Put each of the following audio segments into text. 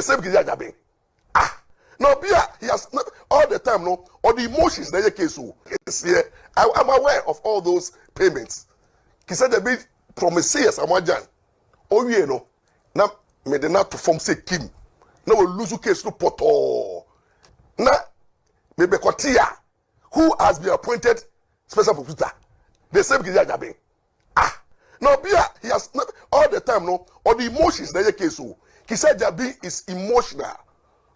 same Kissi Agyabeng. Now, he has all the time, no, or the emotions in the case. I'm aware of all those payments. Kissi Agyabeng promises, Amajan. Oh, you know, now, me de not perform say Kim. Now, we lose case no poto. Now, maybe Kotia, who has been appointed special prosecutor. The same Kissi Agyabeng. Now, he has all the time, no, or the emotions in the case. Kissi Agyabeng is emotional.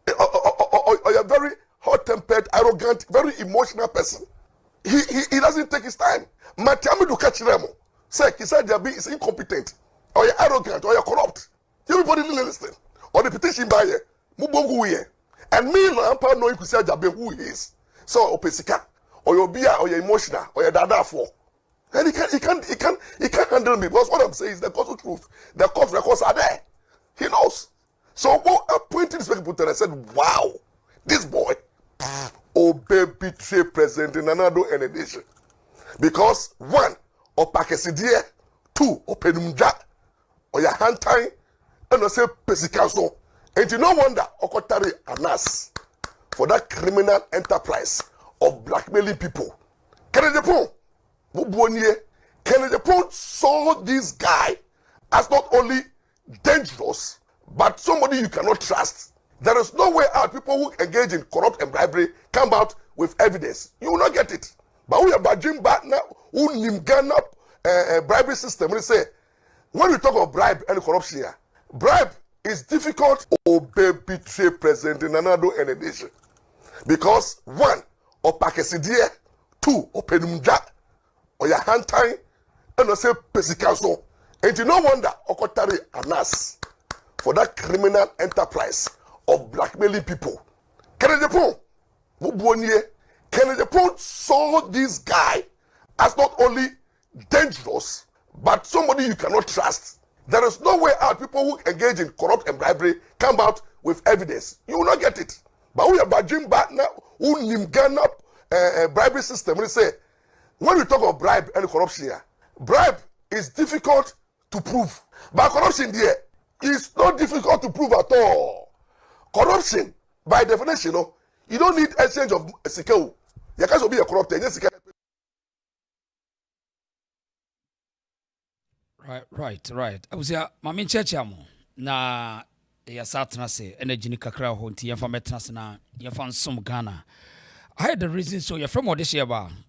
Or you're very hot-tempered, arrogant, very emotional person. He doesn't take his time. Matiami do catch them. Say Kissi Agyabeng is incompetent, or you're arrogant, or you're corrupt. Everybody listen. Or the petition buyer, Mubongu here. And me, I'm not knowing Kissi Agyabeng who he is. So, Opesika, or your beer, or you're emotional, or you're dada for. And he can't handle me. Because what I'm saying is the court of truth. The court records are there. He knows. So I pointed this people to and I said, wow, this boy, baby betray president in another nation. Because one, Opakesidia, two, Openumja, or your hand time, and I say Pesikaso. And you no wonder Okotari Anas for that criminal enterprise of blackmailing people. Kennedy Pond saw this guy as not only dangerous, but somebody you cannot trust. There is no way out. People who engage in corrupt and bribery come out with evidence. You will not get it. But we are badging back now. Who nimgan up bribery system? We say when we talk of bribe and corruption here, bribe is difficult. Baby betray president in another nation. Because one, Opakesidia, two, Openumja, or your hand time, and I say Pesikaso. And you no wonder Okotari Anas for that criminal enterprise of blackmailing people. Kennedy Pond saw this guy as not only dangerous, but somebody you cannot trust. There is no way out. People who engage in corrupt and bribery come out with evidence. You will not get it. But we are badging back now. Who nimgan up bribery system? We say when we talk of bribe and corruption here, bribe is difficult to prove, but corruption there is not difficult to prove at all. Corruption, by definition, you don't need exchange of sikeu. You can't be a corrupt. Right. I was here, Mami Chechamo. Na ya satna se energy ni kakra ho nti yemfa metnas na yemfa nsom Ghana. I had the reason, so you're from this year.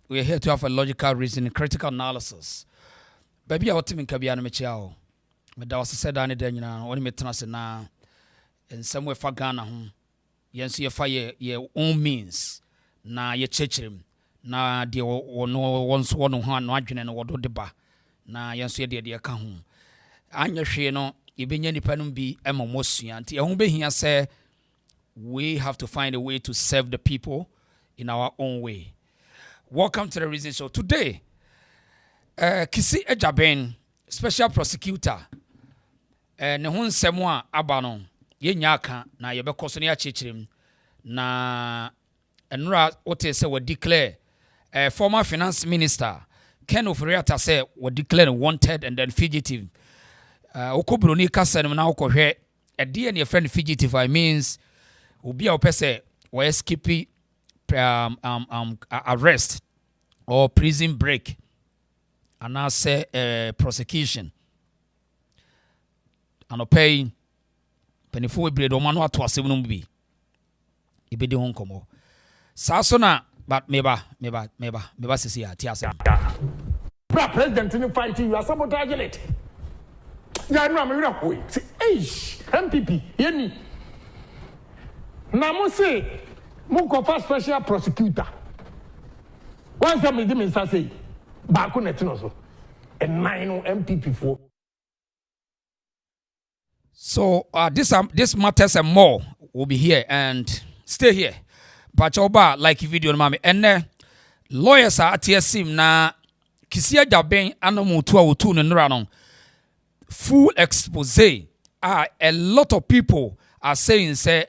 We are here to have a logical reasoning, critical analysis. Baby, I want to make a biano mechiao. But that was said, I need only metnas na in some way for Ghana. Yes, you fire your own means. Na ye churchim. Na dear no once one on no adjun and what do the bar. Na yes, ye dear kahum. Anya sheno, you be any penum be Emma Mosian. Tia home be here say we have to find a way to serve the people in our own way. Welcome to the reason show. Today, Kissi Agyabeng, special prosecutor, ne hun semwa abano ye nyaka na ye bekoso ne achichirim na enra ote se we declare former finance minister Ken Oforiatta say we declare wanted and then fugitive. Okobro ni kasa na okohwe e de ne friend fugitive I means obi a opese we escape arrest or prison break and now say prosecution and pay penifo bread o manu ato asem no bi ibedi hon komo sasona but meba sisi ati asem president in fighting you are sabotaging it ya no am koi say NPP yeni na mo say Mukofa special prosecutor. Once I made him say, Baku Netinoso, and 9 NPP 4. So this matters and more will be here and stay here. But oba like video mami and lawyers are at TSM na Kissi Agyabeng anomu tu no nranon full expose. A lot of people are saying say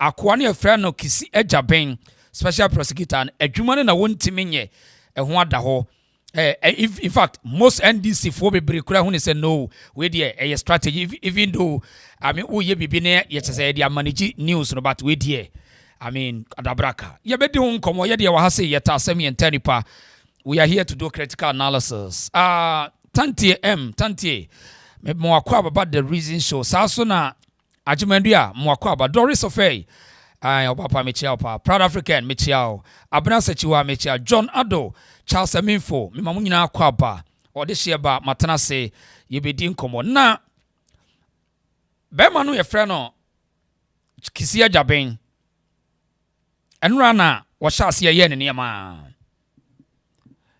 akwani afra no Kissi Agyabeng special prosecutor and adwuma na wontimi nye ho ada ho In fact, most NDC for be break who say no, we there a strategy. Even though I mean, we be ne yet say they manage news no, but we there. I mean, adabraka. You be doing come ye there wahase yet asemi and tenipa. We are here to do critical analysis. Tantie, me mwakwa about the reason show. Saso na Agyabeng mwakwa about Doris Ofei. Papa Michel, Proud African Michel, Abna Sechiwa Michel, John Ado, Charles Aminfo, Mimamuna Kwaba, or this year ba Matana say you be din komo. Na Bemanu ye freno Kissi Agyabeng. And Rana was shall see a yen in Yama.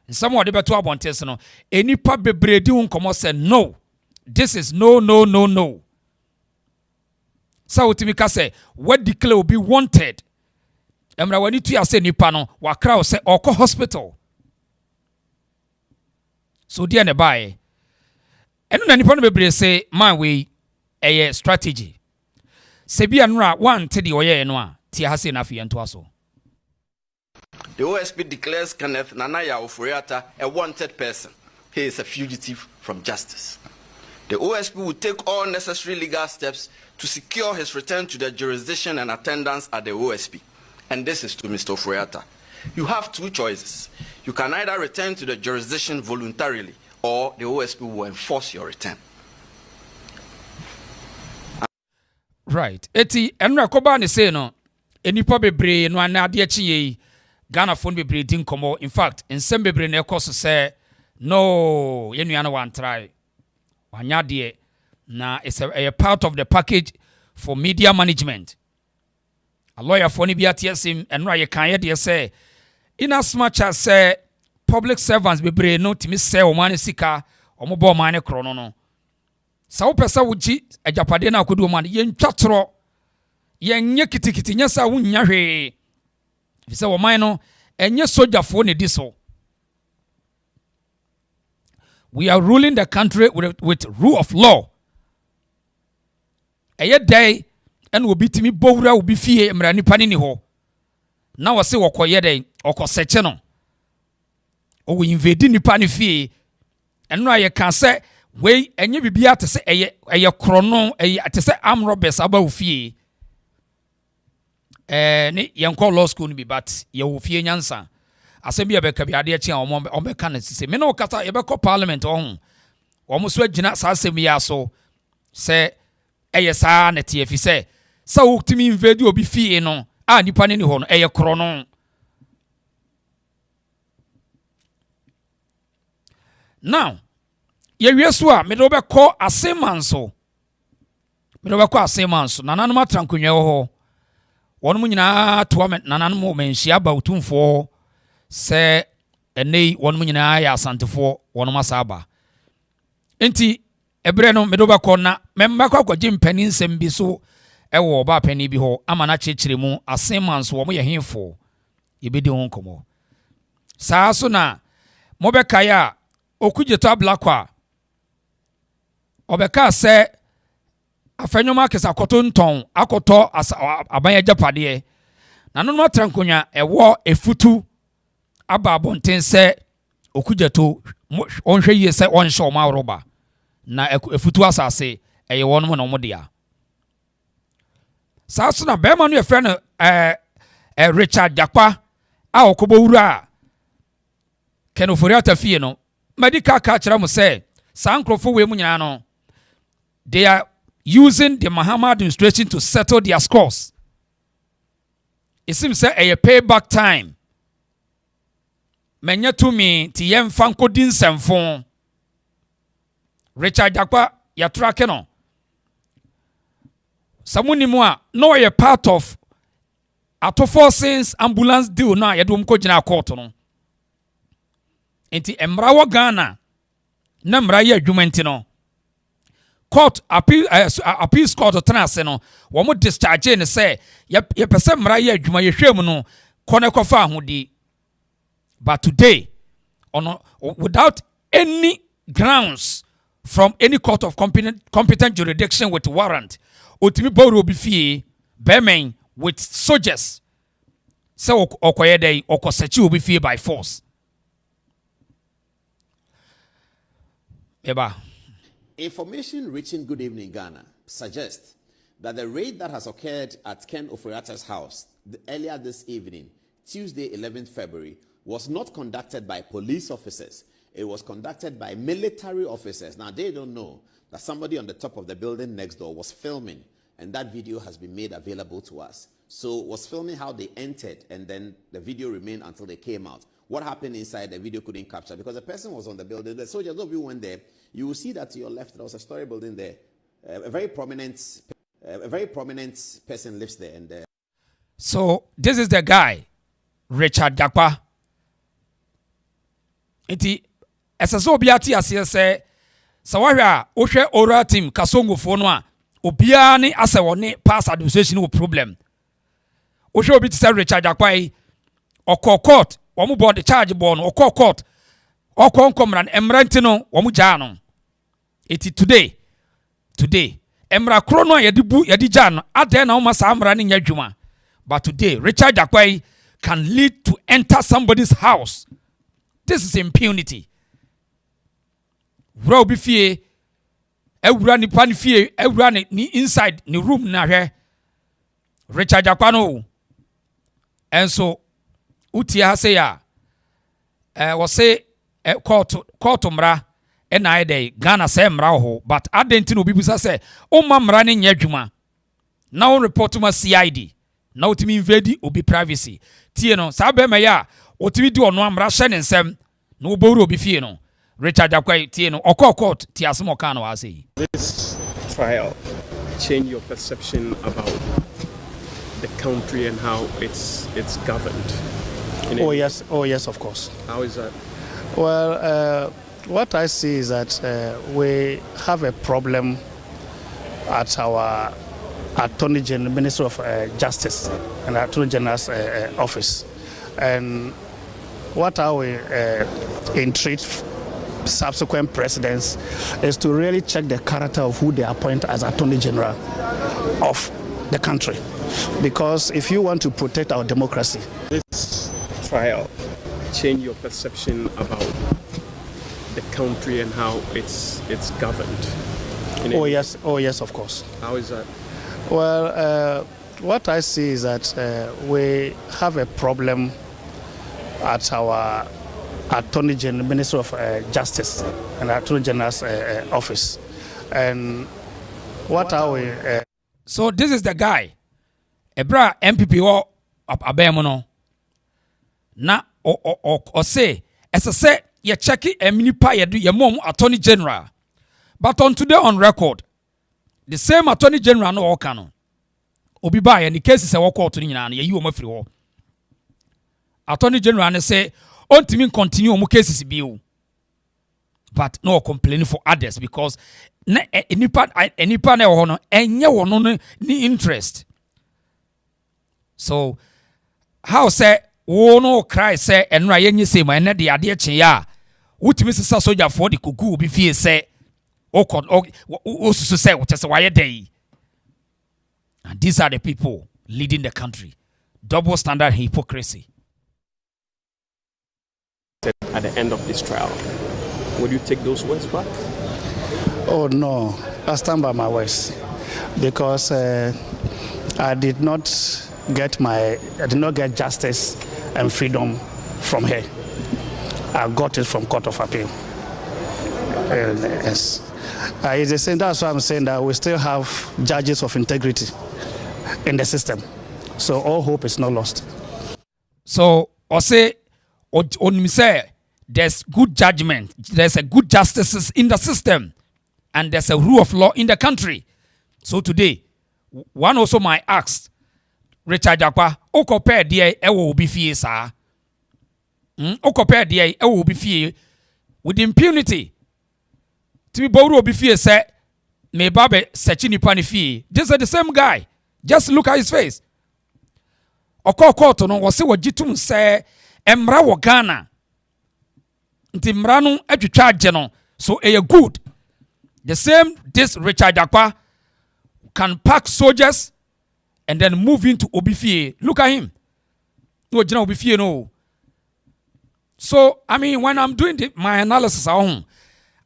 And someone de beto abontes no. Any pub be bredi komo say no. This is no. So Timika say, what declare will be wanted. Emra when you say nipa no, wakra say oko hospital. So dear ne buy. Enu na nipa no be say man we a strategy. Sebi anra one tedi oye eno ti ha say na fi ento aso. The OSP declares Kenneth Nanaya Oforiatta a wanted person. He is a fugitive from justice. The OSP will take all necessary legal steps to secure his return to the jurisdiction and attendance at the OSP. And this is to Mr. Oforiatta. You have two choices. You can either return to the jurisdiction voluntarily or the OSP will enforce your return. Right. Eti enra koba ne say no enipa bebre no anade achi Ghana phone bebre din komo. In fact, nsem bebre na ekoso say no yenua na wan try. Wanyade na it's a part of the package for media management. A lawyer for ni biatim enra ye kan ye de say in as much as say public servants bebre no timi say o man sika o mo bo man kro no. Sa wo pesa wo gi agyapade na akodo man ye ntwatro ye nye kitikiti nya sa wo nya hwe. Fi say o man no enye sojafo ne di so. We are ruling the country with rule of law. Eye day and will be timi bowra will be fie emra nipa ni ho. Na wo se wokoye dey okoseche no. O we invade nipa ni fie. Eno aye kan se we enye bibia te se eye krono eye te se arm robbers aba wo fie. Ni yenko law school ni bi but ye wo fie nyansa. Assemble abeka bi ade achi omeka na sise me no kata ye beko parliament ohun omo so agina sa assembly aso se eye sa na tie fi se sa wotimi invade obi fie no a nipa ne ni ho no eye kro no. Now ye wieso a me do beko Assin Manso nananum atrankonwa ho wonum nyina toa nananum menhia ba utumfo se enei wonum nyina ya asantefo wonum asaba enti ebre no medo bako na memba kwa mpani nsem bi so ewo ba pani bi ho amana chechire mu Assin Manso wo mo ye henfo yebedi ho nkomo saa so na mobeka ya okujeto ablakwa obeka se afanyoma kesa akoto nton akoto aban Agyapade na no matrankonya ewo efutu aba bonten se okujeto onhwe yie se onhye o ma roba na efutu asase eye wonum na omodia saso na be manu efre no Richard Jakpa a okobo wura Ken Oforiatta fie no medical ka kira mo se sankrofo we mu nyina no they are using the Mahama administration to settle their scores. It seems a payback time. Menya to me ti yemfa nkodin semfon. Richard Jakpa ya trake no. Samuni mwa no ye part of Atofo since ambulance deal na ye dum ko gina court no. Enti emra wo Ghana na mra ye adwumenti no. Court appeals court transe no wo mo discharge ne say ye pese mra ye adwuma ye hwem no kone kofa ahodi. But today without any grounds from any court of competent jurisdiction with warrant otimi boru obi fie bemen with soldiers say okoye dey okosechi obi fie by force. Eba. Information reaching Good Evening Ghana suggests that the raid that has occurred at Ken Oforiatta's house earlier this evening, Tuesday, 11th February, was not conducted by police officers. It was conducted by military officers. Now, they don't know that somebody on the top of the building next door was filming, and that video has been made available to us. So, was filming how they entered, and then the video remained until they came out. What happened inside, the video couldn't capture because the person was on the building. The soldiers, those of you went there, you will see that to your left, there was a story building there. A very prominent person lives there. And So, this is the guy, Richard Jakpa. Iti, SSO biati asiye se, sawahya, oshe oral team, kasongo fonwa, obiani asewone pass administration no problem. Oshe obi tise Richard Jakpa oko court, wamu board charge bono, oko court, oko nkomran, emrentino, wamu jano. Iti today, emra krono yadi jano, adena umasa amrani nyajuma. But today, Richard Jakpa can lead to enter somebody's house. This is impunity. Wura obi fie, ewura ni pan fie, ewura ni inside ni room na hwe. Richard Jakpa no. And so uti ha say ya was say court mra na ide Ghana say mra ho, but adenti no bibusa say o ma mra ne nya adwuma. Now report to my CID. Now to me invade obi privacy. Tie no sa be me ya otimi di ono amra hye ne nsem no boru obi fie no. Richard Jakpa tie no okọ court tie asemo kan no ase. This trial change your perception about the country and how it's governed? Oh yes, of course. How is that? Well, what I see is that we have a problem at our Attorney General, Minister of Justice, and Attorney General's office. And what I will entreat subsequent presidents is to really check the character of who they appoint as Attorney General of the country. Because if you want to protect our democracy, This trial change your perception about the country and how it's governed? oh yes, of course. How is that? Well, what I see is that we have a problem at our Attorney General, Minister of Justice, and Attorney General's office. And what I will... So this is the guy. Ebra NPP or Agyabeng no. Na o say say ye check nipa ye do ye mom Attorney General. But on today on record, the same Attorney General no oka no. Obi ba ye ni case se wo court ni nyina ye yi o mafiri ho. Attorney General ne say ontimi continue o cases bi o. But no complaining for others because nipa na ho no enye wo no ni interest. So how say wo no cry say enra yenye say ma ene de ade eche ya wutimi sisa soldier for the kuku obi fie say o susu say what say why dey. And these are the people leading the country. Double standard hypocrisy. At the end of this trial, will you take those words back? Oh no, I stand by my words. Because I did not get justice and freedom from her. I got it from Court of Appeal. Yes. It's the same, that's why I'm saying that we still have judges of integrity in the system. So all hope is not lost. So, I say, on me say, there's good judgment, there's a good justice in the system, and there's a rule of law in the country. So today, one also might ask, Richard Jakpa, o compare dia e wo obi fie sa. O compare dia e wo obi fie with impunity. To be boru obi fie say me babe sechi nipa ni fie. This is the same guy. Just look at his face. Court no wo se wagitum say emra wo Ghana. Nti mra no atwitwa agye no. So good. The same this Richard Jakpa can pack soldiers and then move into Obifie. Look at him. No, Obifie, no. So, I mean, when I'm doing my analysis at home,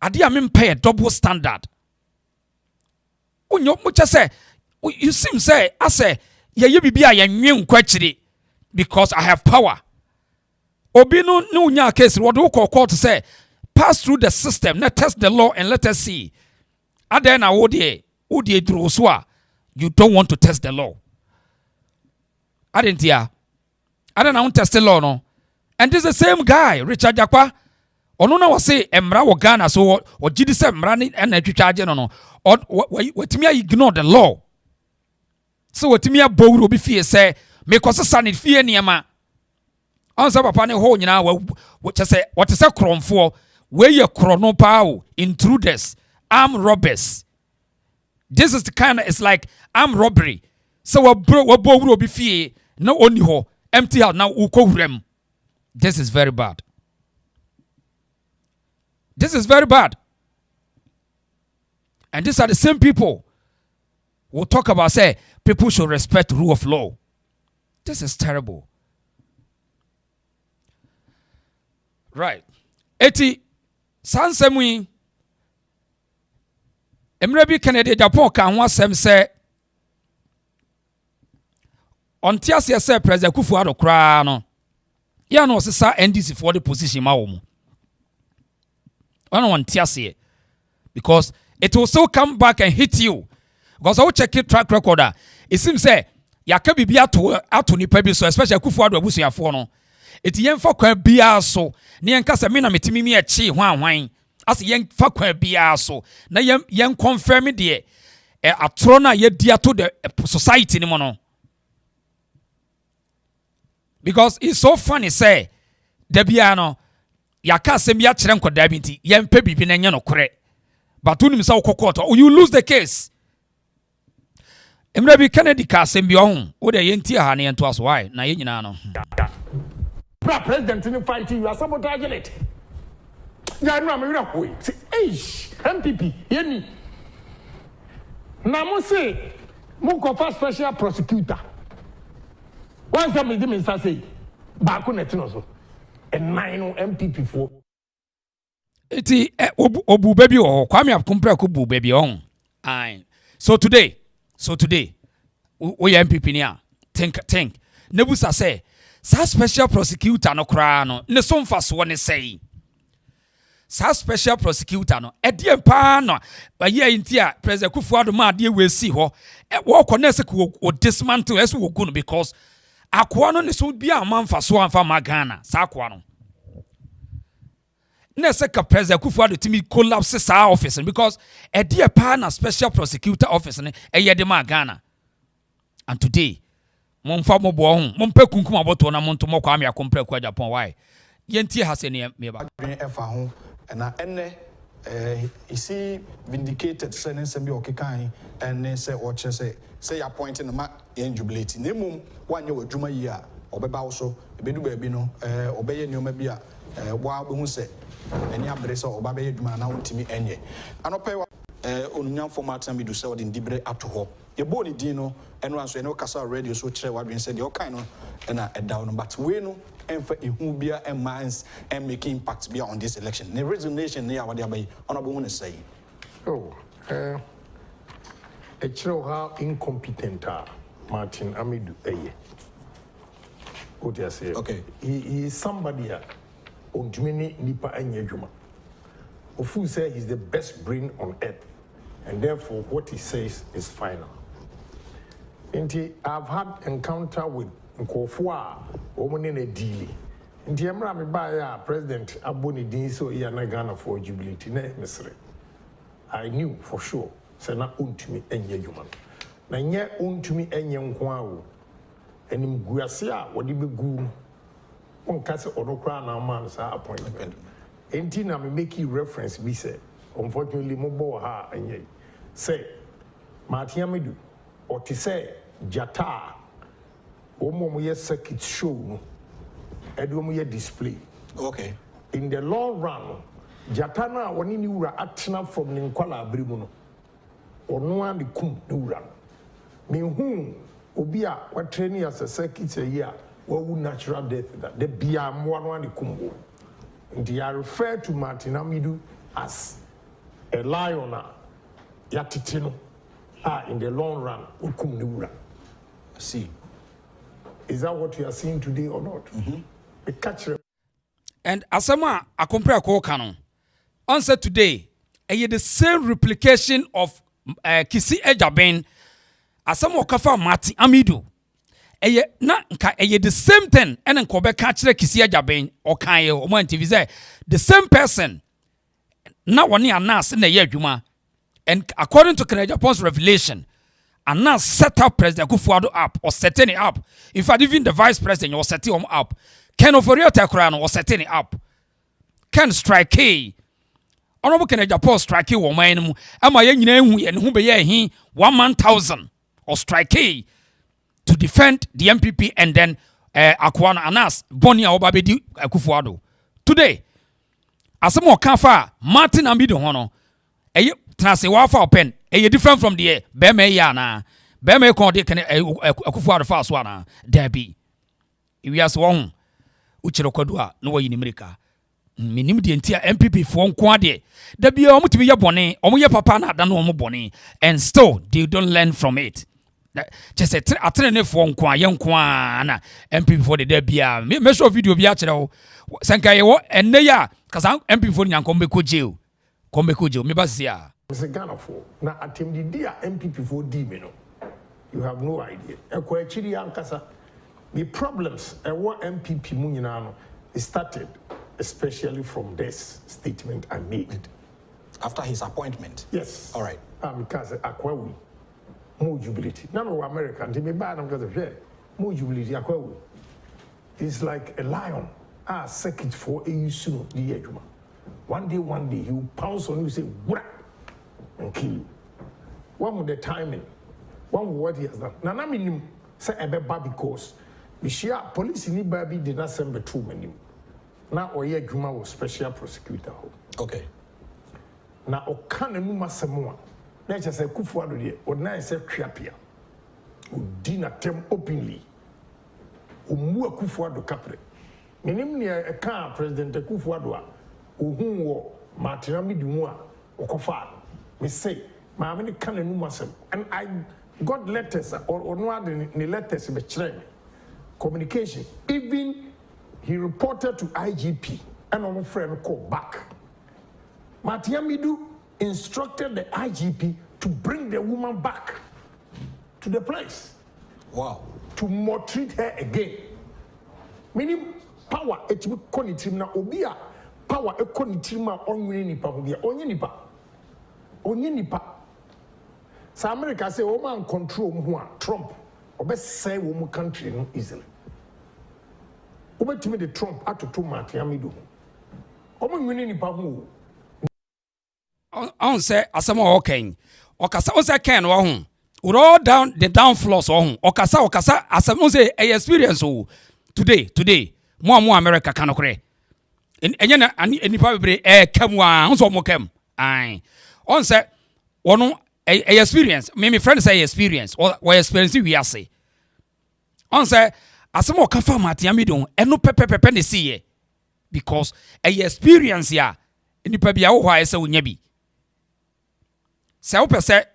ade a me pay a double standard. Unyo mucha say you seem say I say ye bibia ye nwen kwachiri because I have power. Obi no nya case what do call court say pass through the system, let test the law and let us see. Ade na wodie dru so a you don't want to test the law. Adentia. Ade na test the law no. And this is the same guy, Richard Jakwa. Ono na wase emra wo Ghana so o gidi se emra ni na twitwa no no. Wetimi ignore the law. So wetimi abowru obi fie say me kwose ne fie niema. Ansa papa ne ho nyina what say kromfo we ye krono pa o intruders, armed robbers. This is the kind of, it's like armed robbery. So wabowru obi fie no oni ho empty house now ukowurem. This is very bad. This is very bad. And these are the same people who talk about, say, people should respect the rule of law. This is terrible. Right. Eti, Sansemwi, Emrebi Kennedy Japan can one sem say, on Tiasia say, President Kufuor Krano. Ya no sisa NDC for the position mawomu. I don't want Tiasia. Because it will still come back and hit you. Because I will check your track record. It seems say ya can be to ni pebi so especially Kufuor abusu ya fo no. It yen fa kwa bia so ne yen kasa me na metimi me achi hwan as yen fa kwa bia so na yen confirm de atro na ye dia to the society ni mo no. Because it's so funny say debiano ya ka asem ya kire nkoda bi nti yen pe bibi na nya no kore. But unim sa ukokota you lose the case. Emrebi Kennedy ka asem bi ohun wo de yenti ha ne ento aso why na ye nyina no. President in fighting you are sabotaging it. Ya no am we na say NPP yeni. Na mo say mo go for special prosecutor. Once I made him say back on it so. And 9 NPP for. Iti obu baby o kwame akumpre ko bu baby on. Aye. So today we NPP nia think Nebusa say sa special prosecutor no kra no ne so mfa so ne say sa special prosecutor no edie pa no aye ntia President Kufuor ma de we si ho wo connect ko o dismantle eso wo go no because akwa no ne so bia amamfa so amfa magana sa akwa no na se ka President Kufuor to me collapse sa office because a dear partner special prosecutor office ne eye de magana. And today momfa mo bo ho mompa kunkum aboto na monto mo kwa me akompre kwa Japan why yenti hase ne me ba efa ho na enne isi vindicated say nsem bi okekan enne say o che say ya point na ma yen jubilate na mum wanye wadwuma yi a obeba wo so ebedu ba bi no obeye nioma bi a wa behu say eni abre say oba beye dwuma na wontimi enye anope onunyam format na bi do say odin dibre ato ho ye bo ni din no eno anso eno kasa radio so kire wadwen say de okan no na edaw no but we no emfa ehu bia emans and make impact bia on this election the resignation ne awade abai honorable who say a kire ha incompetent Martin Amidu eye what you say okay he is somebody ontumi nipa anya adwuma ofu say he's the best brain on earth and therefore what he says is final. I've had encounter with Nkofua woman a deal. In the Emra by President Aboni Din so na Ghana for jubility na Misri. I knew for sure say na untumi enye human. Na nye untumi enye nkwa wo. Enim guase a wodi begu on kase odokra na man sa appointment. Enti na me make you reference be say unfortunately mo bo ha enye. Say Martin Amidu or to say Jata Omo ye circuit show no Edomo ye display. Okay. In the long run, Jatana wani ni ura atena from Ninkwala Abrimu no. Ono an di kum ni ura. Me hu obi a wa training as a circuit a year wa wu natural death that the bia mo an di kum. And I refer to Martin Amidu as a lion yatitino in the long run ukum niwura. See. Is that what you are seeing today or not? The catcher. And asama akompre ko kano. Answer today, the same replication of Kissi Agyabeng asama okafa Mati Amidu. Na nka the same thing and nko be ka kire Kissi Agyabeng o kan ye o man TV say the same person na woni anas na ye adwuma. And according to Canada Japan's revelation, Anas set up President Kufuor up or setting it up. In fact, even the vice president was setting him up. Ken Oforiatta Kurano was setting it up. Ken strike Honorable Canada Japan strike woman. Am I and who be he 1,000 or strike to defend the NPP and then Akwana Anas Bonia Obabedi Kufuor. Today, as more kafa Martin Ambido Hono. Trans wafa open different from the beme yana beme kon de kan Kufuor fa so na dabi iwiase won uchiro kwadu a no wayi nimirika minim de ntia NPP fo nko ade dabi o mutimi ye bone o ye papa na ada no mo bone and still they don't learn from it just say atrene fo nko a ye nko na NPP for the dabi a me show video bi a kire wo sanka ye wo enne ya kasa NPP for nyanko be ko jail kombe jail me basia. Mr. Ghana for now attempt the dear MPP for D-Meno. You have no idea. The problems and what MPP Muninano started, especially from this statement I made. After his appointment? Yes. All right. Because Akwawi, more jubility. None of American, they may buy them because of more jubility. Akwawi. It's like a lion. Second for a soon, the edge. One day, he will pounce on you and say, what? And kill you. One with the timing, one with what he has done. Nana minim say ebeba because we share police in baby did not send the two many. Now Oye Juma was special prosecutor. Okay. Now Okana Numa Samoa. Let's just say Kufuor de or na say Kriapia. Who dinner them openly. Who mua Kufuor do capre. Minim near a car President Kufuor do who Martin Amidumua Okofa. We say, my American and I got letters or no other letters in the communication. Even he reported to IGP and our friend called back. Matiamidu instructed the IGP to bring the woman back to the place. Wow. To maltreat her again. Meaning power it will cognitive na obia power a cognitive ma onye nipa onye nipa. Onye nipa. Sa America say o man control mu a Trump obe say wo mu country no easily. Obetimi the Trump atoto Matiamidu. O mo nwene nipa hu. On say asemo okay. Okasa o say ken wo hu. We all down the down floors wo hu. Okasa asemo say experience o today mo America kanokre. Enye na nipa bebre kam wa ho so mo kam. Ai. On say one a experience. Me friend say experience or experience we are say. On say asemo ka fa Matiamidu eno pepe ne see because a experience ya nipa bia wo hwa say onya bi. Say wo pese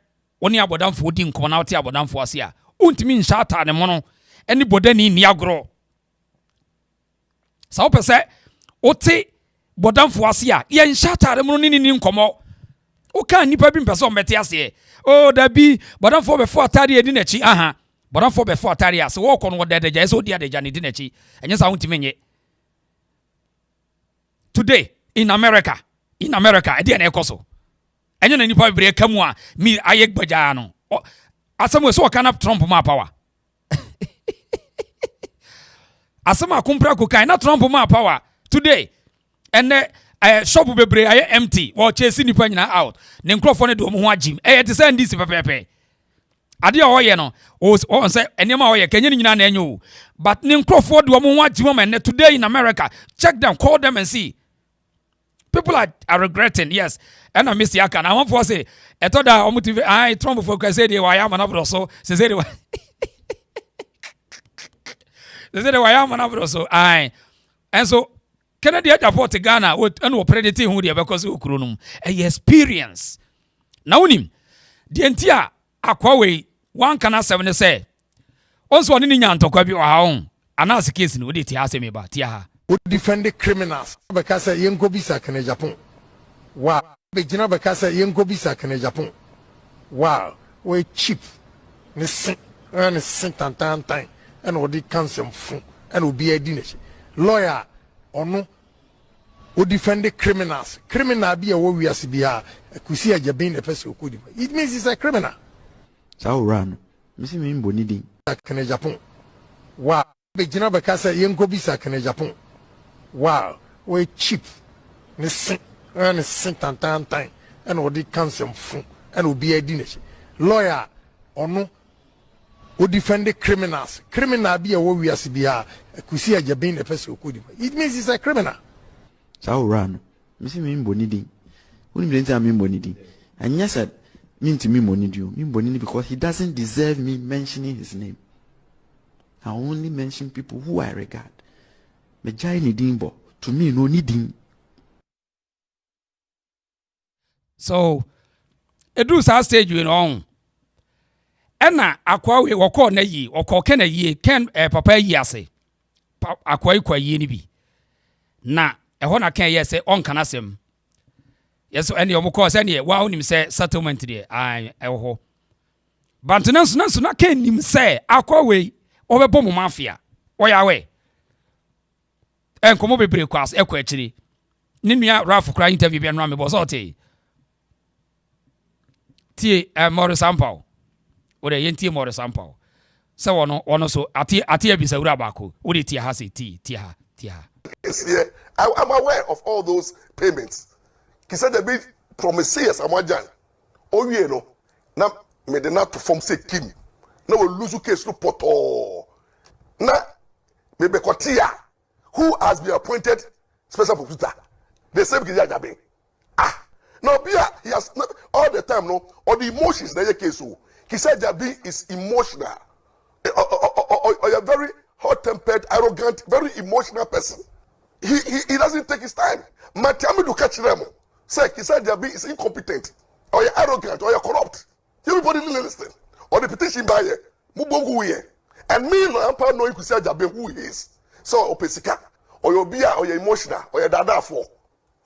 oni abodamfo di nko na wote abodamfo ase a untimi nshata ne mo no eni bodani ni agro. Say wo pese wote bodamfo ase a ye nshata ne mo no ni nkomo. O kan nipa bi mpese o mete ase o da bi bodamfo be fo atare edi na chi aha bodamfo be fo atare ase wo ko no dedeja so di adeja ne di na chi enye sa untimi nye. Today in America edi na ekoso enye na nipa bebre kamu a mi ayek baja no asem so kan Trump ma power asem akompra ko kan na Trump ma power today and shop bebre ay empty wo chase nipa nyina out ne nkrofo ne do mo ho agim te say ndisi pepepe ade o ye no o say enema o ye kenye nyina na enyo but ne nkrofo do mo ho agim man today in America check them, call them and see. People are regretting, yes. And I miss Yakan. I want to say, I thought that I Trump for say they were am an so say they were. They said they were am an so I and so Kennedy Airport Ghana and we predate who they because we kronum a experience. Now unim the entire akwawe one can 7 say also one in yantokwa bi wa hon announce case no dey tia se me ba tia ha we defend the criminals because yenko bisa kene Japan wow be gina because yenko bisa kene Japan wow we cheap ne sin tantan and we di cancel fun and obi adinese lawyer ono we defend the criminals criminal bi e wo wiase bia Kissi Agyabeng the person okodi it means he's a criminal sao run misi mi mboni din kene Japan wow be gina because yenko bisa kene Japan wow we cheap ne sin tantan and we di cancel fun and obi adinese lawyer ono we defend the criminals criminal bi e wo wiase bia Kissi Agyabeng the person okodi it means he's a criminal sao run misi mi mboni din uni mlenta mi mboni din and yes said mean to me money do me mboni because he doesn't deserve me mentioning his name. I only mention people who I regard. Me jai ni dimbo to me no needing. So edu sa stage we on ena akwa we woko na yi woko ke na yi ken papa yi ase akwa ikwa yi ni bi na eho na ken yes on kana sem yes ene yo mko se ne wa onim se settlement de ai eho bantenanso na ken nim se akwa we obebo mo mafia oya we enkomo bebre kwas ekwa akiri ni nua Ralph kra interview bi no me bo so te tie more sample o de yentie more sample se wono so ate abisa wura bako o de tie ha se tie ha Yes, yeah. I'm aware of all those payments. Kissi Agyabeng promises amajan o wie no na me de na perform say kim na we lose case no poto na me be kotia who has been appointed special prosecutor the same Kissi Agyabeng no bia he has all the time no or the emotions na case so Kissi Agyabeng is emotional or a very hot-tempered arrogant very emotional person he doesn't take his time Matiami do catch them say Kissi Agyabeng is incompetent or you're arrogant or you're corrupt everybody listen or the petition by here mubongu here and me no ampa know Kissi Agyabeng who he is so opesika or you're bia or you're emotional or you're dada for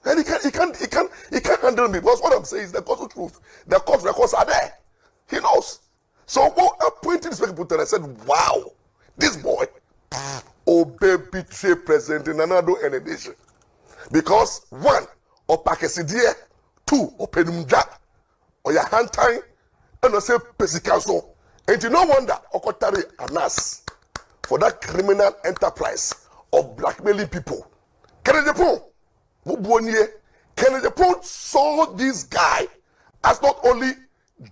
and he can't handle me because what I'm saying is the gospel truth the court records are there he knows so appointing this people and I said wow this boy betray president in another nation because one opakesidia two openumja or your hand time and say pesikaso and you no wonder okotari anas for that criminal enterprise of blackmailing people Kennedy saw this guy as not only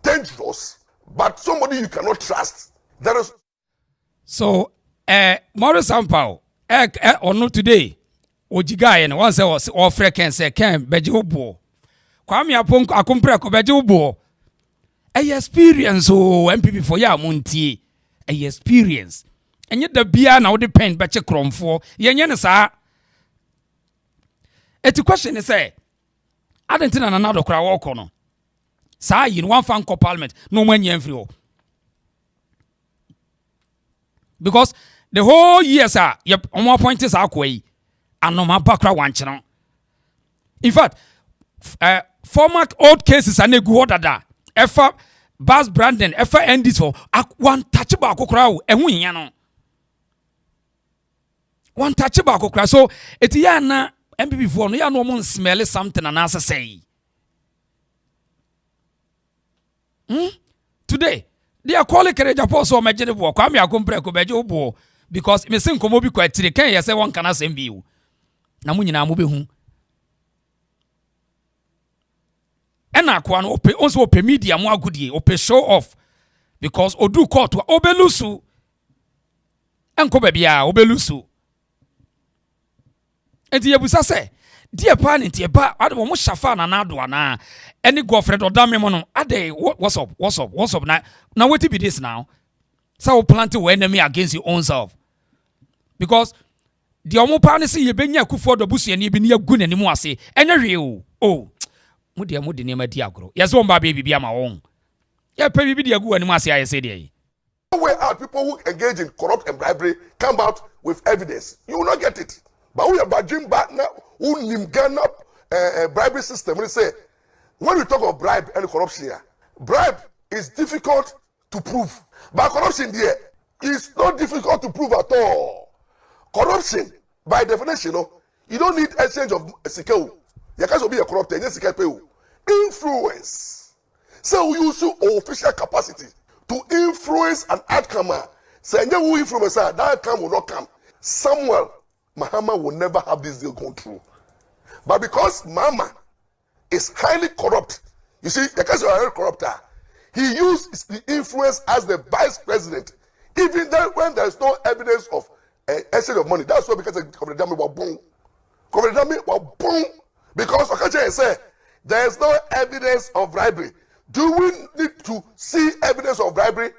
dangerous but somebody you cannot trust. There is so Morris Sampao or not today ojiga and once was offer can say can beji obo kwame apon akompre ko beji obo a experience o NPP for ya montie a experience enye da bia na wo depend beche kromfo yenye ne saa eti question is say adentina na nado kra wo kono saa yi no one fan ko parliament no manya mfiri ho because the whole year sir yep on point is akwai anoma bakra wancheno in fact former old cases are negu hodada efa Bas Brandon efa endis for one touch ba akokra wo ehu nya no one touch ba akokra so eti ya na NPP for no ya no mo smell something and answer say today they are calling Kereja Poso majene bo kwame akompre ko beje obo because me sin komo bi kwa tire kan ye say won kana sem bi wo na mu nyina mo behu ena akwa no ope onso ope media mo agudie ope show off because odu court obelusu enko ba bia obelusu enti yebusa se die pa ne tie ba ade mo shafa na na do ana any Godfred odame mo no ade what's up now what be this now so plant your enemy against your own self because the omopa ne se ye benya akufo do busuani bi ne agu n'animu ase enya hwe o mo de ne ma di agro ye so mba be bibia ma won ye pa bibi di agu animu ase aye se de Where are people who engage in corrupt and bribery come out with evidence? You will not get it. But we are badging back now. Who Ghana bribery system? We say when we talk of bribe and corruption here, bribe is difficult to prove, but corruption there is not difficult to prove at all. Corruption, by definition, you don't need exchange of sikeu. You can't be a corrupt and influence. So you use your official capacity to influence an outcome. Say who influence that outcome will not come. Samuel Mahama will never have this deal going through. But because Mama is highly corrupt, you see, because you are a corrupt, he used the influence as the vice president, even then when there is no evidence of exchange of money. That's why because of the Dami were boom. Because Okache say there is no evidence of bribery. Do we need to see evidence of bribery?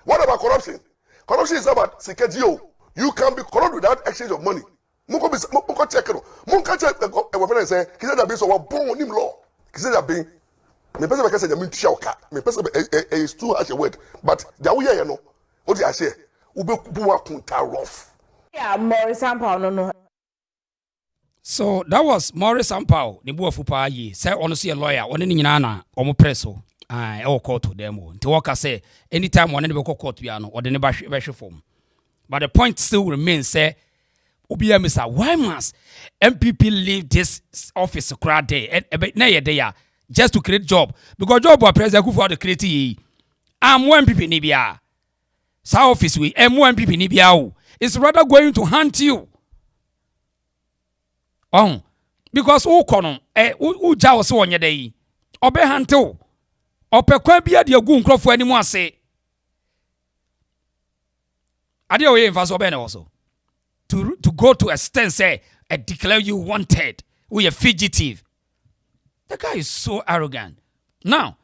What about corruption? Corruption is about sikejio. You can be corrupt without exchange of money. Munko check it. Munko check the weapon say Kissi that be so bon nim law. Kissi that be me person be say me tshauka. Me person is too harsh a word. But the way you know, what you say, ube buwa kunta rough. Yeah, Morris Sampao no. So that was Morris Sampao, the boy fupa ye. Say honestly a lawyer, one ni nyina na omo preso. I court to them. Nti waka say anytime one be court piano or the never form. But the point still remains, say Obia Misa, why must NPP leave this office crowd day and just to create job? Because job was president for the creative. I'm one NPP Nibia. Sa office we M1 NPP Nibia. It's rather going to hunt you. Because who kono who jaw so on your day. Obe hanto. Ope kwa bia de agu nkrofo animu ase. Ade o ye mfa so be na also. To go to extent say and declare you wanted. We a fugitive. The guy is so arrogant. Now,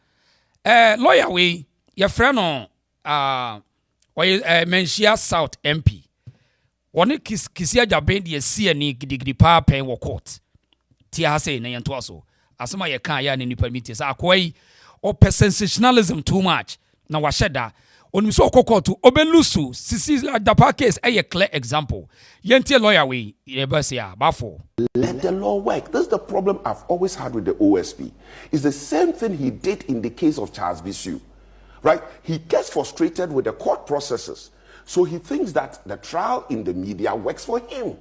lawyer we your friend on Menshia South MP. One Kissi Agyabeng de see any gidi pa pen wo court. Tia say na yanto aso. Asema ye kan ya ni nipa meeting say akwai o sensationalism too much. Na wa sheda on so court obelusu sisi the case a clear example. Yentie lawyer we ye be say bafo. Let the law work. That's the problem I've always had with the OSP. It's the same thing he did in the case of Charles Bisu. Right? He gets frustrated with the court processes. So he thinks that the trial in the media works for him,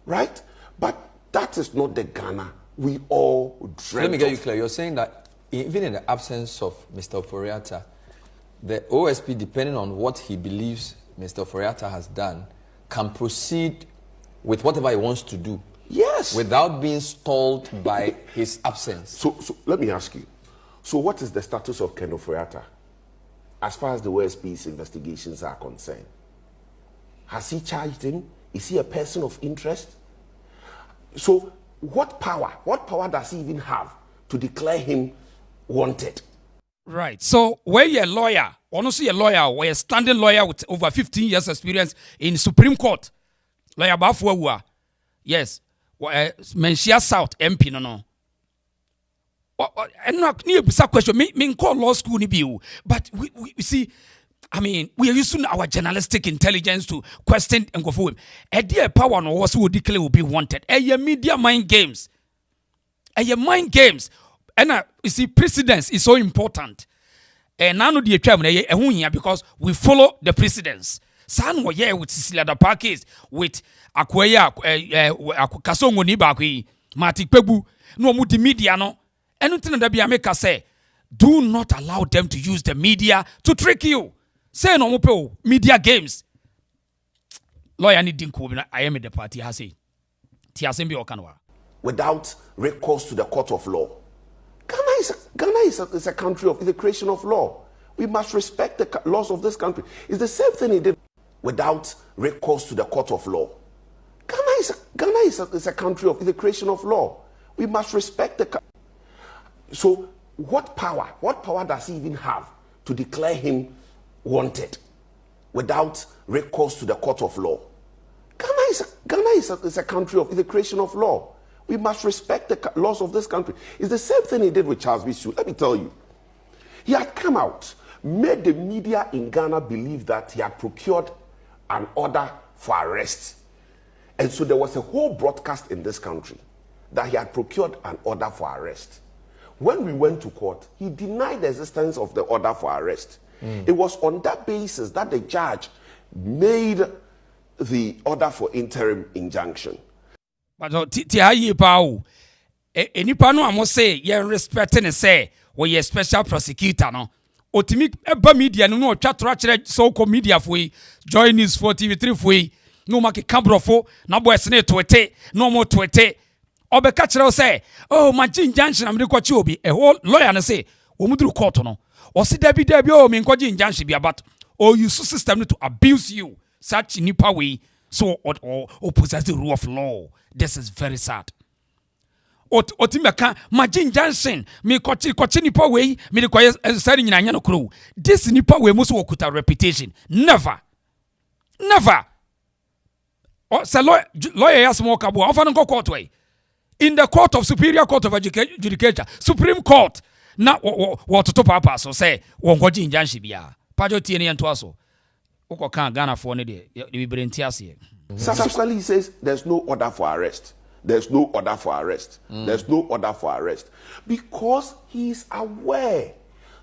right? But that is not the Ghana we all dreamt. Let me get you clear. You're saying that even in the absence of Mr. Oforiatta, the OSP, depending on what he believes Mr. Oforiatta has done, can proceed with whatever he wants to do. Yes. Without being stalled by his absence. So let me ask you. So what is the status of Ken Oforiatta as far as the OSP's investigations are concerned? Has he charged him? Is he a person of interest? So what power does he even have to declare him wanted? Right. So where you're a lawyer, honestly a lawyer, or a standing lawyer with over 15 years experience in Supreme Court, lawyer Bafuwa, yes, Menshia South MP no. And not near bisa question. Me call law school ni biu, but we see. I mean, we are using our journalistic intelligence to question and go for him. A dear power no was who declare will be wanted. A media mind games. A mind games. And you see, precedence is so important. And now the chairman because we follow the precedence. San wa ye with Cecilia the Parkes with Akwaya Kasongo Nibaki Mati Pebu no muti media no. Anything that be America say, do not allow them to use the media to trick you. Say no more media games. Lawyer ni dinko I am in the party has say. Tiasembi okanwa. Without recourse to the court of law. Ghana is a country of the creation of law. We must respect the laws of this country. It's the same thing he did without recourse to the court of law. Ghana is a country of the creation of law. We must respect the. So what power does he even have to declare him wanted without recourse to the court of law? Ghana is a country of the creation of law. We must respect the laws of this country. It's the same thing he did with Charles Bisu. Let me tell you. He had come out, made the media in Ghana believe that he had procured an order for arrest. And so there was a whole broadcast in this country that he had procured an order for arrest. When we went to court, he denied the existence of the order for arrest. It was on that basis that the judge made the order for interim injunction. But ti pao. Enipa no amo say ye respect ne say we ye special prosecutor no. Otimi eba media no otwa tro akere so-called media foi Joy News 4 TV3 foi no make cabrofo na boys ne twete no mo twete obeka kire say oh my injunction am de kwachi obi a whole lawyer no say wo muduru court no o si dabi oh me nkwaji injunction bia but o use system to abuse you such nipa way so or possess the rule of law. This is very sad. Otimeka majin Johnson me kochi nipa way me de koye sari nyina nya no kro. This nipa way muso okuta reputation. Never. Oh, say lawyer ya small kabo ofa no court way. In the court of Superior Court of Adjudication, Supreme Court na what to papa so say won kwaji injunction bia. Pajo tie ne nto aso. Uko Ghana for ne de we brenti ase. Subsequently he says there's no order for arrest. There's no order for arrest. There's no order for arrest. Because he is aware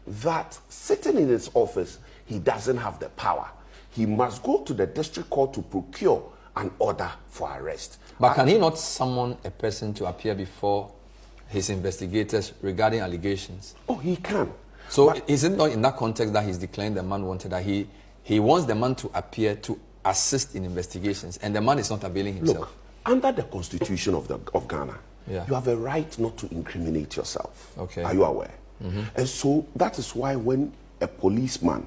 that sitting in his office, he doesn't have the power. He must go to the district court to procure an order for arrest. But can he not summon a person to appear before his investigators regarding allegations? Oh, he can. So is it not in that context that he's declaring the man wanted, that he wants the man to appear to assist in investigations and the man is not availing himself? Look, under the constitution of Ghana, yeah, you have a right not to incriminate yourself. Okay. Are you aware? And so that is why when a policeman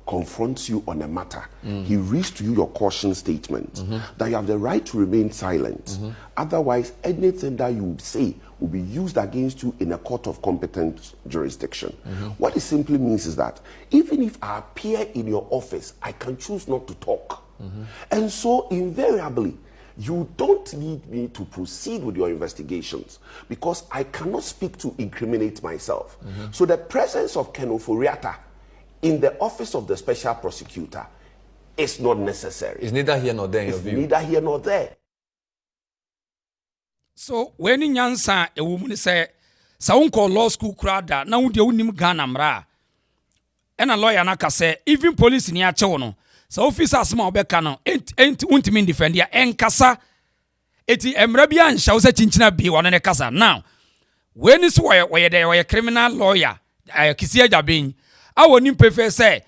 confronts you on a matter, he reads to you your caution statement that you have the right to remain silent. Otherwise, anything that you would say will be used against you in a court of competent jurisdiction. What it simply means is that even if I appear in your office, I can choose not to talk. And so invariably, you don't need me to proceed with your investigations because I cannot speak to incriminate myself. So the presence of Ken Oforiatta in the office of the special prosecutor is not necessary. It's neither here nor there in your view. Neither here nor there. So when in Yansa a woman say Saunko law school crowd na wudi unim Ghana mra. And a lawyer naka say even police ni achono. So officers ma obeka no ain't untimi defend ya enkasa eti emrabia ansha wo se chinchina bi wona ne kasa. Now when is why criminal lawyer Kissi Agyabeng awo nim prefer say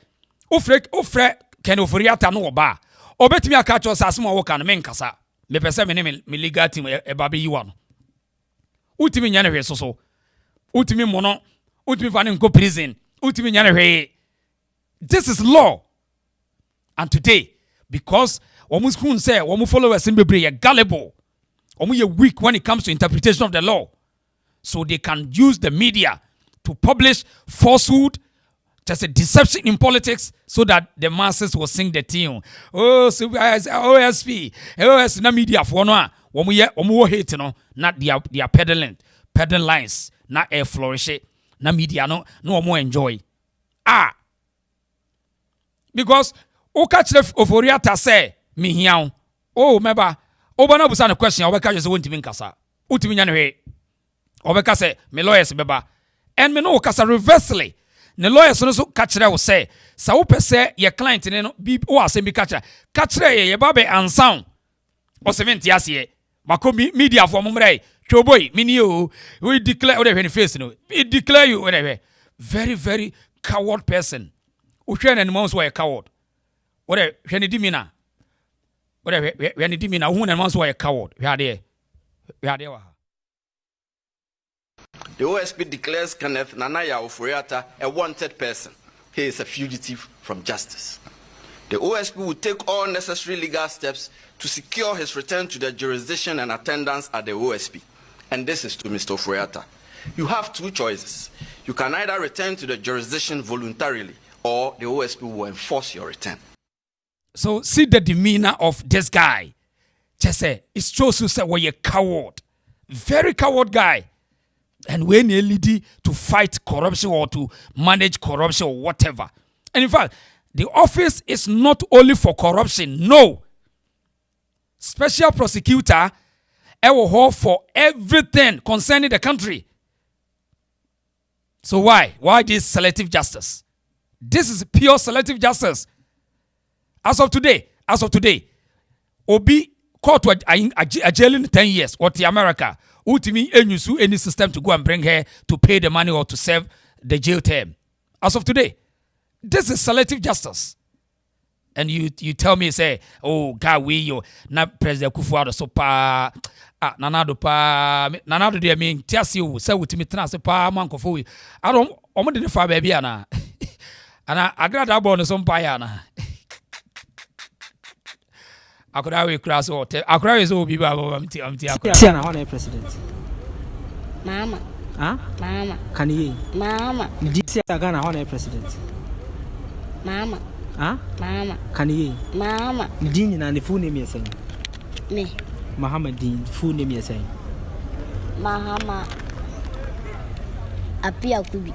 ofre Ken Oforiatta no oba obetimi aka cho sasema wo kan me nkasa me pese me ne me legal team e ba be yiwa no utimi nya ne hwe so utimi mono utimi fa ne nko prison utimi nya ne hwe. This is law. And today, because womu school say womu followers in bebre ye gullible, womu ye weak when it comes to interpretation of the law, so they can use the media to publish falsehood, just a deception in politics, so that the masses will sing the tune. Oh, so OSP, na media for no, womu hate no, not their peddling lines, not a flourish, na media no womu enjoy. Because o catch the Oforiatta say me hiao. Oh meba. Obana busa na question obeka je wonti min kasa. Utimi nya ne hwe. Obeka say me lawyers beba. And me no kasa reversely. Ne lawyers no so catch the say sa wo pese ye client ne no bi o asem bi catch. Catch ye ba be ansan. O se menti ase. Mako media for momre. Choboy mini o we declare o de face no. We declare you whatever. Very very coward person. Uhwe na nimo so a coward. What when it dimina? What when it dimina? Who and Manso a coward? We are there. The OSP declares Kenneth Nanaya Oforiatta a wanted person. He is a fugitive from justice. The OSP will take all necessary legal steps to secure his return to the jurisdiction and attendance at the OSP. And this is to Mr. Oforiatta. You have two choices. You can either return to the jurisdiction voluntarily or the OSP will enforce your return. So see the demeanor of this guy. Chese, it shows you say we're a coward. Very coward guy. And when you lead to fight corruption or to manage corruption or whatever. And in fact, the office is not only for corruption. No. Special prosecutor will hold for everything concerning the country. So why? Why this selective justice? This is pure selective justice. As of today, Obi court a jail in 10 years or the America. Ultimately, any system to go and bring her to pay the money or to serve the jail term. As of today, this is selective justice. And you tell me, say, oh, God, you not President Kufuor so pa nanado de mean tiasi say with me trans pa manko fo. I don't omo de fa baby ana. Ana agrada born some pa yana. Akura we cross or akura is obi ba amti akura. Tiana hon president. Mama. Huh? Mama. Can you? Mama. DC Ghana hon president. Mama. Huh? Mama. Can you? Mama. Dini na the full name you saying? Me. Muhammad Dean, full name you saying? Mahama. Apia Kubi.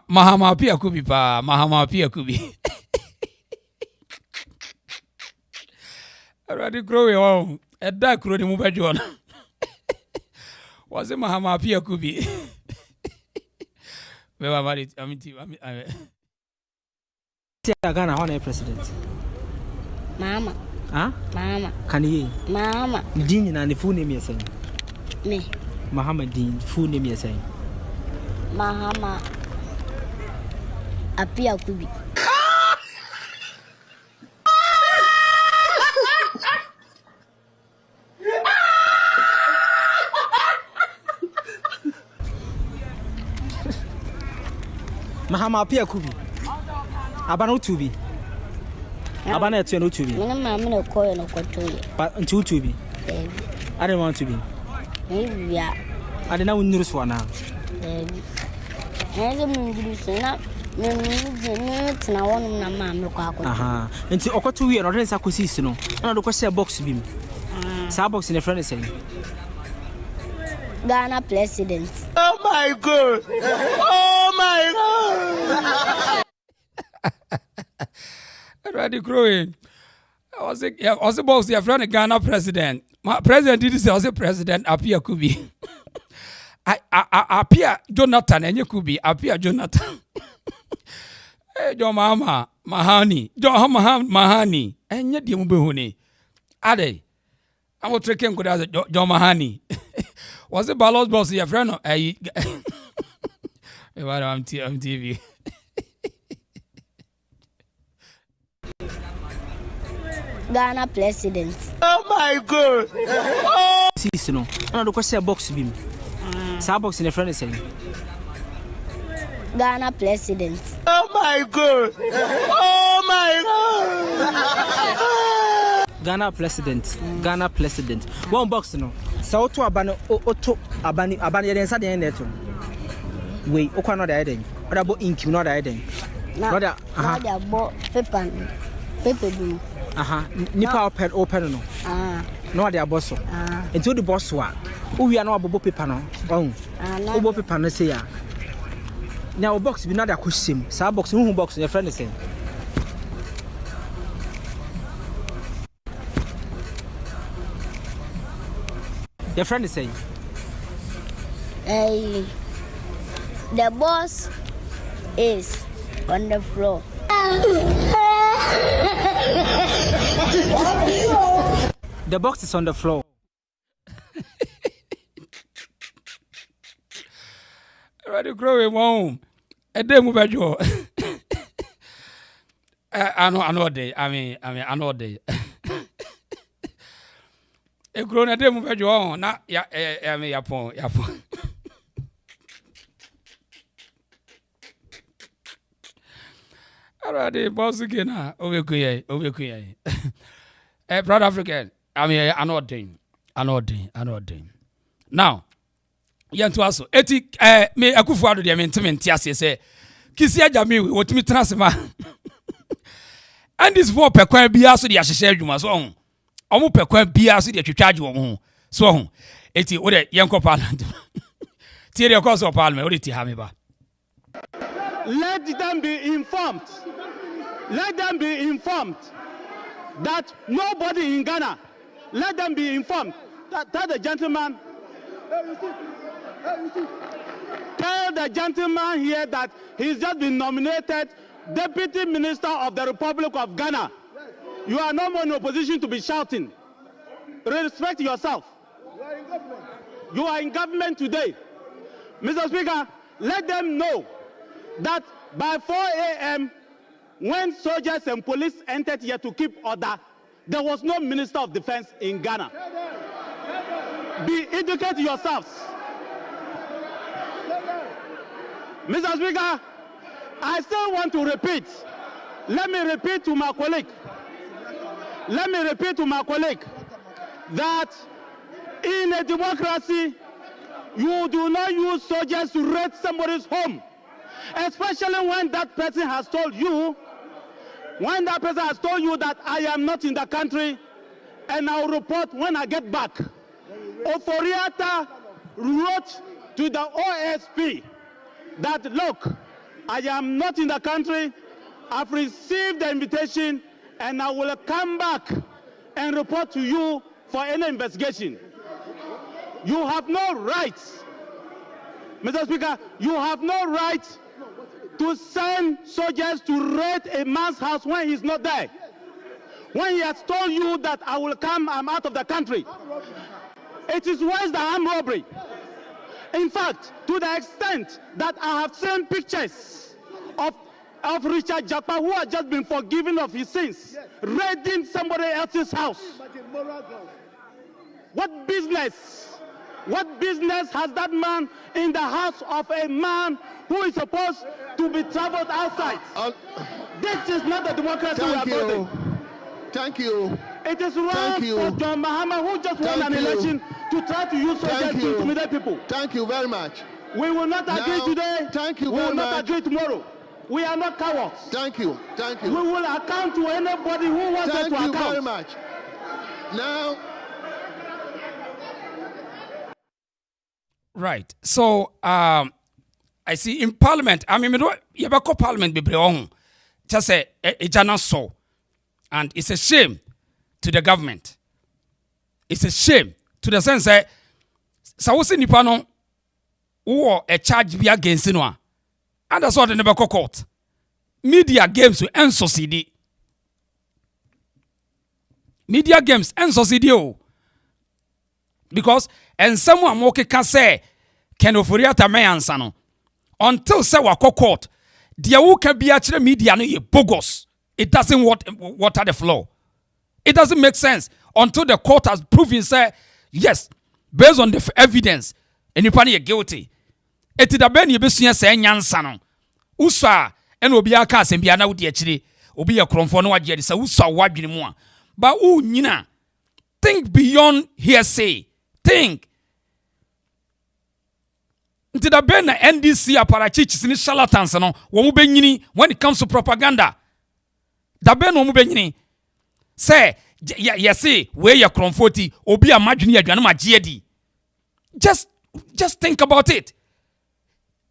Mahama Apia Kubi pa. Mahama Apia Kubi. Already growing on. A dark road in Mubajon. Was it Mahama Apia Kubi? Well, I'm married. I mean, Ghana hon president. Mama. Huh? Mama. Can you? Mama. Dini na the full name you saying? Me. Muhammad Dean, full name you saying? Mahama. Apia Kubi. Mahama Apia Kubi. Abano Tubi. Abana etu no Tubi. Mama no koyo no kotoye. But until Tubi. I don't want to be. Maybe ya. I don't know news for now. Aha. Nti okoto wi no rensa kosisi no. Na do kwese box bi mu. Sa box ne friend is saying. Ghana president. Oh my God! Oh my God! Already growing. I was about to friend Ghana president. My president did say I was a president Apia Kubi. Apia Jonathan and you Kubi Apia Jonathan. Hey, John Mama Mahani. John Mahani. And yet you mubehuni. Ade. I'm not taking good as John Mahani. Was it Balos boss your friend? I'm TV. Ghana president. Oh my God! Oh! See, no. I do kwese box bi mu. Sa box ne friend is saying. Ghana president. Oh my God! Oh my God! Ghana president. Ghana president. One box no. Sa oto abane oto abane ye den sa den neto. We okwa no da eden. Oda bo ink no da eden. No da bo paper bi. Aha, nipa open no. No da boss so. Enti the boss wa. O wi na obobo paper no. Obobo paper no say ya. Now box bi na da kwesem. Sa box hu box your friend say. Your friend is saying? Hey, the boss is on the floor. The box is on the floor. Already growing home. A day move at you. I know day. I know day. A grown a day move at you. Not ya, yapon. Already, boss again. Over Kuya. Proud African. I know thing. Anodin. Now, yantu aso. Eti me akufuado de mentiment ase say Kissi Agyabeng wotumi transema. And this for pekwan bia so de ahyehye adwuma so ho. Omo pekwan bia so de twetwaje wo ho. So ho. Eti wo de yenko parliament. Tie de cause of parliament wo de ti ha me ba. Let them be informed. Let them be informed that nobody in Ghana, let them be informed that tell the gentleman here that he's just been nominated Deputy Minister of the Republic of Ghana. You are no more in a position to be shouting. Respect yourself. You are in government today. Mr. Speaker, let them know that by 4 a.m., when soldiers and police entered here to keep order, there was no Minister of Defense in Ghana. Be educated yourselves. Mr. Speaker, I still want to repeat. Let me repeat to my colleague. Let me repeat to my colleague that in a democracy, you do not use soldiers to raid somebody's home, especially when that person has told you, that I am not in the country and I'll report when I get back. Oforiatta wrote to the OSP that, look, I am not in the country, I've received the invitation and I will come back and report to you for any investigation. You have no right, Mr. Speaker, you have no right to send soldiers to raid a man's house when he's not there. When he has told you that I will come, I'm out of the country. It is worse than armed robbery. In fact, to the extent that I have seen pictures of Richard Japa, who has just been forgiven of his sins, raiding somebody else's house. What business has that man in the house of a man who is supposed to be traveled outside? This is not the democracy we are building. Thank you. It is wrong for John Mahama, who just won an election, to try to use soldiers to intimidate people. Thank you very much. We will not agree today. Thank you we very will much. not agree tomorrow. We are not cowards. Thank you. Thank you. We will account to anybody who wants us to account. Thank you very much. Now. Right. So, I see in Parliament, I mean, you have a Parliament be on. Just say, it's so. And it's a shame to the government. It's a shame to the sense that Sawusi Nipano or a charge be against Sinwa. And that's what they never court. Media games to end society. Media games end society. Because and someone more can say can Oforiatta me answer no until say wa court there who can be actually media no bogus. It doesn't water the flow. It doesn't make sense until the court has proven say yes based on the evidence anybody guilty. It is the ben you be say nyansa no usa and obi aka asem bia na wo de akire obi ye kromfo no wagye say usa wadwene mu a ba u nyina think beyond hearsay. Think. Until the ben NDC aparachichis ni charlatans no wo mu benyini when it comes to propaganda. Da ben wo mu benyini say say we ye kromfoti obi amadwene adwane magye di. Just think about it.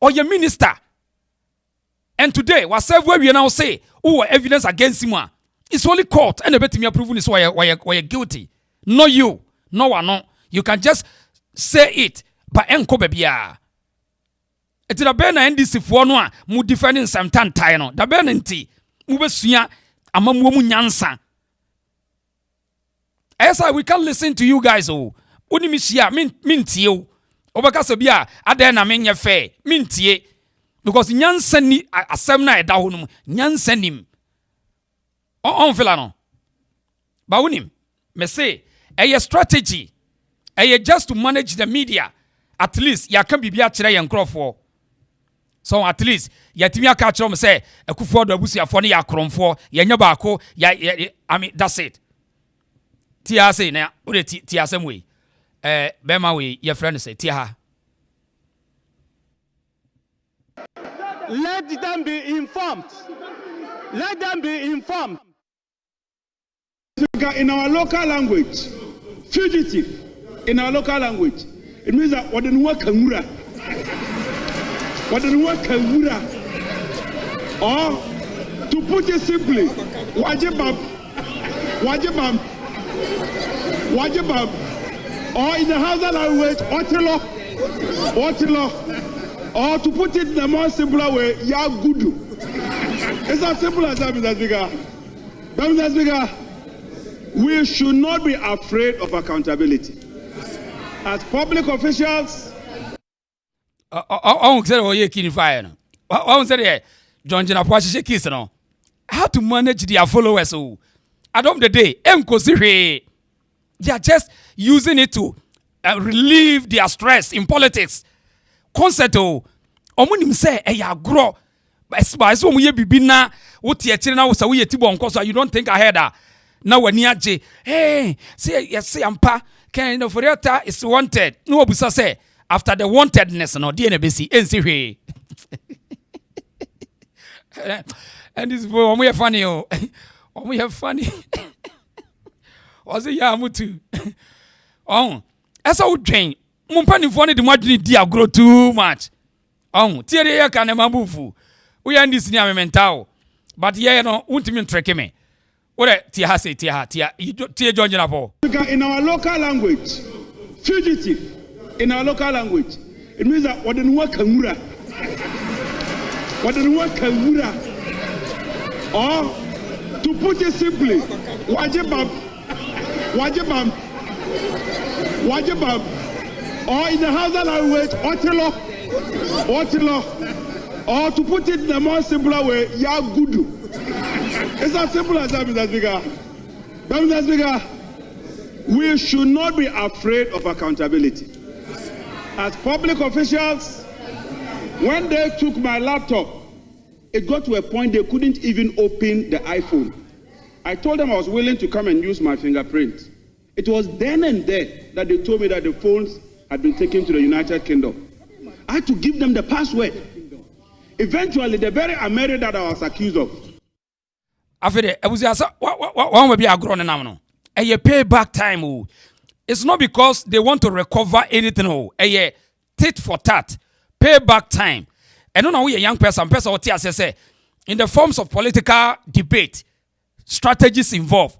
Or your minister. And today whatever we now say who evidence against him it's only court and the betimi approve is why you're guilty. No you. No one no. You can just say it, but enko bebia. Eti da be na NDC fo no a mu defending some time no. Da be na nti mu besua amamuo mu nyansa. Esa we can listen to you guys oh. Oni mi hia mintie o. Obaka so bia ada na menye fe. Mintie. Because nyansa ni asem na eda ho no nyansa nim. On fela no. Ba wonim. Me say a strategy. Just to manage the media. At least ya can be kire yen krofo. So at least ya timi aka kire me say ekufo do abusuafo ne ya kromfo ya nya baako I mean that's it. Tia say na ode tia asem we. Bema we your friend say tia. Let them be informed. Let them be informed. In our local language, fugitive, in our local language, it means that what didn't work kamura. What didn't work kamura. Or to put it simply, wajibab, or in the Hausa language, otilo, or to put it in a more simpler way, yagudu. It's as simple as that, Mr. Speaker. Mr. Speaker, we should not be afraid of accountability. As public officials, I say, oh, you can't fire. I say, John Jinapoche Kissi, no. How to manage their followers? So, at the end of the day, they are just using it to relieve their stress in politics. Concert, omunim say, ya grow. But so we be na what ye children now, so we tibon cause you don't think ahead. Now when you hey, say yes, say ampa, can of Foriata is wanted. No busa say after the wantedness, no DNBC, NC. And this boy, we are funny, oh, we have funny. Was it Yamutu? Oh, as I would train, Mumpani funny the margin dear grow too much. Oh, Thierry can mabufu. We are in this near mental, but yeah, no, won't mean trick me. What Tia say, Tia, John Janapo. In our local language, fugitive, in our local language, it means that what didn't work kamura. What didn't work kamura. Or to put it simply, wajibab, or in the Hausa language, otilo, or to put it in a more simpler way, yagudu. It's as simple as that, Mr. Speaker. Mr. Speaker, we should not be afraid of accountability. As public officials, when they took my laptop, it got to a point they couldn't even open the iPhone. I told them I was willing to come and use my fingerprint. It was then and there that they told me that the phones had been taken to the United Kingdom. I had to give them the password. Eventually, the very America that I was accused of. After I was one will be a grown and a payback time. It's not because they want to recover anything. A tit for tat, payback time. I don't know we a young person or TSS in the forms of political debate, strategies involved.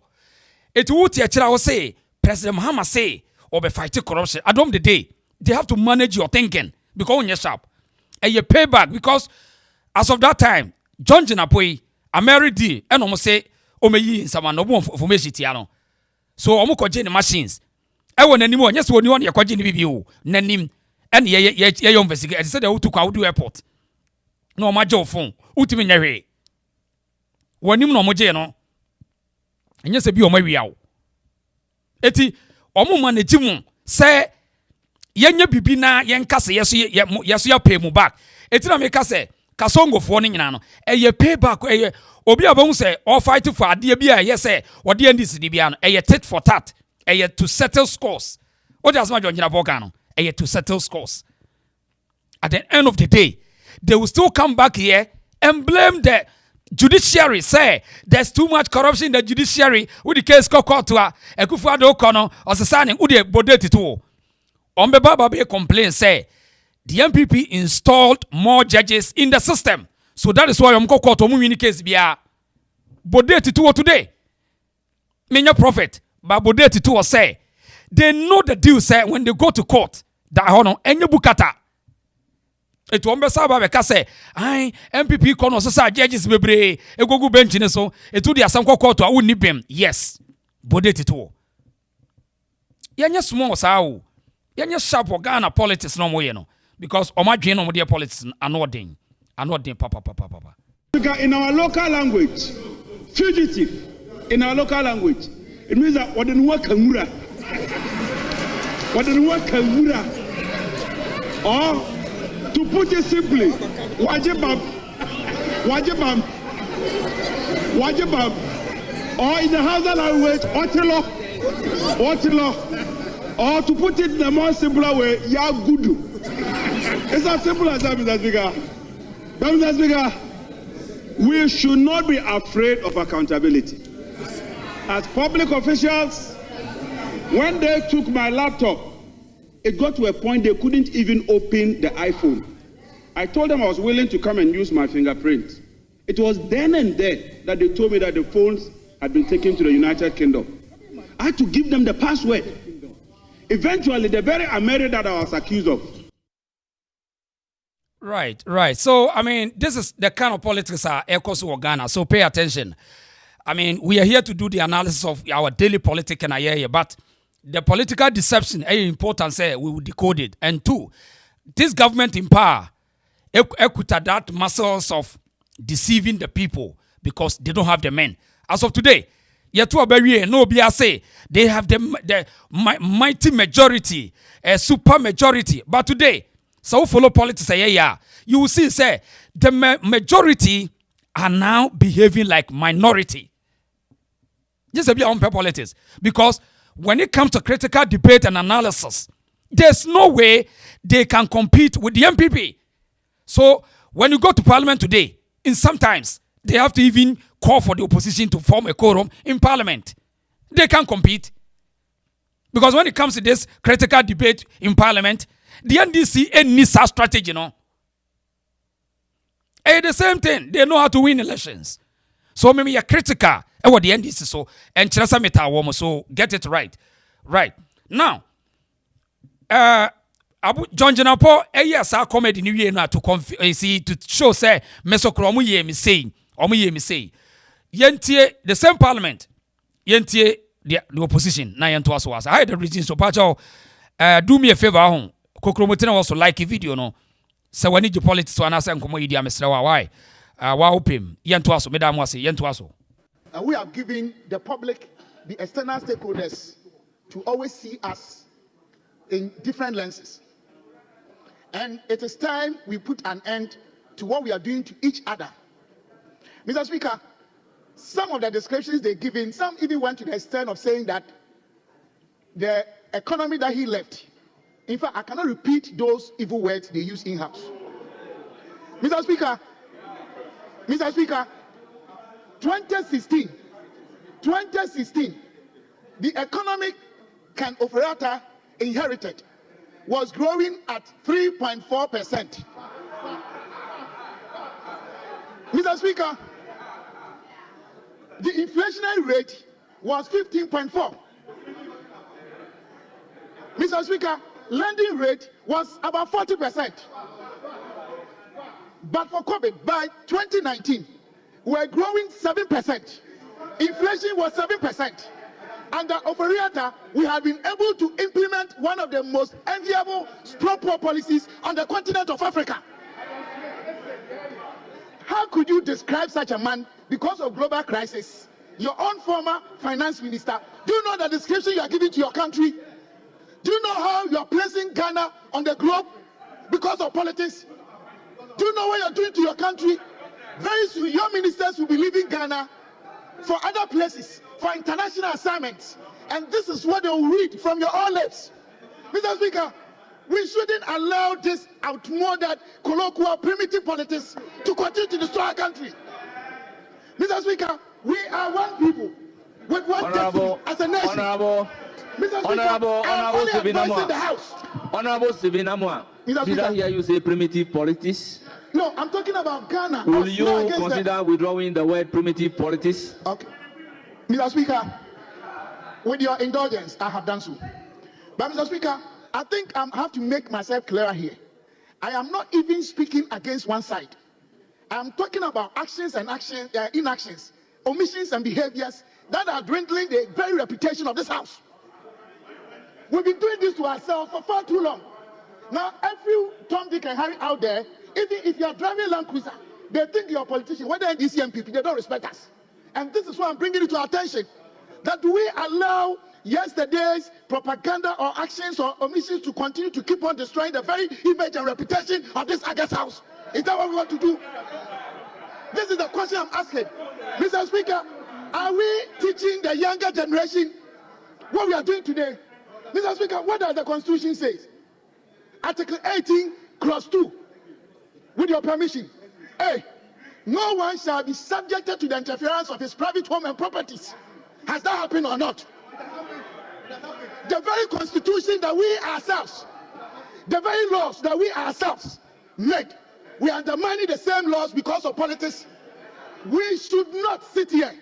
It would say President Mahama say or be fighting corruption. At the end of the day, they have to manage your thinking because when you're sharp. And you pay back because as of that time, John Jinapoi, Ameridi, and almost say, Omeyi, someone no more for me, so Omoko Jenny machines. I want any more, yes, when you want your Kojin BBU, Nanim, and ye investigate. I said, I took out the airport. No, my job phone, ultimately. When you know Mojano, and yes, a be on my real. Eti, Omo Manejimon, say, Yenya bibina yen kase yeso ya pay mu back. Etina me kase kasongo fo ne nyina no. Eye pay back eye obi abon say all fight for ade bia ye say wo de ndis di bia no. Eye tit for tat. Eye to settle scores. What does my John Boka no? Eye to settle scores. At the end of the day, they will still come back here and blame the judiciary. Say there's too much corruption in the judiciary. With the case court to Ekufuado Kono or signing ude bodeti to. Ombeba complain say the NPP installed more judges in the system. So that is why I'm going to win case bia bodeti to today. Menya prophet, but bodeti to say they know the deal say when they go to court that hono enye bukata. It won't be saba beka say I NPP kono so say judges bebre egogu bench ne so etu dia sanko court a woni bem. Yes. Bodeti to. Yenya small sao. Yenya sharp Ghana politics no more, you know, because omadwen no more politics anodin papa. In our local language, fugitive, in our local language, it means that what didn't work kamura. Or to put it simply, wajibab, or in the Hausa language, otilo, Or to put it in a more simpler way, ya gudu. It's as simple as that, Mr. Speaker. But Mr. Speaker, we should not be afraid of accountability. As public officials, when they took my laptop, it got to a point they couldn't even open the iPhone. I told them I was willing to come and use my fingerprint. It was then and there that they told me that the phones had been taken to the United Kingdom. I had to give them the password. Eventually, the very American that I was accused of. Right. So, I mean, this is the kind of politics are echoes of Ghana. So pay attention. I mean, we are here to do the analysis of our daily politics in a year, but the political deception is important. Say we will decode it. And two, this government in power, equita that muscles of deceiving the people because they don't have the men. As of today, say they have the mighty majority, a super majority. But today, so follow politics, you will see, say, the majority are now behaving like minority. Just a bit on politics. Because when it comes to critical debate and analysis, there's no way they can compete with the NPP. So when you go to Parliament today, sometimes they have to even call for the opposition to form a quorum in Parliament. They can't compete. Because when it comes to this critical debate in Parliament, the NDC needs a strategy, And the same thing, they know how to win elections. So maybe you're critical what the NDC so and so get it right. Right. Now, John Janapo, yes, our comedy new year to show say mesokromu ye me say. Yentie the same parliament. Yentie the opposition. Na yentu aso was. I had the reason so pacho do me a favor home. Kokromotina also like a video no. So when you politics to anasa nkomo idi amesra why? Wa opim. Yentu aso medam wase yentu aso. And we have given the public, the external stakeholders to always see us in different lenses. And it is time we put an end to what we are doing to each other. Mr. Speaker, some of the descriptions they're giving, some even went to the extent of saying that the economy that he left, in fact, I cannot repeat those evil words they use in-house. Mr. Speaker, 2016, the economic Ken Oforiatta inherited was growing at 3.4%. Mr. Speaker, the inflationary rate was 15.4. Mr. Speaker, lending rate was about 40%. But for COVID, by 2019, we're growing 7%. Inflation was 7%. Under Oforiatta, we have been able to implement one of the most enviable pro-poor policies on the continent of Africa. How could you describe such a man because of global crisis? Your own former finance minister, do you know the description you are giving to your country? Do you know how you are placing Ghana on the globe because of politics? Do you know what you are doing to your country? Very soon, your ministers will be leaving Ghana for other places, for international assignments. And this is what they will read from your own lips. Mr. Speaker, we shouldn't allow this outmoded, colloquial, primitive politics to continue to destroy our country. Mr. Speaker, we are one people with one destiny as a nation. Mr. Speaker, I am only advising the House. Honorable Sivinamwa, did I hear you say primitive politics? No, I'm talking about Ghana. Will you consider withdrawing the word primitive politics? Okay. Mr. Speaker, with your indulgence, I have done so. But Mr. Speaker, I think I have to make myself clearer here. I am not even speaking against one side. I am talking about actions and inactions, omissions and behaviors that are dwindling the very reputation of this House. We've been doing this to ourselves for far too long. Now, every Tom, Dick, and Harry out there, even if you are driving a Land Cruiser, they think you're a politician. Whether NDC NPP, they don't respect us. And this is why I'm bringing it to our attention. That do we allow yesterday's propaganda or actions or omissions to continue to keep on destroying the very image and reputation of this August House? Is that what we want to do? This is the question I'm asking. Mr. Speaker, are we teaching the younger generation what we are doing today? Mr. Speaker, what does the Constitution say? Article 18, Clause 2. With your permission. Hey, no one shall be subjected to the interference of his private home and properties. Has that happened or not? The very Constitution that we ourselves, the very laws that we ourselves made, we are undermining the same laws because of politics. We should not sit here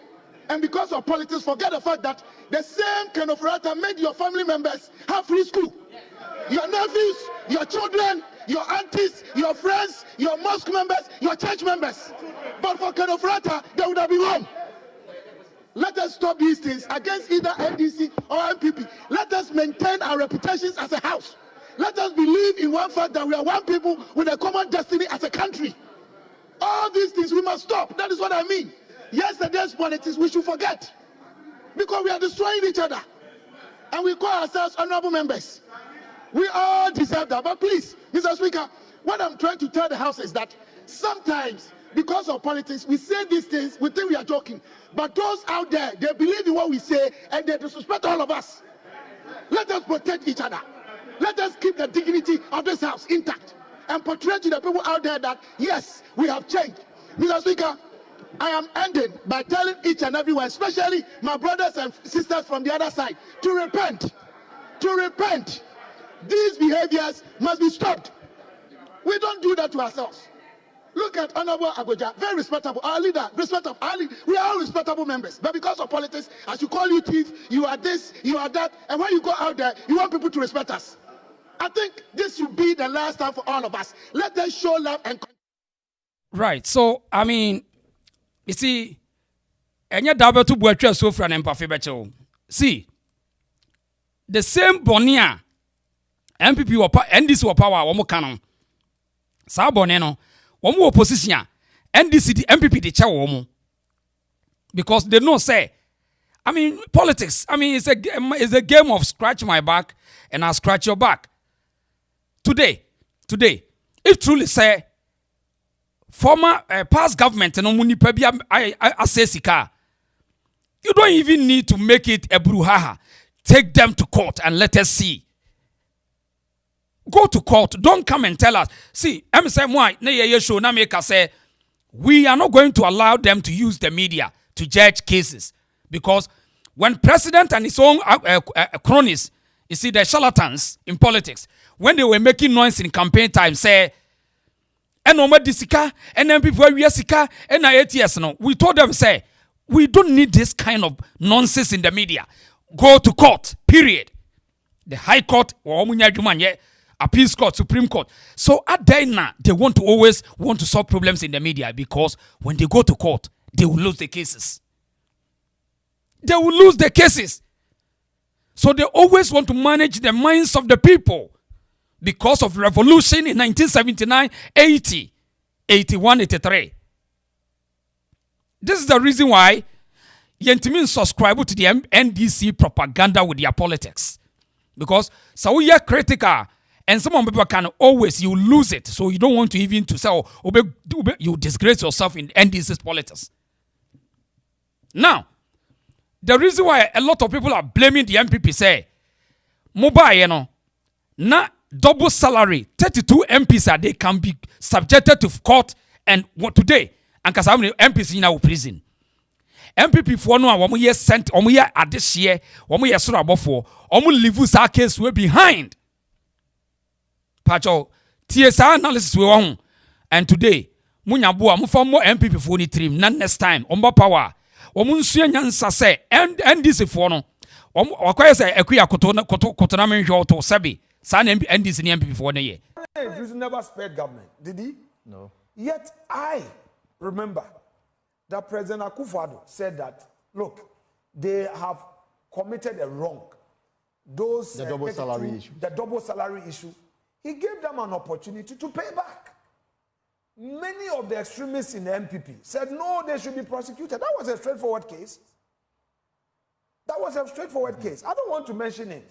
and because of politics forget the fact that the same kind of rata made your family members have free school. Your nephews, your children, your aunties, your friends, your mosque members, your church members. But for kind of rata, they would have been home. Let us stop these things against either NDC or NPP. Let us maintain our reputations as a house. Let us believe in one fact that we are one people with a common destiny as a country. All these things we must stop. That is what I mean. Yesterday's politics we should forget. Because we are destroying each other. And we call ourselves honorable members. We all deserve that. But please, Mr. Speaker, what I'm trying to tell the House is that sometimes, because of politics, we say these things, we think we are joking. But those out there, they believe in what we say and they disrespect all of us. Let us protect each other. Let us keep the dignity of this House intact and portray to the people out there that, yes, we have changed. Mr. Speaker, I am ending by telling each and everyone, especially my brothers and sisters from the other side, to repent. To repent. These behaviors must be stopped. We don't do that to ourselves. Look at Honorable Agoja, very respectable, our leader, respectable, our leader. We are all respectable members. But because of politics, as you call you thief, you are this, you are that, and when you go out there, you want people to respect us. I think this should be the last time for all of us. Let us show love and... Right, so, I mean, you see, and double to Buacha Sofra and Pafibecho. See, the same Bonia, NPP or NDC or power, one more canon. Saboneno. One more opposition, NDC, the MPP, the chair woman. Because they know, say, I mean, politics, I mean, it's a game of scratch my back and I'll scratch your back. Today, if truly say, former past government, and I say sika, you don't even need to make it a brouhaha. Take them to court and let us see. Go to court. Don't come and tell us. See, say we are not going to allow them to use the media to judge cases because when president and his own cronies, you see the charlatans in politics, when they were making noise in campaign time, say, and disika, and then people we sika, and ATS no, we told them say we don't need this kind of nonsense in the media. Go to court. Period. The High Court or Appeals Court, Supreme Court. So at Dana, they always want to solve problems in the media because when they go to court, they will lose the cases. They will lose the cases. So they always want to manage the minds of the people because of revolution in 1979, 80, 81, 83. This is the reason why Yentimin subscribe to the NDC propaganda with their politics. Because so we are critical. And some people can always, you lose it. So you don't want to even to say, you disgrace yourself in NDC's politics. Now, the reason why a lot of people are blaming the MPP say, mobile, na double salary, 32 MPs they can be subjected to court and what today, and because how many MPs in our prison. MPP for no one year sent, year at this year, 1 year sort of before, leave us our case we're behind. Pacho, TSA analysis we want. And today, Munyabua, Mufamo MPP for the trim, none next time, Omba power. Omunsuyan Sase, and this for no. Okwaya say, Equia Cotonamen to Sabi, San and this in MPP for the year. He never spared government, did he? No. Yet I remember that President Akufo-Addo said that, look, they have committed a wrong. Those the double salary issue. The double salary issue. He gave them an opportunity to pay back. Many of the extremists in the NPP said, no, they should be prosecuted. That was a straightforward case. That was a straightforward case. I don't want to mention it.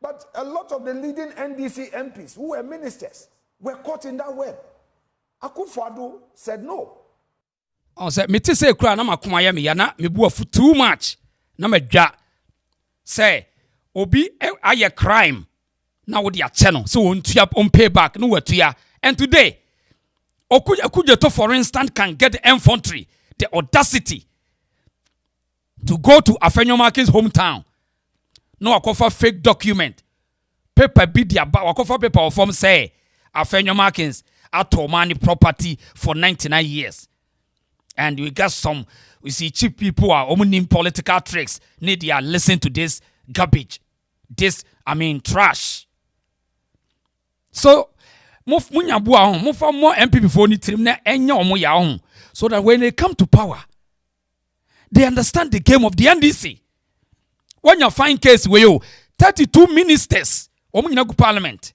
But a lot of the leading NDC MPs who were ministers were caught in that web. Akufo-Addo said no. I said, me say, "Kura na makuma ya me yana me bu afu too much." Na me dwa say, obi aye crime na wo dia che no so won tua on pay back no watua. And today Okujeto, for instance, can get the infantry the audacity to go to Afenyomakin's hometown. No akofa fake document. Paper be the wakofa paper of form say Afenyomakins money property for 99 years. And we got we see cheap people are opening political tricks. Need they are listen to this garbage. This, trash. So munya bua hon mufa more NPP for ni trim na enya omo ya hon, so that when they come to power they understand the game of the NDC. When you find case where you 32 ministers omo nyina go parliament,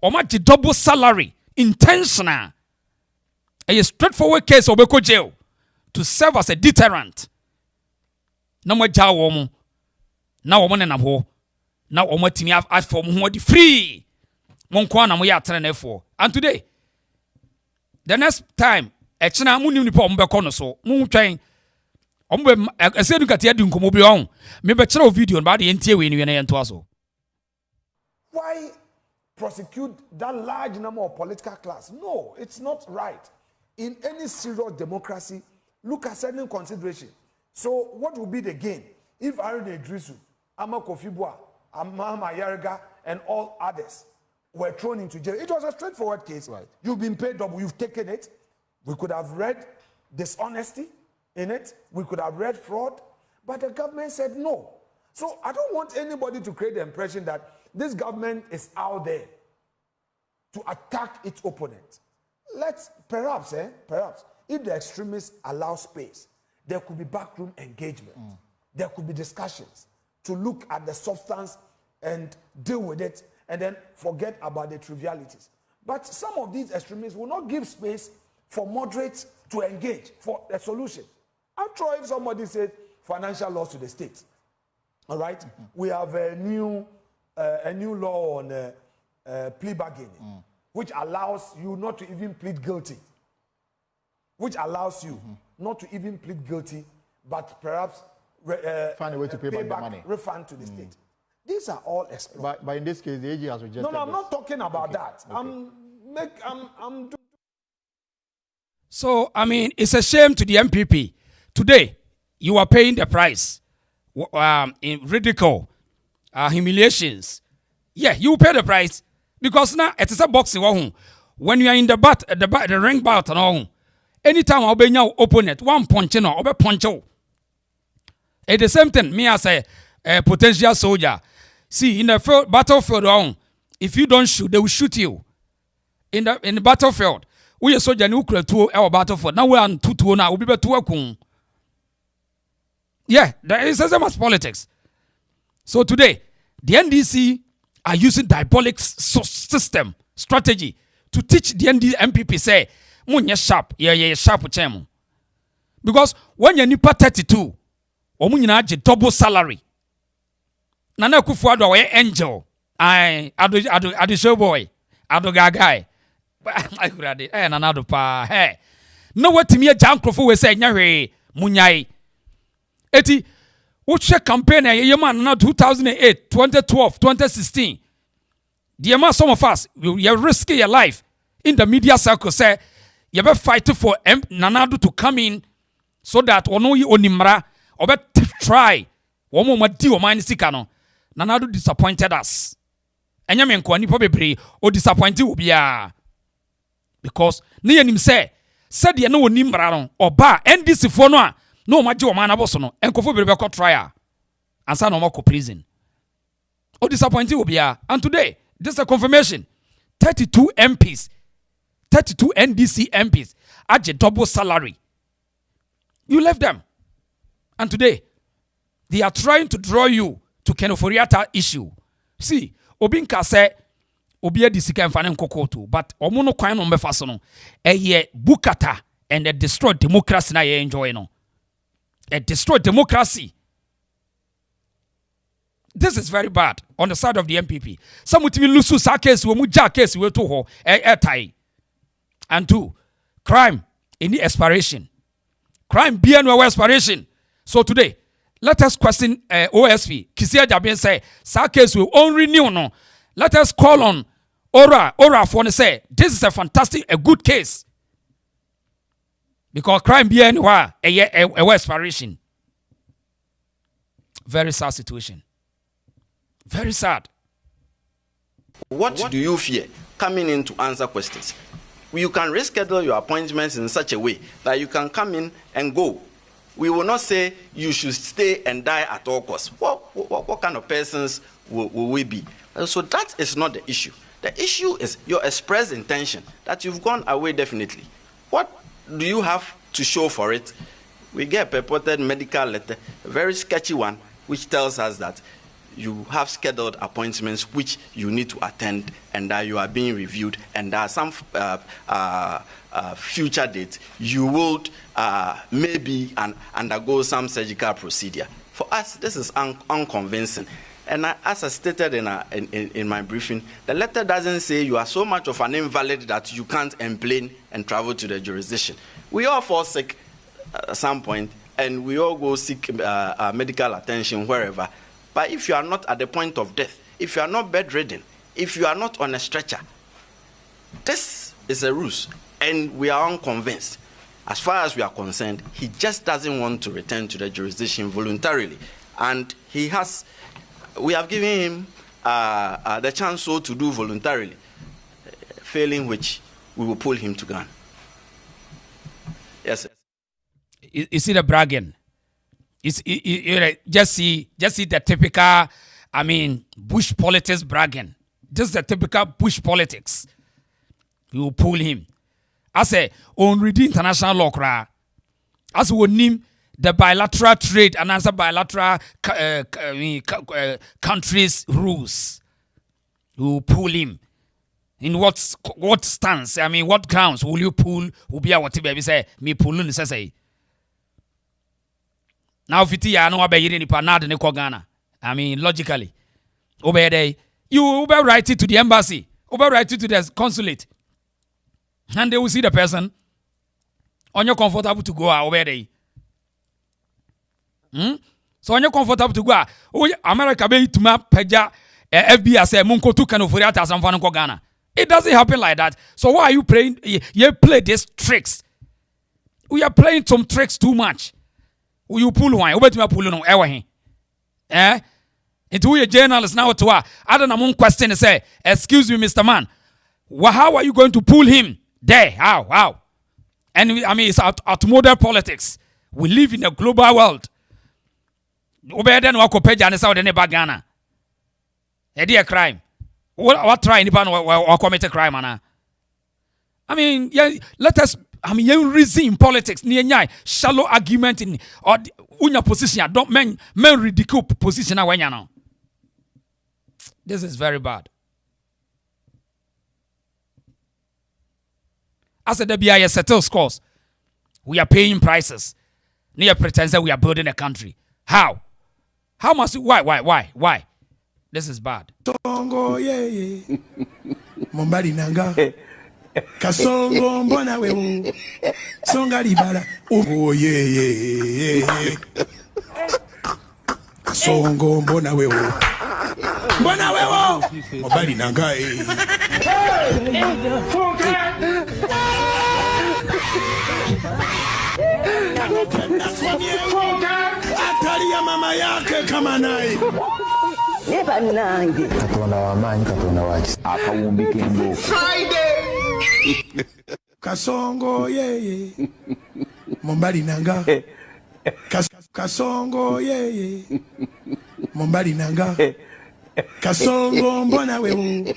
omo di double salary intentional, a straightforward case obeko jail to serve as a deterrent. Na mo ja wo mo na wo mo ne na ho na wo mo timi afom ho di free. And today, the next time, Echina muni nipa ombe kono so mu twen ombe esenu katia di nkomo bi on me be kire video ba de entie we ni na yento aso. Why prosecute that large number of political class? No, it's not right. In any serious democracy, look at certain consideration. So what will be the gain if Aaron Idrisu, Ama Kofibua, Ama Yarga, and all others were thrown into jail? It was a straightforward case. Right. You've been paid double, you've taken it. We could have read dishonesty in it. We could have read fraud. But the government said no. So I don't want anybody to create the impression that this government is out there to attack its opponent. Let's, perhaps, if the extremists allow space, there could be backroom engagement. There could be discussions to look at the substance and deal with it, and then forget about the trivialities. But some of these extremists will not give space for moderates to engage for a solution. After all, if somebody said financial loss to the state, all right, we have a new law on plea bargaining, which allows you not to even plead guilty, not to even plead guilty, but perhaps find a way to pay back the money, refund to the state. These are all explored. But in this case, the AG has rejected. No, I'm not talking about that. I'm. So it's a shame to the NPP. Today, you are paying the price in ridicule, humiliations. Yeah, you pay the price because now it is a boxing. When you are in the ring bout and all, anytime I'll be your opponent, one punch no, I'll be punch you. It's the same thing. Me as a potential soldier. See, in the battlefield, if you don't shoot, they will shoot you. In the battlefield, we are soldier nuclear to our battlefield. Now we are on 2-2 now. We'll be 2-2. Yeah, there is as much politics. So today, the NDC are using diabolic system strategy to teach the NPP say, "Munye sharp, yeah sharp chemo." Because when you nipa 32, omunyina age double salary. Nana Kufuado we angel, ado show boy, ado gagai. I could nana do pa hey. No what to me a jam crofo we say nyahwe munyai. Eti uche campaign ye man na 2008, 2012, 2016. The man some of us you risk your life in the media circle say you be fight for Nanado to come in so that ono yi onimra obe try one more di o man sika no. Nanado disappointed us. Enya me nko nipa bebre o disappointed obia. Because ne yanim said ye no onimra no oba NDC fo no a no ma je o man aboso no enkofo bebre ko trial ansa no ko prison. O disappointed obia. And today this is a confirmation. 32 MPs, 32 NDC MPs at a double salary. You left them. And today, they are trying to draw you to Kenoforiata issue. See, Obinka said, Obia disika mfane kokoto, but omono kwan no mefaso no. Bukata and a destroyed democracy na ye enjoy no. A destroyed democracy. This is very bad on the side of the NPP. Some would even lose sa case we muja case we to ho tie. And two, crime in the expiration. Crime be no expiration. So today, let us question OSP. Kissi Agyabeng say, "Sa case will only renew no." Let us call on Ora for say, "This is a good case." Because crime be anywhere a expiration. Very sad situation. Very sad. What do you fear coming in to answer questions? You can reschedule your appointments in such a way that you can come in and go. We will not say you should stay and die at all costs. What kind of persons will we be? So that is not the issue. The issue is your express intention that you've gone away definitely. What do you have to show for it? We get a purported medical letter, a very sketchy one, which tells us that you have scheduled appointments which you need to attend and that you are being reviewed, and there are some future dates you would maybe undergo some surgical procedure. For us, this is unconvincing. And as I stated in my briefing, the letter doesn't say you are so much of an invalid that you can't complain and travel to the jurisdiction. We all fall sick at some point, and we all go seek medical attention wherever. But if you are not at the point of death, if you are not bedridden, if you are not on a stretcher, this is a ruse, and we are unconvinced. As far as we are concerned, he just doesn't want to return to the jurisdiction voluntarily, and we have given him the chance so to do voluntarily, failing which we will pull him to Ghana. Yes. You see the bragging? Just see the typical, bush politics bragging. Just the typical bush politics. We will pull him. I say, on reading international law, as we name the bilateral trade and answer bilateral countries' rules. We will pull him. In what stance? What grounds will you pull? Will be our baby say me pull say. Now, if you are no obey any panad in Ghana, logically, obey day, you write it to the embassy, write it to the consulate, and they will see the person on your comfortable to go obey day. So on your comfortable to go, America be to map peja FBI say munko tu kanu furiata asamfano Ghana. It doesn't happen like that. So why are you playing? You play these tricks. We are playing some tricks too much. You pull one, over to me pull no ever he. Into a journalist now to her. I don't know question to say, excuse me, Mr. Man. How are you going to pull him there? How? And it's out modern politics. We live in a global world. Obey then wako peja and South Neba Ghana. A dear crime. What try anyone or commit a crime, Anna? Let us. You reason in politics. Near shallow argument in or unya position. Don't men ridicule position when you know. This is very bad. As the BIS settle scores, we are paying prices. Near pretends that we are building a country. How? How must why? This is bad. Songo ye. Mombari nanga. Kasongo mbona wewe. Songa libala. Oh ye. Kasongo mbona wewe. Mbona wewe. Mombari nanga Atari ya mama yake kama naye. Neba nange. Katonda wamanyi katonda waki. Akawumbika emboko. Friday. Kasongo ye. Mombali nanga. Kasongo ye. Mombali nanga. Kasongo mbona wewe.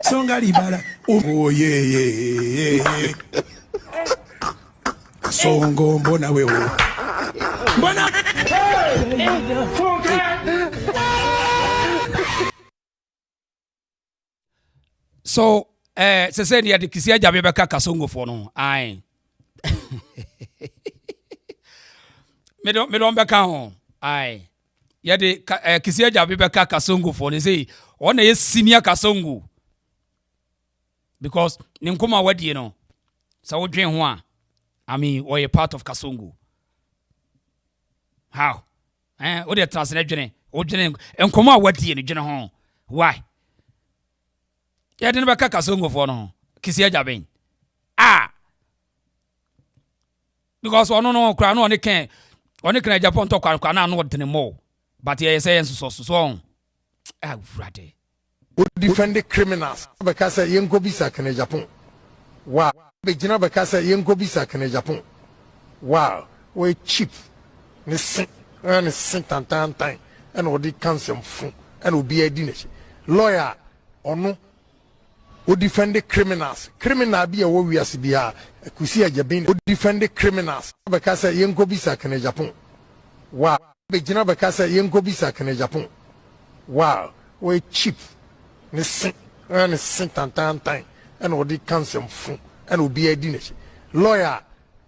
Songa libala. Oh ye. Kasongo mbona wewe. Mbona So, se say the Kissi Agyabeng kasongo for no. Aye. Me don't beka ho. Aye. Ya de Kissi Agyabeng kasongo for no say on a senior kasongo. Because ninkoma wadi no. So dwen ho a. Or a part of kasongo. How? What they translate dwene. O dwene enkomo a wadie ne dwene ho. Why? Ya de ne baka kasongo fo no. Kissi Agyabeng. Because no kra no on can Japan talk kwa na no de more. But he say so. Frade. We defend the criminals because yenko bisa kene Japan. Wow. Be jina because yenko bisa kene Japan. Wow. We cheap. Ne sin tantan and odi cancel fun and obi adinese. Lawyer ono we defend the criminals. Criminal be a wo wiase bia Kissi Agyabeng. We defend the criminals because yenko bisa kene Japan. Wow. Be jina because yenko bisa kene Japan. Wow. We cheap. Ne sin tantan and odi cancel fun and obi adinese. Lawyer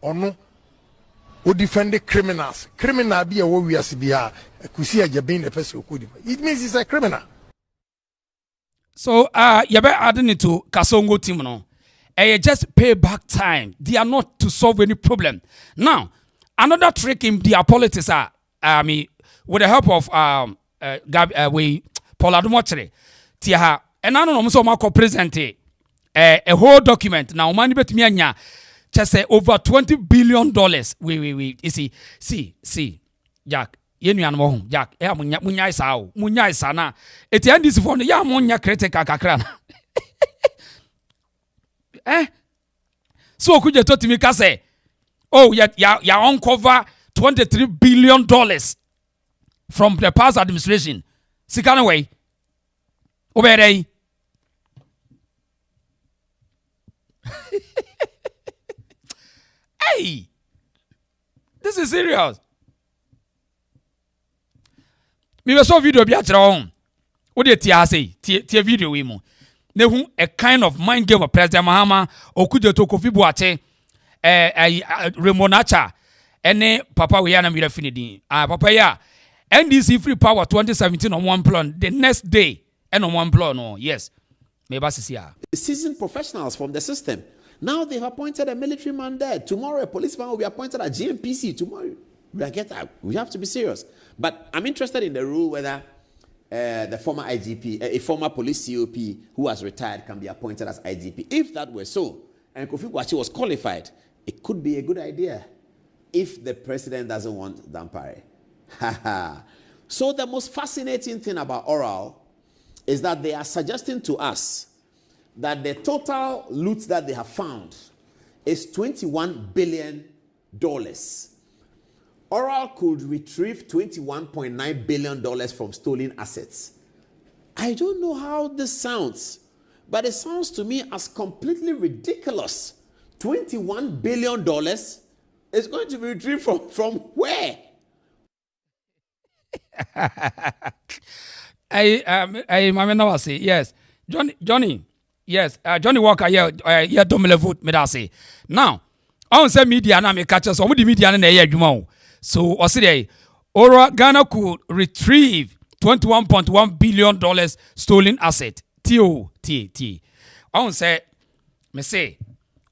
ono we defend the criminals. Criminal be a wo wiase bia Kissi Agyabeng the person who it means he's a criminal. So you better add it to Kasongo team no. Just pay back time. They are not to solve any problem. Now, another trick in their politics are with the help of Paul Adumotre. Tia and I don't know so much present a whole document. Now money bet me anya just say over $20 billion. We see Jack. Yenu an mo Jack munya isa na eti and this for no ya munya critical kakra na so kuje to timi ka say oh ya uncover $23 billion from the past administration sikana way obere hey, this is serious. Me saw video bi atra on. Wo de tia say, tia video we mu. Ne hu a kind of mind game of President Mahama Okujo to Kofi Boate Remonacha ene papa we ya na mi refinidi. Papa ya NDC free power 2017 on one plan the next day and on one plan no. Yes. Me ba sisi ya. Seasoned professionals from the system. Now they've appointed a military man there. Tomorrow a policeman will be appointed at GMPC tomorrow. We have to be serious. But I'm interested in the rule whether the former IGP, a former police COP who has retired can be appointed as IGP. If that were so, and Kofi Boakye was qualified, it could be a good idea if the president doesn't want Dampare. So the most fascinating thing about Oral is that they are suggesting to us that the total loot that they have found is $21 billion. Oral could retrieve $21.9 billion from stolen assets. I don't know how this sounds, but it sounds to me as completely ridiculous. $21 billion is going to be retrieved from where? Mama Nawasi, yes. Johnny, yes. Johnny Walker, yeah, domile vote, me da say. Now, on say media na me catch us, so the media na ye adwuma. So, Oside, Ghana could retrieve $21.1 billion stolen asset. T. I won't say, me say,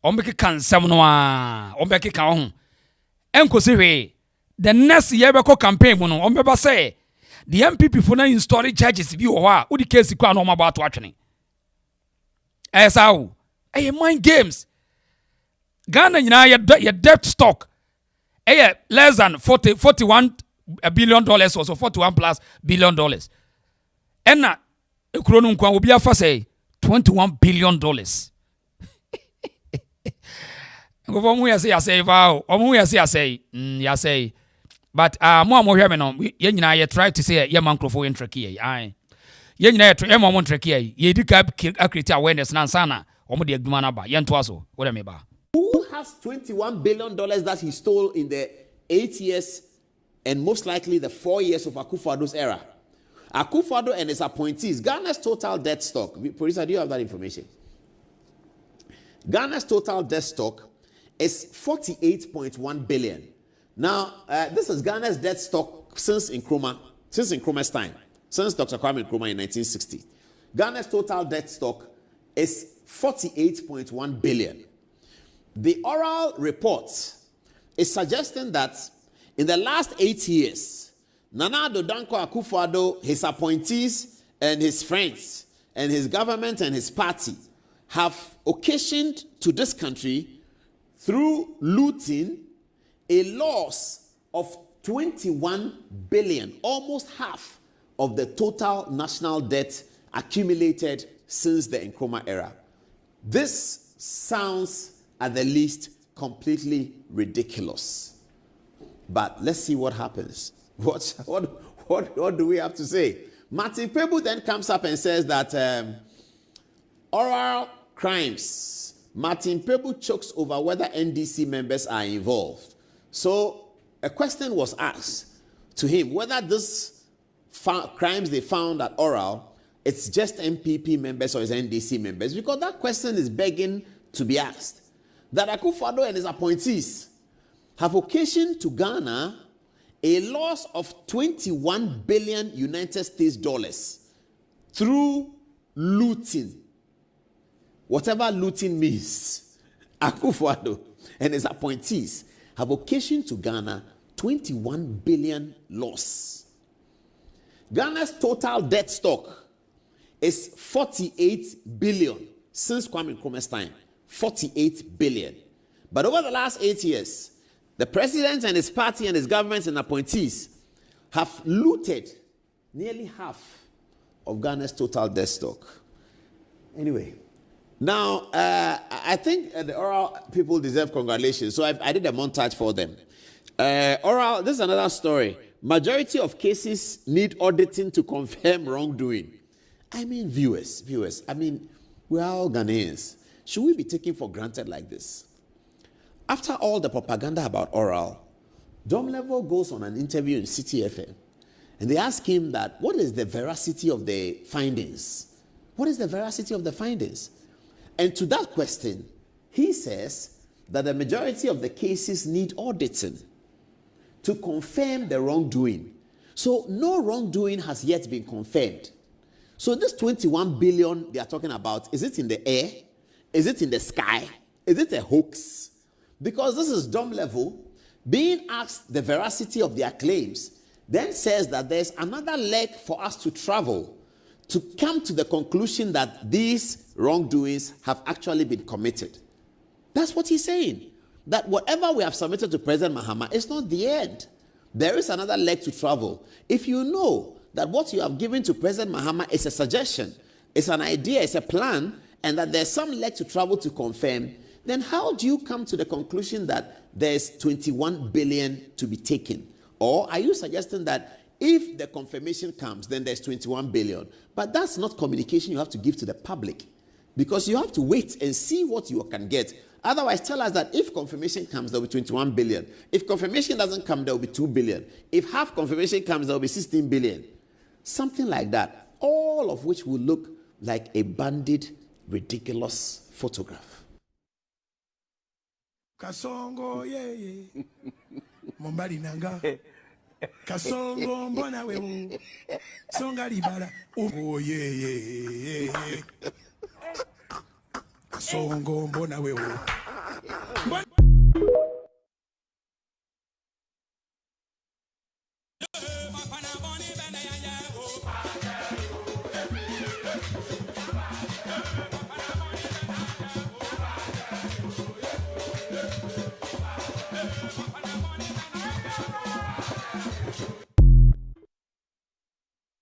Ombeki can semnoa, Ombeki can. Enko say, the next year campaign, mono, Ombeba say, the NPP for now installing charges view or who the case you no about watching. As how, mind games. Ghana, your debt stock. Less than $41 billion or so, $41+ billion. And na Ukronum kwa will be a say $21 billion. But more here no ye try to say ye mancrofo intraki ai. Ye nyina ye mo montraki ye di ka create awareness na sana omo de aduma na ba ye nto aso wo de me ba. Who has $21 billion that he stole in the 8 years and most likely the 4 years of Akufo-Addo's era? Akufo-Addo and his appointees, Ghana's total debt stock. Producer, do you have that information? Ghana's total debt stock is $48.1 billion. Now, this is Ghana's debt stock since Nkrumah's time, since Dr. Kwame Nkrumah in 1960. Ghana's total debt stock is $48.1 billion. The oral report is suggesting that in the last 8 years, Nana Addo Dankwa Akufo-Addo, his appointees and his friends and his government and his party have occasioned to this country through looting a loss of 21 billion, almost half of the total national debt accumulated since the Nkrumah era. This sounds at the least completely ridiculous. But let's see what happens. What do we have to say? Martin Pebu then comes up and says that oral crimes. Martin Pebu chokes over whether NDC members are involved. So a question was asked to him whether this crimes they found at oral, it's just NPP members or it's NDC members, because that question is begging to be asked. That Akufo-Addo and his appointees have occasioned to Ghana a loss of 21 billion United States dollars through looting. Whatever looting means, Akufo-Addo and his appointees have occasioned to Ghana 21 billion loss. Ghana's total debt stock is 48 billion since Kwame Nkrumah's time. 48 billion. But over the last 8 years, the president and his party and his governments and appointees have looted nearly half of Ghana's total debt stock. Anyway, now I think the oral people deserve congratulations. So I did a montage for them. Oral, this is another story. Majority of cases need auditing to confirm wrongdoing. I mean, viewers, I mean, we are all Ghanaians. Should we be taken for granted like this? After all the propaganda about oral, Dom Level goes on an interview in City FM, and they ask him that, what is the veracity of the findings? What is the veracity of the findings? And to that question, he says that the majority of the cases need auditing to confirm the wrongdoing. So no wrongdoing has yet been confirmed. So this 21 billion they are talking about, is it in the air? Is it in the sky? Is it a hoax? Because this is Dom Level being asked the veracity of their claims, then says that there's another leg for us to travel to come to the conclusion that these wrongdoings have actually been committed. That's what he's saying. That whatever we have submitted to President Mahama is not the end. There is another leg to travel. If you know that what you have given to President Mahama is a suggestion, it's an idea, it's a plan, and that there's some leg to travel to confirm, then how do you come to the conclusion that there's 21 billion to be taken? Or are you suggesting that if the confirmation comes, then there's 21 billion? But that's not communication you have to give to the public, because you have to wait and see what you can get. Otherwise, tell us that if confirmation comes, there will be 21 billion. If confirmation doesn't come, there will be 2 billion. If half confirmation comes, there will be 16 billion. Something like that. All of which will look like a banded, ridiculous photograph. Kasongo ye Mombali nanga Kasongo mbona wewe Songa libala oh ye Kasongo mbona wewe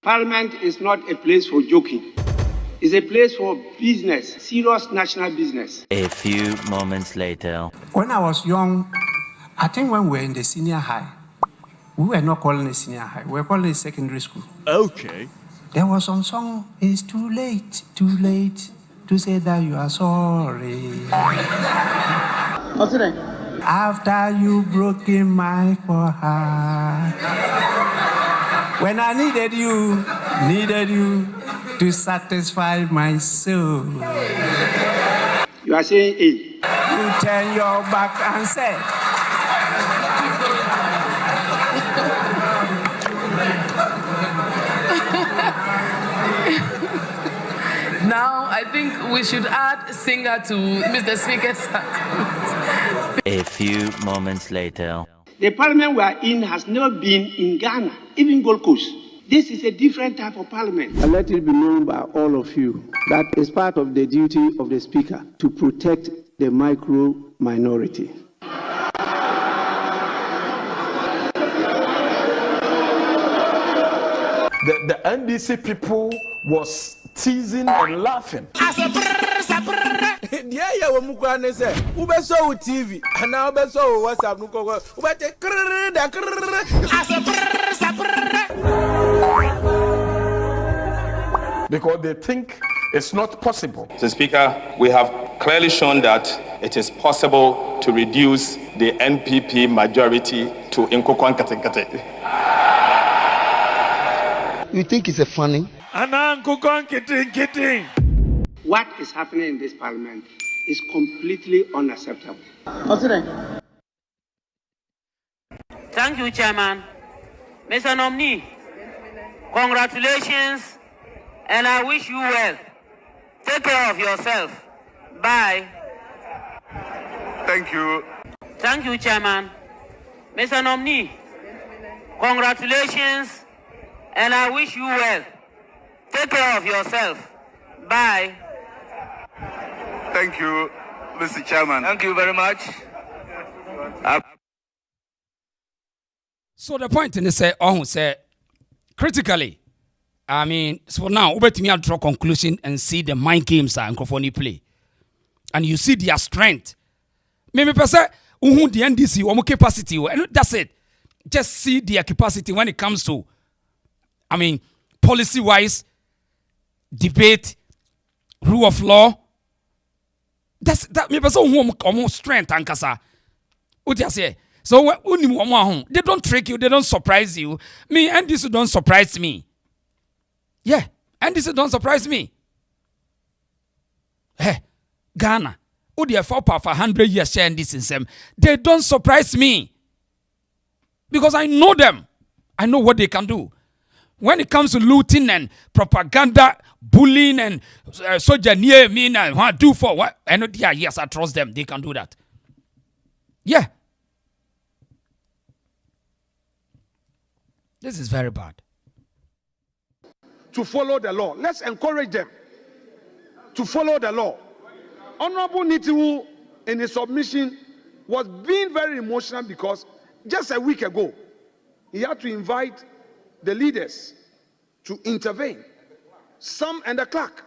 Parliament is not a place for joking. It's a place for business, serious national business. A few moments later. When I was young, I think when we were in the senior high, we were not calling it senior high, we were calling it secondary school. Okay. There was some song, it's too late to say that you are sorry. What's it? After you broken my heart. When I needed you to satisfy my soul. You are saying A. You turn your back and said. Now, I think we should add singer to Mr. Speaker's. A few moments later. The parliament we are in has never been in Ghana, even Gold Coast. This is a different type of parliament. And let it be known by all of you that it's part of the duty of the Speaker to protect the micro minority. The NDC people was teasing and laughing. Yeah, yeah, we mukwa ne say. Ube so TV, and now ube so WhatsApp nuko. Ube te because they think it's not possible. Mr. Speaker, we have clearly shown that it is possible to reduce the NPP majority to Nkokwan Katenkate. You think it's a funny? What is happening in this parliament is completely unacceptable. Thank you, Chairman. Mr. Nominee, congratulations, and I wish you well. Take care of yourself. Bye. Thank you. Thank you, Chairman. Mr. Nominee, congratulations, and I wish you well. Take care of yourself. Bye. Thank you, Mr. Chairman. Thank you very much. So the point in this say critically, I mean, so now we me draw conclusion and see the mind games and microphone play, and you see their strength. Maybe person who the NDC or capacity, and that's it. Just see their capacity when it comes to, I mean, policy-wise, debate, rule of law. That's that. Me person who almost strength and kasa. What you say? So when they don't trick you, they don't surprise you. Me and this don't surprise me. Yeah, and this don't surprise me. Hey, Ghana, who they for 100 years sharing this in them, they don't surprise me because I know them. I know what they can do. When it comes to looting and propaganda, bullying and soldier near me and what do for what? I know. Yeah, yes, I trust them. They can do that. Yeah. This is very bad. To follow the law. Let's encourage them to follow the law. Honorable Nitiwu, in his submission, was being very emotional because just a week ago, he had to invite the leaders to intervene. Some and the clerk.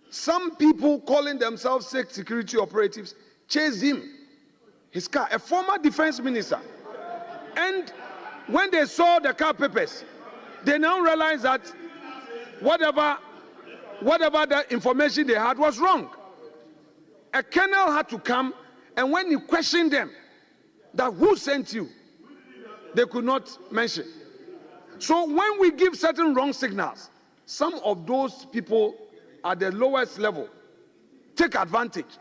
Some people calling themselves security operatives chased him, his car, a former defense minister. And when they saw the car papers, they now realized that whatever the information they had was wrong. A colonel had to come, and when he questioned them, that who sent you, they could not mention. So when we give certain wrong signals, some of those people at the lowest level take advantage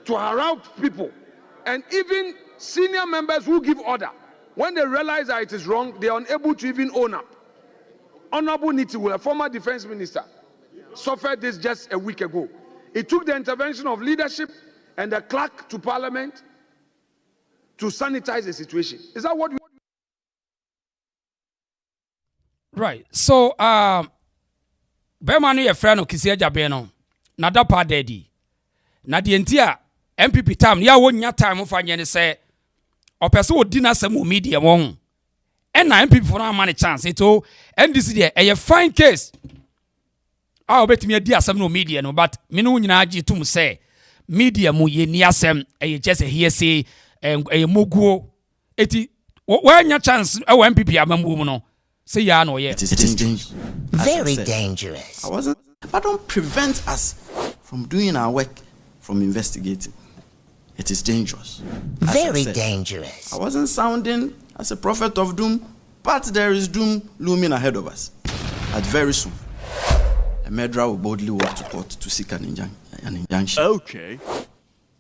to harass people, and even senior members who give order, when they realize that it is wrong, they are unable to even own up. Honorable Nitiwu, a former defense minister, suffered this just a week ago. It took the intervention of leadership and the clerk to parliament to sanitize the situation. Is that what you... Right. So, Bemanu, your friend, Kissi Agyabeng, na da pa daddy. Na di entia NPP time, ya wonya time for any say, or person would dinner some media won. And na NPP for man a chance. Ito, and this is a fine case. I'll bet me a dear some no media, no, but Minu Naji to say, media mu ye niasem, a just a hearsay, and a muguo. Eti, when your chance, oh, NPP, I'm a woman. Say ya no, yeah. It is dangerous. Very dangerous. But don't prevent us from doing our work, from investigating. It is dangerous. Very dangerous. I wasn't sounding as a prophet of doom, but there is doom looming ahead of us. And very soon, a murderer will boldly walk to court to seek an injunction. Okay.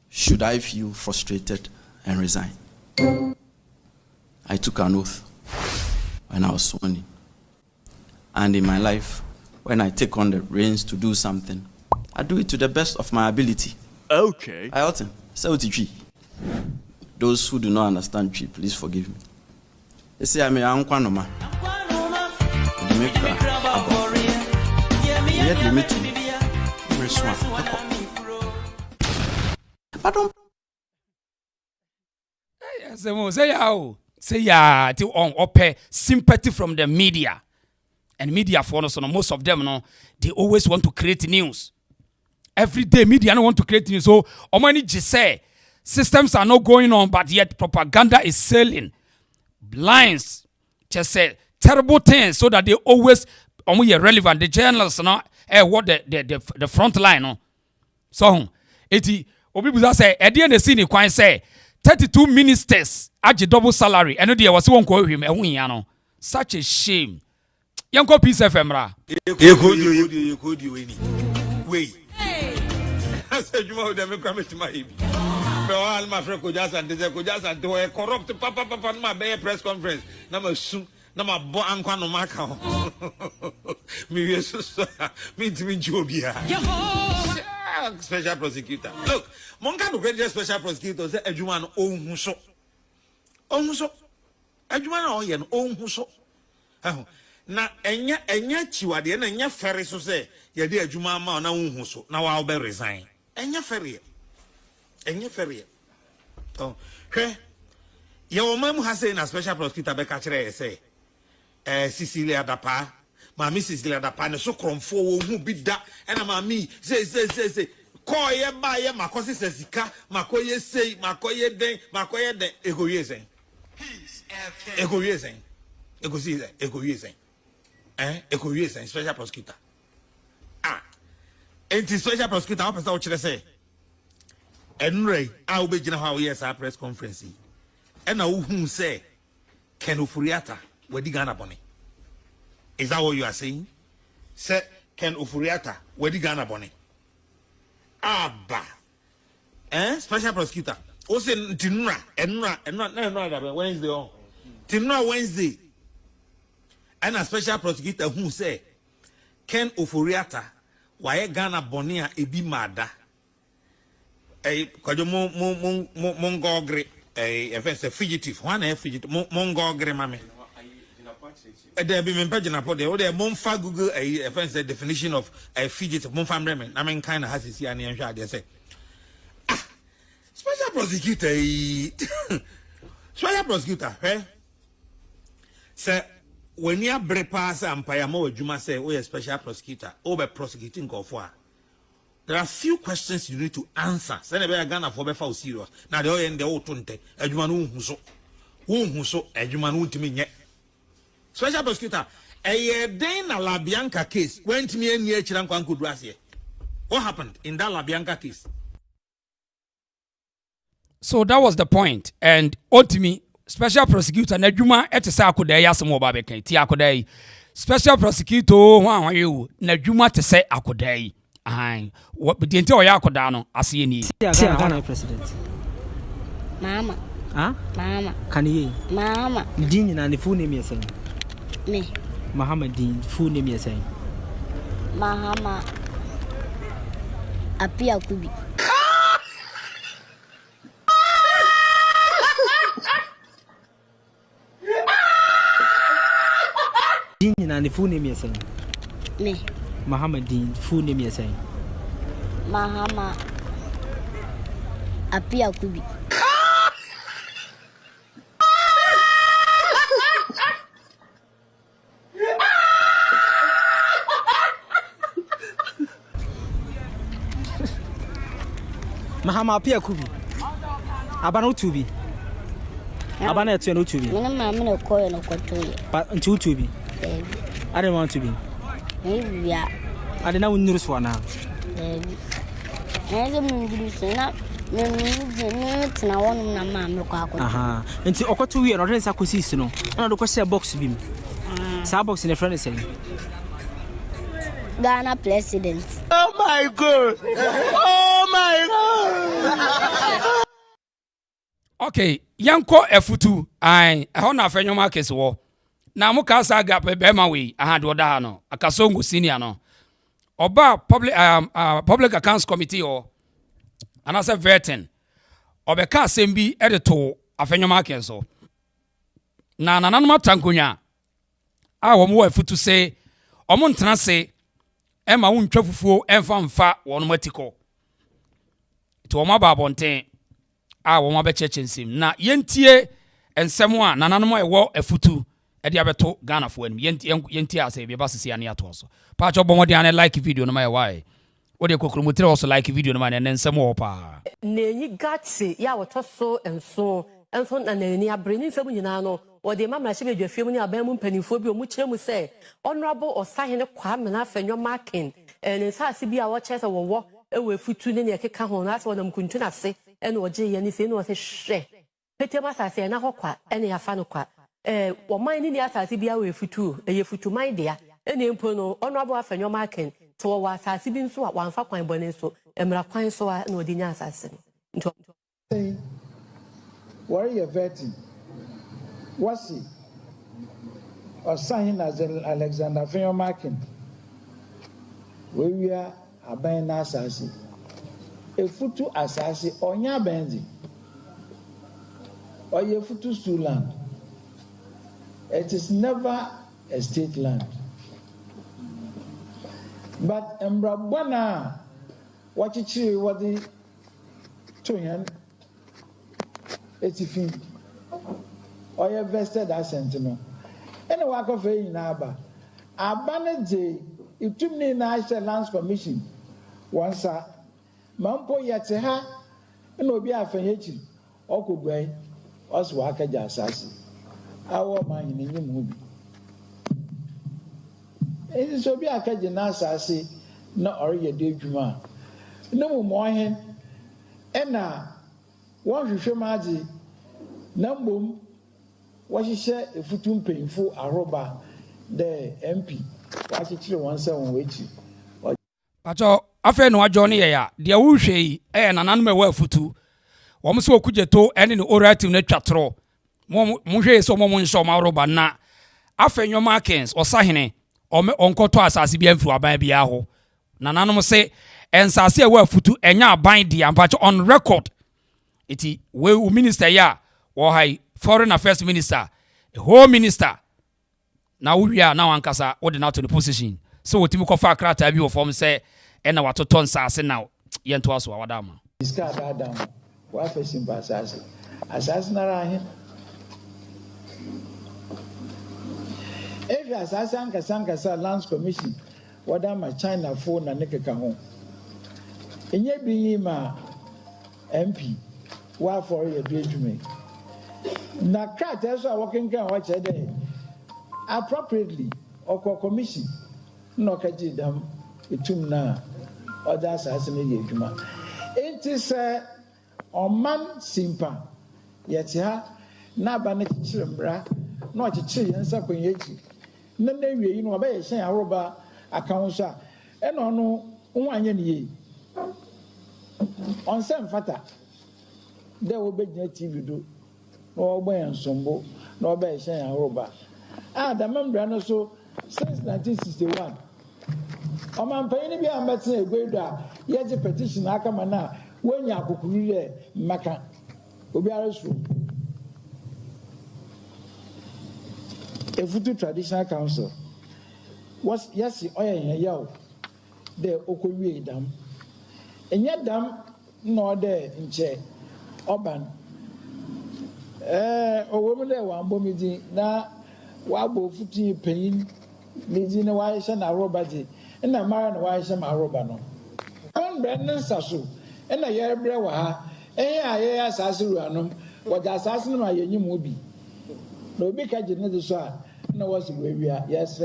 Should I feel frustrated and resign? I took an oath when I was sworn in. And in my life, when I take on the reins to do something, I do it to the best of my ability. Okay. I ought to. those who do not understand tree, please forgive me. They say I'm a Ankwanoma. Say ya to on ope sympathy from the media. And media for us, most of them, no, they always want to create news. Every day, media don't want to create news. So, Omani just say systems are not going on, but yet propaganda is selling. Blinds just say terrible things so that they always relevant. The journalists, no, what the front line, no. So, eti obi buza say, at the end of the scene, quite say 32 ministers at double salary. And there was one call him, such a shame. Yanko Peace FM ra. You could any. Wait. I said you want them to come to my baby. All my friend could just and do a corrupt papa my bay press conference. Number soon. Number bo anquano macao. Me to me Jobia. Special prosecutor. Look, Monka to get special prosecutor say Ejuman own so. Own so. Ejuman own so. Na enya chiwade na enya fere so say ye de adwuma ma na wonhu so na wa be resign enya fere oh hwe ye o mamu ha say na special prosecutor be ka kire say Cecilia Dapa ma mi Cecilia Dapa ne so kromfo wo hu bi da na ma mi say ko ye ba ye makosi sesika makoye sei makoye den egoye sen special prosecutor. And the special prosecutor, how person would say? Enray, I will be general how yes, our press conference. And now who say, Ken Ufuriata, where the Ghana Bonnie? Is that what you are saying? Say, Ken Ufuriata, where the Ghana Bonnie? Special prosecutor. Also, Tinra, no, Wednesday on. Tinra Wednesday. And a special prosecutor who say Ken Oforiata why Ghana Bonia ebi mada kwajo mongogre offense fugitive one fugitive mongogre mame there be me page na pod there monfa Google offense definition of a fugitive monfa mreme na men kind has isi an ehwa dey say special prosecutor say when you bypass empire more Juma say oh special prosecutor over prosecuting for there are few questions you need to answer. Say never Ghana for be for serious. Now the end the otunte adwuma no hu so adwuma no ntimi nye. Special prosecutor den na La Bianca case went me any chira nkwan kodu ase. What happened in that La Bianca case? So that was the point, and ultimately special prosecutor na dwuma etesa akoda ya asem oba bekan ti akoda yi special prosecutor ho you na dwuma tese akoda yi what the enti oya akoda no ase ni Ghana president mama can you mama din na ne full name yesen me Muhammad din full name yesen Mahama Apia Kubi din na ne full name yesen me Muhammad din full name yesen Mahama Apia Kubi Mahama Apia Kubi abana utubi abana etu na utubi me na me na koyo na kwatoye but nti utubi I don't want to be yeah I don't know when so na I don't know me tina wonu na ma me kwa akọ aha nti okoto wi no rensa kosisi no na do ko share box bi sa box ne friend say Ghana president. Oh my God! Oh my God! Okay, yanko efutu ai ho na afenyo case wo na mo ka sa gap be ma we ahado da no akasongo senior no oba public accounts committee or anasa vetting obeka asem bi edito afenwoma kenso na nananoma tankonya a wo mo afutu se omo ntena se e ma wo ntwa fufuo emfa mfa wono matiko to wo ba bonten a wo ma be chechensim na yentie ensem a nananoma ewo afutu e dia beto Ghana fo anim yentie ase be ba sisi ane ato so pa cho bomodi ane like video no ma why wo de kokromotre also like video no ma ne nsem wo pa nenyi gatse ya woto so enso na nani abreni nsem nyina no wo de mamra hye bedwa fie mu ni aban mu mpanifo bi o mu kyeremu se honorable osahene Kwame na afenyo marking ne saase bi a wo kyerese wo ewe futu ne ne keka ho na ase wo nam kuntu na se ene wo gye ye ni se ne wo se hwe pete ma saase na hokwa ene ya fa no kwa wo man ni asase bi a we futu ye futu man dia ene mpo no honorable afenyo marking to wo asase bi nso a wanfa kwan bone so emra kwan so a na odinya asase no worry your vetting wasi Assin Alexander Fenyo marking we are aban na asase efutu asase onya benzi oye futu stool land. It is never a state land. But Mbrabwana, what you what the Toyan, it's a fin. Or you vested Asanteman. And a walk of a in Abba. Abanaje, it took me National Lands Commission. Once, Mampo Yateha, and Obia Fenyechi, Okubay, Oswaka Jasasi. Our mind in the movie. It is so be a Kajana Sassi, not already a day Juma. No more hen, and now one who show Maji, Nambum, what she said if you too painful a robber, the MP, what she chill 17 waiting. Pacho, afe no Johnny ya, dia wuhwe na nanme wa futu. Wo mo so okujeto ene no orative na twatro. Mo hwe so mo nso ma roba na afenyo markings osahene onkoto asase bia mfru aban bia ho nananom se ensase e wa futu enya aban dia mpacho on record iti we minister ya wo hai foreign affairs minister home minister na wuria na wankasa wo de na to the position so wotimi ko fa krata bi wo form se ena watoto nsase na yento aso awadama iska dadam wa fa simba asase na rahin if Asanka Lands Commission, what am I China for na nekeka ho. Enye bi ma MP wa for your judgment. Na crat eso working can watch there appropriately or commission no kaji dam itum na others as me yeduma. It is man simpa yet ha na ba ne chimbra no chichi ensa kwenyeji. Nene wie no ba ye hyen aroba account a e no no nwanye ne yi on sem fata de wo begina TV do no ogba ensombo no ba ye hyen aroba da membra no so since 1961 o man pay bi ambete egwedo a ye je petition aka mana wonya akokuru ye maka obi arasu Efutu Traditional Council was yes, oya the Okowie Dam. And yet dam no there in chair. Oban. Woman there one bomidi na wabo futi pain Nizina why shan a robati and a maran why sham a robano. On Brandon Sasu and a year brewa, I Sasuranum, what assassin my young movie. No big no was yes.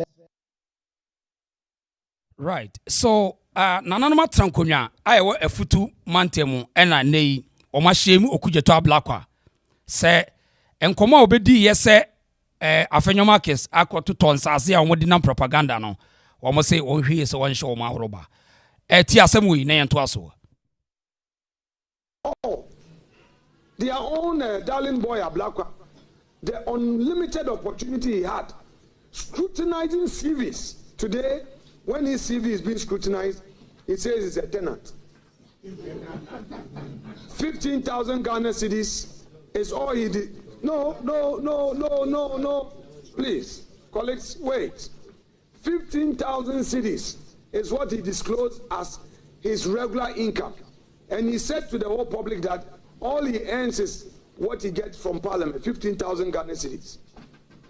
Right. So nananoma trankonya ayewo efutu mantemu ena nei omashemu okujeto ablakwa se enkomo obedi yese afenyoma kes akoto tonsase a omodi na propaganda no omo se ohwie se won hwe ma horoba ti asemu yi na yento aso their own darling boy ablakwa the unlimited opportunity he had scrutinizing CVs. Today, when his CV is being scrutinized, he says he's a tenant. 15,000 Ghana cedis is all he did. No. Please, colleagues, wait. 15,000 cedis is what he disclosed as his regular income. And he said to the whole public that all he earns is what he gets from Parliament, 15,000 Ghana cedis.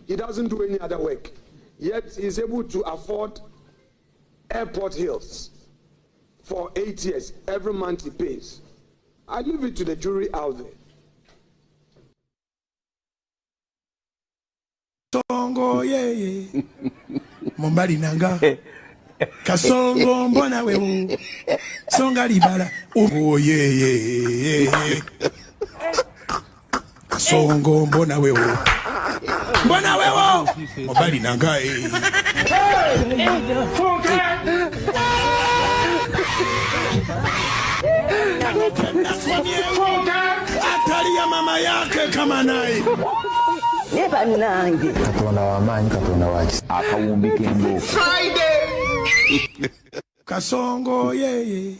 He doesn't do any other work. Yet he's able to afford airport hills for 8 years. Every month he pays. I leave it to the jury out there. Songo ye Mombari nanga Kasongo mbona wewe Songa libala Oh ye Kasongo mbona wewe Mombari nanga Atari ya mama yake kama naye Neba nangi Katonda wamanyi katonda waki akawumbike ndo Friday Kasongo ye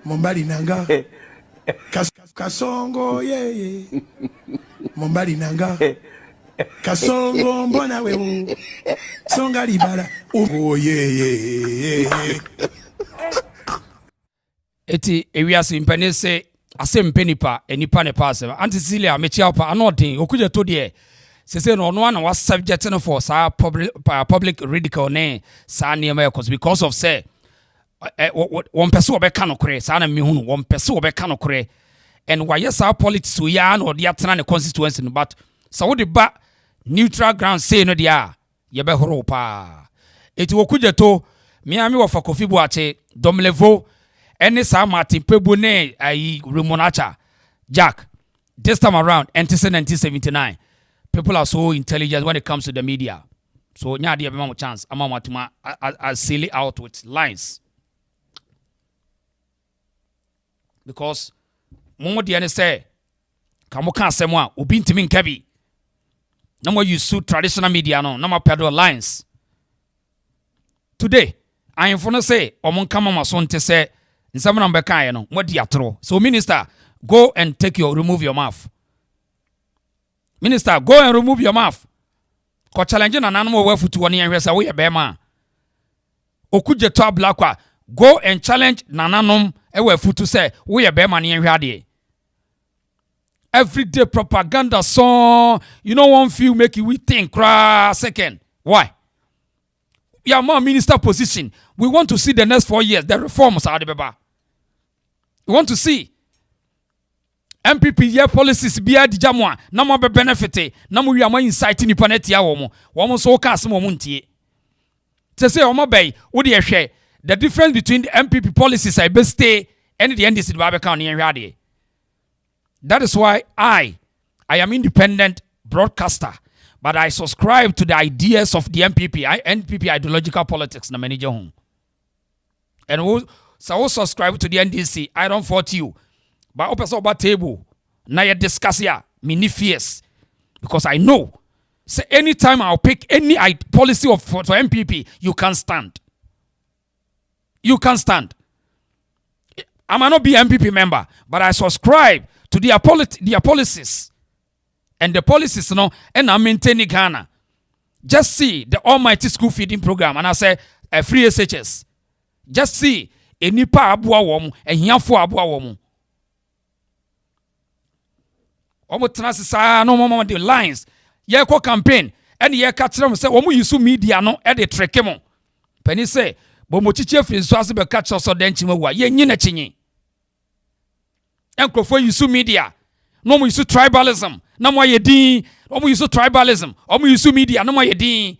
Mombari nanga Kasongo ye Mombari nanga Kasongo mbona wewe Songa libala Oh ye Eti ewiase mpane se ase mpenipa enipa ne pass anti Cecilia mechia pa anodin okuje to de se no no na was subject no for sa public ridicule ne sa niema because of say one person obeka no kure sa na mehunu one person obeka no kure and why yes our politics we ya no de atena ne constituency no but sa wo de ba neutral ground say no dia ye be horo pa eti okuje to miami wo fa Kofi Boache Domlevo any Sam Martin Pebune ai Remonacha Jack this time around enter 1979 people are so intelligent when it comes to the media so nya dey be ma chance ama matuma as silly out with lines because momo dey any say kamo kan asem a obi ntimi nkabi na mo use traditional media no na ma peddle lines today I inform say omon kama maso nte say nsam na mbeka ye no modi atro so minister go and remove your mouth minister go and remove your mouth ko challenge na nanom we futu woni ehwe say we ye be ma okuje to ablakwa go and challenge nananom e we futu say we ye be ma ne ehwe ade everyday propaganda song you know one few make you we think second why yeah, more minister position. We want to see the next 4 years, the reforms are the beba. We want to see NPP year policies be at the jamwa, no more benefit, no more you are more inciting paneti awomo, almost so cast momunti. To say Omo Bay, would you share the difference between the NPP policies I best stay and the NDC Barbican in Radi? That is why I am independent broadcaster. But I subscribe to the ideas of the NPP ideological politics na manager home. And also subscribe to the NDC. I don't fault you. But open so about table. Now you discuss here. Mini fears. Because I know. So anytime I'll pick any policy for NPP, you can't stand. You can't stand. I might not be an NPP member, but I subscribe to their policies. And the policies, and I'm maintaining Ghana. Just see the almighty school feeding program, and I say free SHS. Just see a nipa abua womu, a hiafo abua womu. Omo tenasisa no mama the lines. Ye ko campaign, and ye catch them say omo yusu media no e de trekemo. Penny say, bomo chiche free so as be catch us so den chimawa. Ye nyina chinyi. Enkrofo yusu media. No mo yusu tribalism. No more yedin, omo use tribalism, omo use media, no more yedin.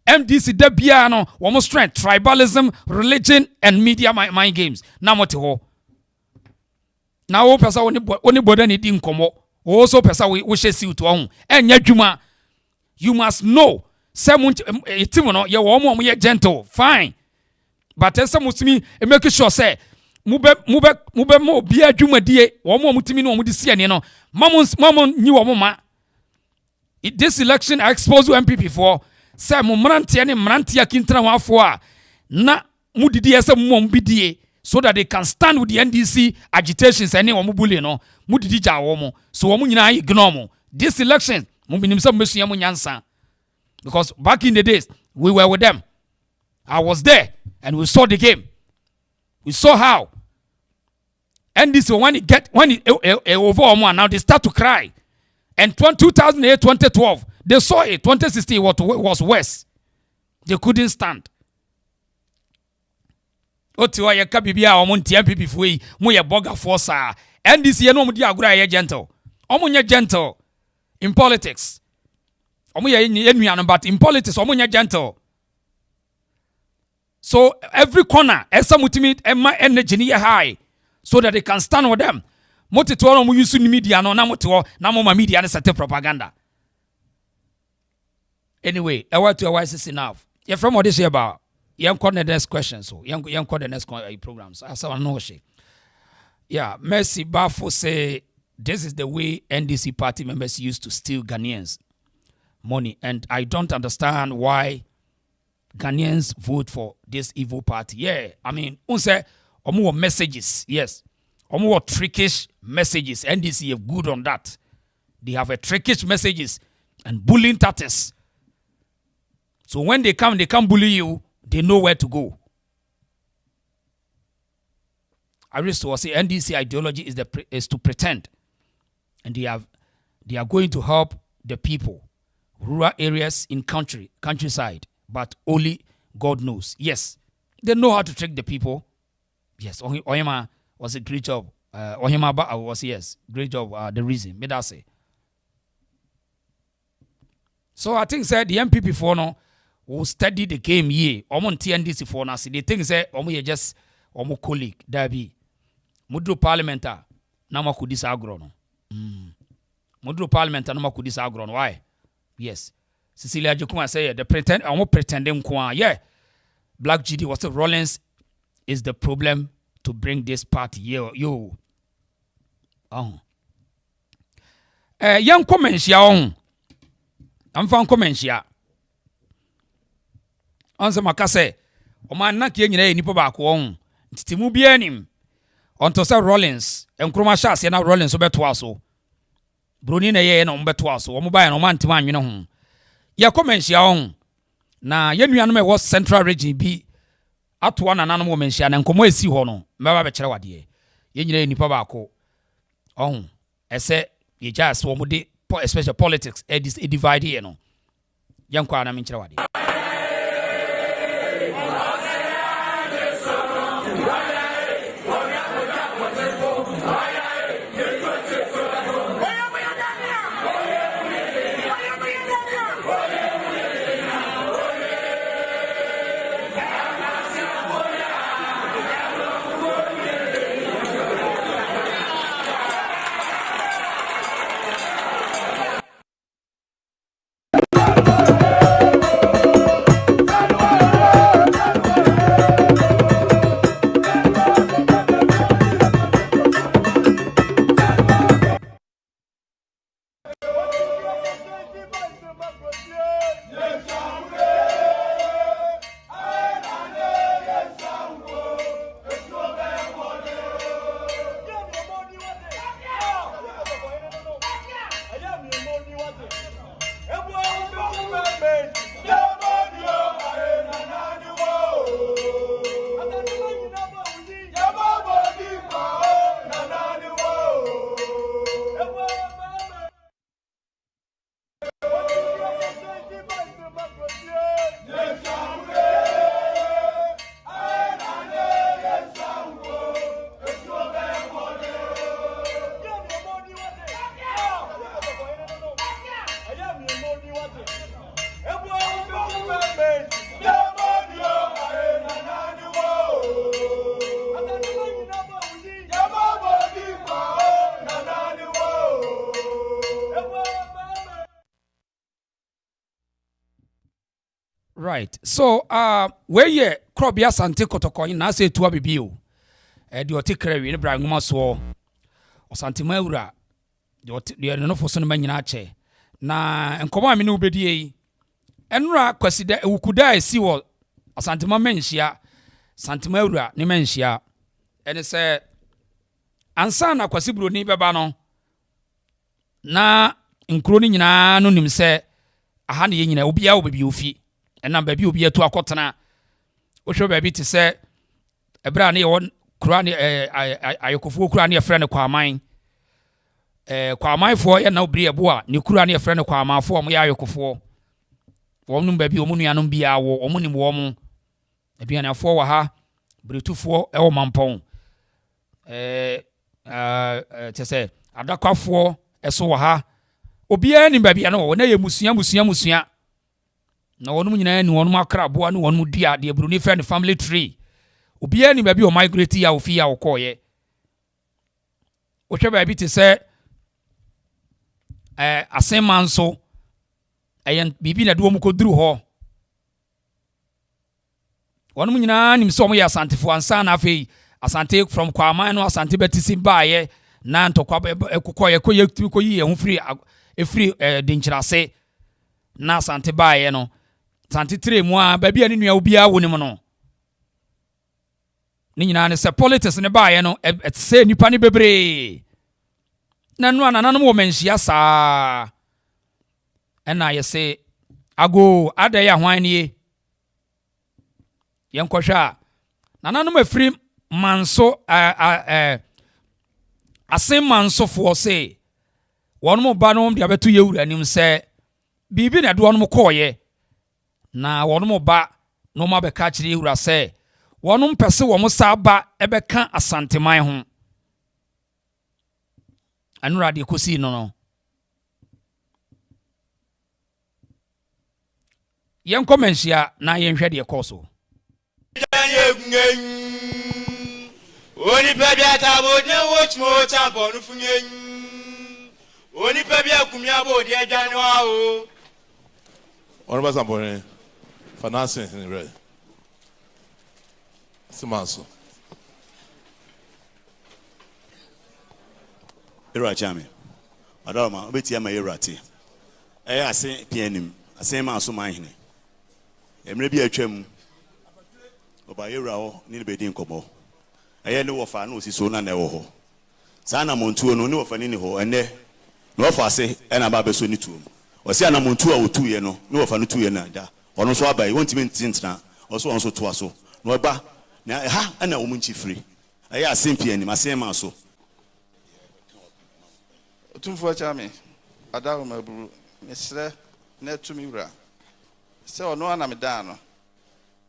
MDC debiano, omo strength, tribalism, religion, and media mind games. Na mo te ho. Na o pesa oni boda ni di nkomo. O so pesa we she si to ho. Enya dwuma. You must know. Say mo etimo no ye wo mo ye gentle, fine. But esa musimi e make sure say mube mo bia dwuma die wo mo mutimi no mo di sie ne no mamon nyi wo ma this election I expose MPP for say mo mrantie ne mrantie akintra wafo a na mudidi ese mo mbidie so that they can stand with the NDC agitations and any bully no mudidi ja womo so womo nyina ignore mo this election mo binim some mesua mo nyansa because back in the days we were with them. I was there and we saw the game. We saw how NDC when it over now they start to cry. And 2008, 2012, they saw it. 2016 was worse. They couldn't stand. Otiwa ye kabibia omonti NPP fuyi mo ye boga force NDC ye no mo di agura ye gentle. Omo nye gentle in politics. Omo ye enuano but in politics omo nye gentle. So every corner esa mutimi emma energy ni high so that they can stand with them. Motito no mo use ni media no na moto na mo media na set propaganda. Anyway, I want to wise enough. You from what this year about young the next question so young the next programs. I saw no she. Yeah, Mercy Bafo say this is the way NDC party members used to steal Ghanaians money and I don't understand why Ghanaians vote for this evil party. Yeah, I mean, unse omo messages. Yes. Omo trickish messages. NDC are good on that. They have a trickish messages and bullying tactics. So when they come, they can't bully you. They know where to go. Aristo will say NDC ideology is to pretend, and they are going to help the people, rural areas in countryside, but only God knows. Yes, they know how to trick the people. Yes, Ohima was a great job. Ohima was great job. The reason, me that say. So I think said the NPP for no will study the game ye. Omon TNDC for now. See the thing say omo just omo colleague Dabi. Mudro Parliamentary nama kudisa agrono. Mudro Parliamentary nama kudisa agrono. Why? Yes. Cecilia Jukuma say the pretend omo pretending kwa. Yeah. Black GD was the Rawlings is the problem to bring this party. Yo. Young comments ya I'm found comments ya. Answer makase. Oma na kie nyina nipa ba ko on. Titimu bia anim. Onto say Rawlings. Enkroma shase na Rawlings obeto aso. Broni na ye na ombeto aso. Omo ba ya no mantima anwene ho. Ya comments ya on. Na ye nuanom e was central region bi atwa na nanom wo menhia na nkomo esi ho no. Mbaba be kire wade. Ye nyina nipa ba ko. Ese ye just wo mo de especially politics e divide here no. Yankwa na menchire wade. Right. So, where ye crop ya sante kotoko na say to abibio. The otikere wi ne bra ngoma so. Asanteman ura. The no for so na nyina che. Na enkomo amene ubedie yi. Enura kwasida ewukuda esi wo Asanteman menhia. Santeman ura ne menhia. and say ansa na kwasi broni beba no na nkuro ni nyina no nim se aha na ye nyina obi a obi ofi enam ba bi obi atu akotena wo hwe ba bi te se ebra na ye won kura ne ayekofo kura ne ye frɛ ne kwaman kwamanfo ye na obri ebo a ne kura ne ye frɛ ne kwamanfo mo ye ayekofo wo num ba bi o mu nuanom bi a wo o mu nim wo mu aduanafo wa ha bretufo e wo mampon te se adakwafo eso wa ha obia ni babia no na ye musua na wonum nyina ni wonum akrabo na wonum dia de bruni friend family tree obia ni babia o migrate ya ofi ya okoye o hwe babi te se Assin Manso ayen bibi na do mu koduru ho wonum nyina nim so mo ya asantefo ansa na afei asante from kwaman no asante betisi baaye na ntokwa ekokoye koyi ehun free dinchirase na asante baaye no asante tre mu a ba bia ne nua obi a wonim no ni nyina ne se politics ne baaye no se nipa ne bebre na no ananam wo menhia saa ena ye se ago adaya hwan ne yenkɔhwa nananum afiri Manso Assin Manso fo se wonum ba no de abeto yewura nim se bibi na de wonum koye na wonum ba no ma be ka kire yewura se wonum pese wo mo sa ba ebeka Asanteman ho anura de kosi no yenkomenhia na yenhwe de koso Oni pebia tabo de watch mo champo no funyen. Oni pebia kumia bo de adwane wa o. Ono ba sampo finance ni re. Manso. Era chame. Adama obeti ama yerate. Assin pianim. Assin Manso manhene. Emre bi atwam. Oba yewra ho ni be din komo. Eye ne wofa na osiso na wo ho. Sa na montuo no ne wofa ni ho ene. No wofa ase na ba beso ni tuom. Osi ana montuo a wotuye no ne wofa no tuye na da. Ono so abai wontimi ntintina. Oso onso to aso. No ba na ha ana wo munchi free. Eye Assin pianim Assin Manso. Otumfo chame. Adawo maburu. Mesre na tumi wura. Se ono ana me da no.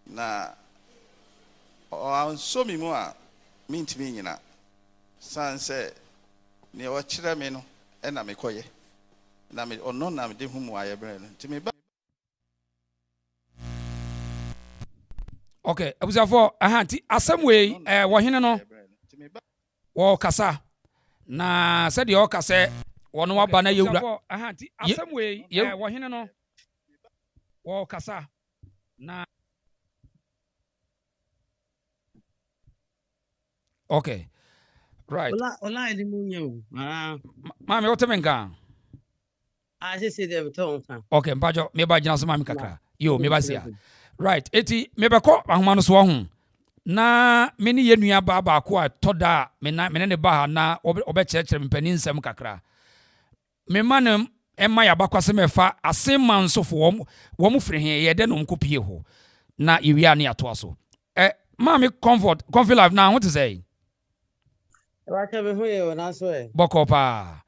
Na so mi mu a mintimi nyina sanse ne o kire me no e na me koye na me ono na me de hu mu aye bre no timi ba okay abusafo ahanti asemwe wo hene no wo kasa na se de o kasa wono waba na yewura ahanti asemwe wo hene no wo kasa na okay. Right. Ola edi munyo. Mami wote menga. Se de beton fa. Okay, mpajo me ba gina so mami kakra. Yo, me ba sia. Right. Eti me be ko ahoma no so ho. Na me ni yenua ba ko a toda me ne ba ha na obe cherechere me pani nsem kakra. Me manem emma ya ba kwase me fa Assin Manso fo wo mu firi he ye de no mkopie ho. Na iwia ne ato aso. Mami comfort life now what to say? Bokopa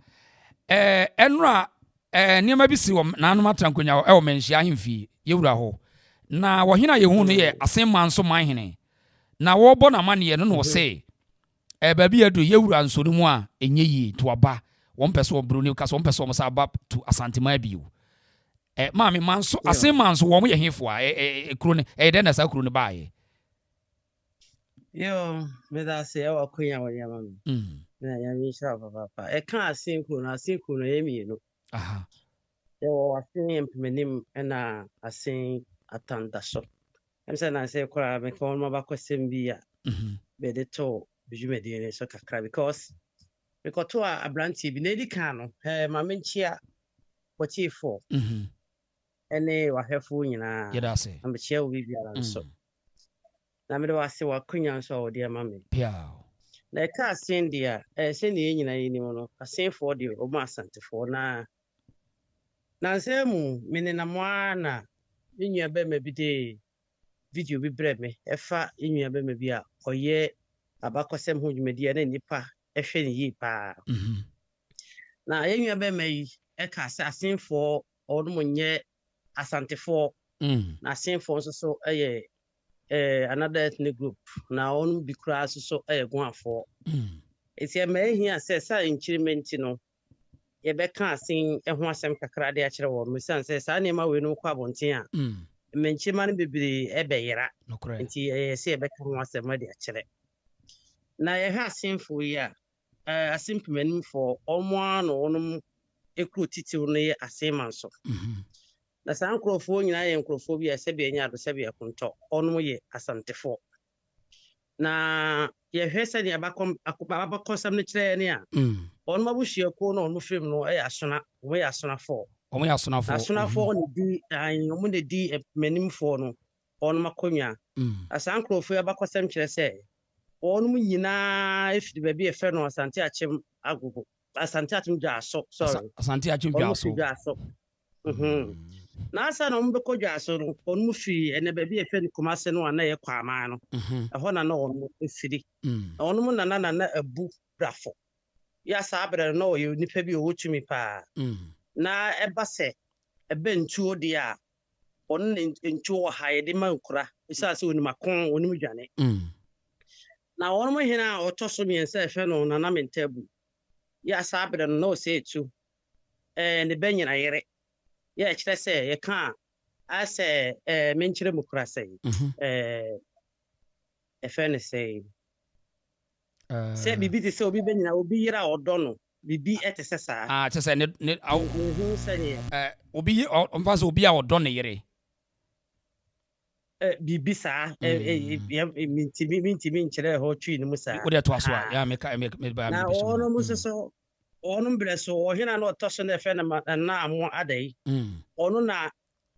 enra niema bi si wo nanom atrankonya e wo menhia ahemfie yewura ho na wo hena ye hu no ye Assin Manso manhene na wo bo na mane ye no no se ba bi adu yewura nso no mu a enye yi to aba wo mpese wo bru ni ka so mpese wo sa aba to Asanteman biu mami Manso Assin Manso wo mo ye hefo a kro ne de na sa kro ne baaye. Yo, me da se wa kunya wa yama mi. Na ya mi sha papa. E kan Assin ko na yemi no. Aha. Yo wa Assin implementim na Assin atanda so. Em se na se kora me ko ma ba kwesem bi a. Be de to bijume de ne so kakra because to a abranti bi na di kan no. Ma me nchia what for. Ene wa hefo nyina. Yeda se. Am chia wo bi bia so. Na me do ase wa kunya so o de ma me. Pia. na ɛka Assin deɛ sɛ ne nyina yɛnim no Assinfoɔ deɛ ɔmo Asantefoɔ na nsɛm mu menenam a na nua bɛma bi de video bi brɛ me ɛfa nua bɛma bi a ɔyɛ abakɔsɛm ho dwumadie na nipa ɛhwɛ ne yie paa na nua bɛma yi ɛka sɛ Assinfoɔ ɔno mo nyɛ Asantefoɔ na Assinfoɔ nso so ɛyɛ another ethnic group na ɔno bi kura nso so ɛyɛ Guafoɔ eti ɛma ehia sɛ sa nkyirementi no yɛbɛka Assin ɛho asɛm kakra de akyerɛ wɔn mesan sɛ saa nneɛma wei no kɔ abɔnten a mmenkyima no bebree ɛbɛyera nti ɛyɛ sɛ yɛbɛka ho asɛm de akyerɛ na yɛhwɛ Assinfoɔ yi a Assin mpanimfoɔ ɔmo ano ɔnom ekuro titiw no yɛ Asanteman so na saa nkurɔfoɔ nyinaa yɛ nkurɔfoɔ bi a sɛbi anya ado sɛbi akontɔ ɔnom yɛ Asantefoɔ na yɛhwɛ sɛ ne abakɔsɛm no kyerɛ ne a ɔnom abusuakuo no ɔno firim no ɛyɛ asona ɔmo yɛ asonafoɔ asonafoɔ ne di ɔmo ne di mpanimfoɔ no ɔnom akonnwa saa nkurɔfoɔ abakɔsɛm kyerɛ sɛ ɔnom nyinaa efiri baabi ɛfɛ no Asante Akyem agogo Asante Akyem Dwaso Asante Akyem Dwaso na asa na ɔmo bɛkɔ Dwaso no ɔnom firi ɛnɛ baabi ɛfɛ no Kumase no ana yɛ Kwaaman no ɛhɔ na ɔnom efiri na ɔnom nana abu brafo ya saa abere no ɔyɛ nipa bi ɔwɔ tumi paa na ɛba sɛ ɛbɛ ntuo de a ɔno ntuo wɔ ha yɛde ma nkura ɛsɛ sɛ onim akon onim dwane na ɔnom hena a ɔtɔ so mmiɛnsa ɛfɛ no nana mentabu ya saa abere no na ɔsɛ etu ne bɛ nyina yere yɛ kyerɛ sɛ yɛka asɛ menkyerɛ mu kura sɛ ɛfɛ ne sɛ sɛ bibi te sɛ obi bɛnyina obi yere a ɔdɔ no bibi ɛte sɛ saa kyɛ sɛ ne sɛneɛ obi ɔmfa sɛ obi a ɔdɔ ne yere bibi saa mintimi nkyerɛ hɔ twi no mu saa wode ɛtoa so a na ɔnom nso so ɔnom berɛ so ɔhena na ɔtɔ so na ɛfɛ na amo ada yi ɔno na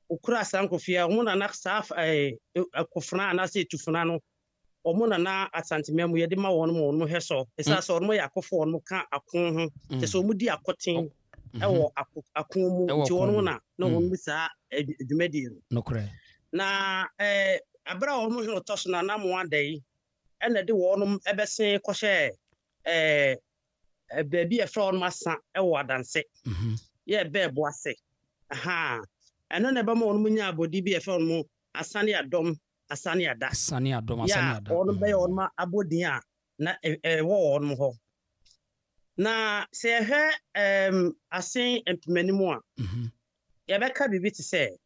ɔkura saa nkɔfie a ɔmo na saa akofena anaasɛ ɛtufena no ɔmo na Asanteman mu yɛde ma wɔn mo hwɛ so ɛsɛ sɛ ɔmo yɛ akofo ɔmo ka akon ho te sɛ ɔmo di akoten ɛwɔ akon mu nti ɔmo na ɔmo saa dwumadie no korɛ na abere a ɔmo hwɛ ɔtɔ so na mo ada yi ɛna de wɔn ɛbɛsen kɔhyɛ baabi ɛfrɛ ɔmo asa ɛwɔ adanse yɛ bɛɛ bo ase ɛno na ɛbɛma ɔmo nya abɔdi bi ɛfrɛ ɔmo asane adɔm asane ada ɔno bɛyɛ ɔno abɔdin a na ɛwɔ ɔno hɔ na sɛ yɛhwɛ Assin mpemanim a yɛbɛka biribi te sɛ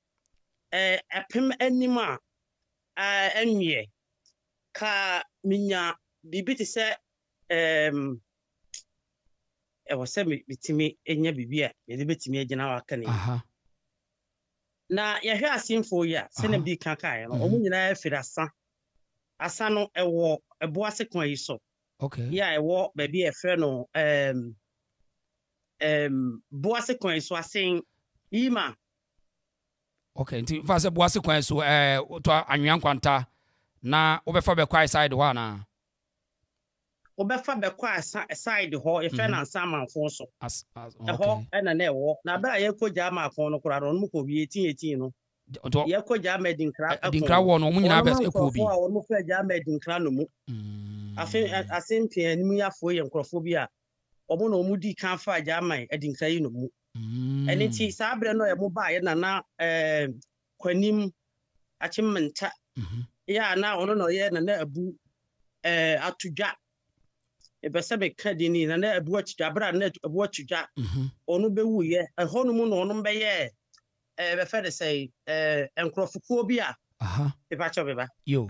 ɛpem anim a ɛnweɛ ka minya biribi te sɛ ɛwɔ sɛ metumi anya biribi a yɛde bɛtumi agyina hɔ aka ne na yɛhwɛ Assinfoɔ yi a sɛnɛ bi ka kaeɛ no ɔmo nyinaa afiri asa no ɛwɔ ɛboase kwan yi so yɛ a ɛwɔ baabi a ɛfrɛ no boase kwan yi so Assin yima nti fa sɛ boase kwan so wotɔ anwea nkwanta na wobɛfa bɛkɔ side hɔ anaa wobɛfa bɛkɔ side hɔ yɛfrɛ no Asantemanfoɔ so ɛhɔ ɛna na ɛwɔ na abɛrɛ a yɛkɔ gyaa ma akɔn no koraa no ɔno kɔ bi 18 no yɛkɔ gyaa ma adinkra wɔ no ɔmo nyinaa bɛ ɛkɔ bi ɔno fɛ gyaa ma adinkra no mu Assin mpɛn anim yɛafoɔ yɛ nkurɔfoɔ bi a ɔmo na ɔmo di kan fa gyaa ma adinkra yi no mu ɛne nti saa abɛrɛ no ɛmo baa yɛ nana kwanim akyemmenta yɛ a na ɔno na ɔyɛ nana abu atodwa ebese be kadini na abu atwa bra na abu atwa onu be wuye ehonu mu no onu be ye be fe de say enkrofukuo bi a e ba chobeba yo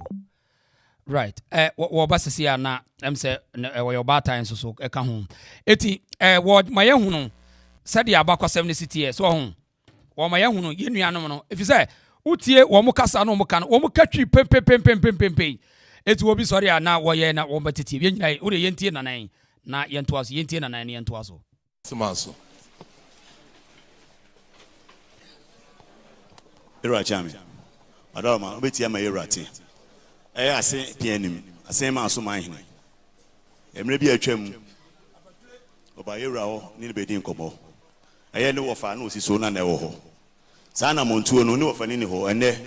right wo ba sisi na em se wo yo ba time so e ka ho eti wo ma ye hu no se de abakwasem ne sitie so ho wo ma ye hu no ye nuanom no efi se utie wo mo kasa no mo ka no wo mo katwi pempempempempempem eti obi sorry na wo ye na wo batiti bi nyina wo de yentie nanan na yento aso yentie nanan ne yento aso Manso era chami adama obeti ama yerate Assin pianim Assin Manso manhene Emre bi atwam. Oba yewra ho ni bedi nkomo. Eye ne wofa na osiso na ewo ho. Sa na montuo no ni wofa ni ho ene.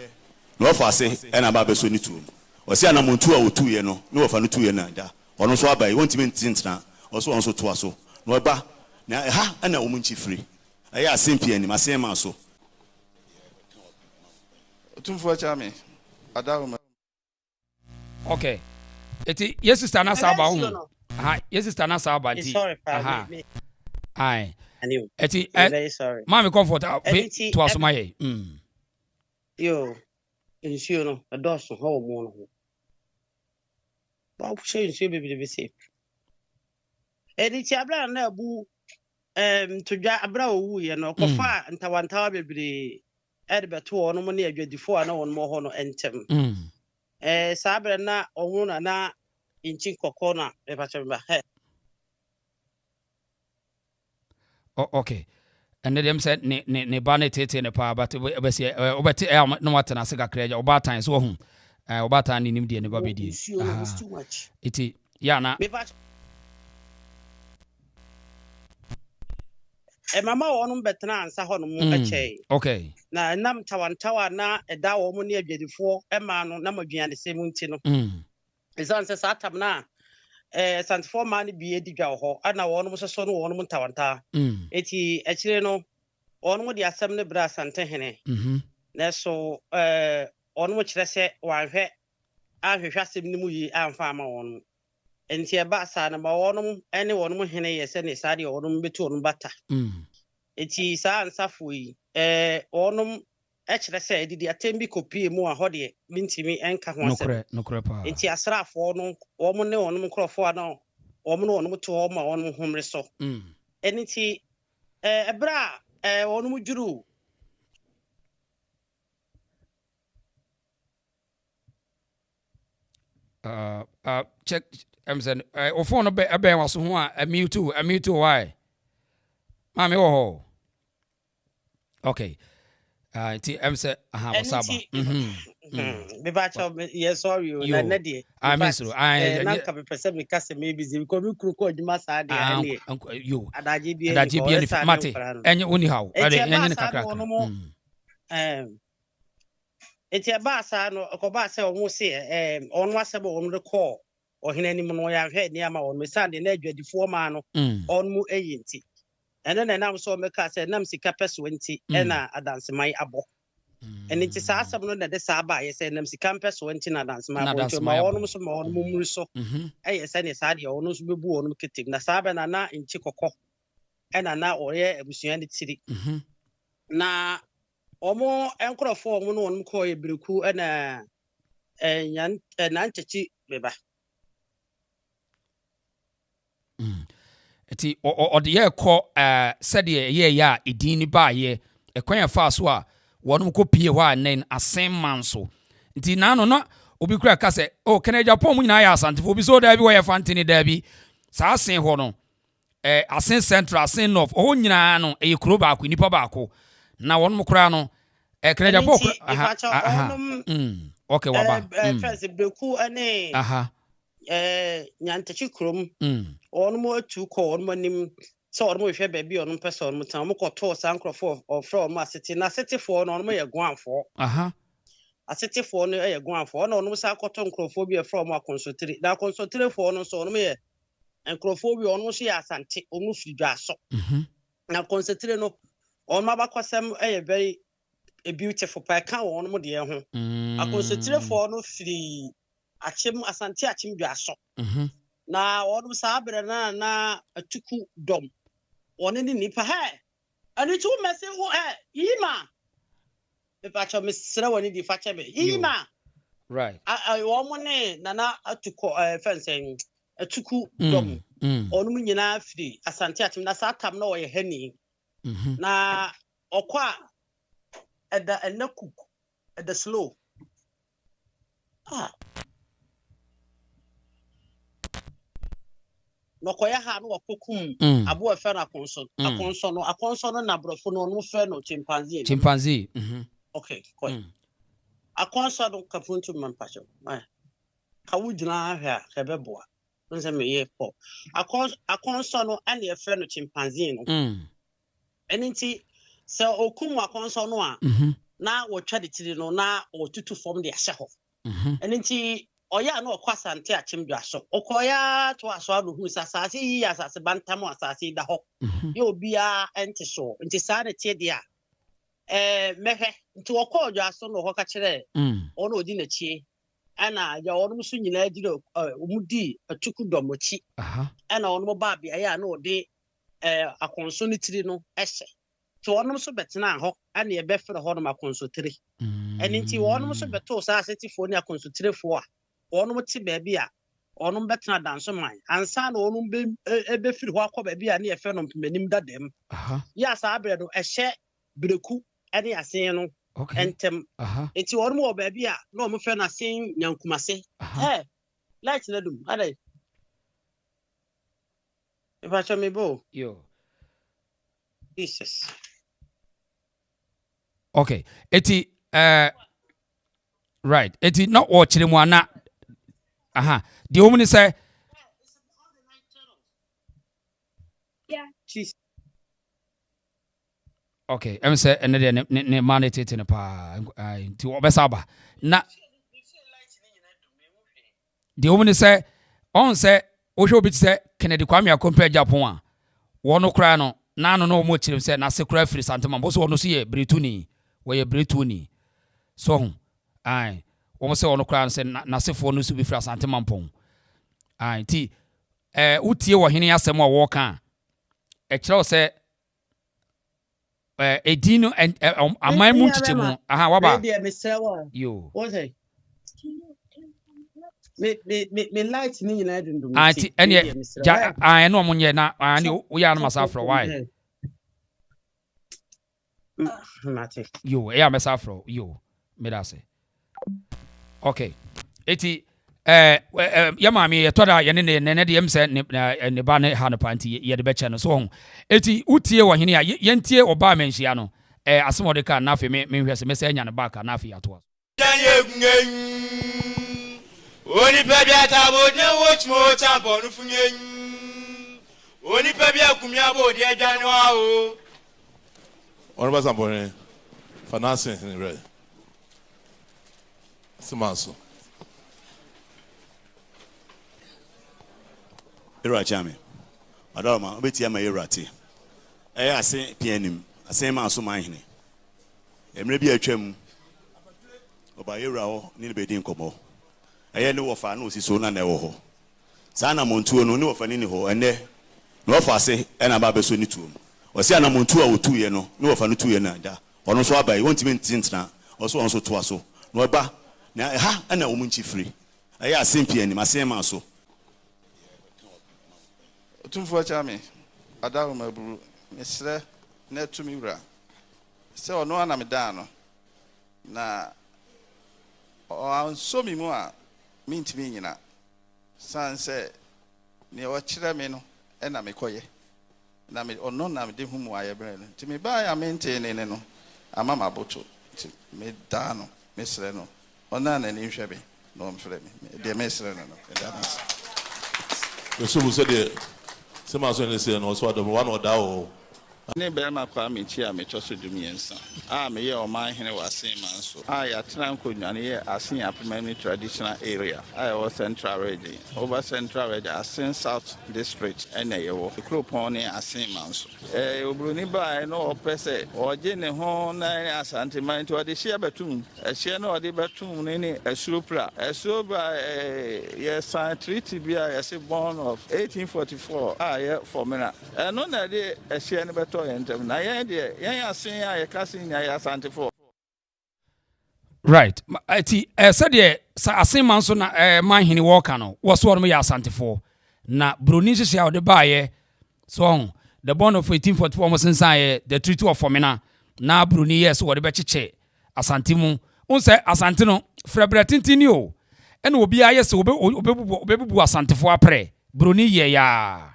No wofa ase ena ba beso ni tuo. Osi ana montuo a wotuye no ni wofa no tuye na da. Ono so abai wontimi ntintina. Oso onso to aso. No eba na ha ana wo munchi free. Eye Assin pie ni Assin Manso. Tumfo chame. Adawo. Okay. Eti yes sister na saba hu. Aha, yes sister na saba nti. Aha. Ai. Eti very sorry. Mami comfort to asomaye. Yo. Nsuo no, adoso ho mo no. Ba pushe nsuo bebi be safe. Ti abra na abu todwa abra owu ye no kofa ntawantawa bebre beto no mo na adwadifo na won mo ho no entem. Sabre na ohun na inchi kokko na e ba chemba he. Okay. And them said ne bane tete ne pa but obese obete no watana se kakra obatan so hu obatan ni nimde ne babedi. It's too much. Iti ya na mama wonum betena ansa ho no mu ache. Okay. Na nam tawantawa na eda wo mu ne adwadifo ma no na madwan de semu nti no. Ezan se satam na santifo man bi edidwa ho ana wonum soso no wonum tawanta. Eti akire no wonum de asem ne bra sante hene. Na so wonum kire se wanhwe ahwehwa asem ne mu yi amfa ama wonum. Enti eba sa na ba wonum ene wonum hene yese ne sade wonum betu wonum bata. Eti sa ansafo yi wonum ekire se edidi atembi kopie mu a hode bintimi enka ho asem. Nokre pa. Enti asrafo no wonum ne wonum krofo ana wonum to ho ma wonum homre so. Enti ebra wonum juru check Emsen o phone no be waso ho a mute why mami wo ho okay ti Emsen wasaba be ba cha yes sorry na de I miss you na ka be person me kase me busy because me kuru ko adwuma sa de ene yo adaje bi ni mate enye oni hawo enye ne kakra eti aba sa no ko ba se o se onu asebo o recall o hina ni mo ya hwe ni ama o me sande na adwadifo ma no on mu eyinti ene na nam so me ka se nam sika peso nti na adansemai abo ene ti sa asem no na de sa ba ye se nam sika peso nti na adansemai abo ma onu so ma onu mu so eye se ne sa de onu so bebu onu ketim na sa ba na nchi kokko na o ye abusua ne tiri na omo enkrofo omo no wonum ko ebreku na na nchechi beba eti o de ye ko said ye ya edin ni ba ye ekwan fa so a wonum ko pie ho a nen Assin Manso nti na no na obi kura ka se o kene Japan mu nyina ya asantefo obi so da bi wo ye fantini da bi sa Assin ho no Assin Central Assin North o nyina no e kuro ba ko nipa ba ko na wonum kura no kene Japan okay waba first breku ane nyantachi krom onmo atu ko onmo nim so onmo hwe ba bi onmo pese onmo tan mo ko to sankrofo of from aseti na asetifo no onmo ye guanfo asetifo no ye guanfo na onmo sa koto nkrofo bi from akonsotiri na akonsotiri fo no so onmo ye nkrofo bi onmo so ye asante onmo fidwa so na akonsotiri no onmo abakosem ye very a beautiful pa ka onmo de ho akonsotiri fo no firi achim asante achim dwaso na wonu sabre na atuku dom woni ni nipa he ani tu mese wo yima be pa cho mesra woni di fa chebe yima right wo mo ne na atuko fensen atuku dom onu nyina afiri asante achim na satam na wo ye hani na okwa eda enaku eda slow no koya ha no wakokum abo efe na akonso no na brofo no no fe no chimpanzee okay koy akonso no kapuntu mampacho ka wujina ha ka beboa nse me ye po akonso no ane ye fe no chimpanzee no enti se okum akonso no a na wo twa de tiri no na otutu form de ahye ho enti oya na okwasa nte achimdu aso okoya to aso aruhu sasase yi asase bantam asase da ho ye obia ente so nti sa na tie dia mehwe nti okojo aso no ho ka kire ono odi na chie ana ya ono musu nyina jiro omudi atuku domochi ana ono ba bia ya na odi akonso ni tiri no ehye ti ono musu betena ho ana ye befre ho no akonso tiri eni nti ono musu beto sa asetifo ni akonso tiri fo a ono muti baabi a ono betena danso man ansa na ono be firi ho akọ baabi a na ye fe no mpemanim dadam ya sa abredo ehye breku ene Assin no entem enti ono mo baabi a na o mo fe na Assin nyankumase light na dum adai If I me bo yo Jesus okay eti right eti na o chire mu ana the woman say yeah Jesus okay em say ene de ne manate ne pa nti obesa ba na the woman say on say o hwe obi say Kennedy Kwame Akompre Japan a wono kra no na no no mo chire say na sekura free Asanteman bo so wono so ye bretuni wo ye bretuni so ho wo say wono kra no say na sefo no so bi free Asanteman pon ti utie wo hene asem a wo ka kire say edino amai mu chiche mu waba yo what say me light ni nyina dundum anti ene ja no munye na ani wo ya no masafro why yo ya masafro yo me da say okay eti ya mami ye toda ye ne de yem se ne ba ne ha no panti ye de be che no so ho eti utie wo hene a ye ntie oba menhia no asemode ka na afi me hwese me se nya ne ba ka na afi ato Oni pebia tabo de watch mo champo no funye. Oni pebia kumia bo de adwan wa o. Honorable Sambore, financing in red. Manso. Era chame. Adama, obeti ama yerate. Assin pianim, Assin Manso manhene. Emre bi atwam. Oba yera ho ni be din komo. Eye ne wofa na osiso na na ewo ho. Sa na montuo no ni wofa ni ho ene. Na wofa ase na ba beso ni tuom. Osi ana montuo a wotuye no ni wofa no tuye na da. Ono so abai wontimi ntintina. Oso onso to aso. Na oba na ha na wo munchi free. Eye Assin pianim, Assin Manso. Tumfo chame adawo maburu mesre na tumi wura se ono ana me da no na o so mi mu a mintimi nyina san se ne o kire me no e na me koye na me ono na me de hu mu ayebre no ti me ba ya maintain ne no ama maboto ti me da no mesre no ona na ni hwebe no mfre me de mesre no e da na so bu se de Manso ne say no so adom one oda o ne be ma kwa me chi a me choso dumiensa me ye o man hene wa Assin Manso ya tena nkonwane ye Assin Parliamentary traditional area was central region over central region Assin South district ene ye wo kropon ne Assin Manso obroni ba no opese oje ne ho na Asanteman to de hia betum hia no de betum ne esuropra ye sign treaty bia ye se born of 1844 ye formula no na de hia ne beto yentem na ye de ye Assin ye kasi nya ye Asante for right ati said ye Assin Manso na man hini walk no was one me Asante for na broni hye a de ba ye so the bond of 1844 almost inside the treaty of formina na broni yes wo de be cheche Asante mu on say Asante no frebre tintini o ene obi aye se obebubu Asante for apre broni ye ya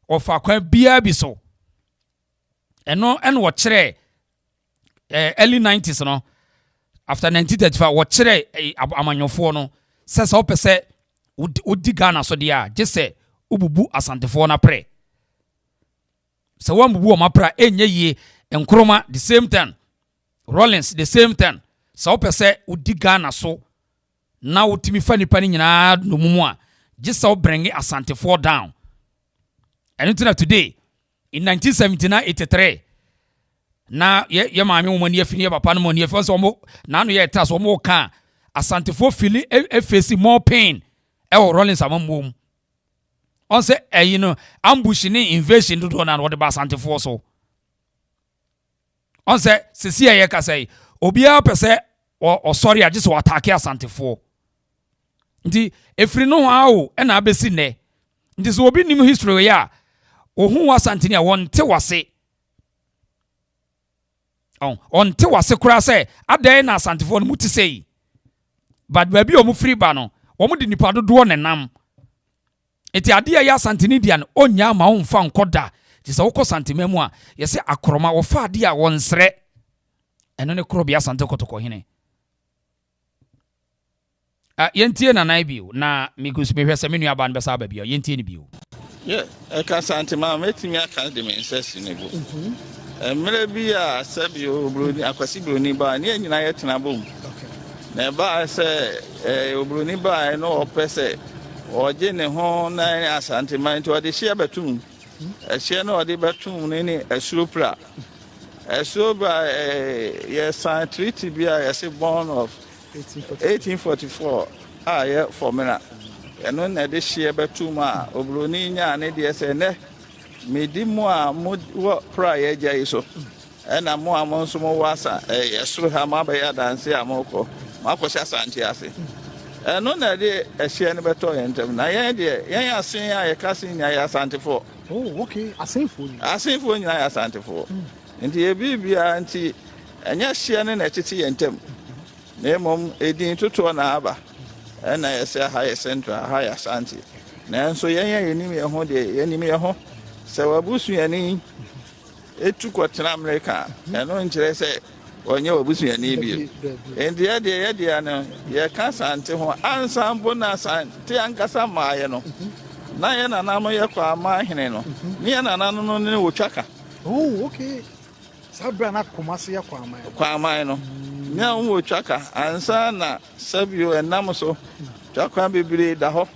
ofa kwa bia bi so eno wo kire early 90s no after 1935 wo kire amanyofo no se opese odi Ghana so dia je se ububu asantefo na pre se wa mbubu o mapra enye ye enkroma the same time Rawlings the same time se wo pese odi Ghana so na wotimi fa nipa ni nyina no mumu a je se wo bring asantefo down. And until today in 1979-83 na ye maame wo mani afini papa no mani afi so mo na no ye ta so mo ka asantefo feel face more pain e wo Rawlings amamom on say you know ambush ni invasion do na what ba asantefo so on say sisi ye ka say obia pese o sorry age so attack asantefo ndi efiri no hawo e na abesi ne ndi so obi nim history ya ohun asanteni a wonte wase onte wase kura say adan na asantefo no muti sei but baby o mu free ba no o mu di nipa dodo nenam eti ade ya asanteni dia no onya ma wo mfa nkoda ti se wokọ santememu a yese akroma wo fa ade a wonsre eno ne kro bia asante kotoko hene yentie na nai bio na migus mehwese menu aba no besa ba bio yentie ni bio eka Asanteman metimi aka de mensesi ne go emre bi a sabi obroni akwasi broni ba ne nyina yetena bom na ba se obroni ba no opese oje ne ho na Asanteman to de hia betum ehia no de betum ne esuropra yes treaty bi a yes born of 1844 ye formula eno na de hie betum a obroni nya ne de se ne medi mo a mo pra ye gya iso ena mo a mo nso mo wasa esuru ha ma ba ya danse amoko makosi Asante ase eno na de ehie ne beto yentem na yen de yen Asin a ye kase nya ya Asantefo okay Asinfo nya ya Asantefo nti e bibia nti enya hie ne na tete yentem na mom edin toto na aba ena yese ha central ha ya Asante na nso yen yenim ye ho de yenim ye ho se wabusu yani etu kwatena America eno nkire se onye wabusu yani bi endi ye de na ye ka Asante ho ansambo na Asante ankasa maaye no na ye na namo ye kwa ama hene no ne ye na nano no ne wotwaka okay sabra na komase ye kwa ama no ne on wotwaka ansa na sabio enam so twaka bebire da ho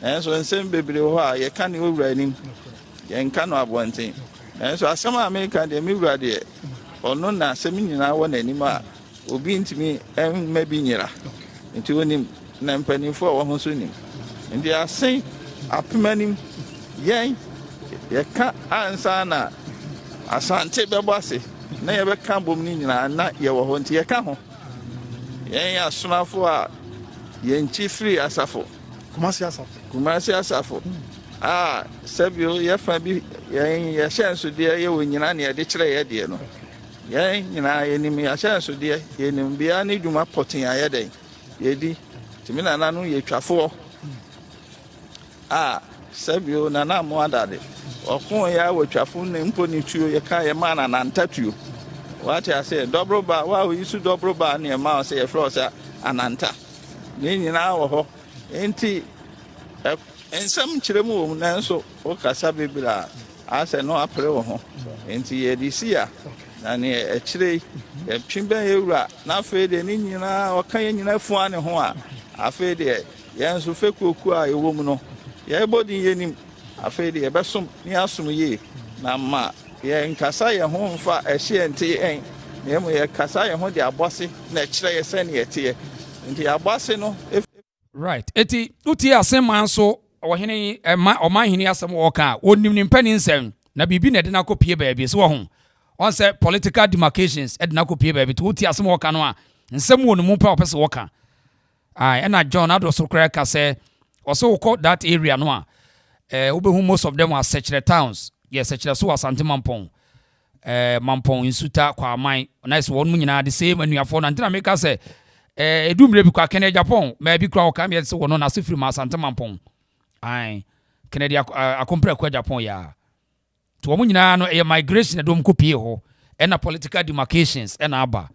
enso nsem bebire ho a ye ka ne owura nim yenka no abonten enso asema America de miwura de ono na asem nyina wo na anim a obi ntimi emma bi nyira nti onim na mpanimfo wo ho so nim ndi Asin apemanim yen yeka ansa na Asante bebo ase na ye beka bom ni nyina na ye wo ho nti yeka ho yen asonafo a yen chifri asafo kumasi asafo sabio ye fa bi ye shanso de ye wonyina ne de kire ye de no ye nyina ye nim ye shanso de ye nim bia ne dwuma potin aye den ye di timi na nanu ye twafo sabio na na mo adade okun ya wotwafo ne mpo ni tuo ye ka ye ma na nantatuo what I say double bar wa we use double bar ne ma say ye fro say ananta ne nyina wo ho enti ensam kiremu wo nanso o kasa bebira ase no apre wo ho enti ye disia na ne ekire e twimba ewura na afa de ne nyina o kan ye nyina fu ane ho a afa de yenso fekuoku a ewo mu no ye bodi ye nim afa de ye besom ni asom ye na ma ye nkasa ye ho mfa ehye ente en ne mo ye kasa ye ho de abose na ekire ye sene ye tie enti abose no right eti uti Asanteman so ohene omahene asem wo ka onim ni mpani nsem na bibi na de na kopie baabi so ho on say political demarcations de na kopie baabi to uti asem wo ka no a nsem wo no mu pa opese wo ka na John ado so kra ka say also call that area no a obehu most of them are searched towns yes searched so Asanteman pon mampon insuta kwa aman nice one mu nyina the same anuafo na ntina make say edumre bi kwa Kenya Japan ma bi kra o ka me say wono na sefiri ma Asanteman pon Kennedy akompre kwa Japan ya to wo nyina no migration do mkopie ho na political demarcations na aba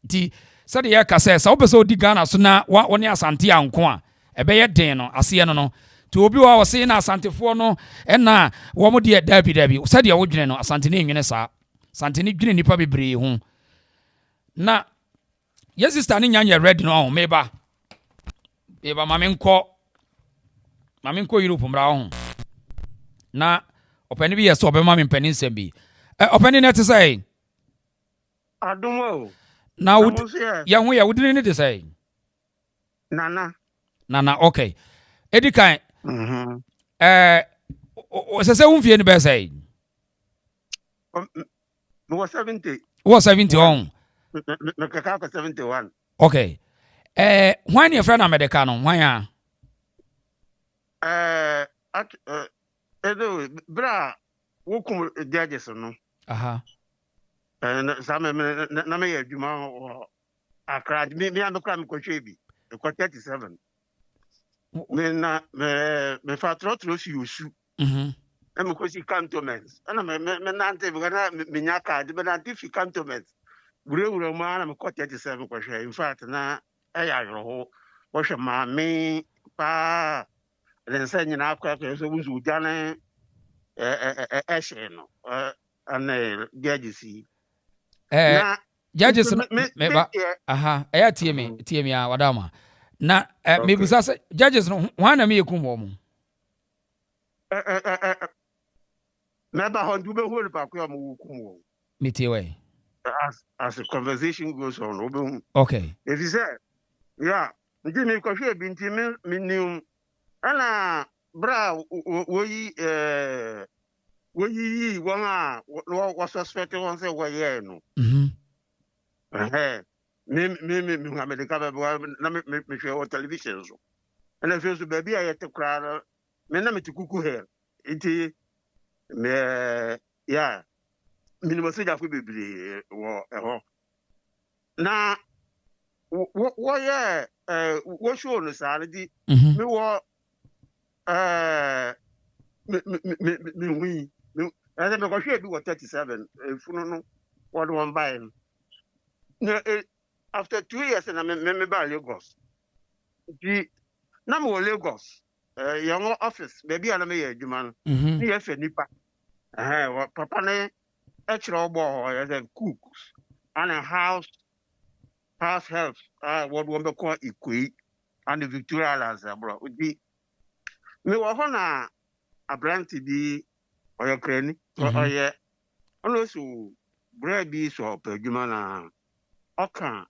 ti said ya ka say sa wo pese odi Ghana so na woni Asante anko a ɛbɛyɛ den no aseɛ no to obi wa wo se na asantefoɔ no ɛna wo mo de dabi sɛ de wo dwene no asante ne nwene saa asante ne dwene nipa bebree ho na yes sister ne nya ready no meba mame nkɔ Europe mra ho na opani bi yeso obema me mpani nsɛm bi opani net say adomo na ya ho ya wudini ne de say nana okay edikan sese unfie ni be say mo 70 on me kaka 71 okay when your friend America no when edo bra wokum judges no aha some na me adwuma akra me am kra me kwhwe bi e 37 me fa trotro si osu e me kosi cantonments ana me nante bi na me nya card be nante fi cantonments wure ma na me 37 kwhwe in fact na ya yoro wo hwe ma me pa lensa nyina akwa so wuzu jane no ane judges judges me ba aha eya tie me a wadama na me bisa se judges no wan na me yekum wo mo me ba hondu be hol ba ko mo wukum wo me tie we as the conversation goes on okay if you say yeah ndi me ko hwe bi nti me new ana bra woyi wanga wo suspect won say wo ye no me America ba na me hwe television so na fe so ba bi ayete kra me na me tikuku he nti me ya minimum say jafu bebre wo eho na wo ye wo show no sare di me wo me and then because be 37 funu no what one buy after 2 years na me ba Lagos di na me Lagos young office baby ana me adwuma no ni ye fe nipa papa ne e kire ogbo as cooks and a house help what one be call Ikoi and the Victoria Lands bro di me wo ho na abranti bi oyo krani oye ono so bra bi so padwuma na oka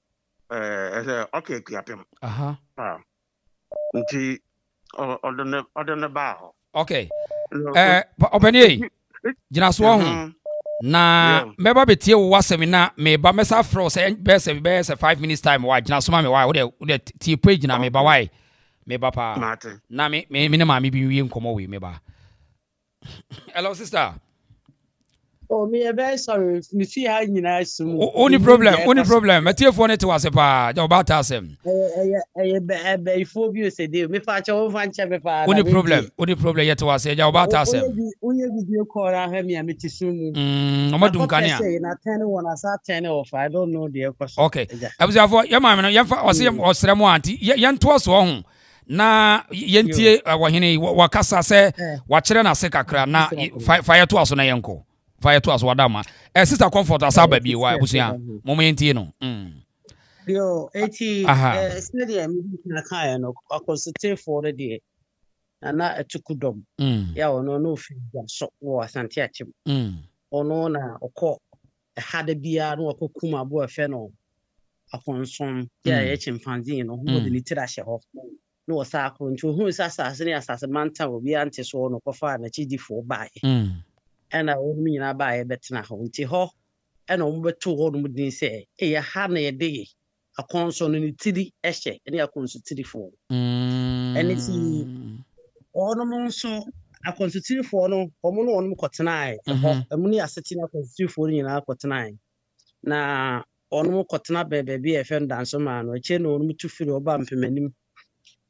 okay kuapem aha nti odone ba ho okay opani gina so ho na meba betie wo wasem na meba mesa fro say be 5 minutes time wa gina so ma me wa wo de tie page gina meba why meba pa na me ne ma me bi wie nkomo we meba. Hello, sister. Oh, me very sorry. Me see how you know some. Only problem. My telephone it was a about us. Phobia say they me fa cho fan che me fa. Only problem yet was about us. Only video call I hear me am tisum. Omadum kania. Na 10 asa 10 off. I don't know the question. Okay. Abusafo, your mama no yemfa osremo anti yento so ho. Na yentie wahene wakasa se wachire na se kakra na fire to aso na yenko fire to aso wadama sister comfort asaba bi wa abusia moment no yo eti study me na kan no consultate for the day na etukudom ya ono no fi so wo asante achim ono na okọ hada bia no okokuma abo afa no akonson ya ye chimpanzee no ho de litira hye ho no wasa akroncho hu sasa ne asase manta obi ante so no kofa na chidifo bae ena wonu nyina bae betena ho nti ho ena wo beto ho no din se ya ha na ye de akonso no ni tidi ehye ene akonso tidifo ene ti ono mo so akonso tidifo no omo no ono kotena ho emu ni aseti na akonso tidifo nyina kotena na ono mo kotena bebe bi efe ndanso ma no eche no ono tufiri oba mpemanim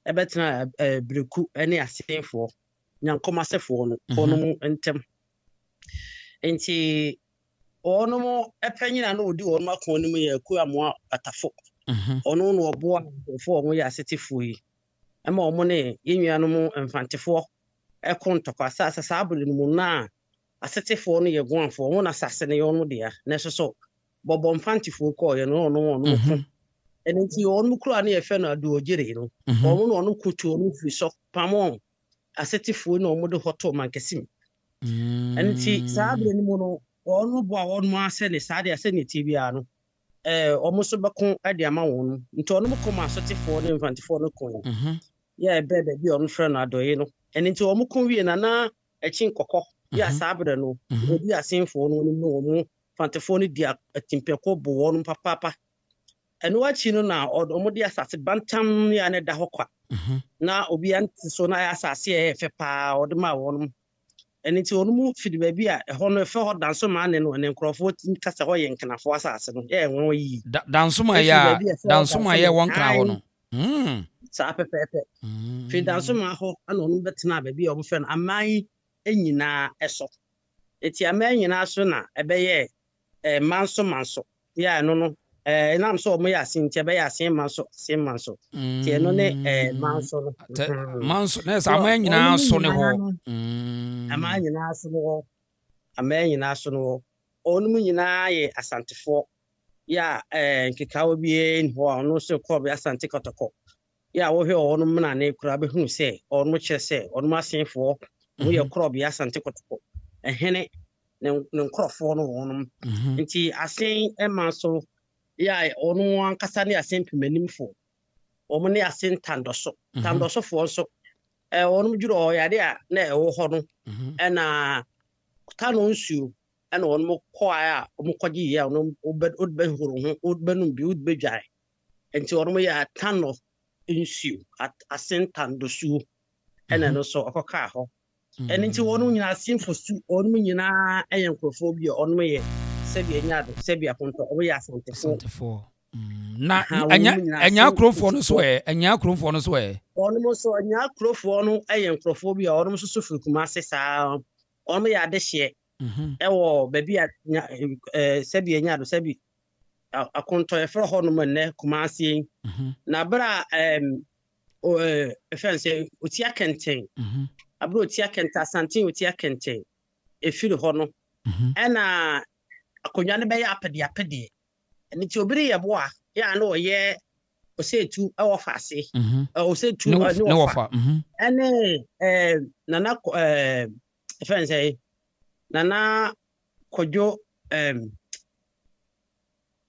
ebetena breku ene asenfo nyankomasefo no ono mo entem enti ono mo epanyina na odi ono makon no ye ku amoa atafo ono no obo afo mo ya asetifo yi ɛma ɔmo ne yɛnnuanom mfantefoɔ ɛko ntɔkwa saa abere no mu na asetefoɔ no yɛ guanfoɔ ɔmo na asase no yɛ ɔmo dea na ɛso so bɔbɔ mfantefoɔ kɔɔyɛ no ɔno ko ɛno nti ɔmo kura ne yɛfɛ no aduogyere no ɔmo na ɔno kutu ɔmo firi so pamɔ asetefoɔ na ɔmo de hɔtɔ mankesim ɛno nti saa abere no mu no ɔno bo a ɔno asɛ ne saa de asɛ ne tie bia no ɔmo so bɛko de ama wɔn nti ɔno mo kɔm asetefoɔ ne mfantefoɔ no kɔn yɛ ɛbɛ bi ɔno frɛ no adɔye no ɛno nti ɔmo kɔ wie na ɛkyi nkɔkɔ yɛ saa abere no ɔdi asenfoɔ no no ɔmo mfantefoɔ no di atimpɛkɔ bɔ wɔn papaapa ɛno akyi no na ɔmo de asase bantam ne ane da hɔ kwa na obi ante so na asase yɛ fɛ paa ɔde ma wɔn ɛno nti ɔno mu fidi baabi a ɛhɔ no ɛfɛ hɔ danso ma ne no ne nkurɔfoɔ kasa hɔ yɛ nkenafoɔ asase no yɛ wɔn yi danso ma yɛ wɔn nkra hɔ no saa pɛpɛɛpɛ fi danso ma hɔ ana ɔno bɛtena baabi a ɔmo fɛ no aman nyinaa ɛso eti aman nyinaa so na ɛbɛyɛ manso yɛ ɛno no nam so ɔmo yɛ asin nti ɛbɛyɛ asin manso ti ɛno ne manso no manso na ɛsɛ aman nyinaa so ne hɔ aman nyinaa so no hɔ ɔnom nyinaa yɛ asantefoɔ yɛ nkekawa bi ni hɔ a ɔno so kɔ bɛ asante kɔtɔkɔ yɛ wɔhwɛ ɔnom na ne kura bɛhunu sɛ ɔnom kyerɛ sɛ ɔnom asenfoɔ ɔmo yɛ kɔ bɛ asante kɔtɔkɔ ɛhene ne nkorɔfoɔ no wɔnom nti asen ɛma so yɛ ɔno ankasa ne asen pimanimfoɔ ɔmo ne asen tandɔsofoɔ nso ɔnom dwuro ɔyade a na ɛwɔ hɔ no ɛna tano nsuo ɛna ɔnom kɔɔ a ɔmo kɔgye yɛ a ɔnom wobɛhoro ho wobɛnum bi wobɛdwae nti ɔnom yɛ tano nsuo asen tandosuo ɛna no so ɔkɔkaa hɔ ɛno nti ɔnom nyinaa asenfo su ɔnom nyinaa ɛyɛ nkurɔfoɔ bi a ɔnom yɛ sɛbi anyado sɛbi aponto ɔmo yɛ asantefoɔ na anya akuromfoɔ no so ɔnom so anya akuromfoɔ no ɛyɛ nkurɔfoɔ bi a ɔnom so firi Kumase saa ɔnom yɛ adehyeɛ ɛwɔ baabi a sɛbi anyado sɛbi akonto yɛfrɛ hɔ nom nnɛ Kumase na bere a ɛfɛn sɛ otia kɛntɛn abere otia kɛntɛn asanten otia kɛntɛn ɛfiri hɔ no ɛna akonnwa no bɛyɛ apɛdeɛ ɛno nti obiri yɛ boa yɛ a na ɔyɛ ɔsɛtu ɛwɔ faase ɔsɛtu ne wɔfa ɛne nana ɛfɛn sɛ nana kɔdwo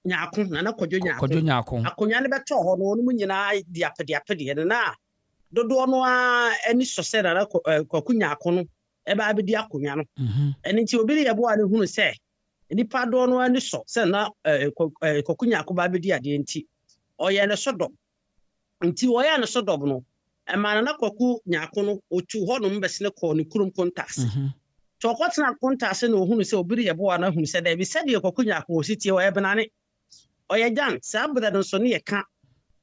kɔdwo nyaako akonnwa no bɛtɔ hɔ no ɔno mu nyinaa di apɛdeɛ no na dodoɔ no a ani sɔ sɛ nana kɔko nyaako no ɛbɛ abɛdi akonnwa no ɛno nti obiri yɛ boa no hunu sɛ nipa do no ani sɔ sɛ na kɔko nyaako ba bɛdi adeɛ nti ɔyɛ ne sodɔm nti ɔyɛ ne sodɔm no ɛma na kɔko nyaako no otu hɔ no mbɛsene kɔ ne kurom kontas to ɔkɔtena kontas na ohunu sɛ obiri yɛ boa na hunu sɛ da bi sɛ deɛ kɔko nyaako ositie ɔyɛ benane ɔyɛ jan saa brɛ no so ne yɛ ka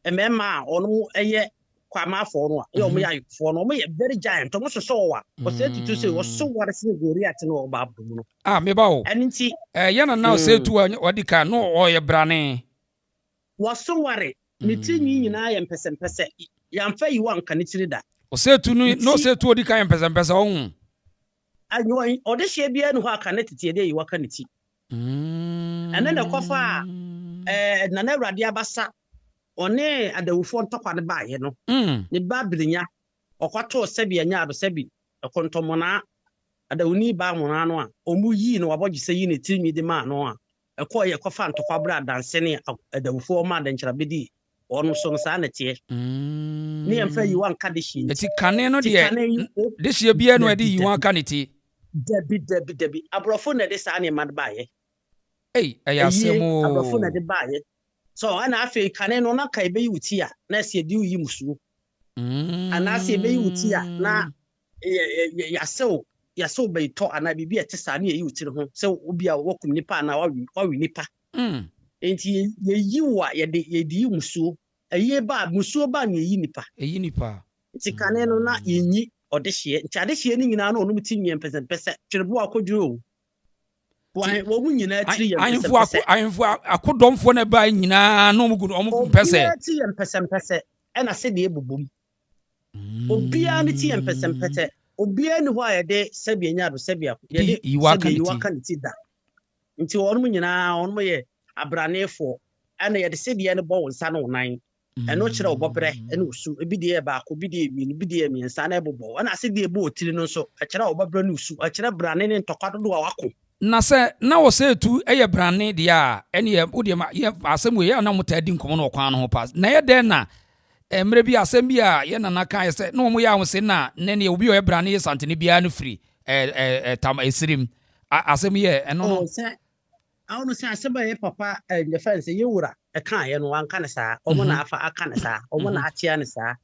ɛmɛma a ɔno ɛyɛ kwamafoɔ no a yɛ ɔmo yɛ ayɔfoɔ no ɔmo yɛ very giant ɔmo soso wɔ ɔsɛ tutu sɛ wɔso ware sɛ Goliath no ɔba abɔ mu no meba o ɛno nti yɛ na na ɔsɛ tu ɔdi ka no ɔyɛ brane wɔso ware ne tinwi nyinaa yɛ mpɛsɛmpɛsɛ yɛmfa yi wa nka ne tiri da ɔsɛ tu no na ɔsɛ tu ɔdi ka yɛ mpɛsɛmpɛsɛ ɔho ayo ɔde hyɛ bia no hɔ aka ne tete de yi waka ne ti ɛne ne kɔfa a nana Awurade abasa ɔne adawufoɔ ntɔkwa ne baayɛ no ne ba birinya ɔkɔtɔ sɛbi anyado sɛbi ɛkɔntɔmɔna adawuni ba mɔna no a ɔmu yi no wabɔgye sɛ yi ne tirinwi de ma no a ɛkɔ yɛ kɔfa ntɔkwa bra danse ne adawufoɔ ma dankyera bedi ɔno so no saa na teɛ ne yɛmfa yi wanka de hye nti kane no deɛ de hye bia no ade yi wanka ne ti dabi aborɔfo na de saa nneɛma de baayɛ ɛyɛ asɛm o aborɔfo na de baayɛ so ana afei kane no na ka ebeyi wuti a na se di uyi musuo ana se ebeyi wuti a na yasew beito ana bibi etesa na eyi wuti ho se obi a wokum nipa na wawi nipa enti yeyi wa yedi musuo eye ba musuo ba na eyi nipa enti kane no na yenyi odehye enti adehye ni nyina na onum ti nwie mpɛsɛmpɛsɛ twerebo akodwo wo mu nyina tiri yɛ ayemfo akodɔmfo na ba nyina no mu gu ɔmo mpɛsɛ ti yɛ mpɛsɛmpɛsɛ ɛna se de ebobom Obia ne ti empesempete. Obia ne ho ayede sebia nya do sebia. Yede sebia kan ti da. Nti wonum nyina wonum ye abranefo ana yede sebia ne bo wonsa no nan. Eno kire obobre ene usu ebidie ba ko bidie mi ne bidie mi nsa na ebobo. Ana sebia bo otiri no so akire obobre ne usu akire brane ne ntokwa do wako. Na se na wo se tu eye brane dia ene ye wo de ma ye asem ye na mutadi nkomo no kwan no ho pass. Na ye den na emre bi asem bi a ye nana kan se na mo ya ho se na ne obi o ye brane ye santene bia no free tam esirim asem ye eno no se awon se asem ye papa the fence ye wura kan ye no anka ne sa omo na afa aka ne sa omo na atia ne sa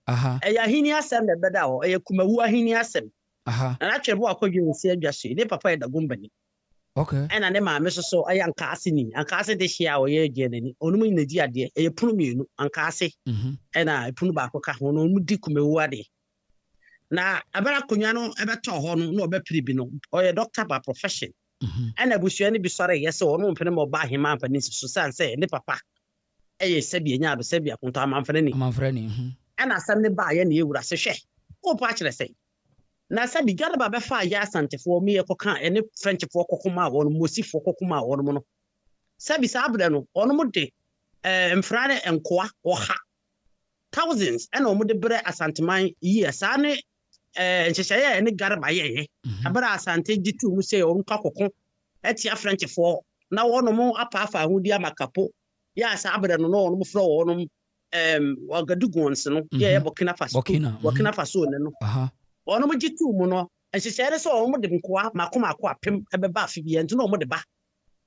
ya hini asem na beda ho ye kumawu ahini asem na atwe bo akwadwe nsi adwase ne papa ye da gombani. Okay. And ne maame so anka Assin anka de hia o ye genani onum ni di ade e punu mienu anka ase na punu ba ko ka ho no mu di kumewu ade na abara konwa no ebeto ho no na obepiri bi no o ye doctor by profession and abusua ni bi sore yes o no mpene mo ba hima ampani so san say ne papa ye sebia nya do sebia kunta amanfane ni and asam ne ba ye na ewura se hwe o pa kire say na sabi gada ba befa ya asantefo mi ekoka ene frenchfo kokoma won mosifo kokoma won mo no sabi sabre no ono mo de mfrane enkoa oha thousands ene omo de bre Asanteman yi asane nhyehyeye ene gada ba ye abra asante gitu mu se on kakoko etia frenchfo na wono mo apafa ahudi amakapo ya sabre no no ono mo fro wono wagadugonse no ye Burkina Faso ne no ono mo gitu mu no nhyehyere so ono mo de nkoa makoma apem ebeba afibie nti no ono mo de ba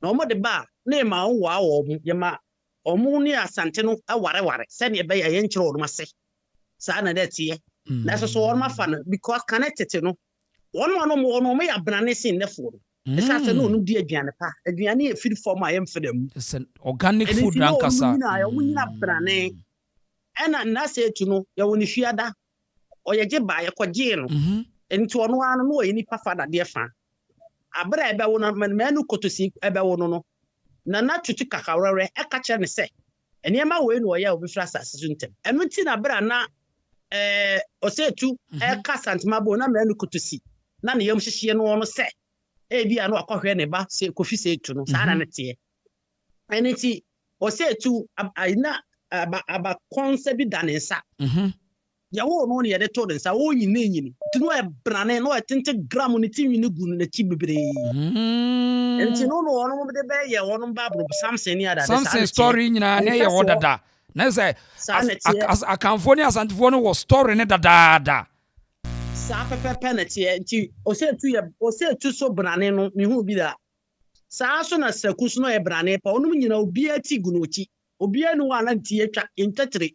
na ono mo de ba na ma wo awo mu ye ma omu ni asante no aware se ne ebe ye nkyere ono mase sa na that ye na so ono mafa no because connected no ono mo ya brane sin ne fo no sa se no onu di aduane pa aduane e feed form a ye mfedam organic food rankasa ya wunyina brane ena na se tu no ya woni fiada oyeje ba ye kwaje no enti ono anu no oyi nipa fada de fa abra ebe wo no manu kotosi ebe wo no na tutu kakawrere e ka kire ne se eniema we no oya obi fra asase suntem enu ti na bra na osetu e ka santema bo na manu kotosi na ne yam hyehye no ono se e bia no akohwe ne ba se kofi se tu no sa na ne tie eni ti osetu aina aba konsebi danensa ya wo no ne yede to den sa wo nyine nyini tinu e brane no e tente gram ne ti nyine gu ne chi bebre enti no ono mo de be ye wono ba bro Samson ni ada Samson story nyina ne ye wo dada na say akanfo ni asantefo no wo story ne dada sa pepe na tie enti osetu so brane no mi hu bi da sa so na sakusu no e brane pa ono nyina obi ati gu no chi obi anu wa na tie twa entetre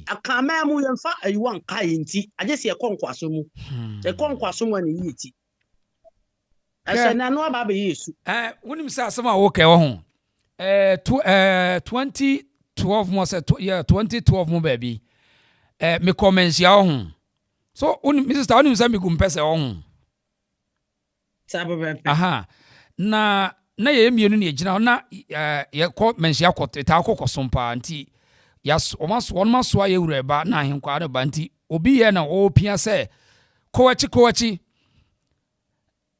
akama mu yemfa ayiwan kai nti agese ekonkwaso mu ekonkwaso mu na yiti asana no aba yesu wonim say asema wo kai wo ho 2012 mo say 2012 mo baby me comments ya ho so Mrs. Wonim say me gumpese wo ho sabe na ye mienu ne gina na ye comments ya kwot ta akokosompa nti yas omaso aye ureba na ahenkwa ne banti obi ye na opia se kowachi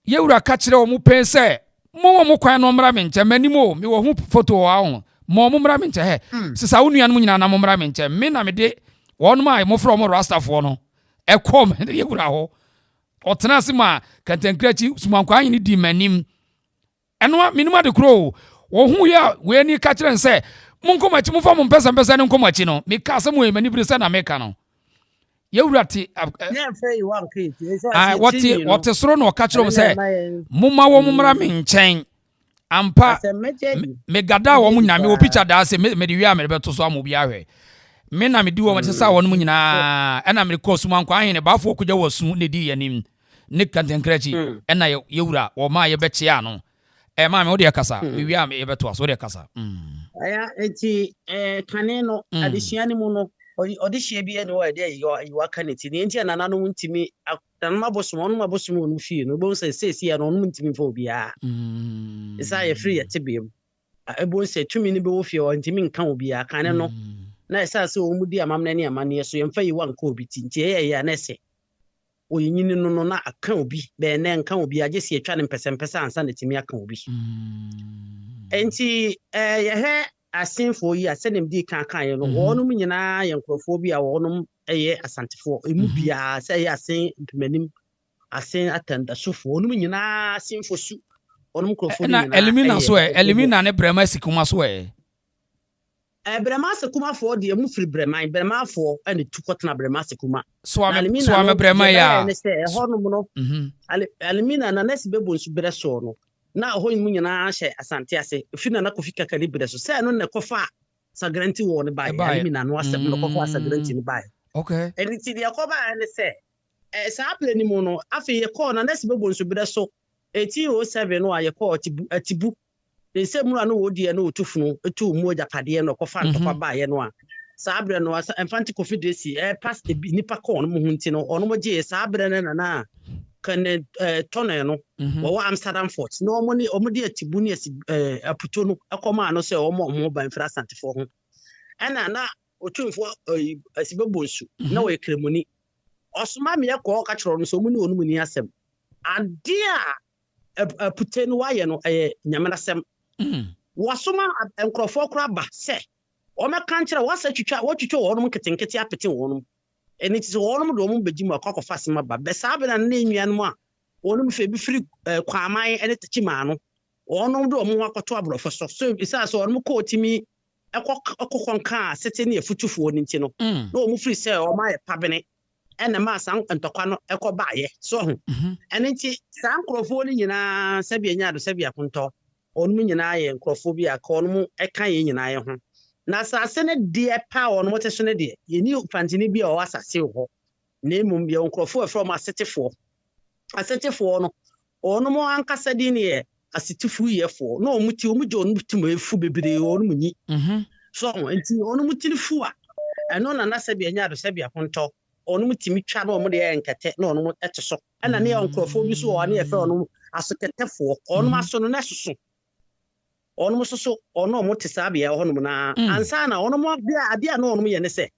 ye ura ka kire omu pen se mo kwan no mra menche manimo me wo hu photo wa ho mo mra menche he sisa wonua no nyina na mo mra menche me na me de won ma mo from rastafo no e kom ye ura ho otena se ma kantankrachi sumankwa anyi di manim eno minima de kro wo hu ya we ni ka kire se munkomachi mu fa mu pesa ne nkomachi no me ka asem we mani brisa na me ka no ye wurati what soro no ka kire mo se mumma wo mumra me nchen ampa me gada wo mu nyame wo picture da se me de wi a me beto so amobi ahwe me na me di wo mo se wo no mu nyina e na me ko su mankwa ahene ba fo kugya wo su ne di yanim ne kantankrachi e na ye wura wo ma ye beche ano ma me wo de kasa me wi a me beto so de kasa aya enti kane no adesua ni mu no odehia bi ene wa de yiwa kaneti ni enti anana no ntimi tanma bosomo no mabosomo no fie no bo se ya no ntimi fo bia isa ye free ya tibiem ebo se tumi ni be wo fie o ntimi nka wo bia kane no na esa se o mu di amam na ne amane so yemfa yi wan ko bi tinti ye na se o yinyi no na aka obi be na nka obi age se atwa ne mpesempesa ansa na timi aka obi enti ye he asenfo yi asenem di kan ye no wonum nyina ye nkrofo bi a wonum eye asantefo emu bia se ye asen mpemanim asen atanda sofo wonum nyina asenfo su wonum nkrofo nyina na elimina so elimina ne brema sikuma so brema sekuma fo de emu firi brema fo ene tukotna brema sekuma so am brema ya ne se honum no elimina na nesi bebo nsu bre so no na ho mu nyina hye asante ase fina na kofi kakali bre so se no ne kofa sagranti wo ne bai elimina no asem no kofa sagranti ne bai okay eliti de yakoba ne se sa apre ni mu no afi ye call na nesi bebo nsu bre so 1807 no aye call atibu se mu no wo die no otufunu etu mu ojapade no kofa ntokwa ba ye no a sa abre no emfanti kofi de si pass nipa call no mu hunti no ono mo je sa abre ne na kan tonne no wo Amsterdam Fort no omodi atibu ne aputo no akoma no se omo ban fra santifo ho ana na otumfo asibebonsu na wo ekremoni osoma me yakọ ka chiro no so mu ne onu ni asem ade a apute no waye no nyamanasem wasoma enkrofo kra ba se o me kan kire wasa twitwa wotwitwa wonum ketenkete apete wonum eni ti wonum do mu begim akọkọfa sema ba be sa be na nnuanum a wonum fe bi firi kwaman ene techi ma no wonum do mu akoto abrofo so isa so wonum ko timi ekokkonka sete ne afutufo ni nti no na o mu firi se o ma ye pabene ene ma san ntokwa no ekobaye so ho ene nti san krofo ni nyina sabia nya do sabia kunto onum nyina ye nkrofo bi aka onum eka ye nyina ye ho na asase ne de pa onum te so ne de ye ni fantini bi o asase ho na emum bi nkrofo from asetefo no onum ankasa di ne ye asetifu ye fo na omuti omuje onum timo efu bebre onum nyi so enti onum tinifu a eno na na sabia nya do sabia kunto onum timi twa na omu de enkete na onum ete so ena ne nkrofo bi so o na ye fe onum asoketefo onum aso no na soso onum soso ono mo te sabia honum na ansa na onum bia ade na onum ye ne se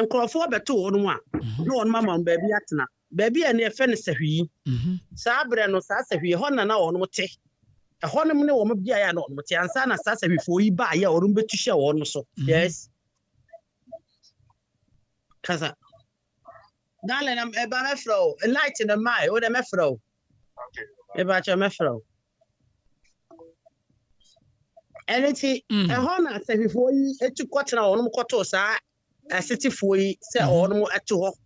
nkrofo beto onum a na onum mama baabi atena baabi a ne efe ne sahwi sabre no sa sahwi honna na onum te honum ne wo mo bia ya na onum te ansa na sa sahwi fo yi ba ya onum betu hye onum so yes kaza dale na eba me fro light in the mai o de me fro okay eba cha me fro eneti ehona sehifo yi etu kwotena onum kwoto sa asetifo yi se onum etu ho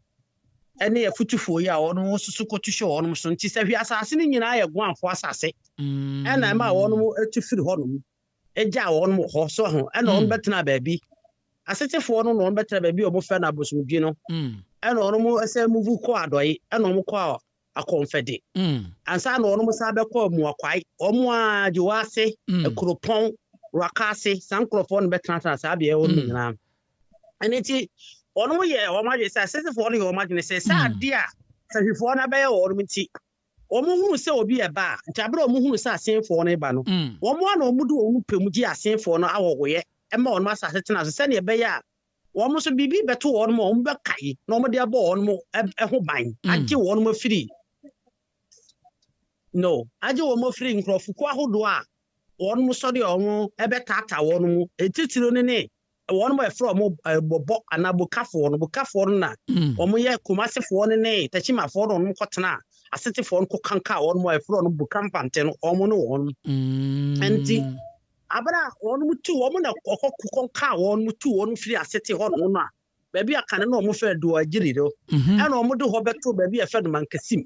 ene afutufo yi a onum susu kwotuhwe onum so nti sehwi asase ni nyina ye gwanfo asase ena ma onum etu firi honum eja onum ho so ho ena on betena baabi asetifo no on betena baabi o mo fe na bosumdwi no ena onum ese move ko adoyi ena onum ko akonfede ansa na onum sa be ko mu akwai omo a jiwase ekropon wakase sankrofo no betana sabia wonu nyina aneti onu ye o ma je say sesefo no ye o ma je say sa ade a sahifo na be ye o mu nti o mu hunu se obi e ba ntabere o mu hunu se asenfo no e ba no o mu na o mu do o mu pemu gi asenfo no awogoye e ma onu asase tena so se ne be ya o mu so bibi beto o no o mu be kai na o mu de abo o no e ho ban age o no mafiri no age o mafiri nkrofo ko ahodo a wonu so de onu ebe tata wonu etitiro ne wonu mo efro mo bobo anabukafo no bukafo no na omo ye kumasefo ne tachimafo no no kotena asetefo no kokanka wonu mo efro no bukampante no omo no wonu enti abara wonu mutu omo na kokonka wonu mutu wonu firi asete ho no na baabi akane na omo fe do agiriro ena omo de ho beto baabi efe do mankasim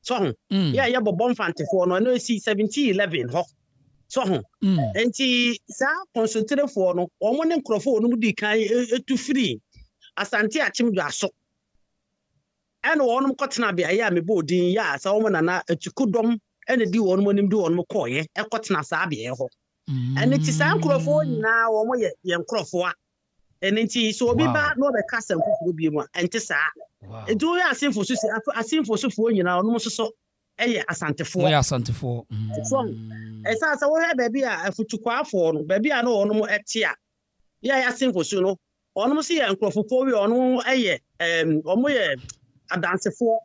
so ya bobo mfantefo no no si 1711 ho so enti sa concentrate for no omo ne nkrofo no di kan etu free asante achim dwaso ene wonum kotena bia ya mebo odin ya sa omo na etukudom ene di wonum onim di wonum koye ekotena sa bia ho ene ti sa nkrofo nyina omo ye nkrofo a ene ti so obi ba no be kasa nkrofo bi mu enti sa edu ya asinfo so fo nyina onum so eye asantefo so esa wo he baabi a afutukwa afo no baabi a no onum etia ya Assin for no ono mo se ya nkrofofo wi ono eye omo ye adansefo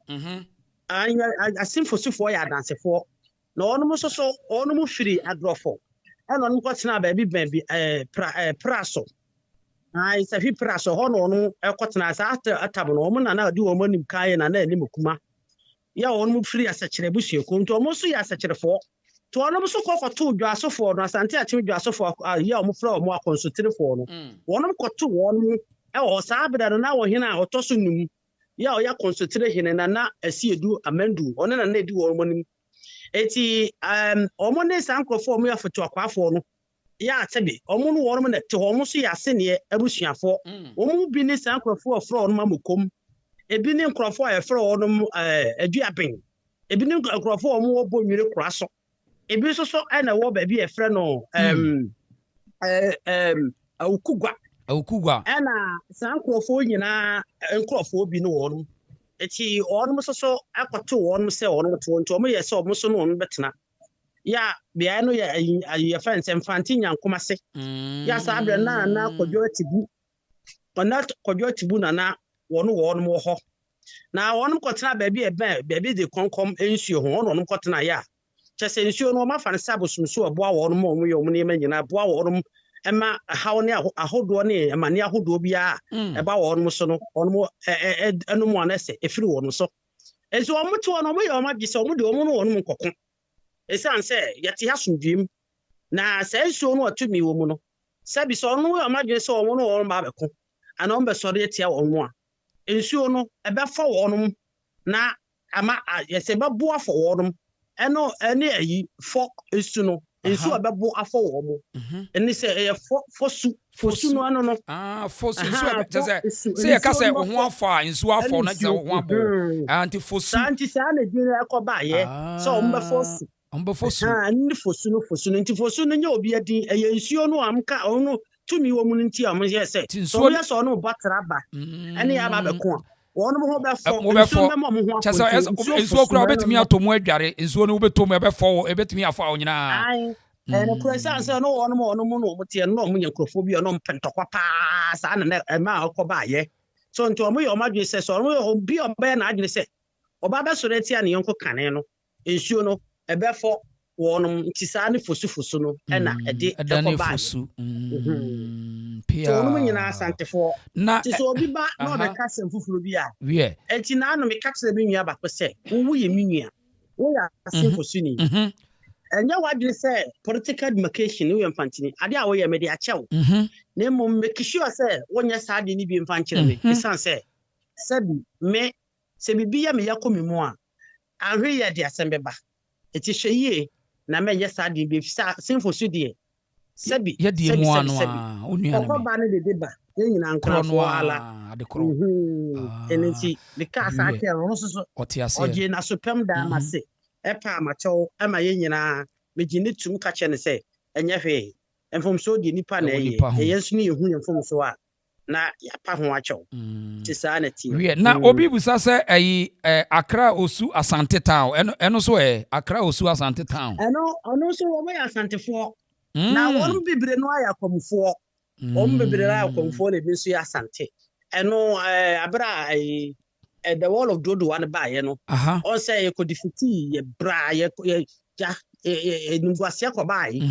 Assin for so ya adansefo na ono mo so ono mo firi adrofo e no nko tena ba bi praso ai se fi praso ho no ono e kotena sa atab no omo na di omo nim kan na anim kuma ya ono mo firi asakire busueko nto omo so ya asakirefo to ono mo so kokoto dwasofo no asante achi dwasofo ya omo fra omo akonsotirefo no ono koto ono e o saabda no na wo hina otoso num ya o ya konsotire hina na asiedu amendu ono na edi wo omo nim eti omo ne sankrofo omo ya foto akwafo no ya atebe omo no wo na te omo so ya sene abusuafo omo bi ne sankrofo ofra ono mamokom ebi ne nkrofo ya fra ono Agyabeng ebi ne nkrofo omo wo bonwire kraso ebi so na wo ba bi e fra no awukugwa na sankrofo nyina nkrofo bi no wo no eti ono so akoto ono se ono to nto mo yese omo so no ono betena ya bia no ya fence mfanti nyankoma se ya sabre na kodwo tibu na wono mo ho na wono kotena ba bi de konkom ensuo ho ono kotena ya chese ensuo no ma fa ne sabosumso oboa wono mo yo mo ne manyina boa wono ema hawo ne ahodo ne ema ne ahodo bia eba wono so no ono eno mo anese efiri wono so enso omo to ono mo yo ma gise omo de omo no wono nkoko esan se yati hasundwim na se ensuo no atumi wo mu no sabi so ono yo ma gise omo no wono ba beko ana ombe sori etia wono a ensuo no ebe fa wono na ama yese ba boa fo wono eno ene ayi fo esu no ensu abebo afọ wo mo eni se fosu no ano no fosu se ya ka se ho afa ensu afọ na je ho abo anti fosu anti sa na dwene akoba ye so ombe fosu ni fosu no anti fosu no nya obi adin eye ensuo no amka ono tumi wo mu nti am ye se so ye so no botara ba ene ya ba beko wono mo be fo chasa ensuo kura obetimi atomu adware ensuo no obetomu ebe fo ebetimi afa onyina ai ene presa se no wono mo no tie no mo nyakrofo bi no mpentokwa pa sa na ma akoba ye so nti omo ye omadwe se so omo obi oba na adwene se oba be so retia ne yonko kane no ensuo no ebe fo wono nti sa ne fosu no na ede akoba pia wono mo nyina asantefo na ti so obi ba no be ka sem fufuru bi a wie enti na no me ka kire bi nua ba ko se wo ye minua wo ya asin fosu ni enye wadwene se political demarcation we mfantini ade a wo ye me de achew na mom make sure se wonya saade ni bi mfankyere me esan se sabi me se bibia me yakomi mu a ahwe ye de asembeba eti hweye na me ye saade bi fisa sinfosu de sabi ye de mu anu a onua na me ba ne de deba ye nyina nkrafo ala ade kro enenti me ka sa ke ro so oje na sopem da amase epa amacho ama ye nyina megine tum ka che ne se enye hwe enfomso di nipa na ye yesu ne yehu enfomso a na ya pa ho acho ti sa na ti na obi busa se ayi Accra Osu Asante Town eno so Accra Osu Asante Town eno so wo ya Asantefo na won bibre no ayakomfo won bibre na ayakomfo na bi so ya Asante eno abra the wall of Dodo one by ye no on say you could defeat ye bra ye ja nungwasia ko bai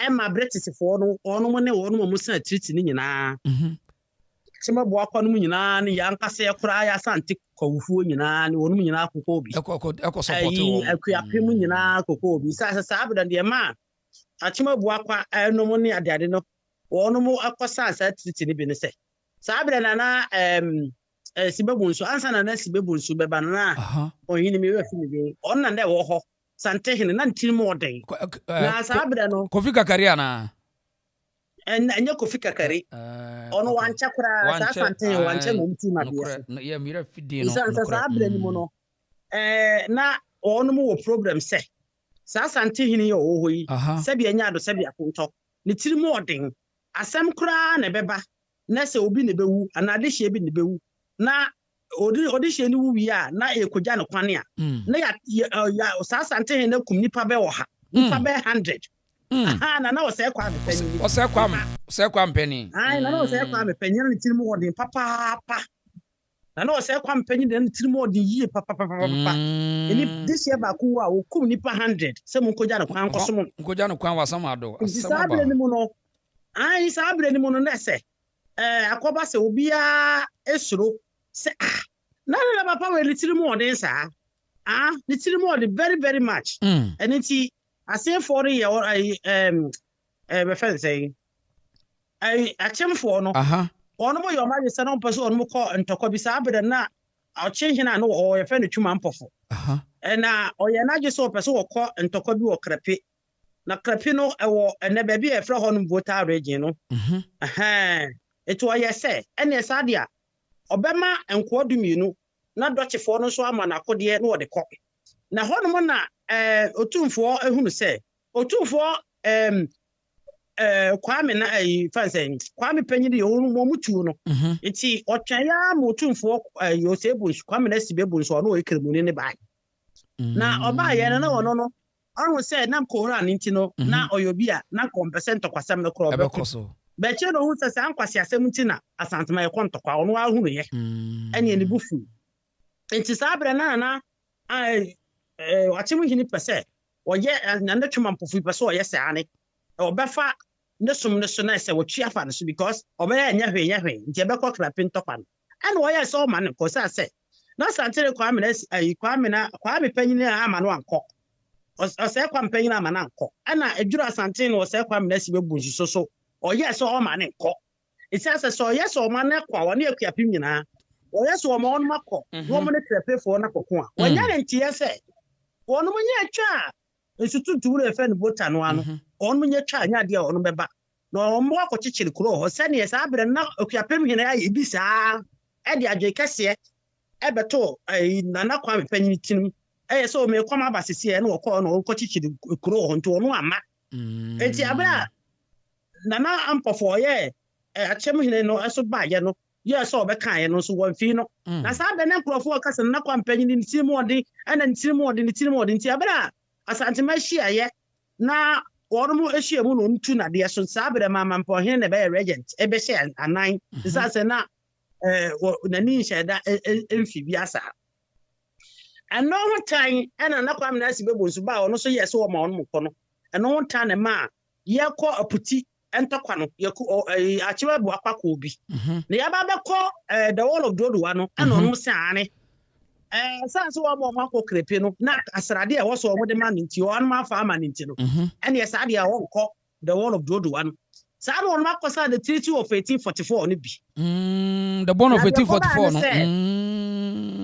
e ma British fo no ono mo ne ono mo san treat ni nyina chima bo akwa no nyina ne ya nkase ye kura ya Asante kwufuo nyina ne ono mo nyina akoko obi eko support wo akuapem nyina akoko obi sa abda de ma achima bo akwa no mo ne ade no ono mo akosa sa treat ni bi ne se sa abda na sibebunsu ansa na sibebunsu beba na oyini mi wefi mi on na nde wo ho sante hene na ntiri mo den na sabra no Kofi Kakari ana enye Kofi Kakari ono wancha kura sa sante wancha no mti ma bia ye mira fidi no isa sabra ni mo no na ono mo problem se sa sante hene yo wo yi se bia nya do se bia kunto ni tiri mo den asem kura na beba na se obi ne bewu anade hie bi ne bewu na odi ni wuwi a na ekogya ne kwane a na ya Asante na kum nipa be wo ha nipa be 100 Nana was a Kwame Penny. Was a Kwame Penny. I know, say Kwame Penny, and it's more than papa. I know, say Kwame Penny, then it's more than ye, papa. And if this year Bakua will come nipa 100, some Kojano Kwan for some Kojano Kwan was some ado. It's Sabre the Mono. I Sabre the Mono Nesse. Akobase will be a esro. Say, none of my power little more than sir. Little more very, very much. And it's I say 40 year or my friend saying, I came for no. One more your marriage, son, person, more call and talk about Sabre and not. I'll change and I know or a friend to Chumampofo. And or you're not just so person or call and talk about your crappy. Na Crapino, and the baby a flow on voter region. It was yes, say, and yes, Adia. Obama and Quadumino, not Dutch for no swam and I could yet know the cock. Now, Honamona, Otum for whom say, Otum for Kwame, a fancy, Kwame Penny, the old Momutuno. It's he or Chaya Motum for your sables, Kwame Nestibables or no equal in the back. Now, Obaya, no. I will say, Nam Koran, Intino, na Oyobia, na compensant to Quasam the crop. But you know who's a Sanquasia 17 Asanteman Quanto, on one who any in the buffy. It is Abranana, I watch him in per se, or yet another Chuman Puffy Paso, yes, Annie, or Baffa, no sum no sooner say what cheer fans because of a Yahe, Jabako clapping topan. And why I saw man, because I said, no Santana Quamines, a Quame Penny, I'm an one cock. Or say campaign a man uncle. And a Jura Santin or say Quamines so. Or yes, or man and cock. It says a so yes or man or near Capimina. Or yes, or mon Mako. Woman to for Napoqua. When you're in TSA. One when you're child. It's to defend Botan one. On when you're child, Nadia on Beba. No more cochichi crow, or send yes, I better not Capim in a bisa. Eddie Ajacassia. Eberto, a Nana Quam Penny. So me come up as a no call no cochichi crow onto one mat. It's Abra. Nana ample for ye, a champion no as by no, yes, or Becan, no so one fino. As I been for focus and not companion in Timordi and then Timor in the Timor in Tiabra. As Antimacia yet. Now, one more issue moon to Nadia son Sabra mamma for him a bear regent, a beshan and 9. This as a not the Nisha that amphibiasa. And no one time, and another time that's baby's bow, no so yes, or mon mucono. And no one time a man, ye call a putty. Entokwano yaku achiwa bu akwa obi na ya ba call the wall of Doduano and on sane sanso wa mo mako krepe no na asrade e wo so wo de man nti o an ma fa man nti no and yes ade a won call the wall of Doduano sa no on mako sa the treaty of 1844 no bi the bond of 1844 no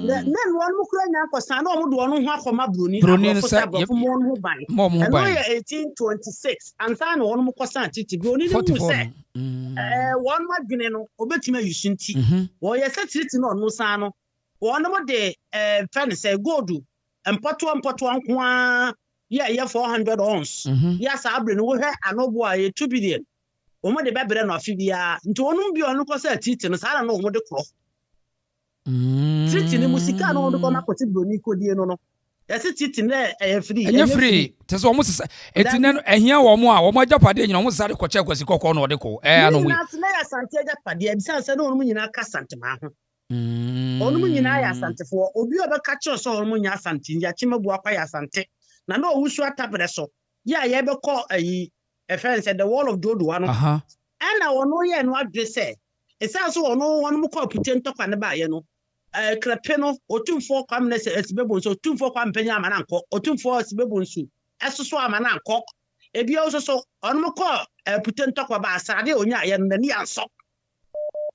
then one mo kura nya akosa na o mo do ono ho akoma broni say mo no ban mo ban 1826 and sa na ono mo kosa titi broni no say one madwene no obetima yusunti wo ye se treaty no no sa no one mo de fan say gold empoto nko a ye 400 ounce ya sa abre no wo hwe anobo a ye 2 billion o mo de bebere no afibia nti onu bi onu kosa treaty no sa na no mo de kro treaty ni musika no do koma koti broni kodie no yesi treaty na free enye free teso omo sesa etine ehia wo mo a wo mo ajapade nyina omo sesa de koche kwasi kokko no de ko ano mu na sna ya sante ajapade e bisa se no onu nyina ka sante ma ho onu nyina ya sante fo obi obeka che so onu nyina sante ya chimabu akwa ya sante na no owusu atabre so ya ye be call ayi a friend said the wall of Doduano and I no ye no address e say so onu won mo call putin tokwa ne ba ye no krapeno otumfo kwamne se esibebo so otumfo kwampanya amananko otumfo esibebo nsu esoso amananko ebi ososo onu ko putin tokwa ba asade onya ye no ni anso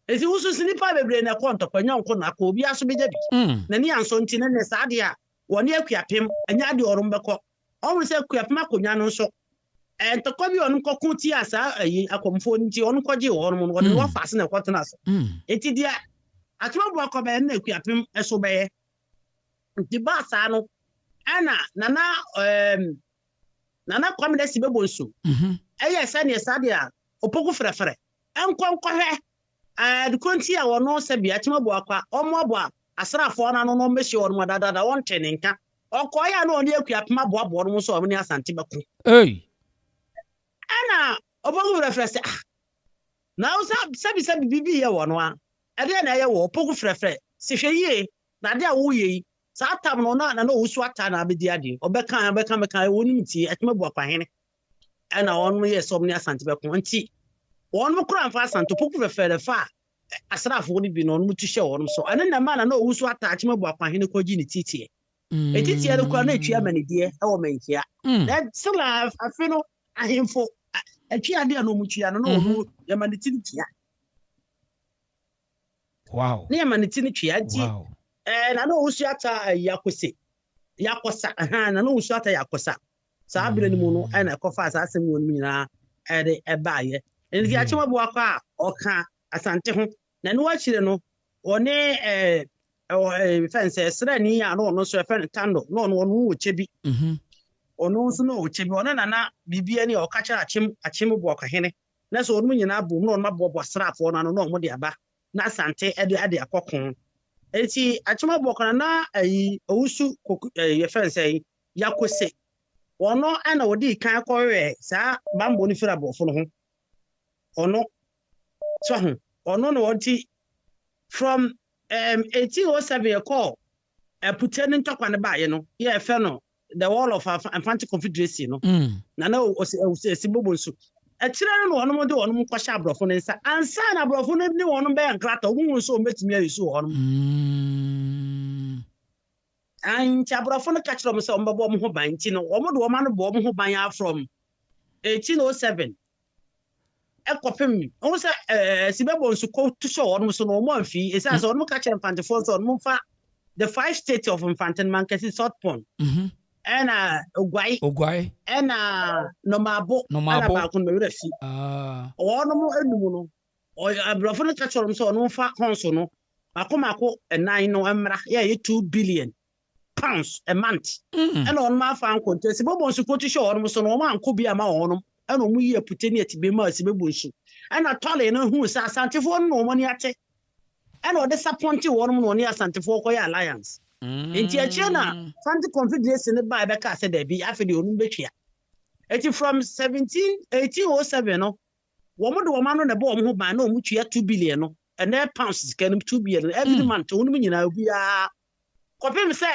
esi usu sniper bebre na kwonto kwanya nko na ko obi aso beja bi na ni anso nti ne sade a woni akuapem anya de orumbeko onu se akuapem akonya no nso entokwa bi onu ko kuti asa ayi akomfo nti onu ko ji onu no wo fa ase na kwotena so eti dia atụmabụ akọba na ekuapem eso beye nti ba sa no ana nana kwamde sibebo nso eye sa ne sa dia opoku frefre enkonkọhwe de konti a wono se bia atụmabụ akwa omobo asrafo na no mehie wono dadada won tenenka okoya na oni ekuapem abo no so omni asante beku Obogu frefre ah. Now sabi bibi ye wono a. Ade na ye wo pogu frefre. Se hwe ye na ade a wo ye. Sa atam no na no wusu ata na abedi ade. Obeka meka woni mti atuma bu akwahene. Ena won ye somni asante be ko nti. Won mo kura mfa asante pogu frefre fa. Asrafo ni bi no mu tu hye won so. Ane na ma na no wusu ata atuma bu akwahene ko gi ni titie. Etiti ya kwa na etwa manidie e wo mankia. That so la afino ahemfo etwa ade no mutwa no no ya maniti tia. Wow. Ne ya maniti ni twa di. Na no wusu ata yakosa na no wusu ata yakosa. Sa abire ni mu no na ekofa asase mu no nyina de ebaaye. Enti ya chema bo akwa oka asante ho. Na no akire no one fence srani ya no so efe tando no wo chebi ono so no wo chebi ono na bibia ni o kacha achim bo akahene na so onu nyina bu no mabo srafo no mo de aba na asante ade akokon eti achim bo akona na owusu ye fence yakose ono ana odi kan kowe sa bambo ni fira bo fo no ho ono so ho ono no wonti from 1807 call puteni ntokwa ne baaye no ye fe no the wall of Infantry Confederacy no na na osibobon so etire no wono mo de wono mo kwasha abrofo ne nsa ansa na abrofo ne ni wono be yankrata ogun so metimi ayisu wono an cha abrofo ne kachiro mo so mbabo mo ho ban ti no wo mo de wo ma no bo mo ho ban ya from 1807 ekopem on say sibebo nso ko to show on so no mo amfi e say so on mo ka chere infantry force on mo fa the 5 states of Asanteman kesi South Pond and Ogwai and no mabo ba kun be refi on mo enum no o abrofo no ka chere so on fa konso no makomako 9 no emra ye 2 billion pounds a month and on ma fa nkonto sibebo nso ko to show on so no ma anko bia ma on and on we putting it be ma sibebunsu and a tole no who sa Asantefo no money ate and o disappointed one no near Asantefo ko alliance enti achi na Infantry Confederacy ne ba be ka se da bi afede onu betwia eti from 1807 no wo mo de wo ma no na be wo ho ban na o mu twia 2 billion no and their pounds can 2 billion every month onu nyina obi a kopim se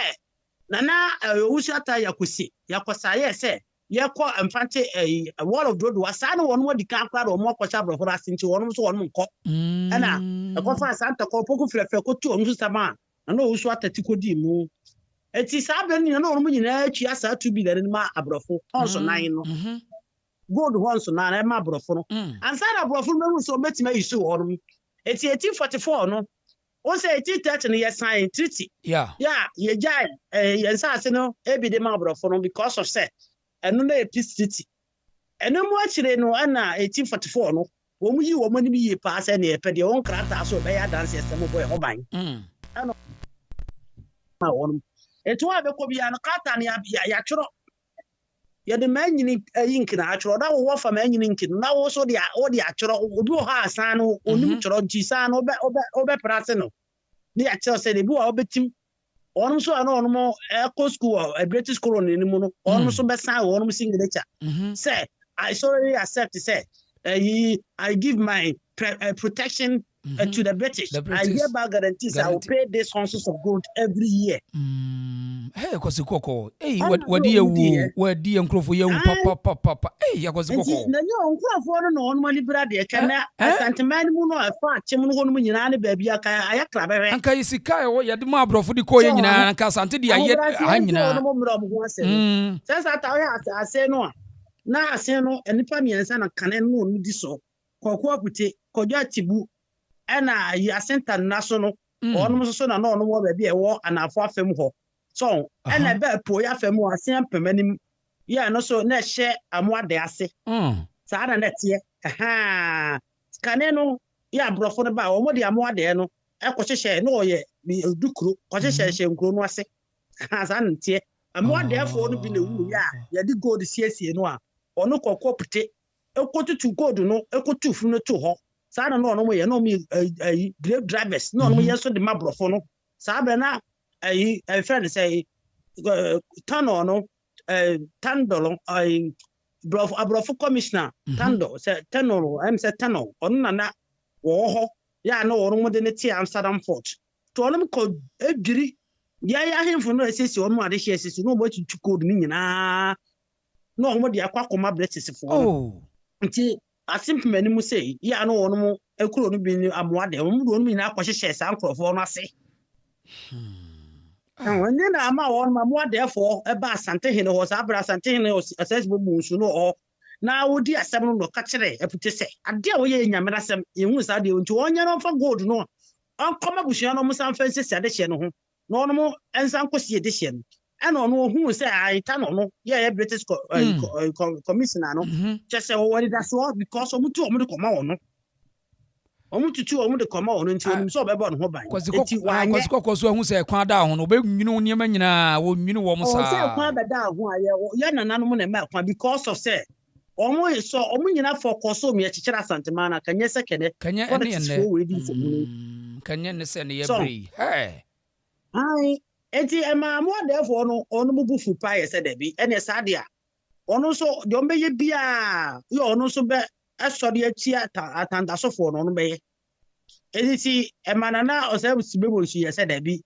na owusu ata yakosa ye se yeko amfante a wall of road wasa na wonu wadi kan kwara o mo kwacha abrofo asinti wonu so wonu nko na ekofa asante ko poku frefe ko tu onu sama na owusu atati ko di mu eti sabe ni na wonu nyina atwi asa 2 billion ma abrofo onso nan no gold onso na ma abrofo no ansa na abrofo no so metima yisu wonu eti 1844 no o say 1830 no yes sign treaty ye jai yensa ase no ebi de ma abrofo no because of say eno na peace treaty eno mo akire no na 1844 no wo mu yi wo mani bi ye pa ase na ye pe de won krata so be ya dance ese mo boy ho ban eno ma won eto wa be ko bi an krata na ya tworo ye de manyini yink na atworo da wo fa manyini yink na wo so de o de atworo obi ho asan no onim tworo nti san no obe prase no ni ya tell say de bi wo obetim on so ana on mo eco school a British colony ni mu no on so be san on mo signature say I sorry accept say I give my protection to the British. I hereby guarantees I will pay this ounces of gold every year. Hey, kwasi koko. Hey, wadi nkrofo ye papa. Hey, yakwasi koko. Na yo nkrofo no on mo libra de kana Asanteman mu no afa akyem no ho no nyina ne ba bia kan ayakra bebe. Anka isika wo ye de ma abrofo di ko ye nyina anka Asante di aye ha nyina. Sasa ta wo ase no na ase no enipa miensa na kanen no no di so. Kokko apute kodwa atibu ena yasenta naso no onu so na no wo ba bia wo anafo afem ho so ena ba po ya afem ho asen pemanim ya no so na hye amoade ase sa na netie kaneno ya brofo no ba wo mo de amoade no ekohyehyɛ no ye dukuro kohyehyɛ nkuro no ase sa na netie amoade afo no bi na wu ya de gold siesie no a onu kokko pute ekotutu gold no ekotu fu no to ho sa na no mo ye no me grave drivers no mo ye so de mabrofo no sa be na friend say ton no $10 abrofo commissioner Tando say Tenor am say Tenor on na wo ho ya na wo mo de ne ti Amsterdam Fort to onum ko edwiri ya ahemfo no esisi onu ade hye esisi no mo tutu code ni nyina no omo de akwakoma blessesifo no nti Asanteman mu say ya na wo no ekuro no bi ni amoade wo mu no nyina akwahye sa nkrofo no ase when you na ama won ma mo therefore e ba Asante hene ho sa bra Asante hene assess bo munsu no o na wodi asem no ka kire epute se ade a wo ye nyamera asem yehu sa de nti wonya no fa gold no on koma bushia no musan fa sisi ade hye no ho no no mo ensan kosie de hye no e no no hu se ai ta no ye British commissioner no just say what did that so because omutu omu de koma wono omututu omu de koma wono nti onum so obeba no ho ban enti wanye kwasi hu se kwa da ho no be nwinu niema nyina wo nwinu wo mo sa se kwa beda ho aye ya nananom na ma kwa because of say omu so omu nyina focus o me chichira Asanteman na kanye sekede kanye ne se ne ye brei ai enti ema mo therefore no onu bubu fu pa ye se da bi ene sa de a onu so de on be ye bia yo onu so be asori achi atandasofo no no be ye enti emanana osebusibebo nsu ye se da bi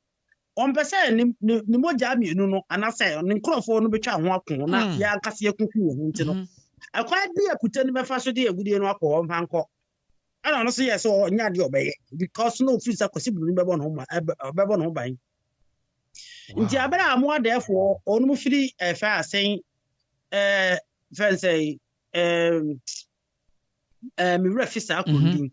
on pese ni moja mienu no anase ni nkrofo no betwa ho akon na ya nkase yakuku wo nti no akwa bi akute ni befa so de agudie no akọ mfanko ana no so ye so nya de obeye because no free sa kwasi bulu bebo no ban nti abara amo therefore onu mu firi efa asen fancy mi refisa akodi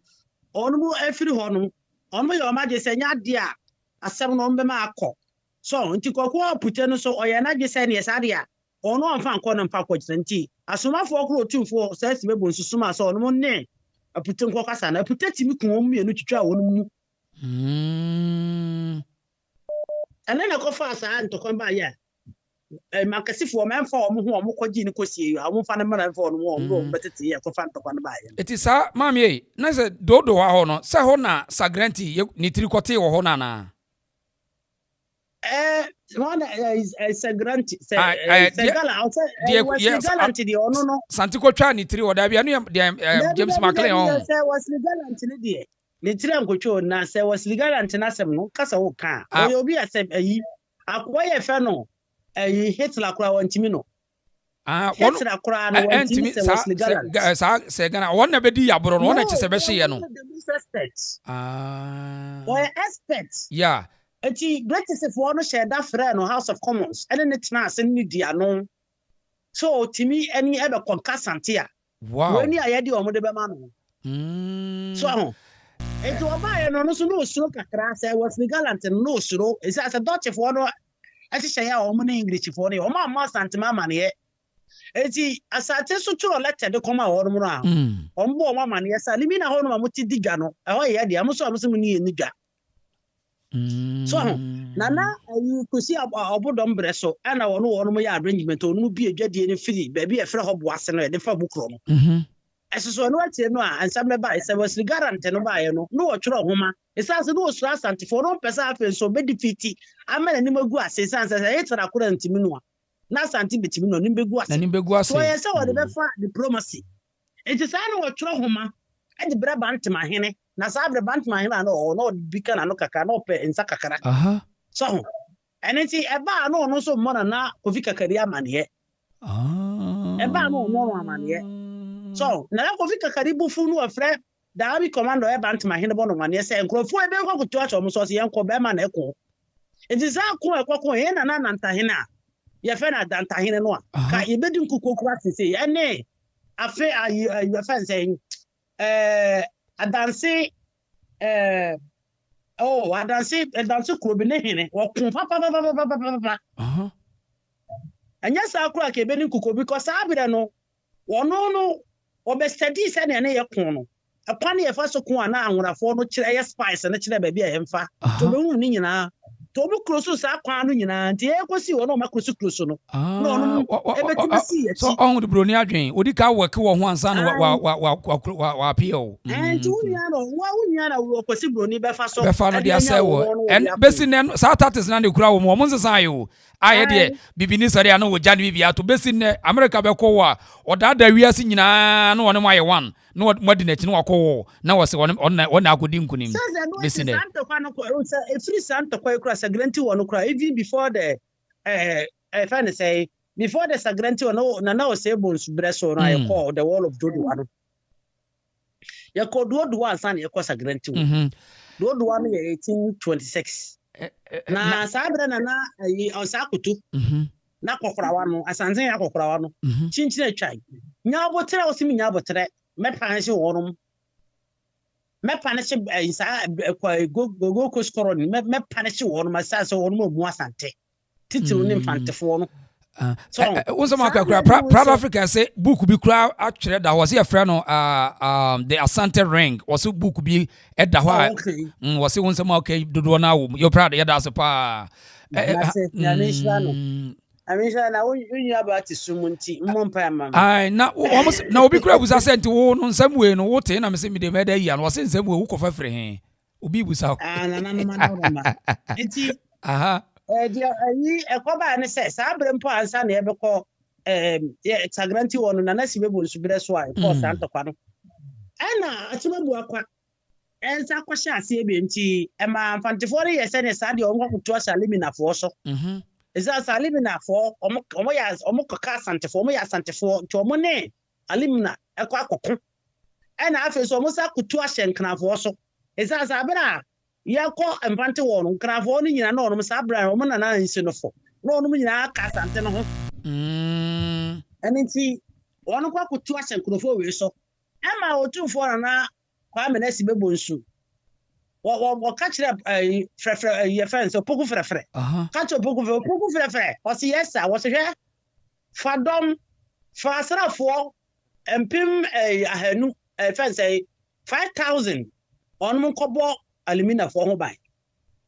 onu mu afiri ho no onu mu ye o ma je se nya de a asem no mbe ma akọ so nti kokwo pute no so oye na je se ne sa de a onu amfa nkọ no mfa kwojire nti asomafo okro otumfo sa sibebo nsusuma so onu mu ne apute nkọ kasa na apute timi kun omu enu twitwa wonu mu ana na kofa asa ntokon ba ya makasifo memfa omu ho omu koji ni kosie omu fa na mara fa onu omu betete ya kofa ntokon ba ya eti sa mami na se dodo wa ho no se ho na sagranti ni trikote wo ho na na one is sagranti segala galanti di onu no santiko twa ni tri wo da bia no James McLean on se was galanti ni die ni tri ankotwo na se was galanti na sem no kasa wo ka o obi asem ayi akwa ye fe no ayi Hitler kura wantimi no Hitler kura no wantimi se was galanti se gana wonna be di yaboro no wonna chese be hye no we expect yeah eti British for no share that friend no House of Commons and the trans ni dia no so timi any ebe konka santia wow when ya de omo de be ma no so eti oba ye no so no osuro kakra say was galant no osuro is as a Dutch for no ati share ya omo na English for no omo amma Asanteman ma ne eti asate so turo letter de koma wo no a ombo omo ma ne sa limi na ho no ma muti diga no e ho ye de amuso amuso mu ni enidwa so nana ayi kusi obodom breso ana wono mo ya arrangement onu bi adwadie ne firi ba bi e fere ho boase no e de fa bukro no eso no atie no a ansam ne ba e se was guarantee no ba ye no no wo tworo homa e sa se no osura Asante for no pesa afen so be defeat amana ni magu ase san se e tara kura ntimi no na Asante betimi no ni begu ase so ye se wo de be fa diplomacy e ti sa no wo tworo homa e de bra bantema hene na sabre Asanteman hina no bika na no kaka no pe nsa kakara so enenti eba no so mmona na kofi kakari amane eba no amane so na kofi kakari bufu no afre da bi commando Asanteman hina bo no mane se nkrofo ebe ko kutu acho mo so se yenko be ma na eko enti za ko ekoko ye na nanta hina ye fe na danta hina no ka ibedi nkukoku asese ene afe ayi fe nse adanse adanse krobi ne hene okun papa anya sa akura ke be ni kuko because abire no wono no obestadi se ne ye kun no akwa ne ye fa so kun ana anwurafo no kire ye spice ne kire ba bia ye mfa to be hu ni nyina to mu close sa kwa no nyina nti e kosi wo no ma close no no ebetimi si ya so on the broni adwen odi ka work wo ho ansa na wa appeal nti unya na wo kosi broni be fa so be fa no dia say wo and besi ne sa tatis na ne kura wo mo nsesan yo aye de bibini sori ana wo jani bibia to besi ne America be ko wo oda da wiase nyina na woni mo aye one na wodi na chi na wakọ na wo se wona akodi nkunim besi ne free Santa kwa kura sagranti wono kura even before the if I say before the sagranti wono na o say bones breso na I call the wall of Dodo ano ya call Dodo ansa na ya call sagranti Dodo ano 1826 na sabra na onsa akutu na kokora no asanzen ya kokora no chinchina twai nya botere osimi nya botere me panse wonom me panse isa go ko skoro ni me panse wonom asase wonom mu asante titiru ni mfantefo no so makakura Proud Africa say book bi kura atwere da was your friend the Asante ring was book bi e da ho was won ma okay dodo na wo you proud ya da so pa Amisha na unyi abati sumunti mmompa mama ai na almost na obi kura busa sent wo no nsam we no wote na me se me de meda yi an was nsam we wo kofa frɛ he obi busa na enti aha dia ayi ekoba ne se sa brempo ansa na ebekọ sagranti wono na na sibe bonsu bere so ai ko santo kwa no ana atumabu akwa ensa kwahye ase ebe nti ema mfantefo re yese ne sa de onko kuto asalimi na fo so Eza salimina for omo kaka santefo omo ya santefo to omo ne alimina ekwa akoko ena afi so omo sa kutu ahye nknafo so eza sabira yakọ empante won nknafo no nyina na omo sa bra omo na na nsi no fo na omo nyina aka sante no ho eniti won kwa kutu ahye nknafo we so ema otumfo na kwa menasi bebo nsu wo catch frefre your friends so poku frefre catch poku frefre o si yes sir wo se hwe fadom fa asrafo empim ahanu friends say 5000 on mun kobo alumina fo ho bai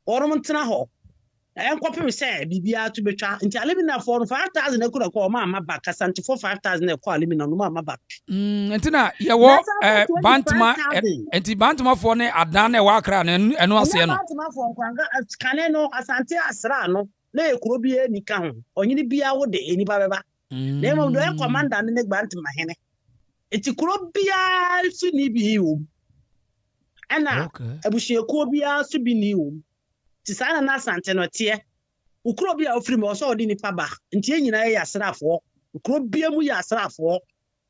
on mun tena ho en kopim say bibia to betwa nti alumina fo 5000 ekura ko ma ba kasanti for 5000 e ko alumina no ma ba entina ye wo bantama enti bantama fo ne adan na wa kra no eno ase no bantama fo kwanga kane no asante asra no na ekuro bi eni ka ho onyini bia wo de eni ba beba na mo do e commander ne bantama hene enti kuro bia su ni bi wo ana abusheko bia su bi ni wo ti sana na asante no tie ukuro bia ofiri mo so odi nipa ba nti enyina ya asrafo ukuro bia mu ya asrafo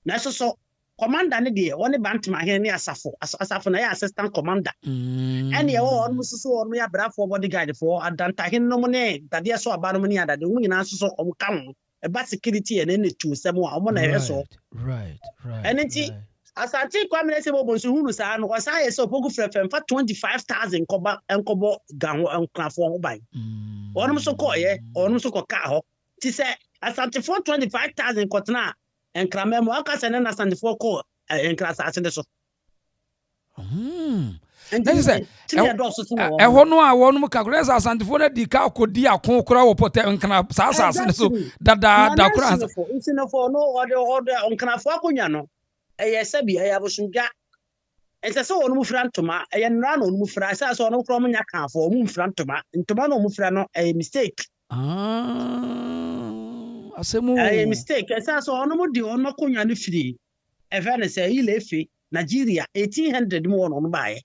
na so commander ne de woni bantama he ne asafo na ya assistant commander ene ye wo on mususu on ya brafo bodyguard fo adanta he no mo ne dade so aba no mo ne adade mu nyina so om ka ho e ba security e ne tu sem a om na ye so right ene ti Asante kwa mene se bobo nsu hunu sa no kwasa ye so pogu frefem fa 25000 koba enkobo ganho enkrafo ho ban onum so ko ye onum so ko ka ho ti se asante for 25000 kotna enkrame mo aka se na asante for ko enkrasa asende so Then say ho no a wonum calculate asante for na di ka akodi akon kora wo pote enkra sa asase so da kora insino for no order enkrafo akonya no eyesabi eyabosundwa ensese wonu mufrantoma eyenra no mufra asa so no kro munya kanfo mufrantoma ntoma no mufra no mistake asemu mistake asa so ono mudi ono konya no firi evene say ilefe Nigeria 1800 mu ono no baaye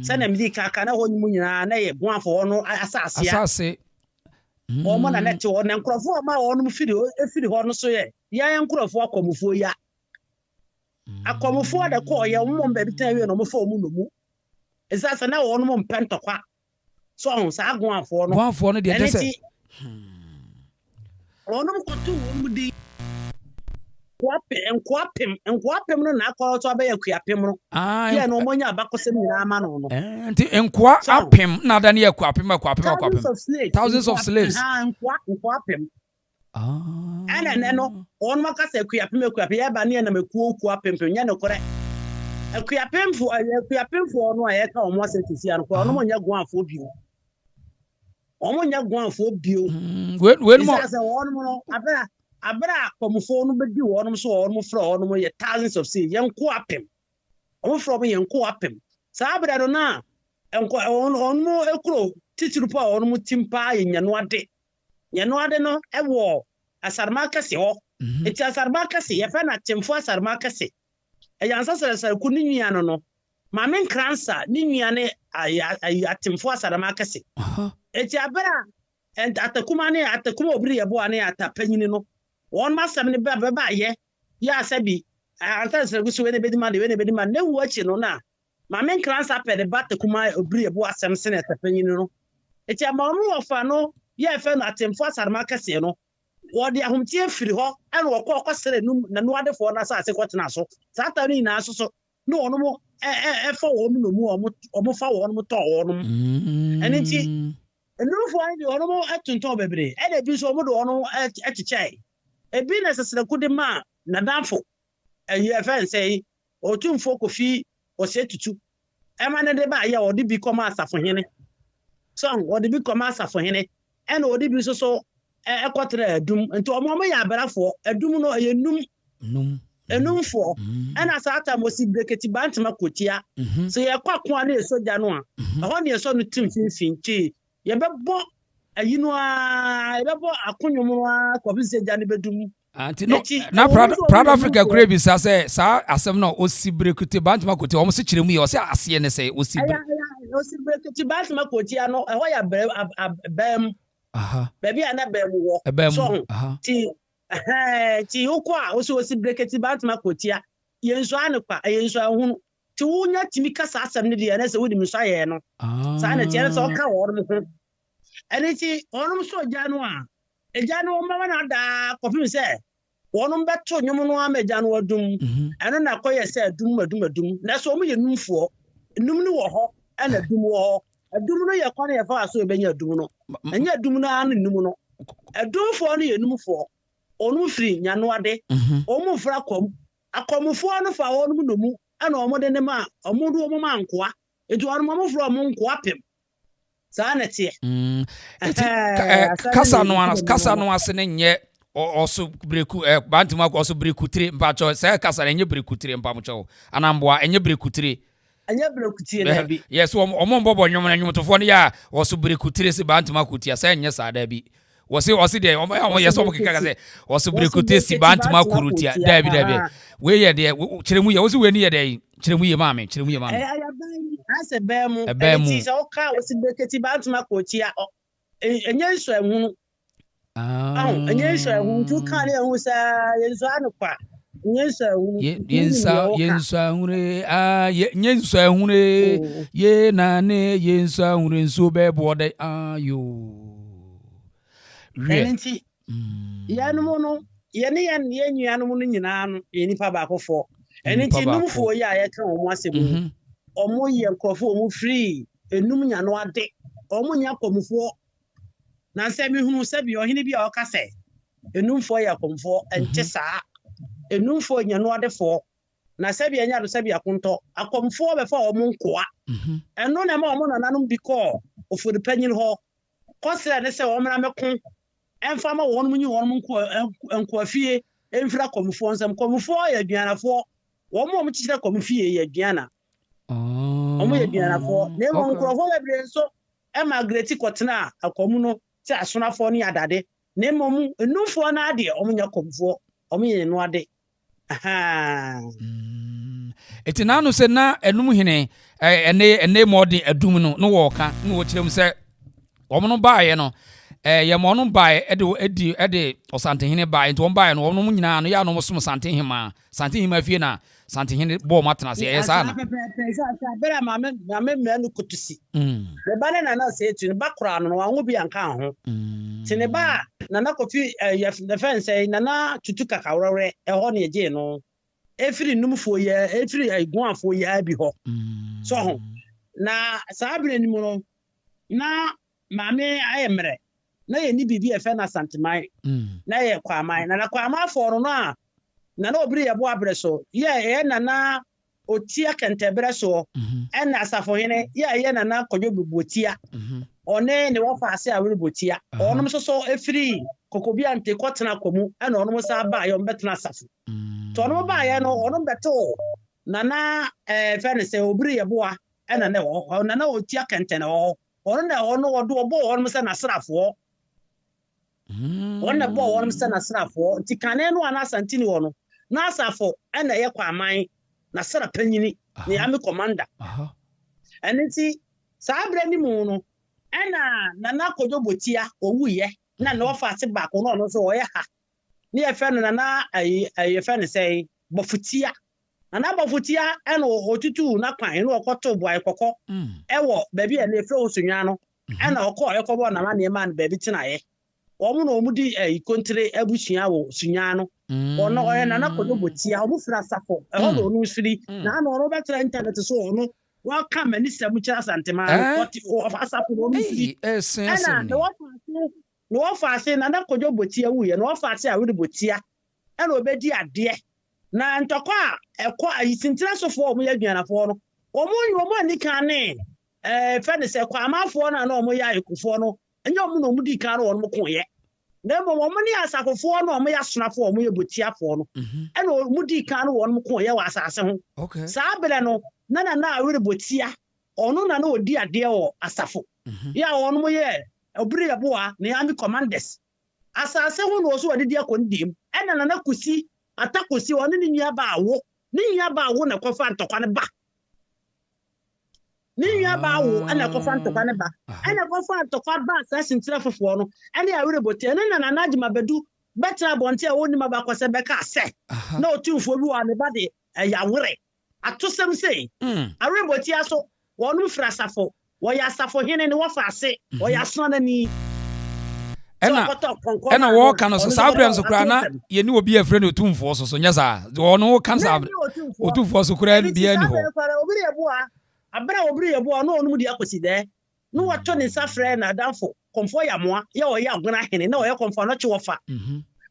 sana midi kaka na honyu nyina na ye boafo ono asase o mo na net o na nkrofo ma ono mfiri efiri ho no so ye ya nkrofo akomufo ya akomufo da ko ye mo mba bi tan we no mo fo mu no mu esasa na wo no mo mpento kwa so on sa agonafo no de tese ono mo kotu mu di enkwapem no na akọ to abe yakuapem no ya no mo nya abakosem nyina ama no no enti enkwa apem na da ne yakuapem thousands of slaves enkwapem ana no on makasa yakuapem ya ba ne na mekuo apem nya no kore yakuapem no ayeka o mo sentisi an ko no mo nya guafo bi omonya gwanfo bio when mo say won no abra komfo no bedi won so won fra won ye thousands of cities yenko apem omo fra mo yenko apem sa abra no na enko on mo ekro titiru pa won mo timpa ye nyano ade no ewo asarma kase ho eti asarma kase ye fa na timfo asarma kase e yansa sere ku ni nua no mamen kransa ni nua ne atimfo asarma kase eti abra and atakuma obiri ye bo ane atapanyini no won masam ne ba ye ya sabi anta sere gusu we ne bedima ne wu achi no na mamen kransa pe de batakuma obiri ye bo asem se ne atapanyini no eti amamu ofa no ye fe no atimfo asarma kase no wodi ahumtie firi ho ene wokọ sere num na no adefo na sa ase kwotena so sata ni na so no ono mo fa wo mu no mu omo fa wo no mo to wo no ene ti enu fo ani ono mo atunto bebre ene bi so mo do ono atichai ebi na sesere kudi ma na danfo eye fa nsei otumfo kofi o se tutu e ma ne de ba ya odi bi koma asafo hene so odi bi koma asafo hene ene odi bi so ekotre adum nti omo ya abrafo adum no enum fo ena sata mo si breketi bantama kotia so ye kwakwa na esoja no a ho ne eso no tim finfinti ye bebo ayinu a ye bebo akonwom no a kobi se ja ne bedum anti no na Proud Africa Graby sa asem no osi breketi bantama kotia omo se kiremu ye o se ase ne se osi breketi bantama kotia no ho ya bem baby ana bem wo so ti ukwa osi breketi bantama kotia yenso anekwa yenso ahunu ti wunya timi kasa asem ne de na se wodi mso aye no sa na ti ene so ka wo no ho ene ti onum so ja no a eja no mama na da kofi se wonum beto nyum no amaja no adum ene na koye se adum na so mu ye numfo num no wo ho ena adum wo ho adum no ye kwane ye fa so ebenya adum no enya adum no anu num no adumfo no ye numfo onu free nyano ade omu fra akomufo no fa wonu no mu ana omo de ne ma omo do omo ma nkoa etu anu omo fra omo nkoa pem sa na tie kasa no ase ne nye oso breku bantuma ko oso breku 3 mpacho se kasa ne nye breku 3 mpamcho anamboa enye breku 3 na bi yes omo mbobo nyomtofo ne ya oso breku 3 se bantuma kutia se enye sa da bi wasi de omo yeso mo kika se oso breku 3 se bantuma kurutia da bi we ye de kiremu ye wosi we ni ye de kiremu ye maame ase bemu ti so ka wosi breketi bantuma kotia enye nso ehunu enye nso ehunu tu kan le ehunu sa yenso anokwa yenso ahune yenso ahune ye na ne yenso ahune nso bebo de ayo Enti yanu no yene yanu no nyina no yenipa ba akofo enti numfo ya ye kan omo asemu omo ye nkofo omo free enum nya no ade omo nya komfo na se mi hunu se bi ohini bi okase enumfo ya komfo enti saa enumfo nya no ade fo na se bi nya do se bi akonto akomfo be fa omo nkoa eno na ma omo nananum bi ko ofo de panyin ho kosira ne se omo na mekon enfama won munyi won nko afie enfira komfo nsam komfo ya aduanafo won mo mchire komfie ya aduana omo ya aduanafo na mo nkrofo bebre so e migrate kotena akomu no ti asonafo ne adade na mo enufo na ade omo nya komfo omo ye no ade eti nanu se na enum hene ene modern adum no wo ka no wo kirem se omo no baaye no ye mo no bae edi osantehene bae nti won bae no won no nyina no ya no som santehema fie na santehene bo matena se ye sa na bera mame menu kutusi le bane na na se etu ba kura no wanwo bi anka ho tine ba na na kofi the fence na na tutu kakawrere e ho na eje no efiri numfo ye efiri eguafo ye abi ho so ho na saabire ni mo no na mame ayemre na ye ni bibi efe na Asanteman na ye kwaman na kwaman for no a na obiri ye bo abreso ye na otia kentebre so na asafo hene ye na kodwo bibotia one ne wafa ase a wuri botia onom so efiri kokobia nte kwotena komu e na onom sa ba yo mbetena asafo to onom ba ye no onom beto nana fe ne se obiri ye boa e na ne wo nana otia kentene wo ono na ono wodo obo onom se na srafo ono bo onom se na srafo ti kane no ana santini wo no na asafo e na ye kwa aman na sra panyini ne ami commander eniti sabre ni mu no ena nana kojo botia owuye na no faate back no no so oye ha ne ye fe no nana ye fe ne sei bofutia nana bofutia ena otutu na kwan no okoto boy kokko ewo baby e na fe osunwa no ena okọ ekobo na ma ne man baby tinaye omu no omudi kontre abusua wo sunwa no ono oye nana kojo botia omu fira safo e ho no nu firi na no no betra internet so ono wa come and say much Asanteman what of asapo no mi ana no wa fa na na kojo botia wuye no wa fa a we botia e na obedi ade na ntokwa ekọ ayisintira sofo omo ya duanafo no omo ani kan ne fe ne se kwa amafo na omo ya ekufo no enye omo no omo di kan no omo koye na mo omo ni asakofo no omo ya sonafo omo ya botiafo no e na omo di kan no omo koye wa asase ho saa bele no na awere botia ono na odi ade o asafo ya ono mo ye obiri ya boa na ami commanders asase ho no so odi dia kondim ena na kusi atakosi ono ni nya ba awo na kofa ntokwa ne ba ni nya ba awo ana kofa ntokwa ne ba ana kofa ntokwa ba asase ntira fofo no ene awere botia na Agyema bedu betra bonte a woni maba kwose beka ase na otumfo bi wa ne ba de ya were atosem sei arebotia so wonu frasafo wo ya safo hene ne wo faase wo ya so na ni ena wo kan so sabre so kra na ye ni obi afre ne otumfo so nya sa wonu kan sabre otumfo so kra bia ni ho obiri eboa abra obiri eboa no onu di akosi de no wato ne safre na danfo komfo ya moa ye wo ya agona hene na wo ya komfo no chiwofa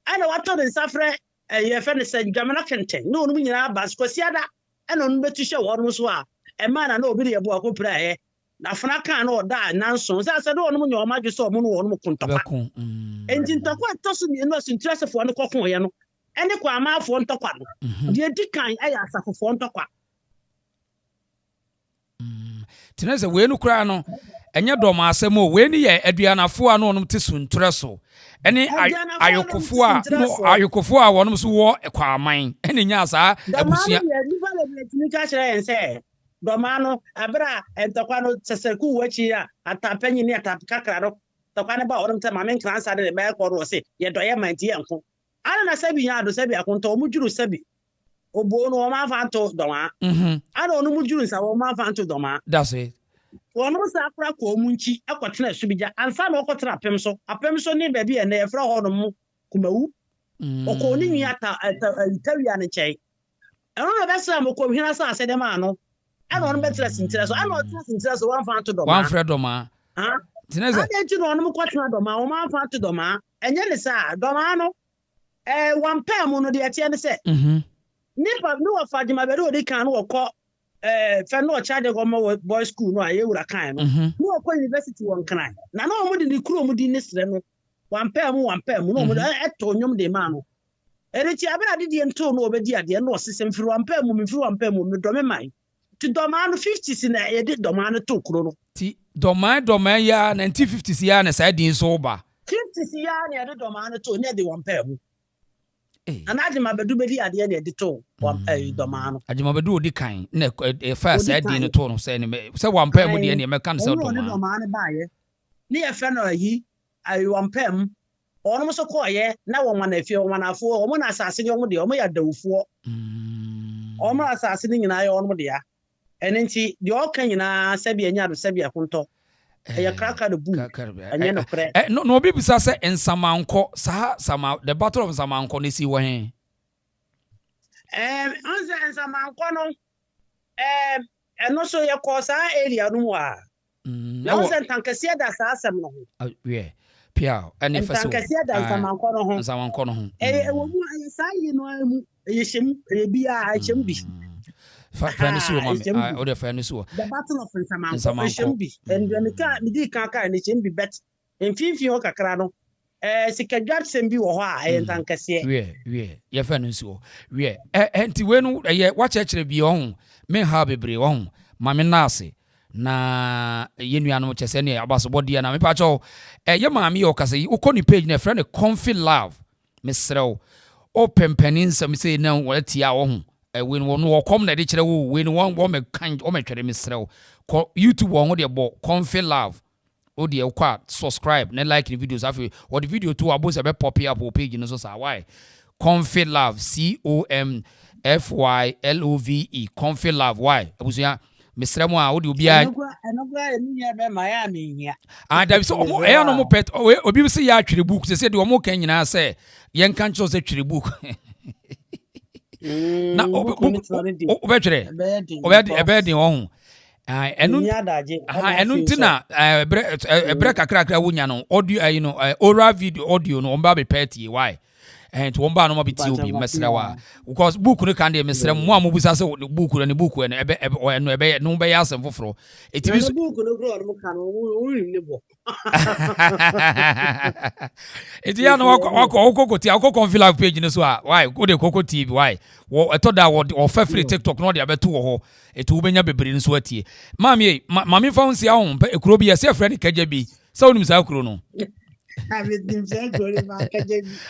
ana wato ne safre ye fe ne se Dwamena kenten no onu nyina bas kwasiada eno no betushe wonu so a ema na obiri ebo akopra ye na fana kan na oda nanso se ase do onu nyo ma dwe so omo no wonu kuntokwa enti ntokwa toso ni no sintrasefo no kokon ye no ene kwa amafo ntokwa no de dikan aya asafofo ntokwa tinese we nu kra no enye dom asem o we ni ye aduanafo a no onum te suntre so ene ayokofo a no ayokofo a wonum so wo kwa aman ene nya sa abusia domano abra entokwa no seseku wachi a atapanyi ni atapakakra no tokwa ne ba onum te mamen kransa de be ko ro se ye doye manti enko ana na sabi nya do sabi akonto omujuru sabi obo no ma fanto doma ana onu mujuru nsa wo ma fanto doma that's it wono sa akra ko omunchi akotena asubija ansa na okotena apemso ni baby e na efra ho no mu kumawu oko ni nwi ata tawia ne chei eno na besa mo ko hina sa ase de ma no ana onu betra sintira so ana otra sintira so wan fanto doma wan fra doma tineza ana eji no onu mu kotena doma wo ma fanto doma enye ne sa doma no wan pa mu no de atie ne se nipa no wa Agyema bedu odi kan no ko fe no charge go mo boy school no aye wura kan no no ko university won kan na no mo de ni kuro mo di ni sre no wan pa mu no mo eto nyom de ma no ereti abira de die nto no obedi ade no osesem firi wan pa mu me do me mai ti do ma no 50s na ye de do ma no to kuro no ti do ma ya 1950s ya na sa din so ba 50s ya na ye de do ma no to ne de wan pa mu Agyema bedu bedi ade na de to do ma no Agyema bedu odi kan na fa sa din to no se ne se wan pa mu de ne me kan se do ma no ba ye ne ye fe no yi ayi wan pa mu ono mo so ko ye na wo mana fie wo mana afo wo mo na asase ni wo de wo ya dawufo wo mo asase ni nyina ye wo mo de ya enenti de o kan nyina sabi anya do sabi akonto ya kraka de bu anya no pre no obi bisa se ensamanko sa sama the battle of ensamanko ne si wo hen onse ensamanko no eno so ye ko sa area no wa na onse tankase da sa asem no we Pia any first ensamanko no ho wo mu sa yi no mu yeshim bia achem bi Fancy woman, or the fancy. The battle of Nsamanko. And when the did kaka and it be bet in 50 Ocacrano. Sika Jab Sembi or I and Cassier. Your fancy. And to when watch actually be on, may have a brave on, Mamma Nasi. Na yenuano chesene abaso body na me pacho ye maami o kase ukoni page na friend Comfy Love mesrew open penins me say na watia wo ho when wo kom na de kire wo when wo me kan o me twere mesrew YouTube wo de bo Comfy Love o de kwa subscribe na like the videos afi or the video to abose be pop up o page no so sa why Comfy Love COMFYLOVE Comfy Love why abusia Mr. Moa, would you be a Miami? And I saw no pet. Or you see actually books. They said, you are more can you say, young can't choose actually book. Now, a bed in home. And Nuntina, a break a crack, audio, oral video, audio, no, Baby Petty, why? And to one no be TOB Mesrawa. Because book no can de Mesra Mwa Mubusa book and book and no by us and for it is book no grow it's ya no oko Comfy Love page no so why go de Coco TV why I thought that or free TikTok no de abeto ho it will benya bebre nso atie mami fa unsi a ho e kuro bi ya friend Kajabi so unim sa kuro no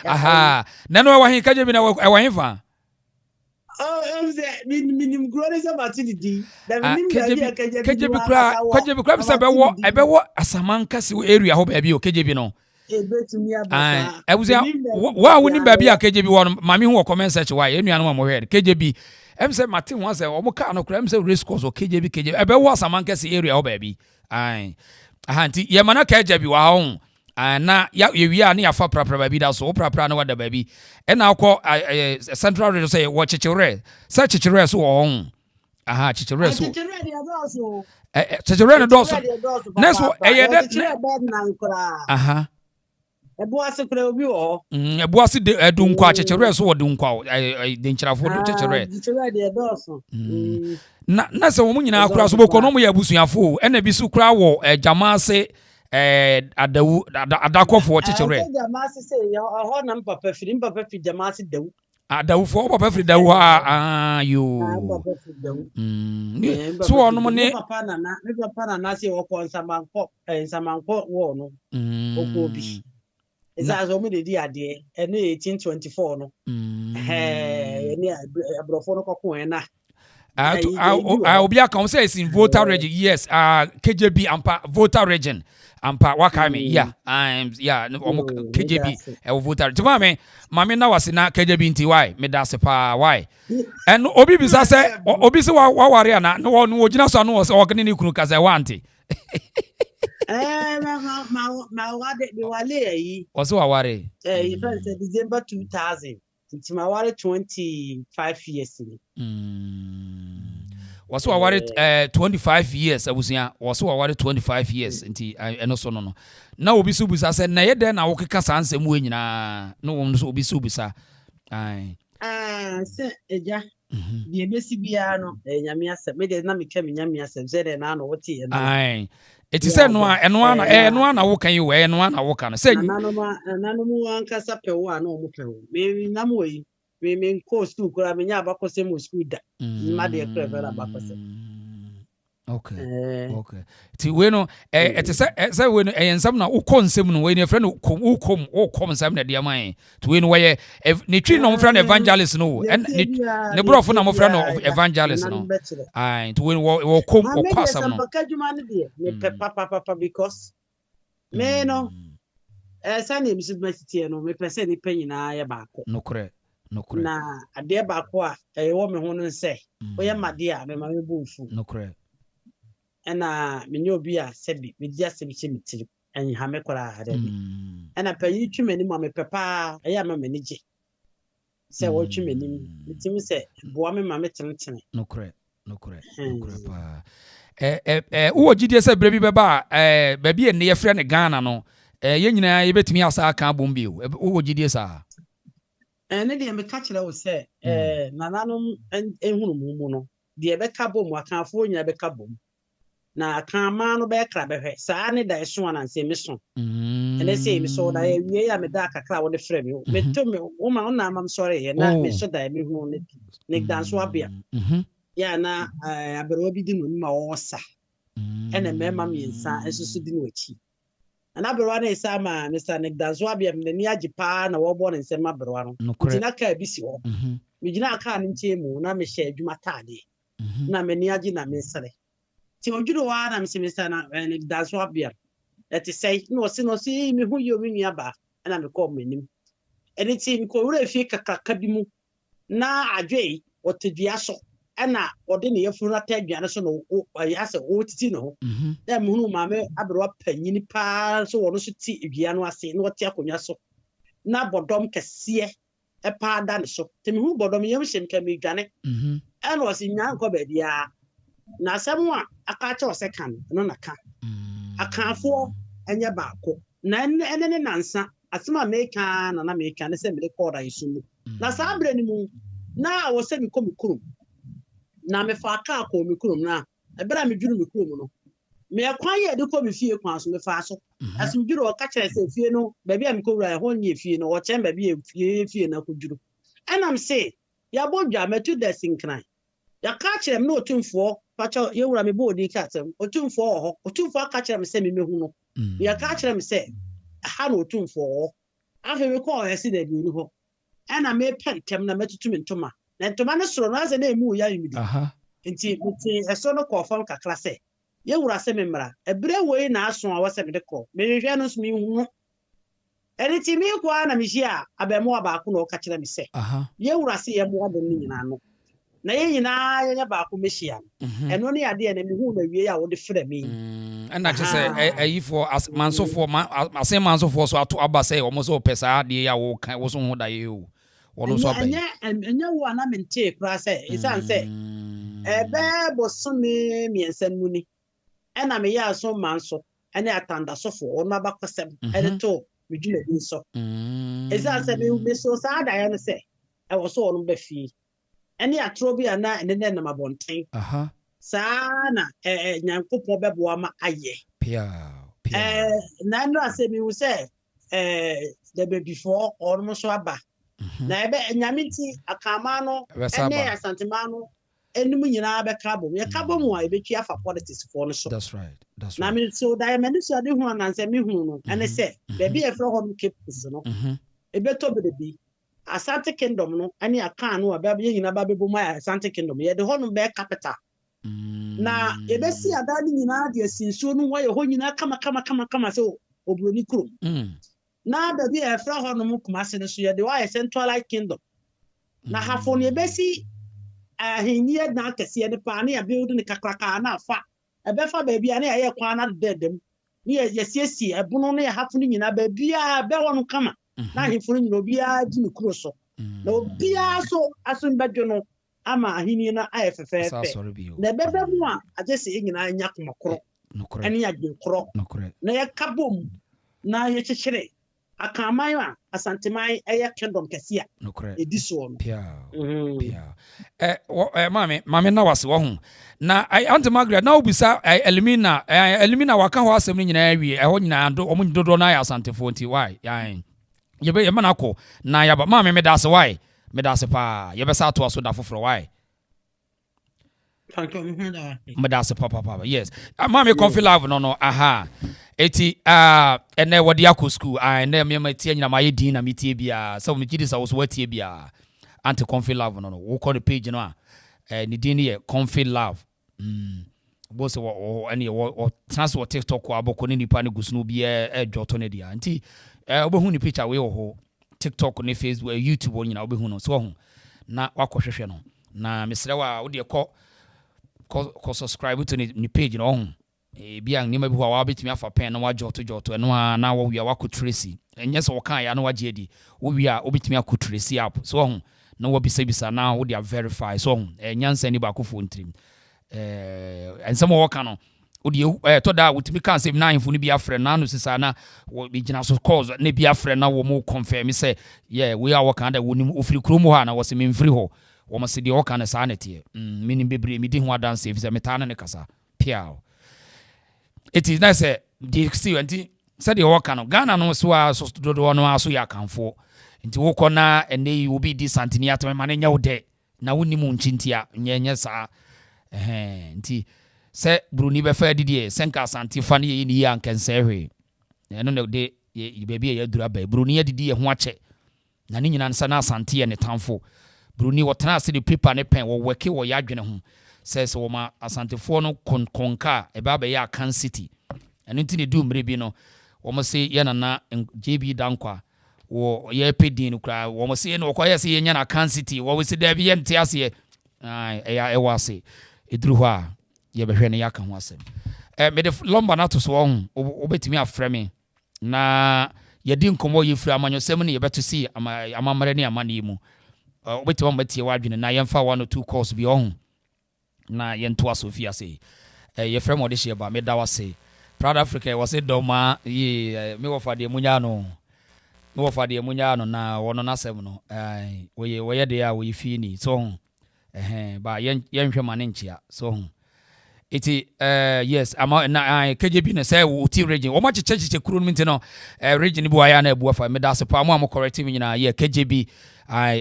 aha nano wa hin Kajabi na wa hin fa minim glory za batidi da minim Kajabi kra bisa be wo Asaman kasi area ho ba bi o Kajabi no ebetumi abasa ebuzia wa woni ba bi a Kajabi wo mami hu comment search why enuanu ma mo hwe Kajabi em say Martin wan say o mo ka no kra em say race course o Kajabi ebe wo Asaman kasi area ho ba bi aha nti ye mana Kajabi wa ho na ya wi na afa prapra ba bi da so prapra na wada ba bi e na akọ central radio say wo chichire sa chichire so wo ho aha chichire so chichire no do so next ye de aha ebuase kura obi wo ebuase de edunkwa chichire so wo dunkwa de nchirafo do chichire de do so na se wo nyina akura so boko no mo ya busuafo e na bi su kura wo jamase adawu adakofo chichire jamase se ho na papa firi jamase dawu adawu fo papa firi dawu yo so ono mo ne papa na se wo ko nsamanko wo no okobi esa zo mo de di ade eno 1824 no ni abrofo no kokko na obi account says in voter region yes KJB ampa voter region ampa wakame yeah KJB voter to mame na wase na KJB nti why me da se pa why and obi bisa say obi se wa ware na no gina so no o gane ni kunu kaza wanti ma wade bi wale yi oso wa ware December 2000 it's my ware 25 years was so awarded 25 years abusia was so awarded 25 years nti eno so no na obi su busa say na ye den na wo keka sansem we nyina no wo so obi su busa se eja bi emesi bia no nyame asem me de na me ka me nyame asem se de na no wote ye no eti se no eno na wo kan yi we eno na wo kan se nanu mu ankasa pe wo ana o mu pe wo me na mo yi me ko school kura me nya abakose mo school da ma de kura vera abakose okay ti we no eti se we no ensam na ukonsem no we ne friend ukom nsam na de man ti we no we ne twi no mo friend evangelist no ne brofo na mo friend evangelist no ti we wo kom okwasam no me papa because me no sane mi submit no me pese ni panyina ya baako nokre na ade baako a wo me ho no nse wo ya made a me ma me bufu nokre ena me nyobi a sebi me dia sebi chimiti en ha me kora ha debi ena payi twimani mo me papa ya ma manije se wo twimani mitimi se boa me ma me tenetene nokre pa wo gidie se brebi beba ba bi enne ye frɛ ne Ghana no ye nyina ye betimi asa aka bombi wo gidie sa ne de me ka kire wo se nananom ehunu mu no de beka bom akanfo nya beka bom na akama no be kra behwe saa ne da eso ananse me so ene se me so da wie ya me da kakra wo de frɛ me me to me wo ma na am sorry ye na me so da me hu ne danso abia ya na abero bi di no ma wo sa ene me ma me nsa esusu di no achi ana abero na isa ma Mr. Nick danso abia me ni agipa na wo bo ne nsem abero no tina ka bi si wo me gina aka ne nche mu na me hye adwuma taade na me ni agi na me sere ti odwuro wa na me se Mr. Nick danso abia that is say no si me hu yo me nua ba na me kɔ manim ene ti me kɔ wura fie kakaka bi mu na adwei otedua so na ɔde ne yafunu na tadua so no ya se o titi no na me hu ma me abro panyini pa so wɔno so ti dua no ase na ɔte akonwa so na bodom kɛseɛ pa da ne so te me hu bodom yam hyem ka me dwane ɛna ɔse nya nkɔ ba bia na asɛm a aka kyɛ ɔsɛ kan no na ka akanfo enye baako na ene ne nansa asema meka na meka ne se me record ayisu mu na saa bre ni mu na wo se mi ko mi kurum na me fa aka ko mi kurum na ebra me dwuru mi kurum no me kwan ye de ko mi fie kwan so me fa so asem dwuru o ka kire se fie no ba bia mi ko wura ho nye fie no o chen ba bia fie na ko dwuru enam se ya bodwa metu da sinkran ya ka kire me no otumfo pacho ye wura me bo di ka tem otumfo aka kire me se me mehu no ya ka kire me se ha no otumfo afa me ko o si da bi ni ho ena me pentem na metutu me ntoma na ntoma ne soro na ze na emu ya yimidi nti eso no ko fam kakra se ye wura se me mra ebre wei na aso a wose me de ko me hwehwe no so me hu eni ti mi kwa na me hia abemo aba ko no ka kire me se ye wura se ye mo adon ni nyina no na ye nyina ye baako me hia eno ne ade na me hu na wie ya wo de frɛ me na che se ayifo manso for Assin manso for so ato aba se omo so pesa ade ya wo kan wo so hu da ye o wono so abai enya wo ana mente kura se isan se ebe bosome miensan mu ni ena me ya so manso ene atanda so for ono aba kosem ene to medwuma bi so isan se me so sa da ya no se e wo so ono ba fi ene atro bi ana ene na mabonten sana nyankopon beboa ma aye na no asemi wo se the baby before almost aba na ebe nyamiti akama no ene Asanteman no enimu nyina be kabo ye kabo mu a ebetwi afa politics for no so that's right na me so diamond so ade hu ananse me hu no ene se baby e fro ho keep no ebeto be bi Asante Kingdom no ani aka no aba be nyina ba bebo ma Asante Kingdom ye de ho no be capital na ebesi adani nyina de asinsuo no wo ye ho nyina kama se obroni krum na baby e fra ho no mu kuma se no so ye de wa centralized kingdom na hafo ne ebesi ahenye na kase ne pa na ya build ne kakraka na afa ebefa baby ana ya ye kwa na dedem ni ye siesie ebono ne hafo ne nyina baby a be ho no kama na hifo nyina obi a di ne kuro so na obi a so aso mbadwo no ama ahini na ayefefefe na bebe mu a agese nyina anya komakoro ene ya gyenkoro na ya kabom na ya chichire akaman a Asanteman eye kingdom kesia ediso no mame na wase wo hu na Aunty Margaret na obisa elimina waka ho asem ni nyina awie ho nyina do omo dodo na ya Asantefo nti why yan yebe mana ko na ya ba mame me dase why me dase pa yebe sa to aso da foforo why me dase papa yes mame confirm love no aha eti ene wodi akọ school ene me matie nyina maye din na metie bia so me gidi sa wo so watie bia anti confirm love no wo call the page no ni din ye confirm love bo so ene wo transfer TikTok ko aboko ni nipa ne gusunu bia dwoto ne dia anti obehu ni picture we ho TikTok ne Facebook YouTube nyina obehu no so ho na wakohwehwe no na mesre wa wo de ko subscribe to ni page no ho bia nima bi ho wa betimi afa pen na wajoto eno na wo wia wakotresi enye so kan ya na waje di wo wia obetimi akotresi app so ho na wo bisa na wo dia verify so ho nyansa ni ba ko fo ntrim ensamo wo kan no wo die to da wotimi kan se na info ni bia frɛ na no sisa na wo bigina so cause ne bia frɛ na wo mo confirm say yeah we are wo kan da wo ni ofiri kromo ha na wo se memfiri ho wɔn se deɛ ɔka no saa ne teɛ menim bebree medi ho adanse ɛfiri sɛ metaa no ne kasa piao ɛti na sɛ deɛ si nti sɛdeɛ ɔka no Ghana no so a so dodoɔ no aso yɛ akamfoɔ nti wokɔ na ɛnɛ yi obi di santini atɛm ma ne nyɛ wo dɛ na wonim nkyi nyɛ saa nti sɛ Bruni bɛfa adidiɛ sɛ nka asante fa no yɛyi ne yi a nkɛnsɛ hwee ɛno na de baabi a yɛadura bɛɛ Bruni adidi yɛ ho akyɛ na ne nyina nsa na asante yɛ ne tamfo Bruni wɔtena ase de paper ne pen wɔwɛke wɔ yɛ adwene ho sɛ wɔma asantefoɔ no konka a ɛbɛ abɛyɛ Akan City ɛno nti ne du mmere bi no wɔn se yɛ nana JB Dankwa wɔ yɛ pedin no kra wɔn se no wɔkɔyɛ se yɛ nya na Akan City wɔn se da bi yɛ nte aseɛ ɛyɛ ɛwɔ ase ɛduru hɔ a yɛbɛhwɛ ne yɛaka ho asɛm mede lɔmba no ato so wɔn wobɛtumi afrɛ me na yɛdi nkɔmmɔ yɛfiri amanyɔsɛm ne yɛbɛto si amammerɛ ne amanneɛ mu wobɛtumi matie w'adwene na yɛmfa 1 or 2 calls bi ɔho na yɛntoa so fie ase yɛfrɛ ma ɔde hyɛ ba meda wase Proud Africa wɔ se dɔma mewɔfa deɛ munya no na wɔno n'asɛm no wɔyɛ deɛ a wɔyɛ fie ni so ho ba yɛnhwɛ ma ne nkyea so ho iti yes ama na KJB ne sɛ wo ti region wo ma kyekyɛ kuro no nti no region bi wa ya na abu afa me da se pa mo correct me nyina ye KJB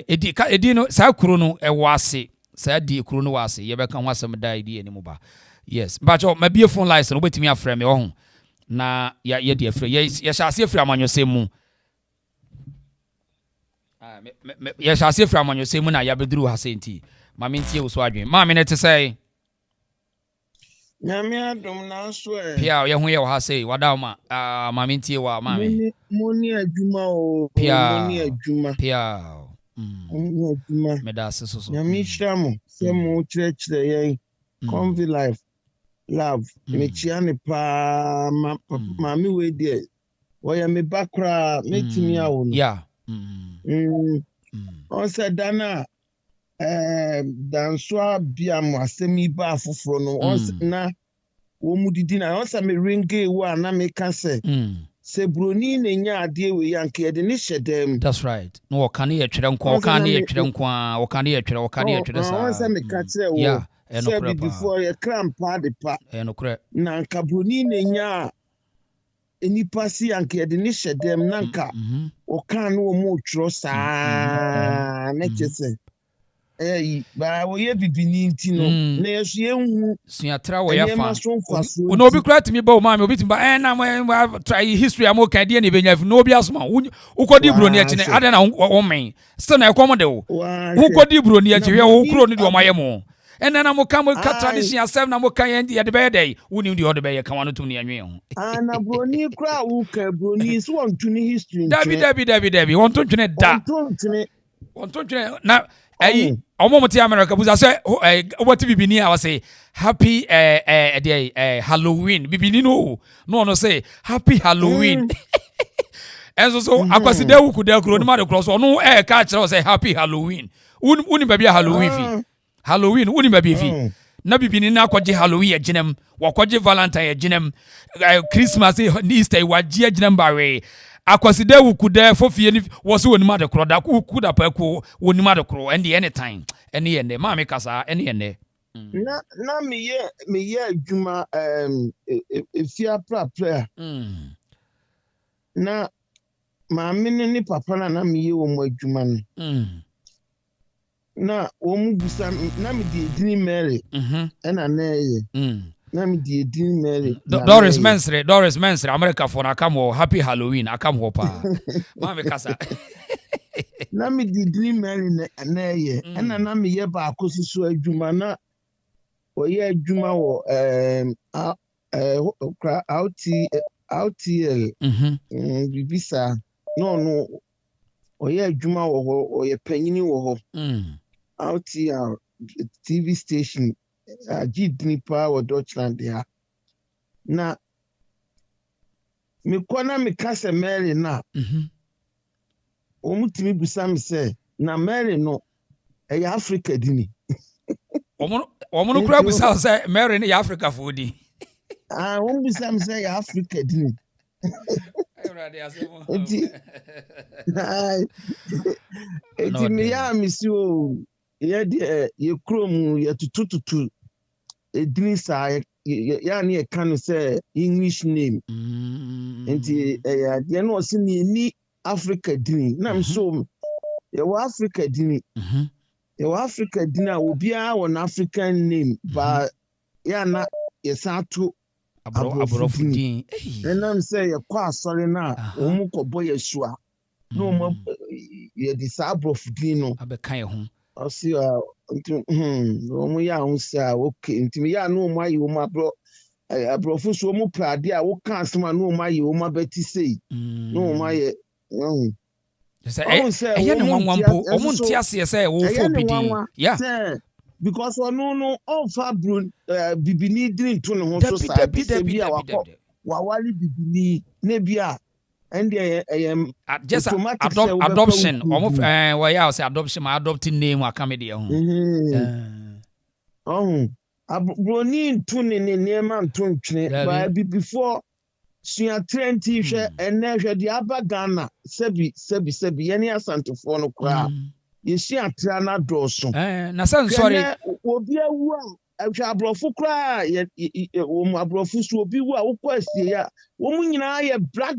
edi no sa kuro no ɛwɔ ase sa di kuro no wɔ ase ye bɛka ho asɛm da edi ani mu ba yes but ma bie phone lines no betimi afrɛ me ho na ye di afrɛ ye hyɛ ase afrɛ amanyɔsɛm mu ye hyɛ ase afrɛ amanyɔsɛm mu na ya beduru ha se nti ma me ntie wo so adwen ma me ne te sɛ Nyame adom na so Pia ye ho ye wo ha sei wada ma ma me ntie wa ma me moni adwuma o moni adwuma Pia moni adwuma me da se so Nyame hira mo se mo kyerɛkyerɛ yɛn convi life love me chia ne pa ma me we de wo ya me bakra metimi awo no yeah on said dana danso abia mo asemi ba afoforo no na wo mudidi na on sa me ringe wa na me ka se Bruni na nya ade we yanke de ne hyedem that's right no wo kan ye twere nko wo kan ye twere nko a wo kan ye twere sa on sa me ka kire wo yeah before ye crampa de pa no kure na nka Bruni na nya enipa si yanke de ne hyedem na nka wo kan no mo twro sa na kyese ba wo ye bibini nti no na yesu yenhu suatra wo ya fa no obi kra timi ba o ma me obi timba na mo try history am kan de na benya no obi asoma ukodi Bruni a kine ade na wo men still na ekom de wo ukodi Bruni a kire wo kro ni de o maye mo ena na mo ka tradition asem na mo kan ye de be dey woni de o de be ye kan wano tum ne anwe ho na Bruni kra wo ka Bruni so won tuni history Dabi won to twene da won to twene na Omomuti America buza say what bibini I was say happy Halloween bibini no say happy Halloween and so akwasi de wuku de kro ni ma de cross no ka kire say happy Halloween uni baby Halloween fi Halloween uni baby fi na bibini na akwaje Halloween aginem wakwaje Valentine aginem Christmas Easter waje aginem bare akwasi de wukude fofie ni wose woni ma de kro da kuda pa ku woni ma de kro and anytime any ende ma me kasa any ende na me ye adwuma efia pra na ma me ni papa na me ye wo mo adwuma no na wo mu busa na me di edini Mary na na ye na me di edin Mary Doris Mensre America for na come happy Halloween akam ho pa ma me kasa na me di edin Mary na ye na me ye ba akosusu adwuma na o ye adwuma wo RTL bibisa no o ye adwuma wo o ye panyini wo RTL TV station Jidni Power Deutschland ya na me kwana me kase Mary na omutimi busa me se na Mary no e Africa dini omo kura busa se Mary ne Africa fodi busa me se Africa dini eti me ya misi o ye de ye krom ye tutututu edini sa ya na ye kan say English name enti ye no se ni Africa dini na so ye wa Africa dini ye wa Africa dini a obi a won African name ba ya na ye sa to abrofudin and I'm say ye kwa sorry na omu kobo ye sua no mo ye di sa abrofudin no abeka ye ho osi omu ya hu say okay ntimi ya no mo ayi omu abrofu so omu prade a wo kan asema no mo ayi omu abeti sei no mo aye say eye ne wanwampo omu nti ase say wo fo bidin yeah because no offer brun bibini drink to no so side bi a wawali bibini ne bia and just adoption why I say adoption my adopting name wa comedy broni to ne man to ntwe ba before sua trenti hwe enne hwe de abagana sebi yene asantefo no kra yesi atra na doso na san sorry obi awu a ahwe abrofo kra wo mu abrofo so obi wu a wo kwasie ya wo mu nyina ye black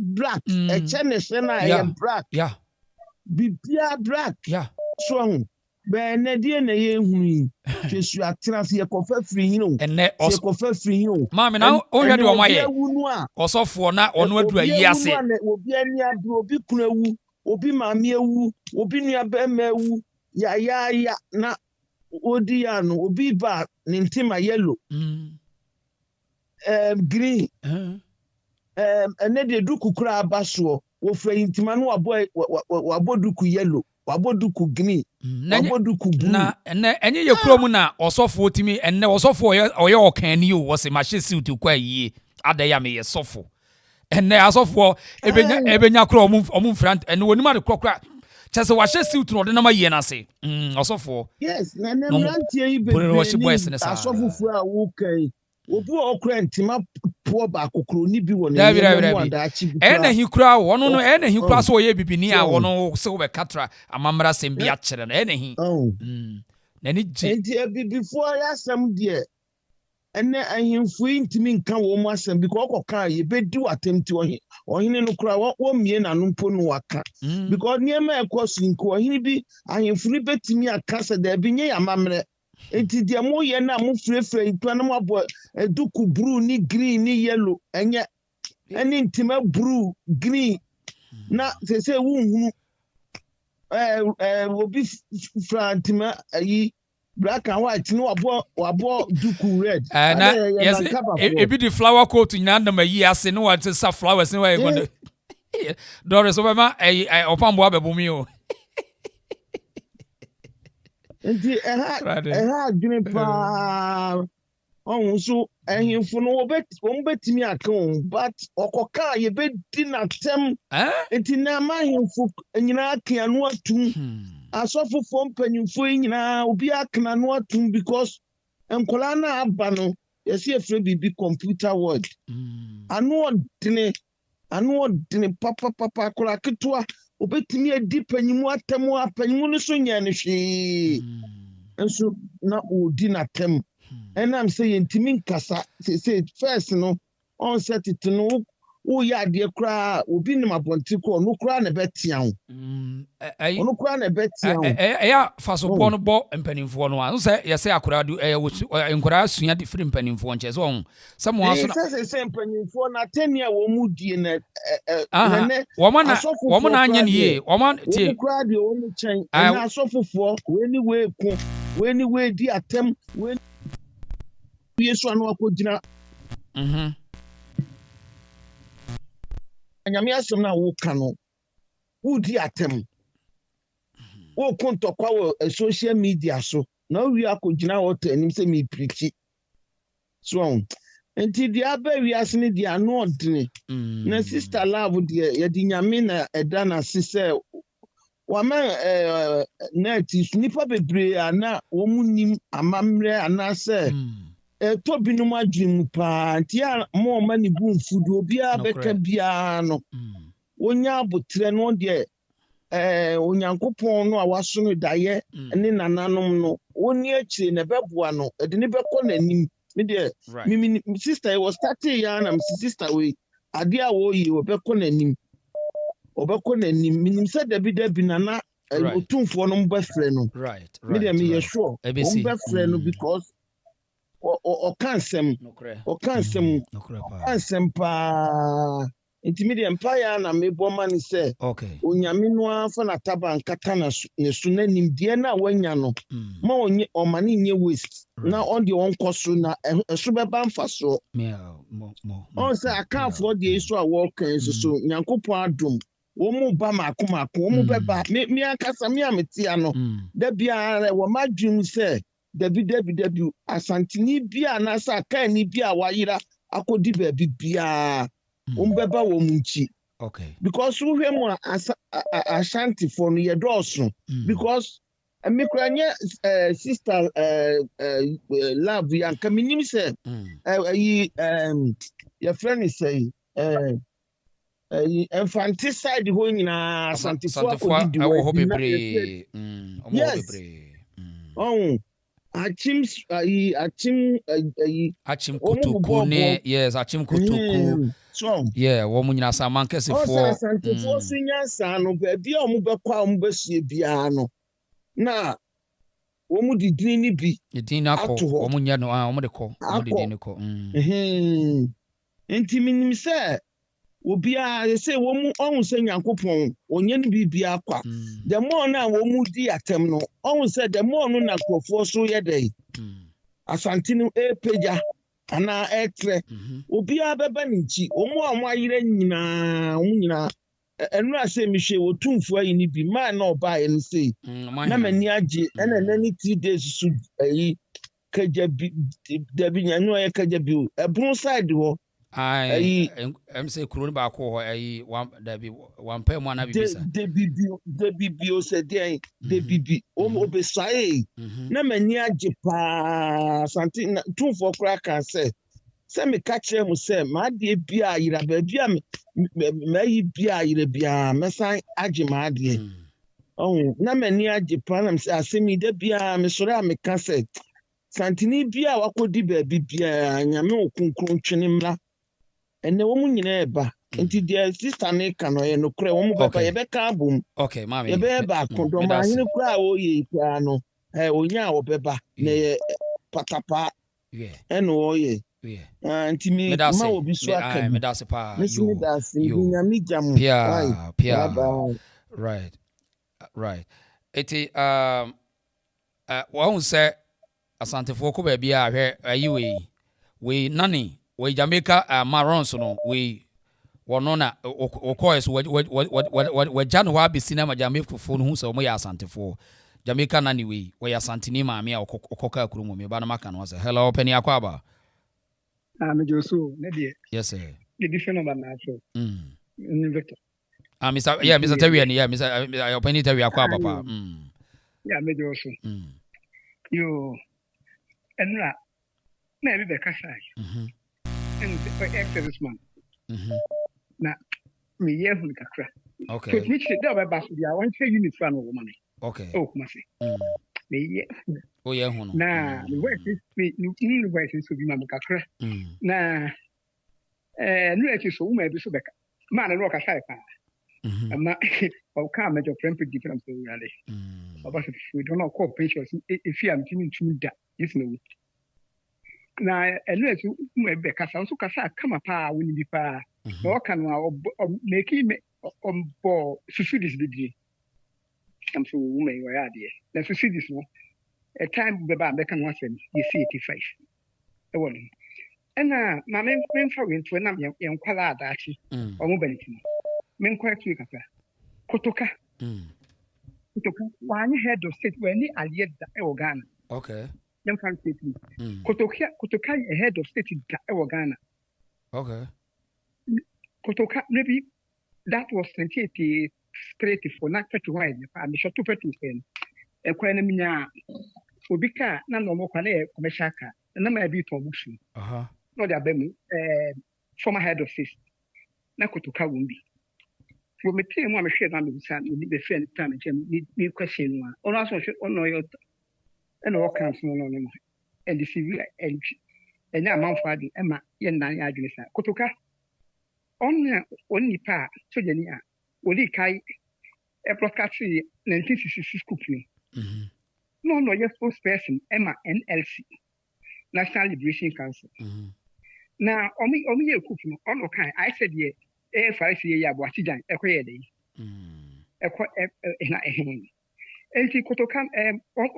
eche ne hwe na ye black yeah bibia black yeah so be na die na ye hunu hwesu atra se ye kofa free hino se kofa free hino mama na o hwe de o maye osofo na ono adu ayi ase obi ani adu obi kuna wu obi maami ewu obi nua bema ewu ya na odi ya no obi ba ne ntima yellow green ene de duku kura abaso wo fra ntima no wabo duku yellow wabo duku green wabo duku blue na enye ye kuro mu na osofo otimi enne osofo oye okan ni o wo se ma hye suit kwa yie adaya me ye sofo enne asofo ebenya kuro omu front enne woni ma de kokra chese wa hye suit no de na ma yie na se osofo yes na mrantie yi be asofo fu a wo kai obu okra ntima po ba kokro ni bi woni mu anda achi ene hi kura wono no ene hi kura so ye bibini a wono se wo be katra amamra sem bi a kire no ene hi na ni je enti before ya sam de ene ahimfu ntimi nka wo mu asem because okoka ye bedi watemti ohine no kura wo mie na no mpo no waka because niema ekosu nko ohine bi ahimfu ni betimi akasa da bi nye amamre enti de mo ye na mo frefre nto na mo abo eduku blue ni green ni yellow enye eni ntima blue green na se wunhunu obi frantima ayi black and white no wabo duku red na yes ebi the flower coat nyina na mayi ase no wa sa flowers no wa go Doris obama opambo abebumi o enti adwene pa so ehimfo no betimi akon but okoka ye bedi na tem enti na mahimfo nyina akianu atum asofo fo mpanyimfo nyina obi akna no atum because enkola na aba no yesi efre bibi computer word anu odine papa kola ketwa obetimi edi panyimu atemu apanyimu no so nya ne hwe enso na odi na tem and I'm saying ntimi nkasa say first no on set it no wo ya de kra obi nim abonti ko no kra na betian ono kra na betian ya faso no bo mpanimfo no an say ye say akura du nkura suya de free mpanimfo nche so on samo aso na say mpanimfo na tenia wo mu die na ne wo na anya ne wo ma tie kra de wo mu chen na asofofo weni we di atem weni yesu anu akogina anyame asem na wo ka no wo di atem wo kontokwa wo social media so na wi akogina wo tanim se me preach so enti dia ba wi asene dia no odene na sister love dia ye di nyame na eda na sise wama net nipa bebre ana wo munim amamre ana se to binum adwin pa ntia mo mani bu mfudu obi a beka bia no wonya abotre no de onyankopɔn no a waso no daeɛ ne nananom no woni akyire na bɛboa no ɛde ne bɛkɔ n'anim me deɛ sister was starting ya na sister we ade a woyi obɛkɔ n'anim minim sɛ dabi nana otumfoɔ no mbɛfrɛ no me deɛ me yɛ sure mbɛfrɛ no because ɔka nsɛm paa nti me deɛ mpaya na mebɔ ma ne sɛ onyame no afa na taba nkata na so na nimdeɛ na wanya no ma ɔma ne nyɛ waste na ɔde ɔnkɔ so na ɛso bɛba mfa so ɔn sɛ akaafoɔ deɛ so a wɔka so nyankopɔn adom wɔn mu ba maako wɔn mu bɛba me ankasa me a metia no da biara wɔ ma dwum sɛ dabi asanteni bi a na sa kaani bi a wayera akɔdi baabi biara umbeba wo munchi because we mu Ashanti for no ye dɔɔso because me kranye sister love yanka minim sɛ your friend is say infanticide ho nyina Asante fo akɔdi ɛwɔ hɔ bebree Achim kotoku ne achim kotoku wo mu nyina saman kesefo Asantefo so nyansa no ba bia o mu bekwa o mu besie bia no na wo mu didin ni bi didin akọ wo mu nya no wo mu de kọ wo mu didin kọ enti minim sɛ obia sɛ wo mu ɔhun sɛ Nyankopɔn onye ni bibia akwa the more na wo mu di atem no ɔhun sɛ the more no na krofo so yɛ dai Asante no epeja ana etre obia beba ne nchi omu a mo ayire nyina enu ase mi hwe wotumfo ayi ni bi ma na oba ye nse na mani age ena nani 3 days su ayi kaja bi dabi nyanyo ye kaja bi ebun side ho ai em say kuro ni ba ko ho ayi dabi wan pa mu ana bibisa dabi bi o se dey dabi o obesai na mani age pa something tumfo kra kan say sɛ me ka kyerɛ mu sɛ maadeɛ bia ayera baabi a mayi bia ayera bia mɛsan agye maadeɛ na m'ani agye pa na sɛ asɛm da bia mesɔre a meka sɛ santini bia wakɔdi baabi bia nyame okonkron twene mmra ɛnɛ wɔn mu nyinaa ɛba nti deɛ sister ne ka no yɛ nokorɛ wɔn mu bɛba yɛbɛka abom yɛbɛyɛ akɔdɔm ahene koraa a wɔyɛ koraa no onya a wɔbɛba na yɛ patapa ɛna wɔyɛ Antimi ma obi so aka me da se pa right eti wa hu se Asantefo ko ba bia hwe ayi we nani we Jamaica marons no we wono na okoes we janu wa bi sinema Jamaica fo no hu se o mo ya Asantefo Jamaica nani we Asantini ma me okoka akuru mu me ba na maka no se hello penny akwaba Josu, Nadia. Yes, sir. The different number natural. Victor. Mr. Terry, Mr. Penny Terry, Papa. Yeah, maybe also. You and maybe the Kasai. And for this month. Now, me, yeah, who can crack. Okay. So, which is the best. I want to say you need to know money. Okay. Oh, Massy. Me, oh yeah, na the way ni way so bi ma kakra na no e so wo ma bi so beka ma na no ka sai pa ama o ka ma jo friend different so yale baba so we don't know call patients if you am tini tumi da yes no na no e so mo e beka so ka sa kama pa woni bi pa na o ka no make me on bo susu dis bidie am so wo ma yo ya de na susu dis no a time beba beka no asem you see 85 e woni ena na men fa we nto na me nkwala adachi o mo baniti men kwa tu kaka kotoka wani head of state wani allied da e Ghana okay dem kan state kotoka head of state da e Ghana okay kotoka maybe that was 2083 for not to wide pa me shot to pen e kwa na minya obi ka na no mo kwa na e commercial ka na ma bi to busu no dia be mu former head of state na kotoka wumbi for me team one share and be the friend time me question one or also on your and all comes no and the civil entry and now man for the Emma yen nine address kotoka on nipa so jenia oli kai e broadcast 1966 company no yes spokesperson Emma NLC National Liberation Council now omi ye kufu on okay I said ye e fa isi ye abo atijan ekoye dey na ehin enti kotoka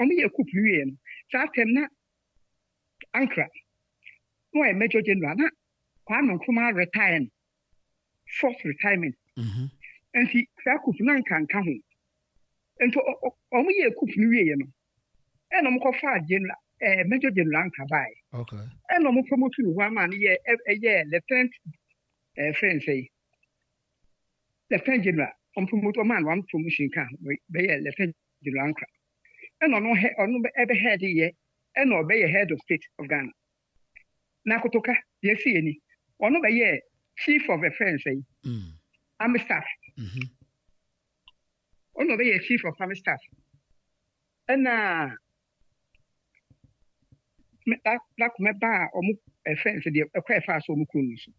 omi ye kufu wie no sa tem na ankra no e major general na Kwame Nkrumah retire forced retirement enti sa kufu na nkanka ho enti omi ye kufu wie no e no mko fa general major general nka bai okay e no mo promote no wa man ye lieutenant friend say lieutenant general on promote man one promotion kan be ye lieutenant general nka e no no be head ye e no be ye head of state of Ghana na kotoka ye see ni ono be ye chief of defense say army staff ono be ye chief of army staff and that kumeba omu offense dey ekwa fa so omu kunu so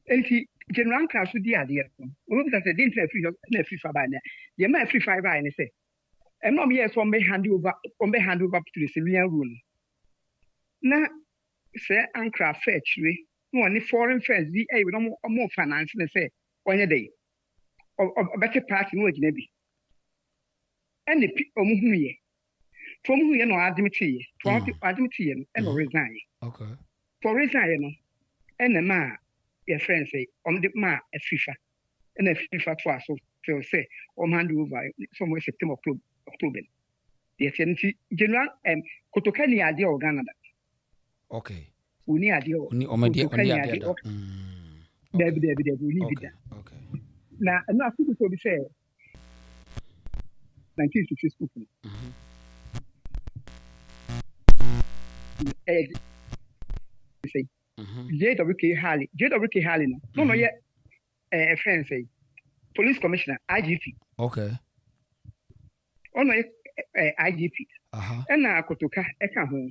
enti general class di ade no omu say dey na free fa ba na dey ma free fa ba ni say em no me yes on be hand over to the civilian rule na say ankra fetch we no ni foreign friends di we no mo finance na say onye dey o better party no gina bi ene omu hu ye from who you know admit and resign. Okay. For resign, no, and the man, your friend say, on the man a FIFA, and a FIFA twice so say, hand over somewhere September October. The general and Kotokani idea of Canada. Okay. We need idea. Okay. Now, enough people to be fair. 1960 say JWK Harley no yet a friend say police commissioner IGP okay ono IGP and na kotoka eka ho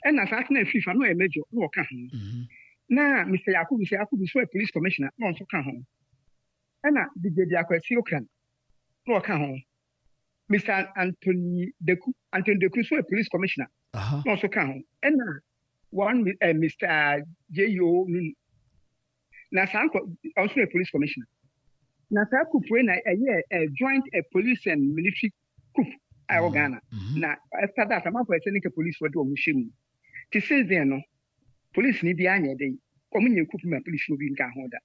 and na fact na FIFA no e major no ka ho na Mr. Yakubu so a police commissioner no so ka ho and na DJ Akwasi Okran no ka ho Mr. Anthony Deku so a police commissioner no so ka ho and na one Mr. J.O. na sanko also a police commissioner na sa coup na a joint police and military coup I Ghana na after that am for sending police for do omushim ti since then no police ni bi anya dey komunye coup ma police no bi nka ho da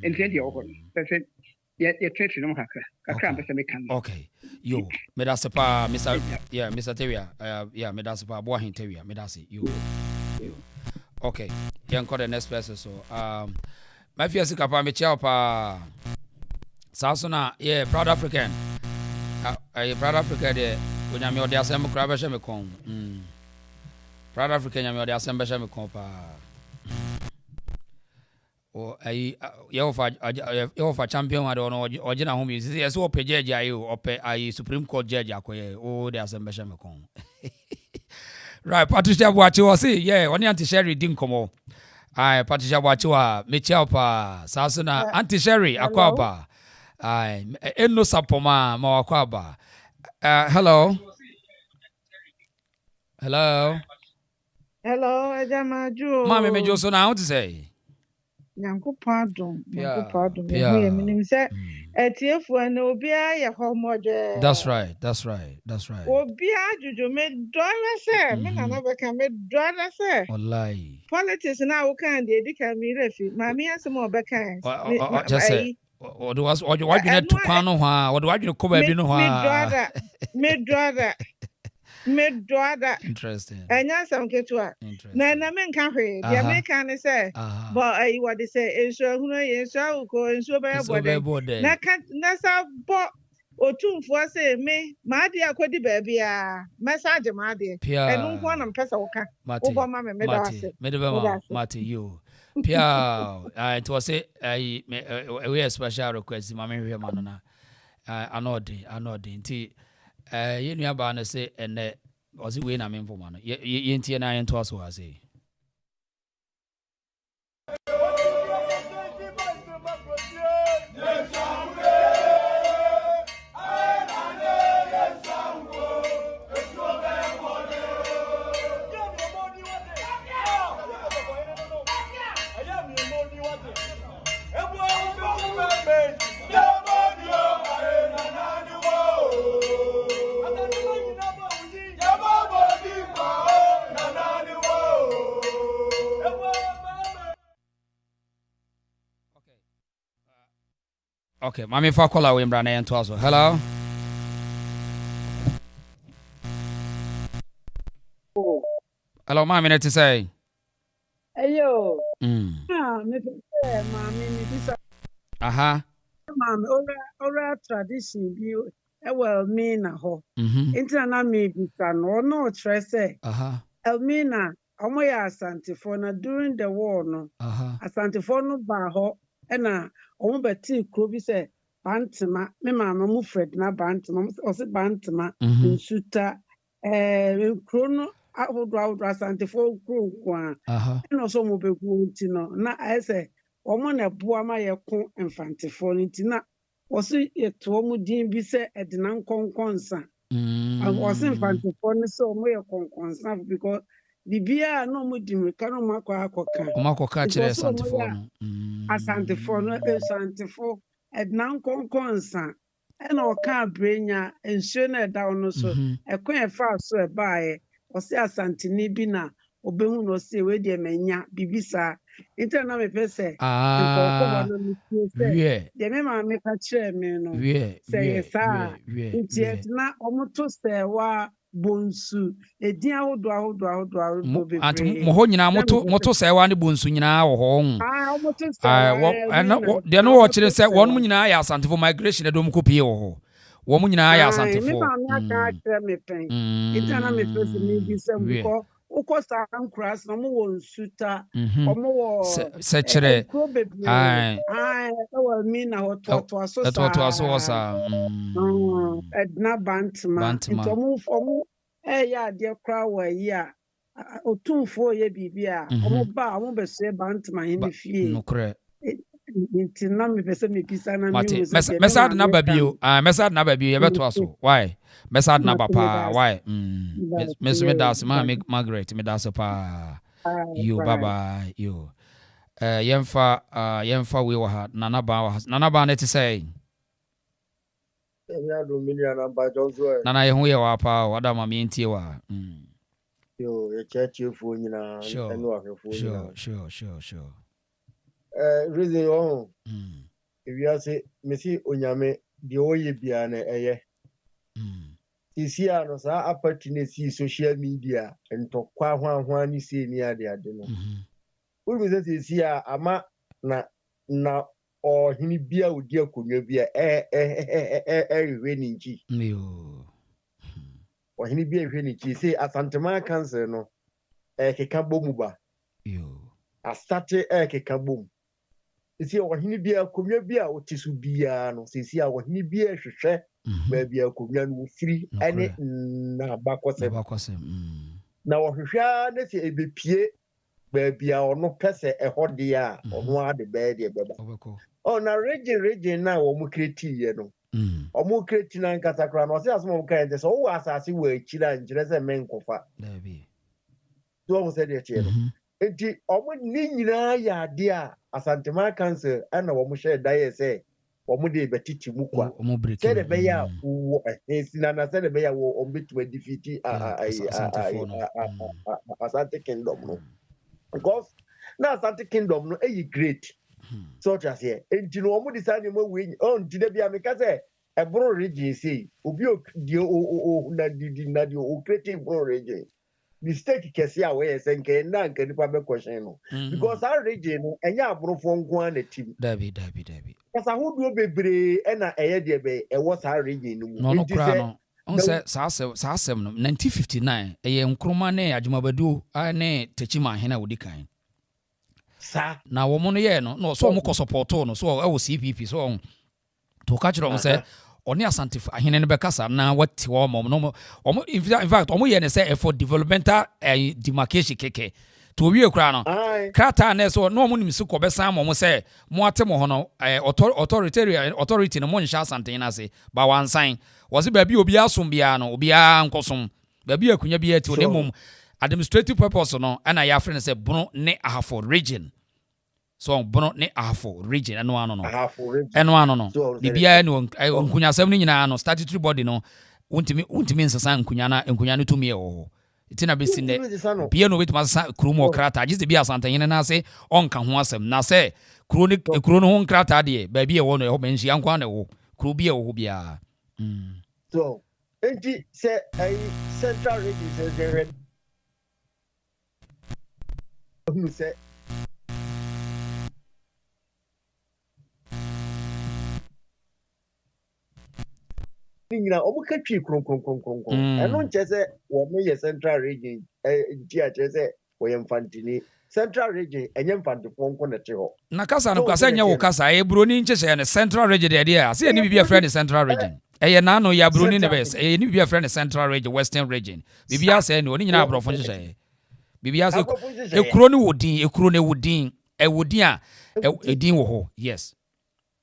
enti dey oho say ya treat no kakra am me kan okay yo me da sepa Mr. Tewia me da sepa bo ahin Tewia me da se yo okay yan call the next person so my fear sika pa me chia pa Sasuna proud African proud Africa de onyame ode asem kra be hye me kon proud African nyame ode asem be hye me kon pa o yehofa champion wa do no ogina home is yes o judge ayi Supreme Court judge akoye o de asem be hye me kon right Patricia Boachi was say oni anti Sherry din komo ai Patricia Boachi wa me chia pa Sasuna anti Sherry akwaba ai enno sapoma ma wakwaba hello Agyamaju ma me jo so na what to say Nyankopado me minim say etiefu na obia ye homoje that's right obia juju me dollar say me na beka me dollar say wallahi politics na wo kan de edika mi refi ma me asem obeka just say what was what you to kwano ha what you ko ba bi no ha me doada interesting enya sam ketua na me nka hwe dia me kan ne say but I what they say enso hunu enso ko enso be bode na sa bo otumfo say me ma de akodi ba bia message ma de enu nko na mpesa wo ka wo bo ma me da wase mate yo Pia, it was a special request. Mammy, Manona. I know the tea. You know about say, and was it when I'm in for one? You and I and toss was a. Okay, Mami Fakola Wimbrana and Twazo. Hello. Hello, Mami, to say. Ayo. Me say, Mami, me this. Aha. Mami, oral tradition bi well me na ho. Mhm. Intina me bisa no trese. Aha. Elmina, omo ya Asantefo na during the war no. Aha. Asantefo no ba ho na omo beti kro bi se Bantama, me mama mu Fred na Bantama, o se Bantama nsuta kro no ahodo Asantefo kro kwa. Aha. No so mo beku nti no na ese omo na boa ma ye ko Infantefo nti na o se eto mu din bi se edina nkonkonsa. I was Infantefo no so mo ye konkonsa because bibia no mo di mrika no makwa akoka. Makoka kire Asantefo no. Asantefo no Asantefo edina nkonkonsa ena oka brenya ensuo na eda no so ekon e fa so e baaye o se Asanteni bi na obehu no se we de manya bibisa interna me pese nkoko no mi se de me ma me ka kire me no se sa nti na omoto se wa bonsu edin ahodo be anti mo ho nyina moto se wa ne bonsu nyina wo ho omoto se wa de no wo kire se won mu nyina ya Asantefo migration do mko pie wo ho wo mu nyina ya Asantefo me ma me ka kire me pen interna me pese me bi se mko ukosa ankras na mo wonsuta omo wo se kire wa mi na hototo aso sa edna bantma omo ya de kra wa yi a otumfo ye bibia omo ba omo bese bantma himi fie nokre nti na me pese me bisa na mi mesad na babio mesad na babio ye beto aso why mesad na bapa why meso me das ma Margaret me das pa you bye you yemfa we wa ha nana ba na ti say nana ye hu ye wa pa wada ma me ntie wa yo ye churchfo nyina enu ahwefo nyina sure reason on if you say mesi onyame de oye bia na eye isi ano sa opportunity social media ntokwa hwanhwan ni se ni ade no we say isi ama na ohini bia odi akonwa bia ehwe ni nji ohini bia ehwe ni nji say Asanteman cancer no keka bomu ba astate keka bomu isi ohini bia akonwa bia otisu bia no sisi ohini bia hwehwe ba bia akonwa no firi ene na bakosem na ohwehwa na se ebepie ba bia ono pese ehode a ono ade ba de beba na region na wo mu kreti ye no omu kreti na nkata kra no se aso mo kan de so wo asase wo akira ngire se menkofa so wo se de che no enti omu ni nyina ya ade a Asanteman cancer ana wo mu hye daye se wo mu de betiti mu kwa se de be ya wo sinana se de be ya wo ombetu defeat Asante Kingdom no because na Asante Kingdom no great so just here enti no omu decide mo we enti de bia me ka se ebro region say obi na di o creative bro region mistake kesi a we say nke na nke nipa be question no because our region no enya abrofo nko na team dabi kasa hodo bebre na eye de be e wo sa region no mu enti say on say saasem no 1959 eye nkroma ne adwumabadu ne techima hena wodi kan na wo mo no ye no so mo ko support no so e wo CPP so to catch them say oni Asante ahene ne bekasa na wati wo mo no in fact omo ye ne say for developmental demarcation keke to wie kra no krata na so no mo nimsi ko besan mo say mo ate mo ho no authority no mo nsha Asante na say ba wan sign was ba bi obi asom bia no obi ankosom ba bi akunya bi ati oni mom administrative purpose no ana ya friend say Bono ne ahafo region so Bono ne ahafo region eno ano no bibia no nkunya asem ni nyina no statutory body no untimi nsesa nkunya no tumi ho itina besi ne bia no wetima sa krumo krata just bia Asante nyina na say onka ho asem na say kro no ho krata de ba bia wo no ho menhia nkwa na wo kro bia wo bia so enti say central region say there who say Nina omuka twi kron eno nche se wo me ye central region nti a che se wo ye mfantini central region enye mfantifo nko na te ho na kasa no kwasa nya wo kasa e broni nche se ne central region de dia se ni bibia friend central region eye na no ya broni ne bes eye ni bibia friend central region western region bibia se ni oni nyina abrofo nche bibia se ekuro ni wodin e wodin a edin wo ho yes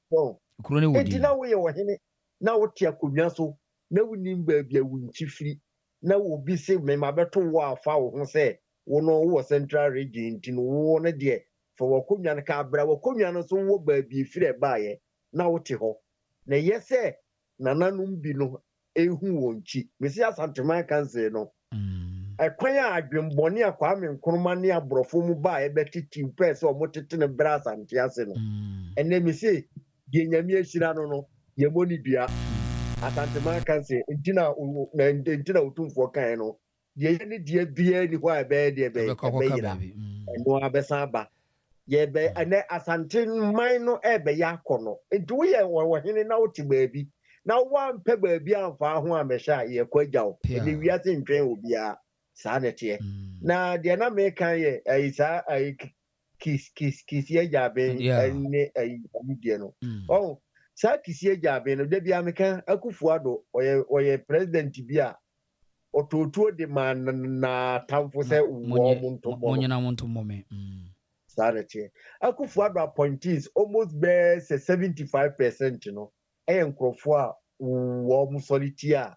so ekuro ni wodin edina wo ye wo hene na wo tia konwa so na wunim baabia wunchi firi na wo bi se me ma beto wo afa wo ho se wo no wo central region tin wo ne de for wo konwa ka abra wo konwa no so wo baabia firi e baaye na wo te ho na yese nananum bi no ehu wonchi me se Asanteman kanse no ekwan a adwembone akwa me nkroma ne abrofo mu baaye betiti mpese o motete ne bra Asante ase no ene me se de nyame ahira no yemoni bia Asanteman kanse ntina utumfo kan no ye ne die bia ni ho abe de be yira eno abesan ba ye be ane Asanteman no ebe yakono nti ye wo hene na uti baabi na wa mpe baabi amfa ho amehya ye kwagyaw ne wiase ntwen obia saa nete na de na me kan ye isa Kissi Agyabeng ne die no oh sa Kissi Agyabeng no da bia meka Akufo-Addo oye president bia ototuo de man na tamfo se wo monto me sarete Akufo-Addo appointees almost be 75% no nkrofo a wo mu soliti a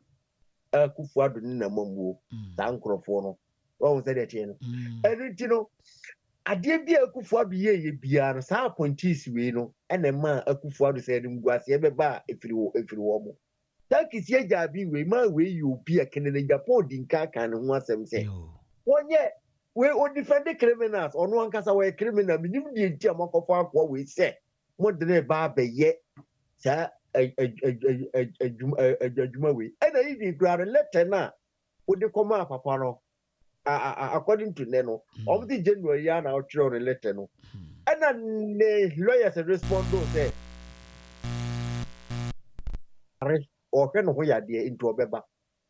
Akufo-Addo ni na mamuo sa nkrofo no wo se de tie no enunti no ade bia Akufo-Addo ye bia no sa appointees we no ene ma Akufo-Addo se de nguase e beba efiri wo mo ta Kissi Agyabeng we ma we you bi a kenene Japan dinka kan ho asem se wonye we o defend criminals ono ankasa we criminal minim die ntia makofo akwa we se mo de ba ba ye sa adwuma we ena even kra letter na o de koma papa no according to Neno of the January ya na outro letter no ena ne lawyers respond say o ke no ho ya de into obeba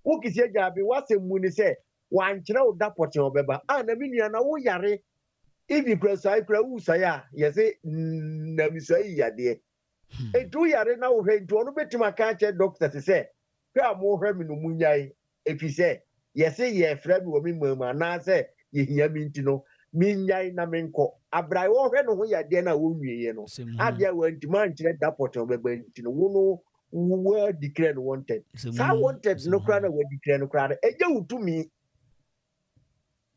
wo Kissi Agyabeng wasemu ni say wan kire o daport obeba na mi nua na wo yare ibi kra usai a yese na misai ya de edu yare na wo hwe into no betima ka che doctor se say kwa mo hwe mi no munyai efi say yese ye fra bi wo mi mama na say ye hia mi ntino minyai na menko abrai wo hwe no ho ya de na wo nwiye no adia wa ntima nkire daport obeba ntino wo no we declare wanted sa wanted no kra na we declare no kra eje utumi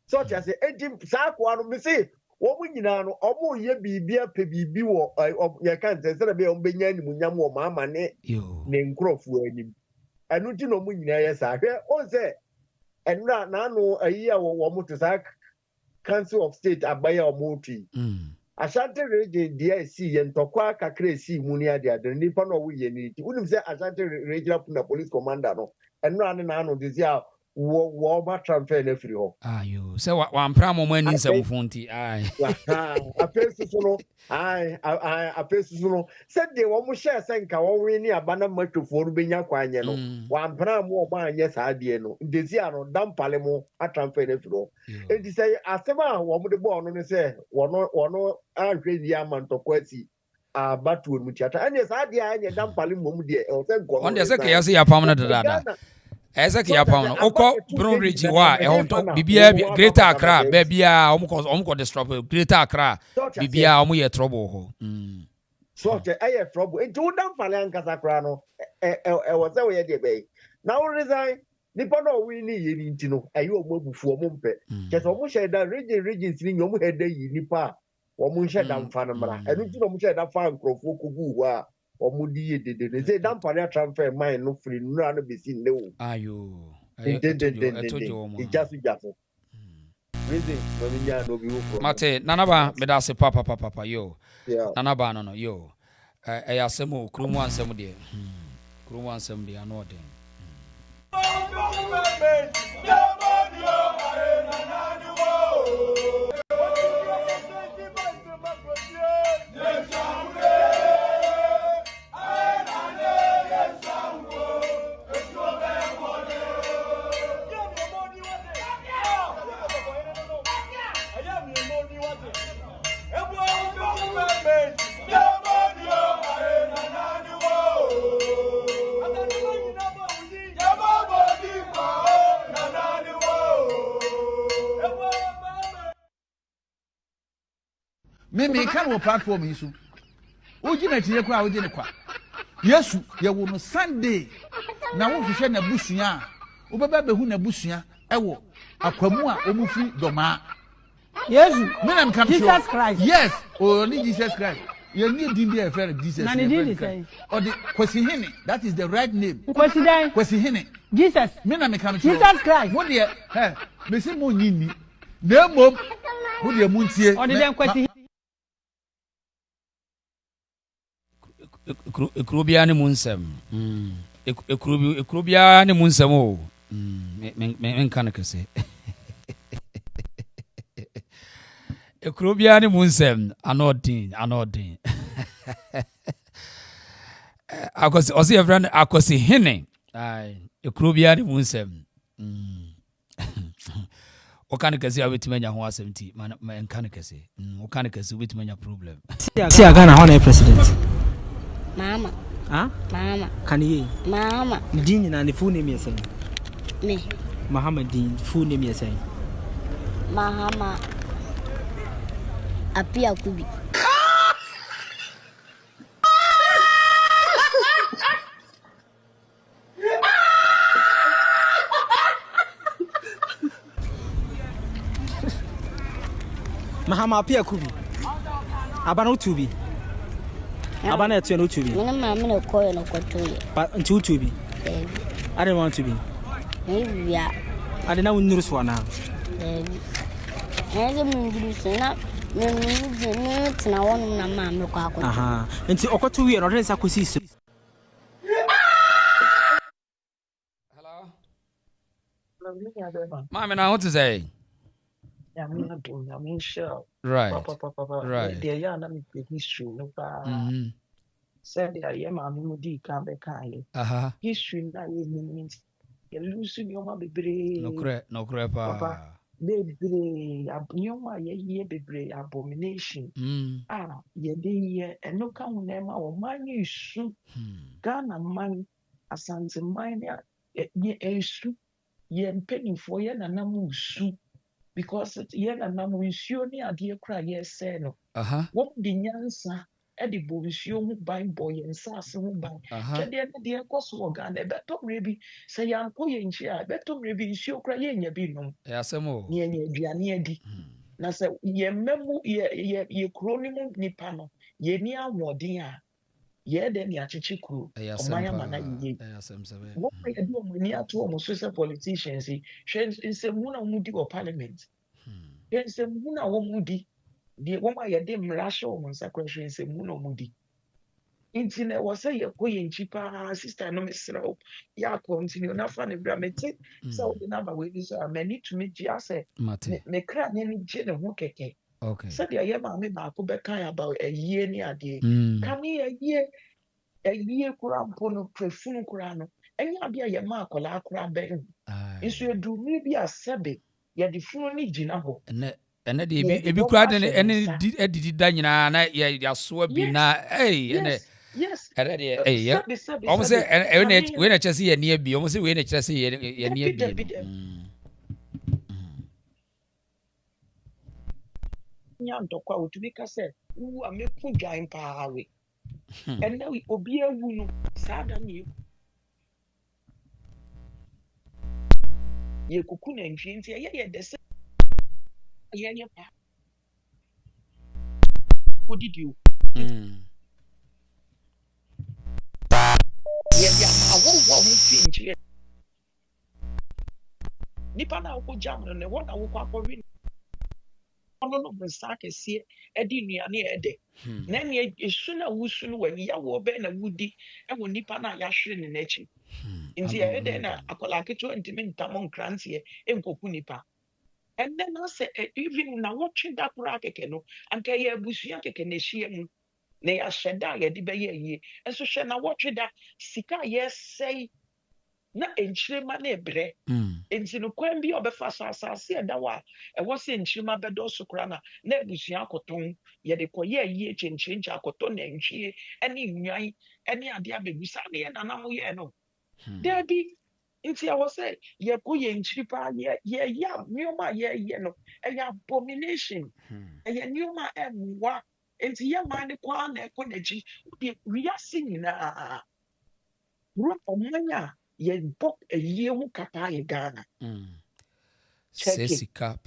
so tia say eji sa kwa no me say wo mu nyina no omo ye bibia pe bibi wo ye kan say say be o benya animunyam wo mama ne nkrofo anim anu ti no mu nyina ye sa hwe o say enra na no ayi a wo mo to sa Council of State abaya omuti Asante region DIC ye ntokwa kakra si mu ni ade ade nipa no wo ye ni ti unim say Asante regional police commander no enra ne na no dizia wo ma transfer na free ho ayo say one pram mo ani nsam fonti ai apesu no ai apesu no said de wo mo share senka wo we ni abana matwofo no benya kwanye no one pram wo ma anye saade no ndezi ano dampale mo atransfer na free ho enti say asema wo mo de ball no say wono ahwe di amantokwati abatu mu tiata anye saade anye dampale mo de o say go on de say ke yase ya pam na dada esa ke ya pam no okọ Brown Ridge wa bibia Greater Accra bibia omko disturb Greater Accra bibia omo ye trouble ho so te aye trouble enti wo dampale ankasa kra no wo say wo ye de be na wo resign nipa no we ni ye ni ntino aye omo abufu omo mpe ke so omo share da regions ni omo head yi nipa omo share da mfa no mra enu ntino omo share da fa nkrofo kogu ho a omudi yedede ne say dampale transfer mine no free nura no be sin lewo ayo ijasu jafo reason no nya no bi wo mate nanaba me da se papa yo nanaba no yo asem o krumu ansem de krumu ansem de ano de me kan wo platform yi so oji na tiye kwa oji ne kwa yesu ye wo no Sunday na wo hwehwe na busua wo beba behu na busua ewo akwamu a omufi doma yesu me na kan Jesus Christ yes o ni Jesus Christ ye ni din dey refer Jesus na ni din say o the kwesi hene that is the right name kwesi hene Jesus me na me kan Jesus Christ wo de me se mo nyini na mom wo de muntie o de den kwesi ekrobia ne munsem ekrobia ne munsem o me kan kese ekrobia ne munsem anodin akosi osi evran akosi hene ai ekrobia ne munsem o kan kese abetimanya ho asɛmti man kan kese o kan kese abetimanya problem si aga na ho na president Mama. Huh? Mama. Can you? Mama. Din na the full name you say? Me. Muhammad Din full name you say? Mahama. Apia Kubi. Mahama Apia Kubi. Abano Tubi. Abana etu no to be. Me na me no call no kwato. But until to be. I don't want to be. Maybe ya. I don't know nuru so na. Ege mungiru so na me tina wonu na ma me kwa kwato. Aha. Nti okwato wi no den sa kosi so. Hello. Mama na what to say? Right. Right. There ya na me history no pa. Said there ya ma me mudi kan be kan. History na ye means you lose your ma bebre. No cre pa. Bebre abnyoma ye bebre abomination. Ye de ye eno kan na ma o man isu. Ghana man Asanteman ye isu. Ye mpenifo ye na na mu su. Because ye na na nsuo ni ade kra ye se no won de nyansa e de bo nsuo hu ban bo ye nsase hu ban twede na de ekoso organ e beto mrebi se yanko ye nchi a beto mrebi nsuo kra ye nya bi no e asemo ye nya aduane adi na se ye memu ye kronimu nipa no ye ni awodin a ye de ni achichi kru omanya mana ye won ye de omani ato omo so se politicians hwe mu na mu di go parliament mu na wo mu di de wo ma ye de mrasho omo nsakwa hwe mu na mu di Internet was say you're going cheaper, sister, no miss row. Ya continue na fan of grammatic. So the number with this many to me, just say, me crack any gin and hookeke. Okay. Said the yama me back about a year near day. Come here a year kurampono prefun kurano. And ya be a yama kola kurabeng. Is you do maybe a sebe, ya the phone jinaho. And ebi crowd any did danyina na ya so bi na yes yeah almost say we na chese ye near bi almost say we na chese ye near bi nya ndokwa otumi ka say wu ameku dwan paawe and now obi awu no sada ne ye kuku na ntwi nti ye de se ye pa odidio ye ma wo fi nchi nipa na wo jam no ne wo na wo kwa kwori no msake sie edi nuane ede na ne esu na wusu no wani ya wo be na wudi e wo nipa na ya hwere ne nachi nti ede na akola keto ntimi ntamo nkrantie enkoku nipa and then I say even na watching that kura keke no anka ye abusuya keke na hie mu na ya sheda ye de be ye enso hwe na watch that sika ye say na enchirema na ebre enti no kwan bi obefa asase e dawa e wo se enchirema bedo sokra na abusuya akoton ye de koye yi echenchenche akoton na entwie ene nwan ene ade abegusa na ye nanam ye no there be nti I was say ye ko ye enchiripa ye ya nyoma ye no e ya abomination e ye nyoma emwa enti ye man kwa na ko naji we are singing na ru omanya ye bok ye hu kapa ye Ghana sesika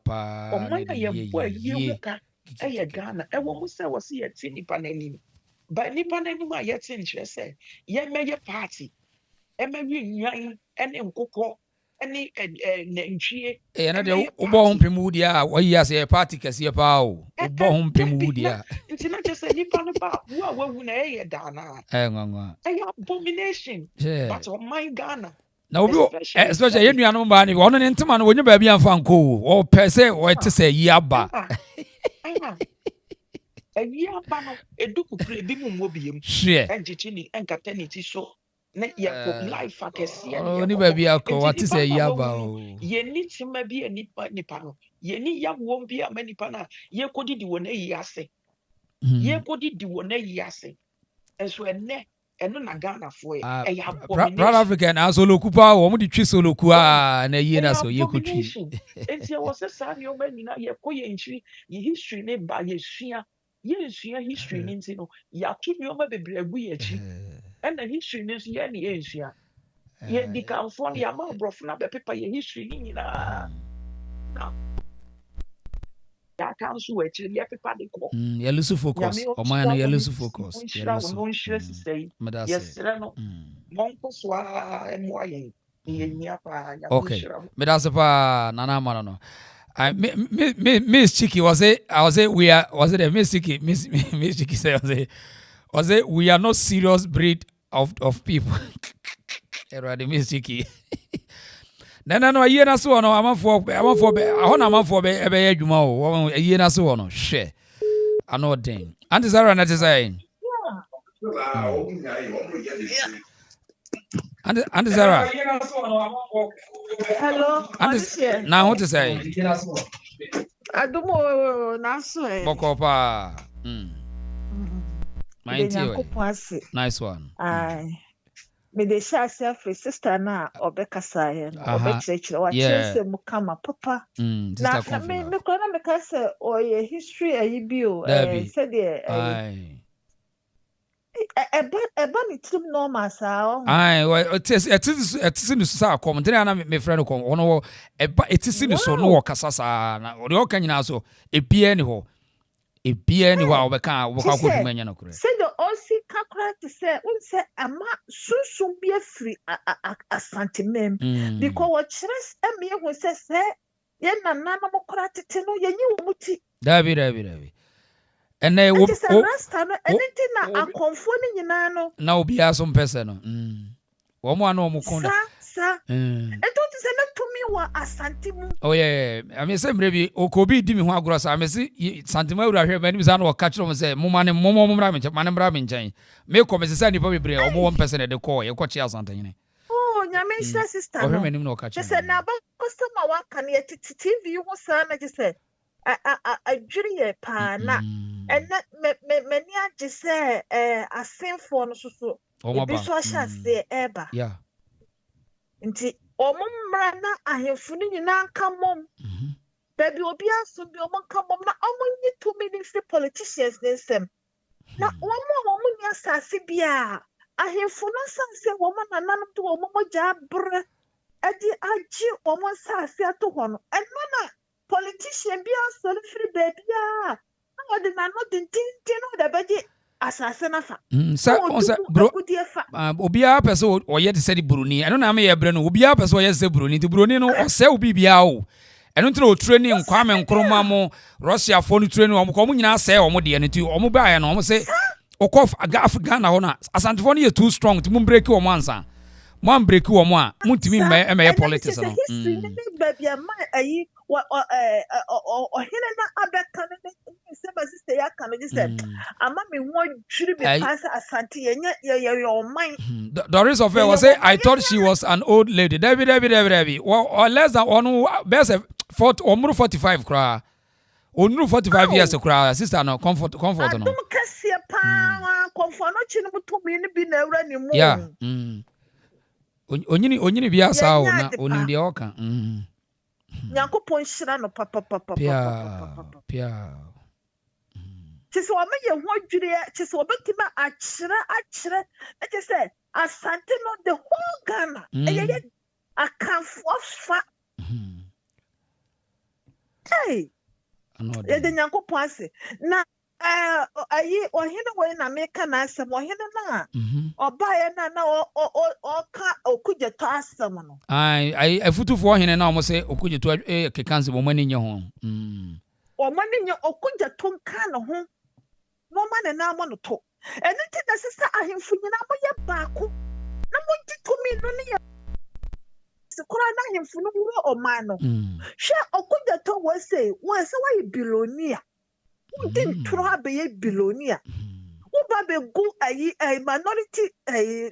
pa omanya ye bo ye hu ka e ye Ghana e wo mu se wo se ye ti nipa nanim ba nipa nanim a ye ti nkyere se ye meye party emewi nyan ene nkokọ ene nantwie na de ubo ho pemu dia wayi ase party kase pa o ubo ho pemu dia nti na just nipa no ba wo a wawu na ye da na ngwa abomination but on my Ghana na obi especially ye nuanu ba ni ono ne ntema no wonye ba bia mfa nko o pese o te se yi aba yi aba no eduku kure bi mu mobiem enjichi ni enkata ni ti so na ye ko life akese ye ni ba bia ko what te se yi aba o ye ni tima bi nipa no ye ni ya wo bi ama nipa na ye kodidi wo na yi ase ye kodidi wo na yi ase enso ene eno na Ghana fo e ya abomination South African as solo kupa wo mu di twi solo ku a na yi na so ye ko twi enti e wo se sa ni o ma ni na ye ko ye ntwi ye history ne ba ye sua history ni nti no ya tu ni o ma bebre agu ye chi and the history ni so ye ni ye nsua ye di kanfo ya ma brof na be paper ye history ni na ya kan so we chi ye paper de ko ye lose focus o man ye lose focus ye lose yes no mon ko so emo ayen ye nia pa ya okay me da so pa nana ma no Miss Chiki was it we are was it Miss Chiki Miss Chiki said was it we are not serious breed of people erade Miss Chiki no aye na so no amafo be ahona amafo be ebe ya adwuma o aye na so no hwe ano den anti Sarah na te say Anti Sarah hello na what to say adumo na so bokopa nice one me de sha self sister na obekasa ye no obekire wa chese mu kama papa na me ko na me ka se o ye history ayi bi o se de eba ni trim normal sa o etisi ni so sa kom tena na me friend ko ono eba etisi ni so no kasa sa na o de o kanyina so ebie ni ho a obeka ko dwuma nya no kure se the osi kakra to say unse ama sunsun bi afri Asanteman because what chires eme ho se ye nana na mokra tete no ye nyi wo muti dabi And rasta no anything na akonfo ni nyina no na obi aso mpese no omo ana omo konda sa don't say na to me wa Asanteman. Oh yeah, I mean say mrebi okobi di me ho agoro sa me say Asanteman awura hwe mani bisa na o ka kire mo say mo mane mo mra me mane mra me nchen me ko me say nipa bebre omo won person de call ye ko chi Asanteman. Oh nyame share sister no. O hwe mani no ka kire. Say na ba customer wa kan ye TV ho sa na je say adwiri ye pa na and me ni age say Assin for no so ebi so ahya say eba. Yeah. Nti omumra na ahemfu ni nyina nka mom baby obi aso bi omonka mom na omonyi 2 ministry politicians dem na omo nya sase bia ahemfu no sanse woman nananum to omo ja bre adi agi omo sase ato ho no enno na politician bia so free baby na odi na no din no da baji asase na fa bro obia pese o ye de se di bruni eno na me ye bre no obia pese o ye se bruni ti bruni no o se obi bia o eno ntina o training nkwame nkroma mo Russia fo no training o mo nyina se o mo de eno ti o mo ba ye no o mo se o ko Ghana ho na Asante fo no ye too strong ti mo break o mo ansa mo am break o mo a mo ntimi me politics no baby am ayi o hina na abeka ne se ba sister ya kan je say ama me ho dwiri me pass Asante ye your mind. Doris of was say I thought she was an old lady. Debbie. Or less than on best 45 cry. Onuru 45 years cry. Sister no comfort no. Dum kase pa comfort no chi no to me ni bi na awra ni mu. Yeah. Onyini bi asa o na onim de oka. Nyankopon hira no papa. Pia. Chese o me ye ho dwiri chese obetima achire na chese Asante no the whole Ghana eye akanfo hey ye de Nyankopon ase na ayi ohene we na meka na asem ohene na oba ye na o ka okugyeto asem no ai afutufo ohene na o mo se okugyeto kekanse bo mani nye ho o mani nye okugyeto nka no ho no man na mo no to anything that sister ahemfu nyina mo ye baako na mo gitumi no ne ye sekura na ahemfu no wo o man no hwe okugyeto wo se wa billionaire who didn't try be a billionaire who ba go a minority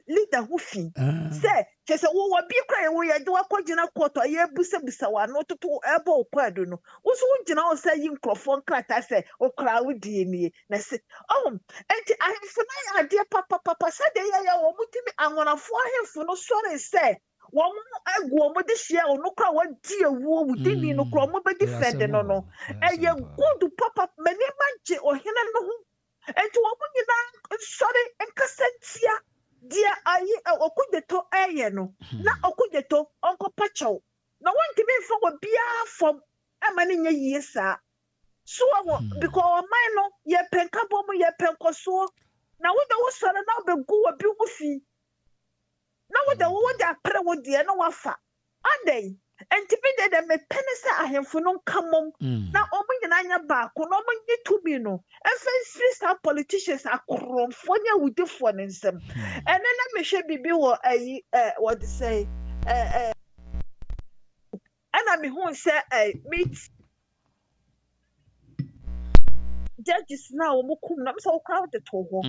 leader who fi say just wo bi kra wo ye de wakogina court ye busa wa no to ebo kwado no wo so gina o say yin crofon krata say o kra wo die ni na say enti ahemfu na ade papa say de ya wo mutimi anwonafo ahemfu no sorry say wo mo mo de hia o no kra wa di ewu wudi ni no kra mo be defend no eye good papa many manje o hina no ho enti wo mo nyina sorry enkasentia dia ayi okugyeto eye no na okugyeto onko pacho na wonti me fo wo bia fom amane nya yie sa so wo because mine no ye penka bom ye penkoso na wo de wo sore na be gu wo bi wo fi na wo de wo de apre wo de na wafa adai enti bi de me penese ahemfu no kamom na omo nyina nya ba ko no omo nyi tumi no efense freestyle politicians akromfo nya wudifo ne nsem ene na me hwe bibi wo ayi what to say ana me hu say meet judges now mo kum na so crowd the to ho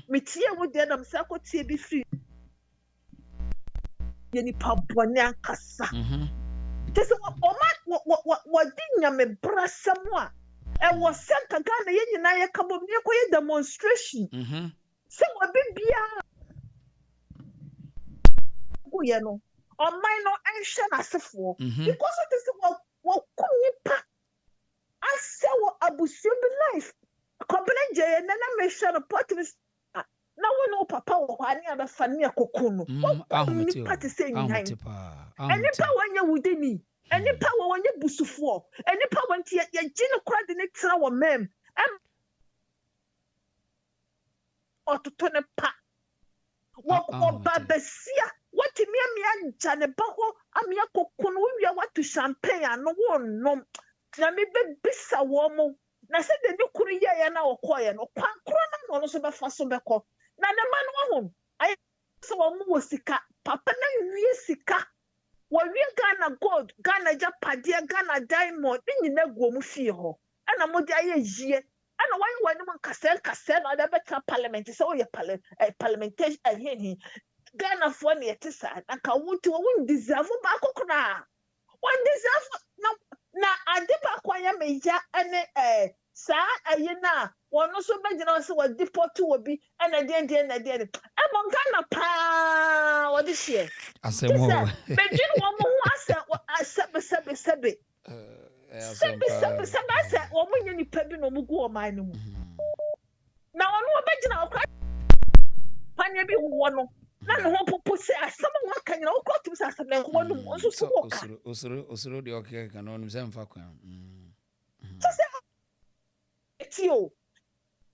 metie wo de na msa ko tie bi free yeni pabone akasa tese wa dinya me brasam a e wo senta Ghana ye nyina ye kabom ne koye demonstration se wa bibia ku ye no o man no enhwe na sefo because it is wo kunyipa ase wo abusu bi life complain je na me hwe no portrait na wono papa wo hwa ne abafa ne akokunu ni pati se nyan enipa wanya wudeni enipa wanya busufo enipa wanti ye gine kura de ne tra wo mem ototo ne pa wo babasia wati mi anja ne ba ho ami akokunu wi watu champagne ano wo nom na me be bisa wo mo na se de ne kuru ye na okoye no kwan kro na no so be fa so be ko na ne ma no ho ayi so wo mu sika papa na wie sika wo wie Ghana gold Ghana Japadia Ghana diamond ni na go mu fie ho ana mo de aye yie ana wan no kasel na da beta parliament so ye parliamentation ahe Ghana for ne yetisa na ka wonto won deserve ba kokona won deserve na adipa kwanya meja ene sa aye na wono so begina so wa deport wo bi ena de na de amon Ghana pa wo de share asemo begin wo mo asa sebe asa wo mo nyani pa bi no mo gu o man no mu na wono begina okra panya bi wo no na no ho popo se asama wa kanya wo ko tum se asama wo no mo so wo ka osoro de okay kan no se mfa kwan so etio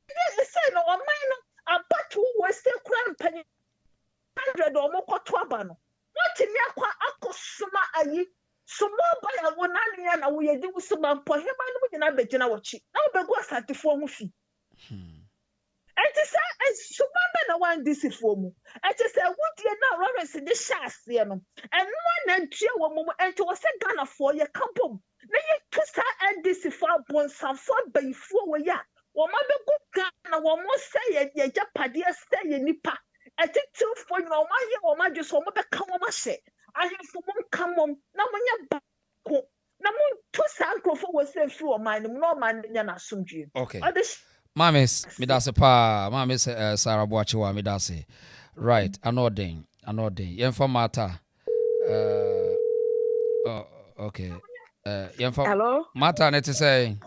they say no man no abatu we se kura mpanya 100 o mo ko to aba no what me akwa akosoma ayi somo ba ya wona ne na wo ye di wusoma mpo hema no nyina begina wochi na wo begu asatefo ho fi enti sa suma be na wan disifo mu enti sa wudie na Rawlings de hyase no eno na ntua wo mu enti wo se Ghana fo ye kabom na ye tusa disifo abonsafo bayifo wo ya wo ma be gu Ghana wo mo se ye japade se ye nipa enti tilfo no ma ye wo ma dwo mo be ka wo ma hye ahemfo mo kamom na mo nya ba ko na mo tusa ankrofo wo se fi wo man no man nya na asomdwe okay Mames, midase pa, Mames Sarah Boachiwa, midase. Right, anoding. Yenfa mata. Okay. Yenfa. Hello? Mata neti say.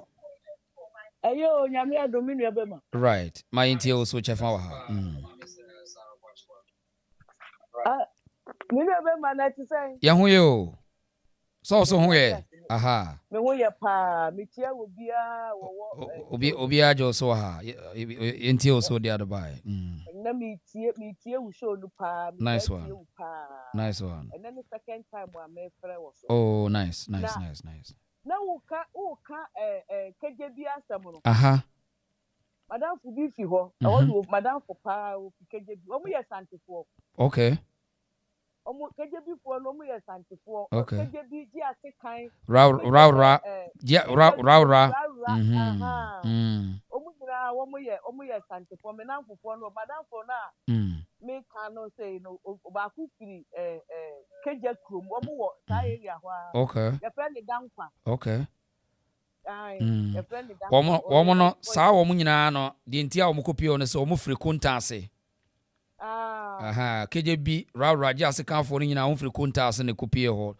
Ayo, nyame adominu ebema. Right. My inti also chefa wa ha. Minu ebema neti say. Yahu yo. So hu ye. Aha. Me ho ye pa, me tia obia wo obia jo so ha. Inti also the other by. Na me tia wo show no pa. Nice one. And then the second time wa me frɛ wo so. Oh, nice. Na wo ka keje bi asam no. Aha. Madam fu bi fi ho. E madam fu pa wo keje bi. Omo ye santefo. Okay. Omo kejebi fo no mo ye santefo kejebi ji asekan ra yeah ra omo ye santefo me nan fofo no badam fo na me kan no say no ba ku firi keje krom omo wo sa area ho okay ye friend dankwa okay ye friend dankwa omo no sa omo nyina no de ntia omo kopio no say omo firi kuntanse aha kejebi ra ji asekanfo no nyina wonfiri kontas ne kopie ho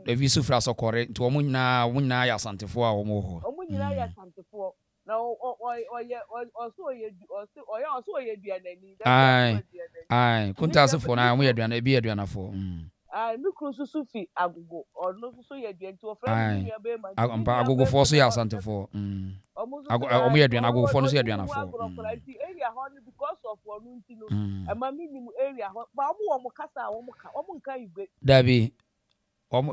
evi so fra sokore nti omo nyina ya santefo a omo ho omo nyina ya santefo na oso ye duanani ai kontas fo na omo ye duana ebi ye duana fo mi kru susu fi agogo ono susu ye duan nti ofra mi nua be ma ampa agogo fo so ya santefo omo ye duana agogo fo no so ye duana fo area ho because of onu ntino ama minimum area ho ba omo kasa omo nka igbe dabi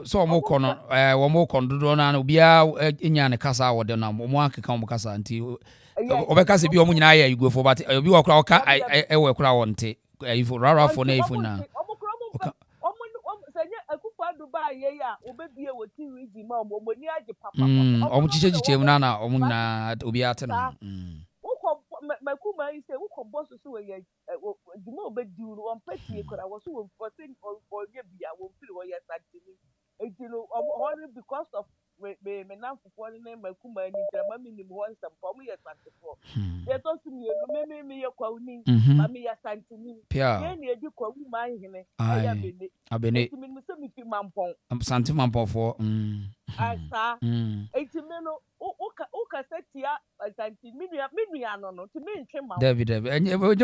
so omo kono omo kondodo na obia enya ne kasa wo de na omo akeka omo kasa nti obekasa bi omo nyina ya igwe fo but obi wo kra oka ewe kra wonte ifo rara fo na ifo na senya akufa Dubai ye ya obebie wo TV ji ma omo ni age papa omo chiche mu na omo na obi ate na makuma ise wo boss so we ye dimo obedi ru on peti kora wo so wo ye bia wo feel wo ye santini etino because of me na fufo ni makuma ni drama minim ho nsam po mo ye santefo ye to su mi no me ye kwa uni ma me ye santini ye ni edi kwa wu ma hene ya abene mi so mi fi mampon santi mampon fo asa etime no o ka setia santi minua no ti me ntwe ma David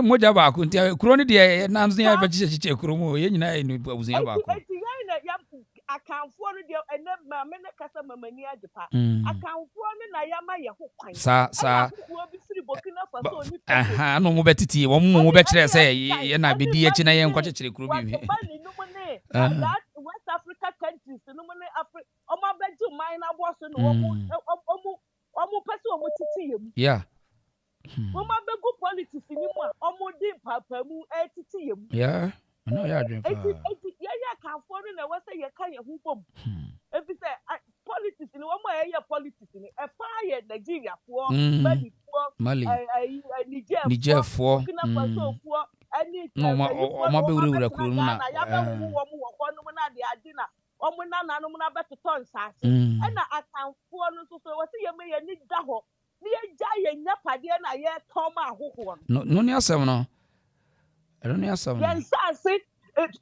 moja ba ku nti kuro ni de nanzo ya ba chiche kuro mo ye nyina ye ni abuzunya ba ko eti ya akanfo no de ene ma me ne kasa mamani ajepa akanfo no na ya ma ye ho kwan sa ku obi firi Burkina Faso ni aha no mo betiti wo mo be kire se ye na bedi ye china ye nkwa chire kuro bi West Africa countries no mo ne Africa o ma beju mine na bo so no omo pese omo titi yemu yeah mama be go politics ni mu a omo di papa mu titi yemu yeah no ya dream pa ya kan fo no na we say ye kan ye hu bom ebi say politics ni omo ye politics ni e fa ye Nigeria fo Mali fo Niger fo Burkina Faso fo ani no ma be wura kuro mu na ya be hu wo mu wo no mu na de ade na omo na no mu na be toton sase e na akanfo no so we say ye me ye ni da ho ni ye ja ye nya pade na ye ton ma ahoho no ni asem no I don't know some. Yes, I say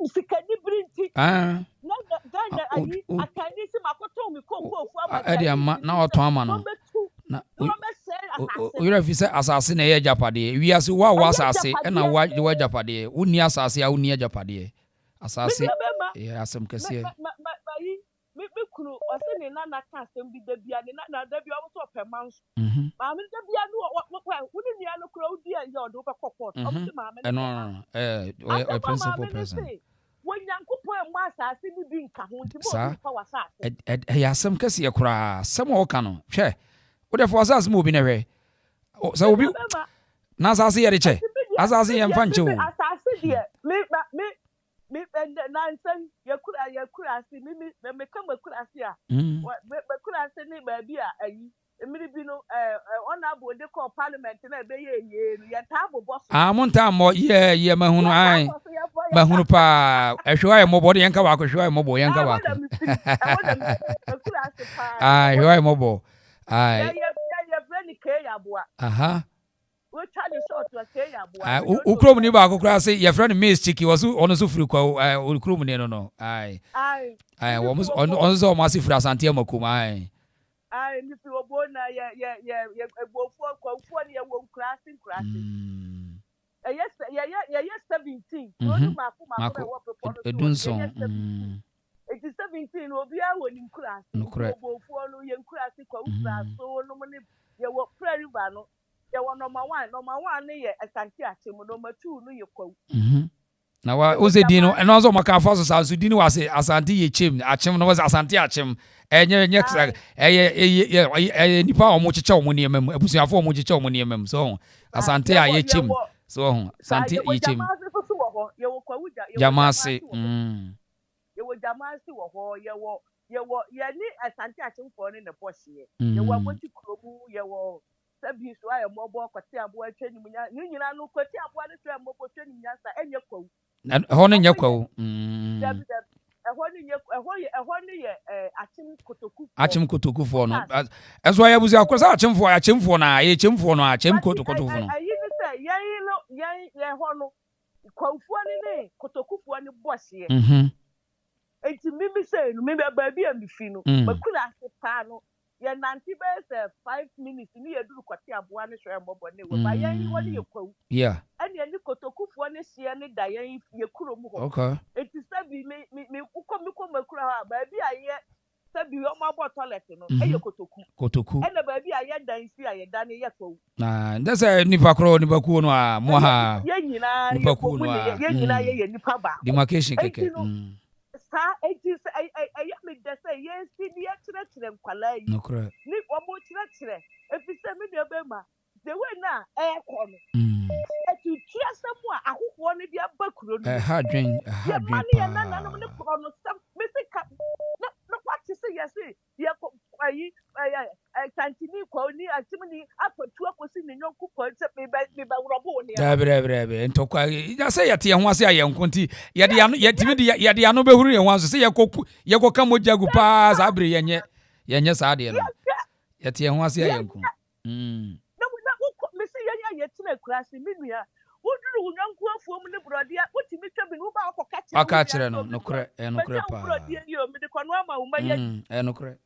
sikani brinti. Ah. Na Ghana ayi akani si makoto mi ko fu edi ama na oton ama no. Na we refuse asase na ye japade. We ase wa asase e na wa japade. Uni asase a uni japade. Asase. Yeah, asem kese. Me kunu ose ni na ka asem bi da bia ni na da bia o so pe Manso. Ma me da bia no uni ni anu kura udi ya odo pe kokot. O se ma me. No. Principal person. When Yankopon ma asase ni bi nka ho nti bo pa wasase. Ya asem kese ye kura. Sem o ka no. Hwe. Wo de for asase mo bi na hwe. So obi na asase ye de che. Asase ye mfa nche o. Asase de me nansan yakura asi me kama kura asi a me kura asi ni ba bi a ayi emiri bi no honorable de call parliament na be ye ya tabo boss monta mo ye mahunu ai mahunu pa ehwa ye mobo de yanka wako hwa ye mobo yanka wako kura asi pa hwa ye mobo ya brand ke ya boa aha ukrom ni ba kokra say your friend Miss Chiki was on so free kwa ukrom ni no ai wo so ma si free Asanteman kom ai ni fi obo na ye ebofu kwa ni ye wo krasi yes 17 no ma ko wo propose edunson it is 17 obi a wo ni krasi obofu no ye krasi kwa ukraso no mo ni ye wo prayer river no number one ye Asante Achim, number 2 no ye kwa na wa o se din no eno so maka fa so sa so din wa se Asante ye chim Achim no was Asante Achim enye nipa o mo cheche o mo ne emam abusuafo o mo cheche o mo ne emam so Asante ye chim so Asante ye chim jamase ye wo jamase wo ho ye wo ni Asante Achim for ne boss ye wo aboti kromu ye wo sabi so ayo mobo kwati abo atwani munya nyina no kwati abo ne so mobo atwani munya sa enye kwawu ho ne nya kwawu ehwo ne ye Achim kotoku no eso ya buzi akosa achimfo na ye chimfo no achim kotoku no ayi ni se ye ho no kwawfo ne kotoku ne boss ye enti mimi se no mimi ba bia mi fi no makura ase pa no ye nanti be 5 minutes ni ye duru kwati aboa ne hwe mbobo ne we ba ye woni ye kwawu yeah ani ani kotokufo ne hye ne da ye kurom ho okay eti sabi me uko makura ha ba bi aye sabi o ma bo toilet no ye kotoku ena ba bi aye dan si aye dan ye kwawu na ndese nipa kro nipa ku no a mo ha ye nyina ye kwawu ye nyina ye nipa ba demarcation keke sa eti aye me de say yes si ni kire nkwala yi ni omo kire efise me de be ma the way na ko no eti tia samu a ahofo ne bia bakuro no ha dwen pa na no ne ko no sam me se ka no what to say yes ye ko ayi tantini ko ni atimni apatu akosi ne nyonku ko se me ba robo ne ya bre ntokwa ya se yete ho ase aye nkonti ye de ano yetimi de ye de ano behuru ye ho aso se ye ko kamo jagu pa za bre yenye sa de no yete ho ase aye nkon me se ye tena kurasi menua woduru wonyanku afuom ne brode a wotimi twabi no ba akokakire aka kire no nokre pa brode yo me de kwano ama wo ma ye nokre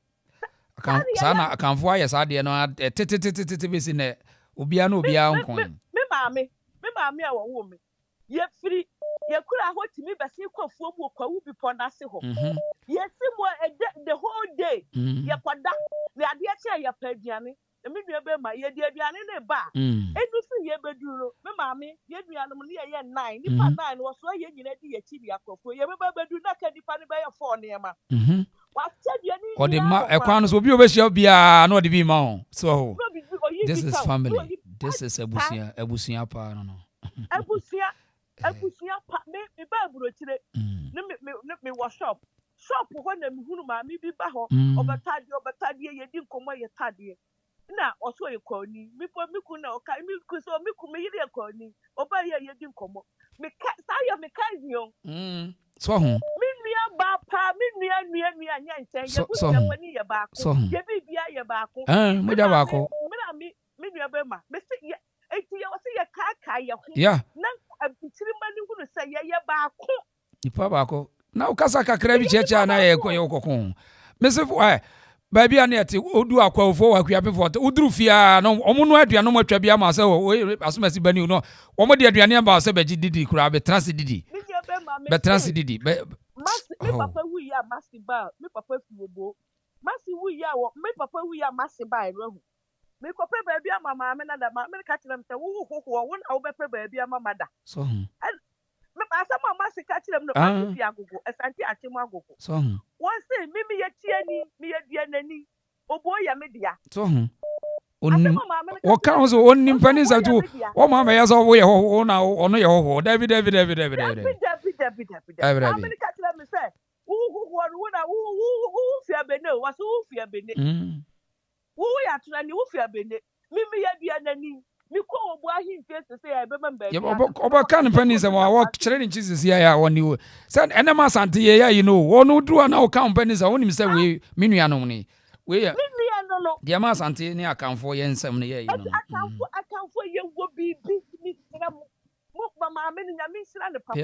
akanfo aye sa de no tete besi ne obia na obia nkon me maame a wo me ye firi ye kura ho timi besi kwafuom wo kwawu bi pon ase ho ye simo the whole day ye kwada le ade a che ye paduane emi nua be ma ye de aduane ne ba edu fi ye beduro me maame ye duane mo ne ye 9 nipa 9 wo so ye nyina di ye chi bi akofo ye be bedu na ka nipa ne be ye 4 ne ma Or the Equanos will be over Shelbia, no, the be mount. So, this is family. This is Ebusia pa, no. Ebusia pa me Bible chire. Me was shop when them hunu ma me bi ba ho obetade ye di nkomo ye tade. Na oso ye kwani me kuna oka me kuso me ku me yire kwani oba ye di nkomo. Me ka sayo me ka nyo. So ho. Minua ba pa minua nya nchen ye ku ye kwani ye ba ko. Ye bibia ye ba ko. Mo ja ba ko. Minua be ma. Me se ye eti ye wose ye ka ye ho. Yeah. Na abitiri mani hunu se ye ba ko. Ipa ba ko. Na ukasa kakra bi checha na ye kokon. Mesef baby anete odu akwafo akua be forte uduru fia no omuno aduane mo atwa bi ama se asomasi bani no omo de aduane amba se beji didi kura be transi didi be transi didi be me papa wu ya masiba me papa fiwobo masi wu ya wo me papa wu ya masiba ero me ko pe baby ama ma na da ma me ka tire mte wo wo na wo be pe baby ama mada so me asa mama se ka tire no ma fi agogo Asante achemu agogo so won say me ye tiani me ye dianani obo ya me dia so o kan so onnim pani sa tu o ma me yaso wo ye ho na ono ye ho David me ka tire me say wo na wo fi abene wo so wo fi abene wo ya tunani wo fi abene me ye dianani mi ko obo ahin face say e be member ya obo kan pani sa wo kire ni Jesus ya woni wo say ene ma Asante ye ya you know wonu dru na o kan pani sa woni mi say we minua no ni we ya no dia ma Asante ni akanfo ye nsam ne ye no akanfo ye wo bibi ni sira mo mama me ni nyame sira ne papa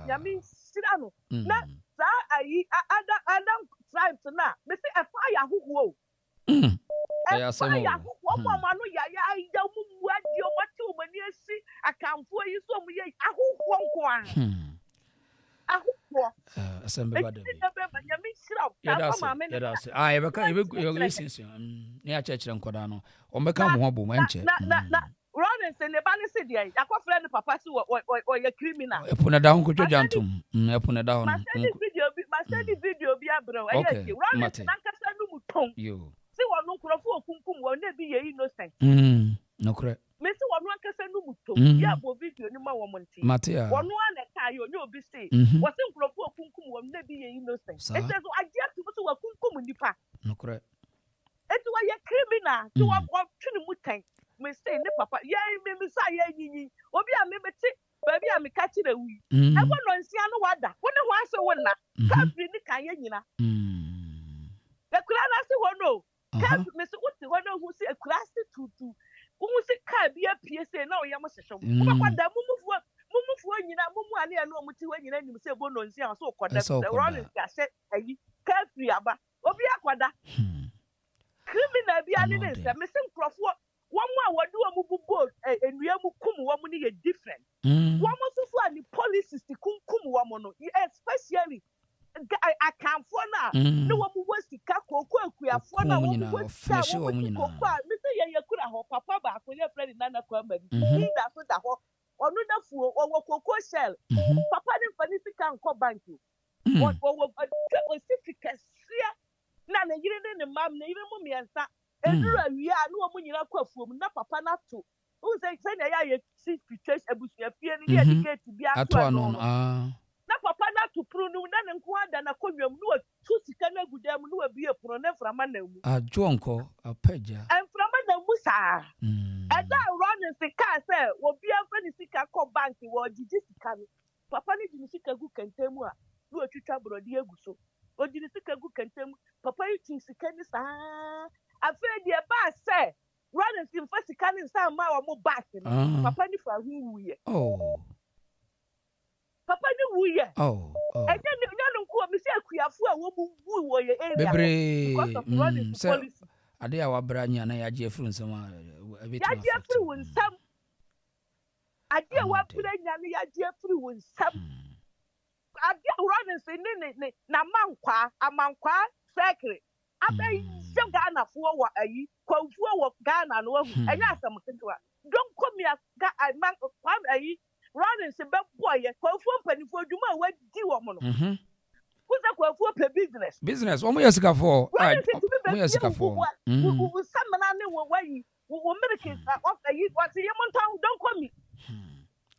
nyame sira no na za ayi adam tribes na me say e fa ya huhuo ya semo mama no ya mu adi o mate o mani asi akamfo yi so mu ye ahuhuo nko ahuhuo asembe bade nyame sira ta mama me ya da se e be sinsin ne ya chechire nkoda no o meka mo ho bo manche na Rawlings ne ba ne se dia akofre ne papa si o ye criminal epuna da ho ko jantum epuna da ho ma send video bi abro aye Rawlings na nkasa no muton yo si wonu nkrofo okunkum wo na bi ye innocent no kure me si wonu akasa no mutom ya bo video ni ma wo monti wonu ana kai onye obi si wo si nkrofo okunkum wo na bi ye innocent it says agia to so wakunkum nipa no kure etu wa ye criminal to wa twini mutan me say ne papa ye me sa ye nyinyi obi a me beti baby a me ka kire wi e wo no nsia no wada wo ne ho ase wo na ka fri ni kan ye nyina ekura na se wo no ka me se wo te wo no hu se ekura se tutu wo se ka bi apie se na o ye mo hyehyem wo ba kwada mumufu nyina mumu ane ya no muti wo nyina nim se bo no nsia so kwada Rawlings ka se ayi ka fri aba obi akwada criminal bi ane ne se me se nkrofo womu a wadu omu bubo enua mu kum womu ni ye different womu so ani policies ti kum womu no especially akamfo na ne womu wasika koko akuafo na womu wasika womu koko me say ye kura ho papa ba ko ye friend nana kwa ma bi da so da ho onu na fuo wo koko shell papa ni fani sika nko bank wo certificate na na yire ne mam na yire mu miensa edura wi a no mu nyina kwafuom na papa na to u say na ya ye certificate abusua fie ni ye dictate bia to no na papa na to pro no na ne nko ada na konwam no tu sika na gudam no abie pro na frama na mu ajonko apaja frama na mu sa eda Rawlings ka say obi afa ni sika ko bank wo jiji sika no papa ni jini sika gu kentemu a no atwitwa brodi aguso o jini sika gu kentemu papa yi tin sika ni sa afre die ba say Rawlings in first sika ni sa ma wo mo back no papa ni fa hu wuye papa ni wuye eje ni nyanu ko mi se akuafo a wo mu wu wo ye area because of Rawlings policy ade a wabra nya na ya je fru nsam a ya je fru nsam ade a wabra nya na ya je fru nsam ade Rawlings ni na amankwa secret abai je Ghana fo wo ayi kwamfo wo Ghana no wahu enya asam ketewa don komi ga man kwam ayi Rawlings be boye kwamfo mpanifo dwuma wadi wo mo no Who's a for business? Business. One year ago for. One year ago for. Some man why you Americans of the youth. What's the town? Don't call me.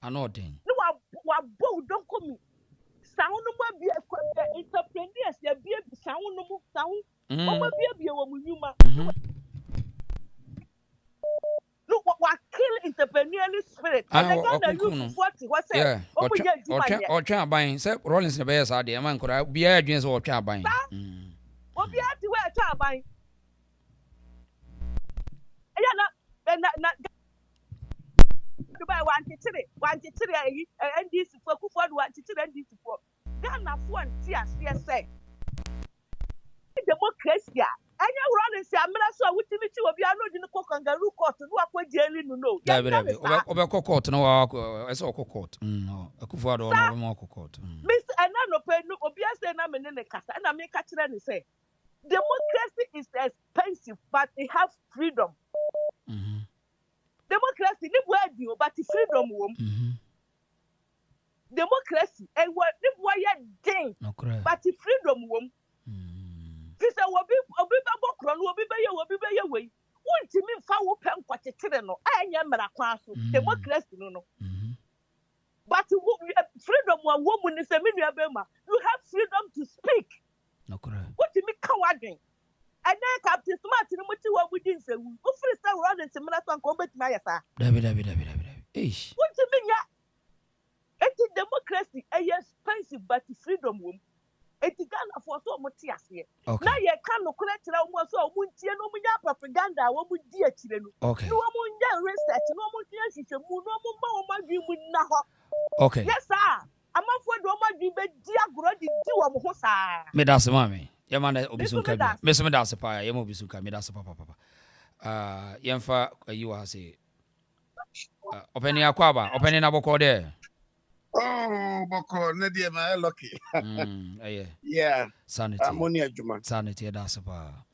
I know thing. No, what bow don't call me. Sound no be a entrepreneurs. There be a sound no more sound. Oh, be a woman you man. Look what kill entrepreneurial spirit. And I got the 40. What's that? Or try buying. Say Rawlings the best idea. Man could be a jeans or try buying. What be at the way I try buying? Not buy one today, and this for one to and this for Ghana for and say democracy. And you run and say, I'm not so with me to be not in the cock and garoo court to work with jelly no. Over court, no, I saw court. No, a kufuado or more court. Miss and no pay no obvious and I'm in the cast and I make catch and say democracy is expensive, but it has freedom. Democracy, live where you, but the freedom womb. Democracy, and what live where you ding, but the freedom womb. This will be way. Won't you mean foul pen what a tyranno? I am a class, democracy, no. But freedom, one woman is a miniabema. You have freedom to speak. What do you mean, cowarding? And then Captain Smart, you know what you want within say, who first around and similar to combat my affair. What do you mean? It is democracy, a expensive but freedom womb. It is Ghana for so much here. Now you can't correct almost so no propaganda, what would dear children. Okay. No one research, no one dream with now. Okay. Yes, sir. I'm not for no more dream, but dear Grody do a hosa. Medas, mammy. Yamana Obisuka, Miss Medasapa, Yamobisuka, Medasa Papa. Yamfa, you are say. Opening a quaba, opening a book there. Oh, Boko, Nadia, my lucky. Yeah. Sanity. Ammonia, Juma. Sanity, Dasapa.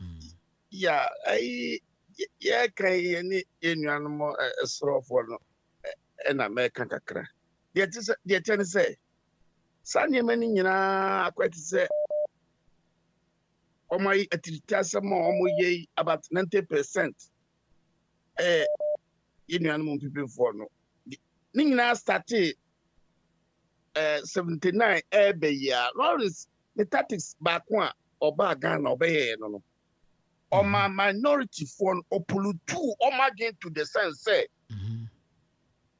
Yeah, yeah, can any animal a straw for an American cacra. Yet, the attorney say, Sanya Menina, quite say. O my atitasa more ye about 90%. In people for no. Nina started 79 every year. Rawlings the tactics back one or back Ghana obey no. Or my minority phone or pull two or my gain to the sense say.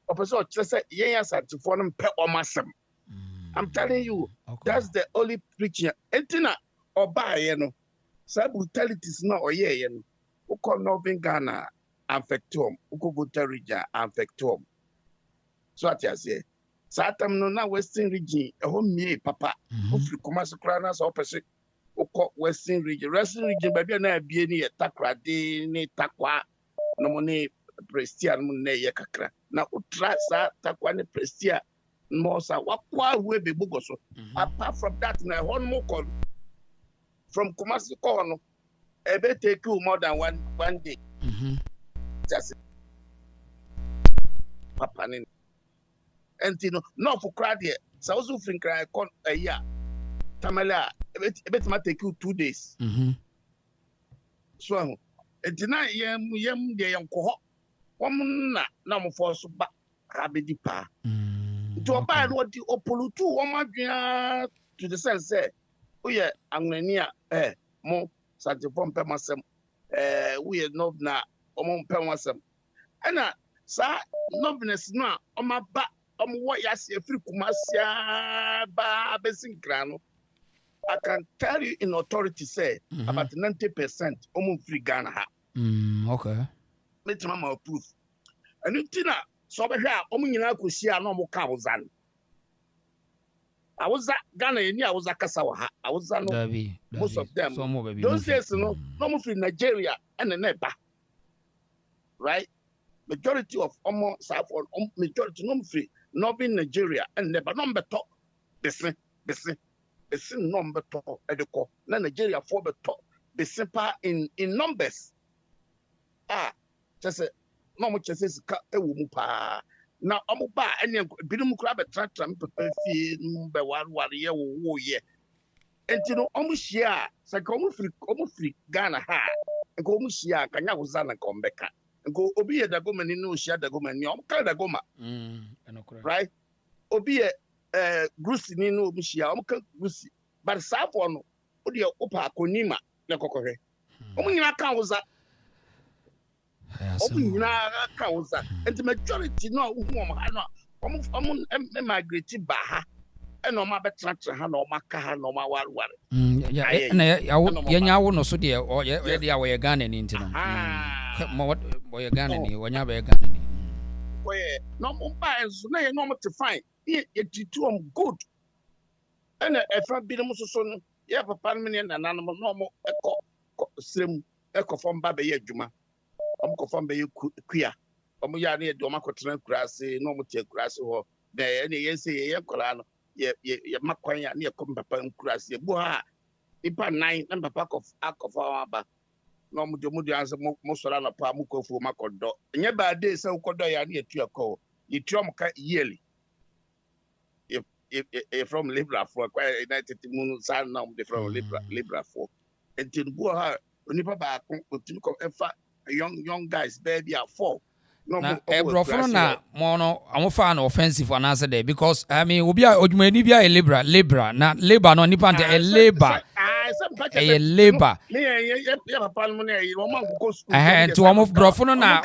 Opposite just say yes at the phone pet or massam. I'm telling you, that's the only preaching. Entina or buy, you know. So brutality is not, you know. Who call Northern Ghana infectum, who go to region infectum. So what I say, Satam no na Western region, a home me, papa, who free commerce cranas opposite, who call Western region, baby, na be any takra, de takwa, no money, prestia, money, yakakra. Now, utrasa, takwa, ne prestia, mosa, wakwa, we be bugoso. Apart from that, na one more call. From Kumasi Kono, I bet take you more than one day. Just Papa. And you know, not for crowd here. So I also think I call a year. Tamala, I bet might take you 2 days. So, and tonight, yam, the young cohort. Woman, now for so back, Abedipa. To abide what the Opolu 2, woman to the sense, say. Oh yeah, I'm near more such a pomp myself. We are not now among myself. And sir, noveness now on my back, what you see a free Kumasia Basin Grano. I can tell you in authority say about 90% almost free Ghana. Okay. Let Mama approve. And you Tina, so here, Omina could see a normal Kawazan. I was that Ghana, I was a Kasawa. I was most of them. Those days, no more in Nigeria and the Nepa. Right? Majority of almost South or majority no free, not in Nigeria and Nepa. Number top, the number top at the core. Nigeria for the top. The simple in numbers. Just no much as a woman. Now, I'm about any Bidum crab at Tratram, Number 1 year. enti no omu hia sɛ ka omu firi Ghana ha nka omu hia ka nya woza na kombeka nka obi ye dagoma ni no hia dagoma ni omu ka dagoma right obi ye grusi ni no omu hia omu ka grusi but safo no odi opa akonima na kokohwe omu nyina ka woza omu nyina ka woza enti majority no hu omu ha no omu migrate ba ha eno ma betratra ha na oma ka ha na oma warware ya nyawo no so de ye de awe Ghana ni ntino mo ye Ghana ni wonya be Ghana ni we no mo ba enso na ye no mo te fine ye titu om good ena efa bi no so no ye papa no ne nana no mo eko srem eko fom ba be ye adwuma om ko fom be ye kuya om ya ne do makotra kurase no mo te kurase ho na ye ne ye se ye kola no ye makwan ya ne kom papa nkurase bu ha ipa 9 na papa akofa aba no mo de anse mo sora na pa mo kofu makodo nye ba de se ukodo ya ne etu akọ yitu am ka yearly if from libra for united mun san na de from libra for entin bu ha onipa ba ko otimi ko efa young guys baby are 4 na brofo na mo no amofa na offensive anase there because I mean obi a odwumani bia e libra na labor no nipa nte e labor e labor me ye papa no na e wo man go school to wo brofo no na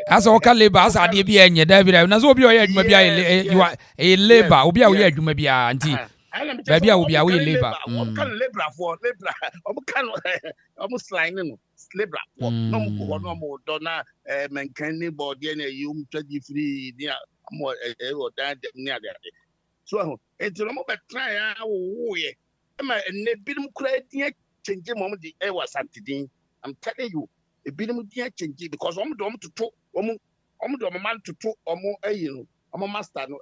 asa o ka labor asa ade bia enye da bia na so obi o ye adwuma bia e labor obi a wo ye adwuma bia anti baby a obi a wo ye labor kan labor for labor o kan o slime no labor for no mo no mo do na menkan ni body na yum twadi free ni mo o dan ni ade so enti no mo betra ya wo ye ma ne binom kura dia change mo di e wasantidin I'm telling you e binom dia change because om do toto om do man toto om ayi no om master no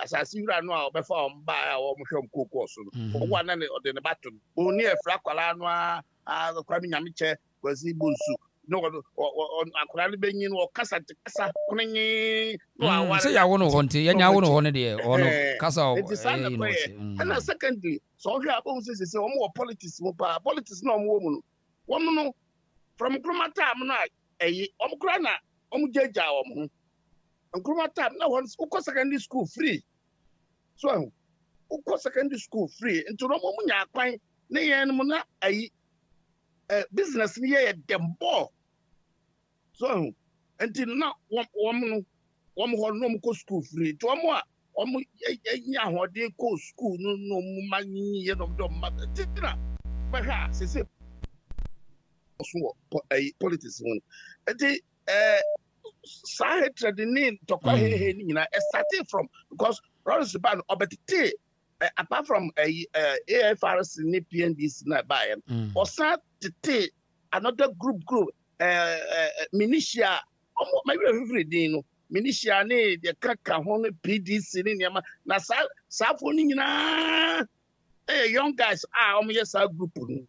asasi wura no a obefa om ba a om hwem kokko so no wo na ne ode ne bato oni efra kwala no a kwami nyame che kwasi bonsu no akwala ne benyi no kasa kunenyi no aware say ya wono honte ya nya wono hono de ono kasa o and secondly so hwe abon say om wo politics mo pa politics no om wo mu no won no from kromata am no ayi om kra na om jeja om Nkruma time na once uko secondary school free. So uko secondary school free. Nti no mo nya kwan na ye no na ayi business ni ye dem bo. So nti na wom ho no mo ko school free. To mo a omo nya hode ko school no mo manyi ye no do ma. Tina ba ha se so politics one. Nti hatred in tokwa he ni na starting from because Rawlings ban obetite apart from AFRC ni PNDC na buy or start to another group militia my favorite day no militia ni de kaka ho no PDC ni na sa fo ni nyina young guys omo yes group no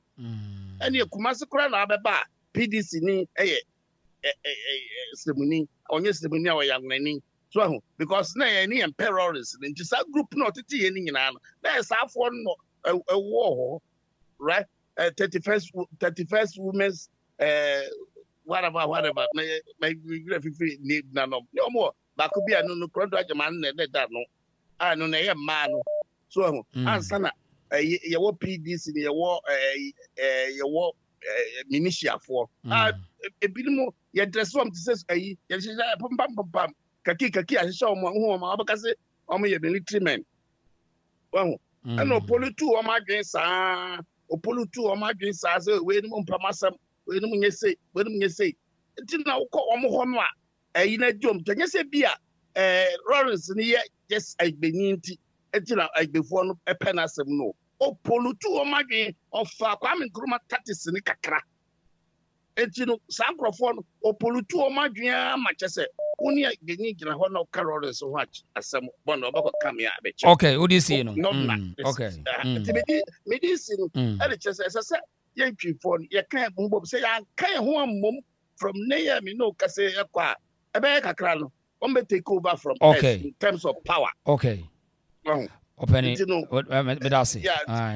any kumase kura na abeba PDC ni semuni onye semuni a oyanani so because na any emperors in this group no tete ye ni nyina no na sa afo no war right 31st women's whatever my graphic name na no more ba ko bia no krondo Agyabeng na da no no na ye ma no so ansa na ye wo PDC ye wo militia for ebinim ye dress am to say ye pam kaki a show mo ho ma abakase o ye military men wahu and politu o ma dwen saa say we ni mo mpamasam we ni mo nyese ntina wo ko o mo ho no a na dwom tanye se bia Rawlings ni ye just Agyabeng nti ntina Agyabefo no epenasem no o polutu o magin of Kwame Nkrumah tactics ni kakra etino sankrofo no o polutu o magin ma chese oni Agyabeng gina ho no Rawlings ho asem bono obako kam ya abeche okay what do you see no okay medicine e chese se ye twifo ye kan mbo se ya kan ho ammom from near me no kase ekwa ebe kakra no on be take over from us in terms of power okay Open medasi.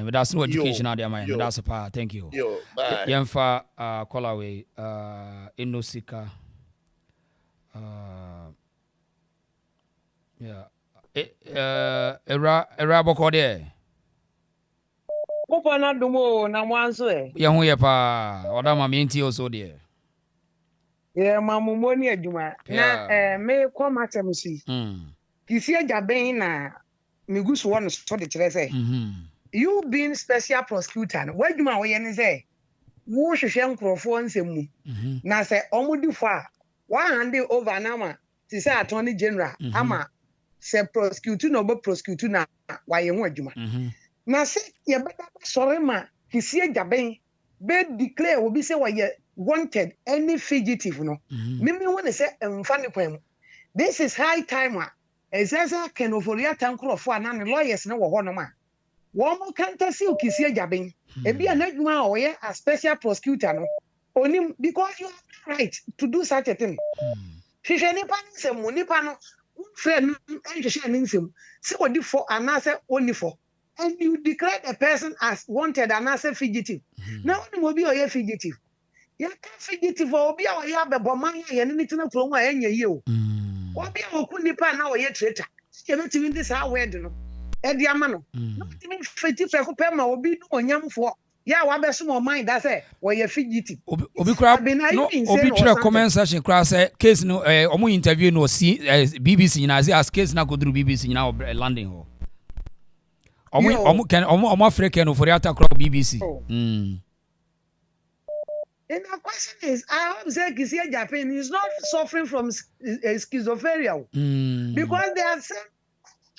Medasi no education ade amaya. Medasi pa. Thank you. Yo, bye. Yemfa call away Inosika. Era boko de. Popo na dumo na Manso Ye hu ye pa. Oda ma me nti oso de. Ye mamumo ni adwuma. Na me kwa matem si. Kissi Agyabeng na migusu won so de kire say. You being special prosecutor. Wadwuma wo ye ne say. Wo hwehwe nkrofo nsemu. Na say omudi fa. Wa hand over na ma. Ti say attorney general ama say prosecute no be prosecute na wa ye ho adwuma. Na say ye beta sorry ma Kissi Agyabeng be declare obi say wa ye wanted any fugitive no. Mimi won say emfa ne kwam. This is high time. Ezeza kenoforia tankrofo ana lawyers na wo ho no ma. Wo mo kanta si Kissi Agyabeng. Ebi anadwuma o ye a special prosecutor no. Onim because you have right to do such a thing. Hwehwe nipa nsem nipa no friend nhwehwe nsem. Se odi for anase only for. And you declare the person as wanted anase fugitive. Now onim obi o ye fugitive. Ya ka fugitive obi a o ye abeboman ye ne nitina from a enye ye o. Obi a oku nipa na o ye traitor. Se betimi this how word no. E di ama no. No betimi feti freko pe ma obi no onyamfo. Ya wa be so mo mind that say we ye fugitive. Obi kra no obi tire comment section kra say case no omo interview no BBC na say as case na go through BBC na landing ho. Omo African no for attack BBC. And the question is, I observe Kissi Agyabeng is not suffering from schizophrenia because they are saying,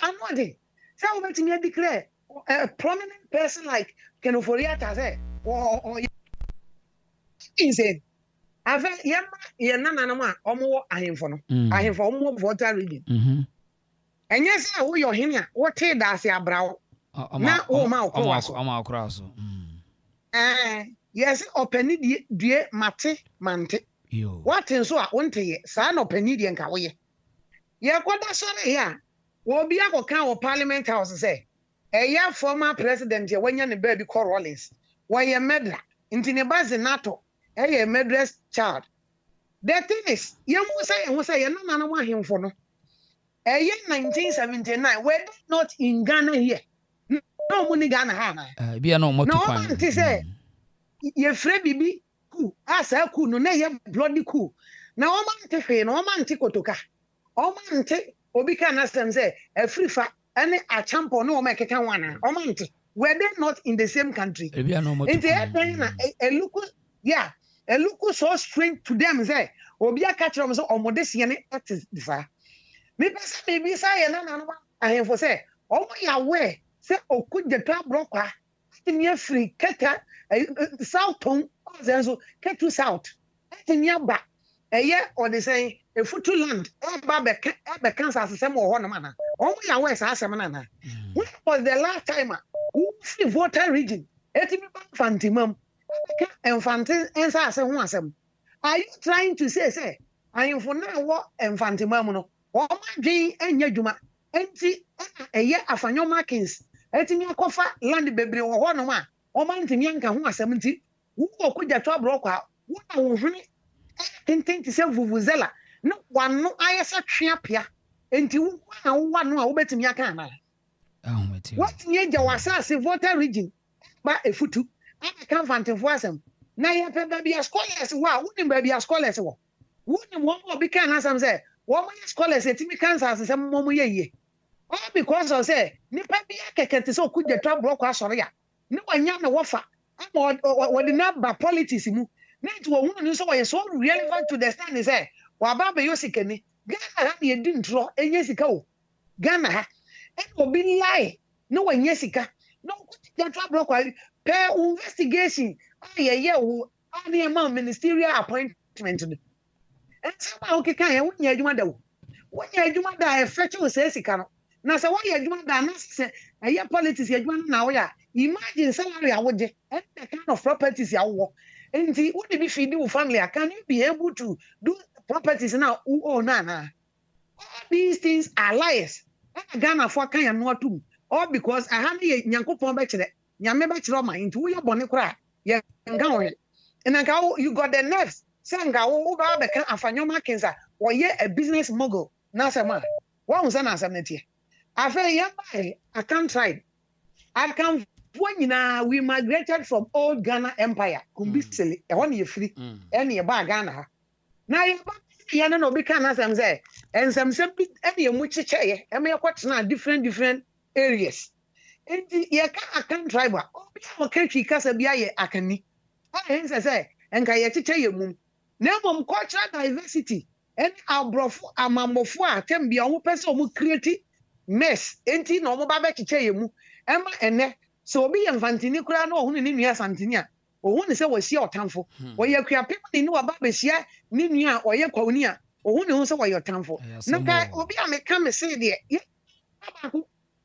I'm not it. So let me declare a prominent person like Kenoforiata say, or insane. I've Yanana Omo Ahimfono, Ahimfo voter region. And yes, who you're here, what take that say brow? Now, oh, my cross. Yes, openi die mate. What in so a wonte ye, sa no openi die nka wo ye. Ye kwada sore ya. Wo bia ko kan wo parliament house say. Ya former president ye wanya ne baby call Rawlings. Wo ye medra. Nti ne baze nato. Ye medress child. The thing is, ye mu say ye na no ahemfo no. 1979 we not in Ghana here. No money Ghana ha. Bia no mo to kwan. No, it say ye free bibi ku asa ku no na ye bloody ku na o man te fe na o man te kotoka o man te obi ka na sem say e free fa any a champion no o make kan wana o man te were they not in the same country e bia no mo to na e look so strange to them say obi aka kire them so omodese ne at sa me pesa me bi say na no ahemfo say o mo ya we say okudeta brokwa near free keta south tone so get to south near back or they say a foot to land or Kansas some or one man only a west asamana. When was the last time who free voter region Asanteman and Fantin and Assassin? Are you trying to say I am for now what and Asanteman or my Jane and Yajuma empty a year of your markings? Etimi akofa land bebre wo ho no ma o man timi anka ho asem nti wo okuja to abro kwa wo na wo hwene tintin ti se vuvuzela no wano ayesa tweapia enti wo na wo no a wo betimi aka na what nye ja wasase voter region ba efutu aka kan fantemfo asem na ye pe ba bia scholars wo a wo ni ba bia scholars wo ni mo obi kan asem se wo mo scholars etimi Kansas asem mo mo ye all because of say nipa bi akekete so kuje trouble kwa soro ya ni wanya na wofa am the number politics mu na it wo hunu so we so relevant to the stand say wa ba be yosikani Ghana ha ye di ntro enye sika o Ghana ha e obi lie no wanya sika no kuje trouble kwa per investigation ye wo ani ma ministerial appointment and somehow okay kan ye wonya adwuma da wo wonya adwuma da e fetch wo say sika no na say why adwuma da na say aye politics adwuma na wo ya imagine salary awode and the kind of properties ya wo nti wo dey be feed your family can you be able to do properties now oh na all these things are lies Ghana for kan ya no atum all because I had the Yankopon Bachelor, Yame Bachelor, into your bonnet cry. Yeah, and I go, you got the nerves. Sanga over the can of Fanyoma Kenza, or yet a business mogul, Nasama. One was an answer. I feel young, I can't try. I can. When we migrated from old Ghana Empire, Kumbisili, one year free, any about Ghana. Now you know, because as I'm saying, and some any which chair, and me what's now different areas. And you can't drive. Oh, country Casabia, I can. I say, and I teach you moon. Now, cultural diversity, and our brofu, our mamofua, can be our person who create mess, ain't no more back to tell you, Emma and so be infantini kura no hu ni nua santinia o hu ni se wo sia otamfo wo ye kua people ni wa ba be sia ni nua o ye kwawni a o hu ni hu se wo ye otamfo na ka obi a me ka me se de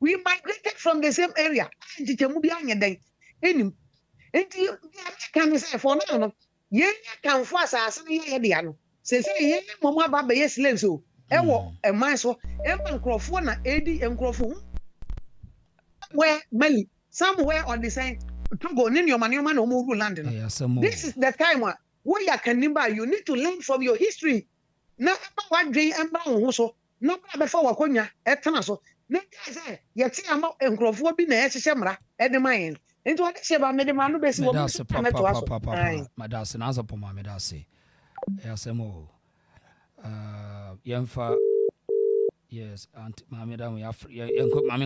we migrated from the same area ntitemu bi anya dan enim enti ka me say for now no ye kan fo asase ni ye de ano se ye momo ba be ye slaves o e wo e man so e man krofo na edi enkrofo where Mali somewhere on the side to go in your money man no land. This is the time where you can remember you need to learn from your history. Now what dream and brown so no before wakonya etana so na say ye ti am enkrofo bi na ehyehyemra e de man into what say ba me de man no be si wo me to aso madase na aso poma medase yasemo yemfa. Yes, and Mammy Dam, Mammy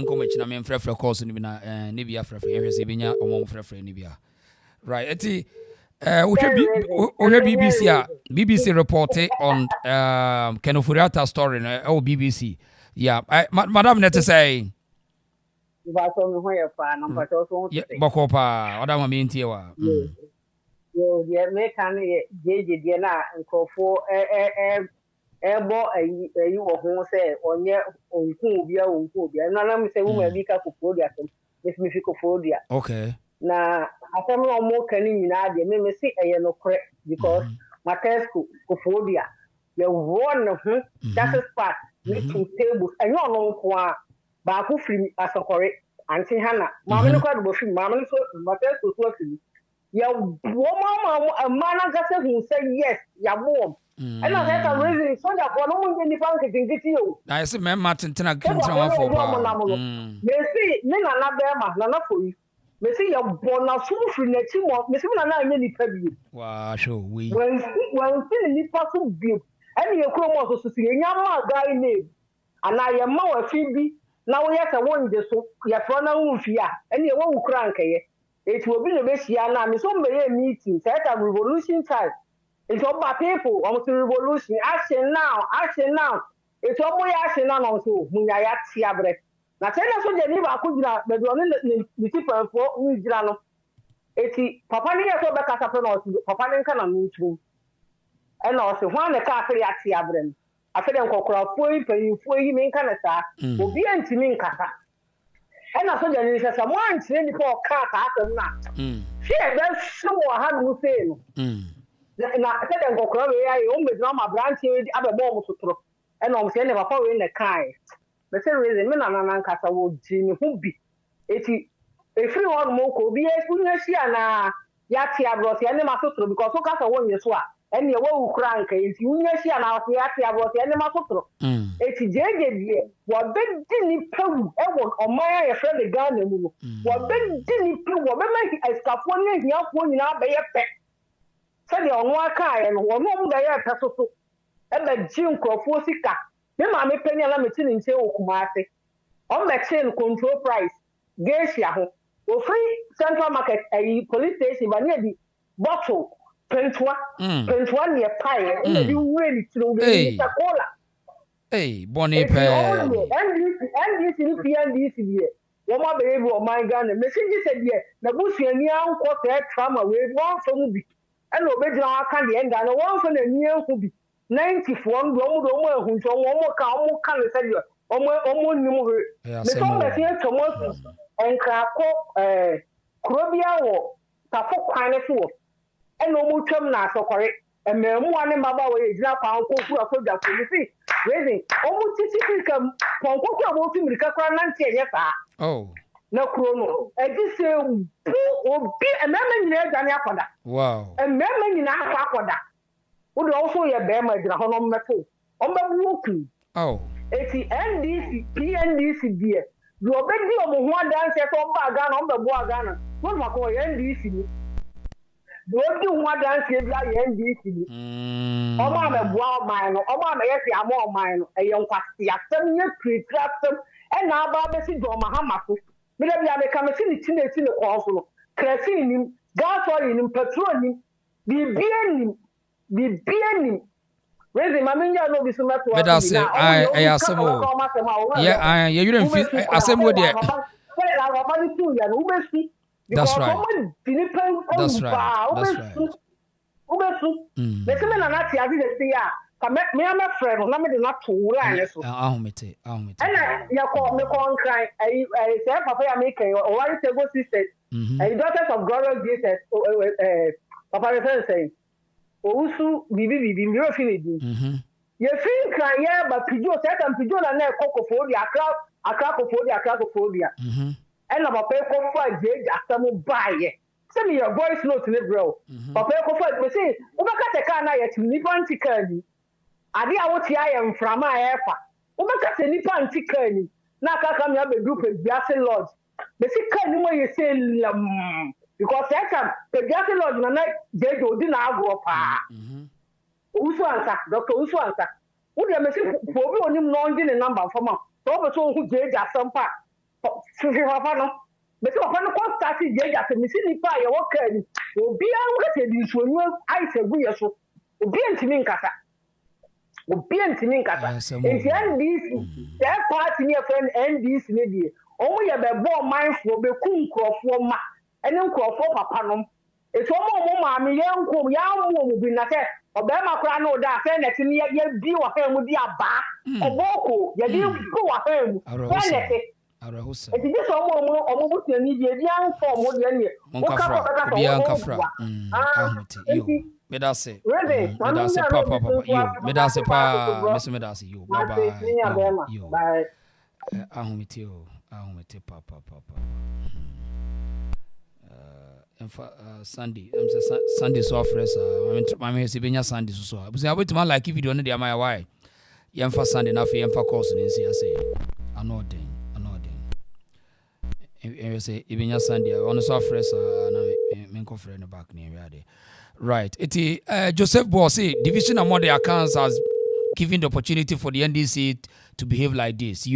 Comich, and Frefra calls in Nibia Frefra, Binya, or Frefra Nibia. Right, Etty, BBC reported on Kenofurata story, BBC. Yeah, Madame, let's say, Bokopa, Madame Mintiwa. You make an Diana and call for ebo you who say on your own Kubia, and I'm saying, woman, we can afford it. If we could afford it. Okay. Now, I don't know more can in Nadia, maybe see a yellow correct because my test could afford it. You're one of them, that's a spot, two tables, and you're no one, but who free as a correct, Auntie Hannah, Mamma, Mamma, my test was working. You're woman, a man who said yes, you're warm. And I had a reason so that one woman in the bank is in you. I see, Ma'am Martin, I can't tell for May see, men are not there, not for you. May see your born of food from the team of Miss Mona many pebbles. Wow, sure, we when the person view, and your chromos to see a young guy name. And I am more Phoebe. Now we have a one just so your front of fear, and you won't crank. It will be the best Yana, Miss Ombe meeting, set a revolution time. It's all about people, almost a revolution. Action now. It's all my action now, also. Munayat Siabre. Now, tell us what the neighbor could not, but the people for Ujano. It's Papa Nia so back as a pronounce, Papa Ninkan meet you. And also, one the car at Siabren. I said, Uncle Crowd, for you mean Canada, will be anti mean Kata. And I said, there is a one train for car after that. She had so I had no say. Na said go crowd I only drama branch aba bomb to throw and I'm saying never power in the kai the same reason me na nkasa wo jini hu bi eti efiri one mo ko bi efunya hia na ya ti abrosi ene ma so throw because so kasa won yeso a ene wo ukura nka eti unya hia na ya ti abrosi ene ma so throw eti jeje bi wo be ni pewu e wo oman ya friend the Ghana mu wo be ni pewu wo be ma escafo ne hia fo nyina be ye pe said the onwaka and one of the peso and the Jim Crawford Sika. Then I make penny and I'm in Kumasi. On the chain control price, Geisha, or free central market, a police station, but near the bottle, Pentwa near pie, and you really through the cola. Hey, Bonnie, and this in PNDC. One more baby of my gun, and message said, yes, the bush and young quarter trauma with one from the and original candy and I want from the near who be 94 who can say you almost knew the song that here Thomas and Krakow Krobia or Tapo Quine and no more term now so correct and one in Baba is now found who are so that you see raising almost 60 Ponko about him recover 90 yes Oh. Na kuro no edi se obi ememe nyina adwane akoda. Wow. Ememe nyina akoda. Wo do also ye be ma gyina ho no mmeto. Ombabu oku. Oh. Eti NDC PNDC die. Do obedi omo ho adanse so mba Ghana ombabu Ghana. No ma ko NDC ni. Do obedi ho adanse bia NDC ni. Omo amebu oman no, omo ameyesi amo oman no. Eye nkwasi asem ye krikrasem e na aba be si do ma ha mafo. Me da bia me ka me si ni ti ne ko so no. Krasi ni, gas oil ni, petrol ni, bibia ni. Wezi maminya no bisu meto. Me da say I asemo. Yeah, you don't feel asemo there. That's right. That's right. That's right. Listen na na ti adi de say a me am friend na me de na to wura ne so. Ahomete. Na ya ko me ko nkran say papa ya make o wari tego sisters. Daughters of glorious Jesus papa reference say Ousu bibi miro finidi. Ye fin kan ye ba pijo se kan pijo na kokofobia akrakofobia. Na papa ko fa je asam baaye. Say me your voice note ne bro. Papa ko fa me say ubaka te kan na ye tini pantika ni. Ade a woti aye mframa ayefa. Ubaka te ni pantika ni. Na kaka me abedu pe biase lord. Me say kan ni mo ye say because that time the Jackie Lord na je do di na agro pa usu ansa Dr. Usu ansa wo de me se fo bi onim no ngi ne number for ma so be so hu je ja sampa fifi papa no me se papa no ko start je ja se me se ni pa ye wo ka ni obi an ka te di so nyu ai se gu ye so obi antimi nkasa enti NDC that party ni friend NDC ni die o mo ye be bo mindful be ku nkrofo ma ene nkrofo papa no eto mo maame ye nkom ya mo bi na se obema kra no da se na tini ye bi wa fa mu di aba oboko ye di ko wa fa mu arahusa eti je so mo butu ni die di an form mo de ni o ka ko bi an kafra ahoti yo medase papa yo medase pa medase yo bye yo ahomiti papa Sunday Sunday so fresh my se benya Sunday so abusi abotima like video no dey my why yemfa Sunday na fe yemfa course no nsi ase anoden you say benya Sunday on so fresh na me nko frɛ no back na wiade right it Joseph Bossy division among the accounts has given the opportunity for the NDC to behave like this.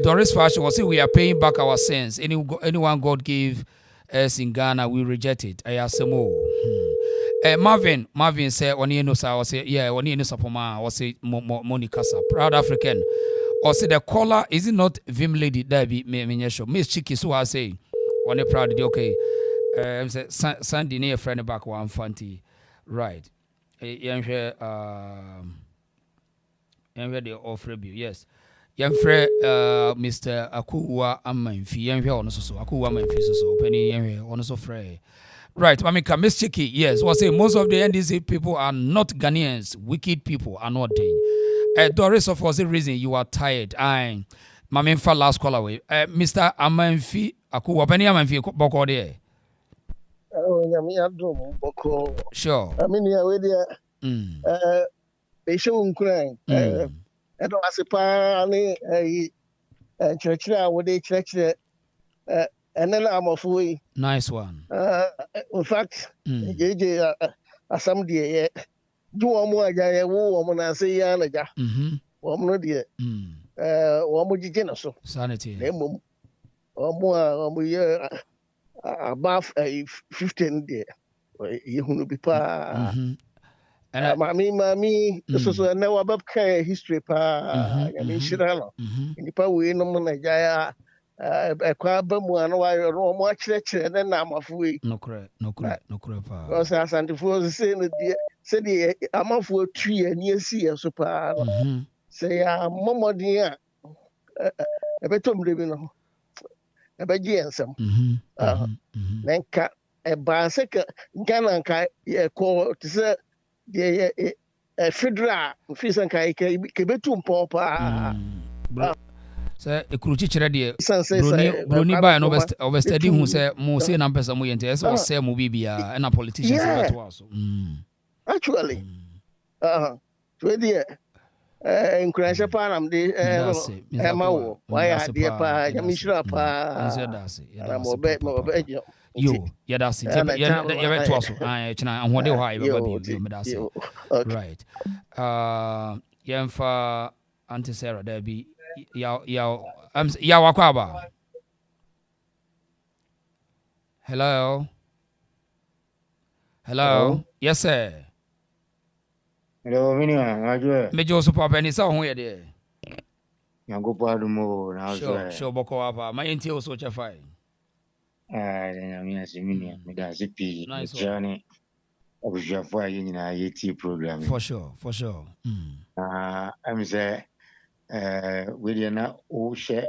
Doris Fashion was say we are paying back our sins. Anyone God gave us in Ghana, we reject it. I ask some more. Marvin said, "When you know, I say, yeah, when you know, Sapoma, I say, Monica, proud African." Or say the caller is it not Vim Lady Debbie Menyesho Miss Chicky? So I say, when you proud, okay. Sandy near friend back one fanty, right? The offer you, yes. Mr. Akuwa Amanfi, Akuwa Amanfi, so penny on so fray. Right, Mamika, Miss Chicky, yes, was say most of the NDC people are not Ghanaians, wicked people are not there. Doris, for the reason you are tired. Maminfa last call away. Mr. Amanfi, Akuwa penny Amanfi, Boko there. Sure. I mean, yeah, they show crying. I don't as a pani church now, they church and then I'm off way. Nice one. In fact, JJ, some day, do one more guy, woman, I say, Yanaja, woman, dear, one more generous. Sanity. Or more, year above 15 day. You will be pa. And Mammy, so now about history pa. I mean, Shirano. In the power we no Jaya, a carbon one while Rome church, and then I'm off way. No correct. Because as Antifor said, I'm off for 3 and years here, so pa. Say, Mamma dear, a better living. A better some. Then cut a bicycle, Ghana, a call to say. Fedra, Fisankai, Kebetum Papa. Sɛ ekuru chichire de broni ba no overstudy hu sɛ mo say na pesa mo yente ɛsɛ ɔsɛ mo bibia ɛna politicians beto aso. Actually. Nkuranshe pa nam de ma wo why ade pa nyamishira pa yo yeah that's it yeah beto aso china ahode ho ayi baba bi me that's right yemfa Auntie Sarah there be ya wakwaba. Hello. Yes sir. Hello, Minia. Mejo so papa ni sa ho ye de. Yango pa dumo na so. Sure boko papa. My enti o so chefai. Minia Minia. Me da zipi. Journey. Obujua for yin na yeti program. For sure. I'm say we dey na o share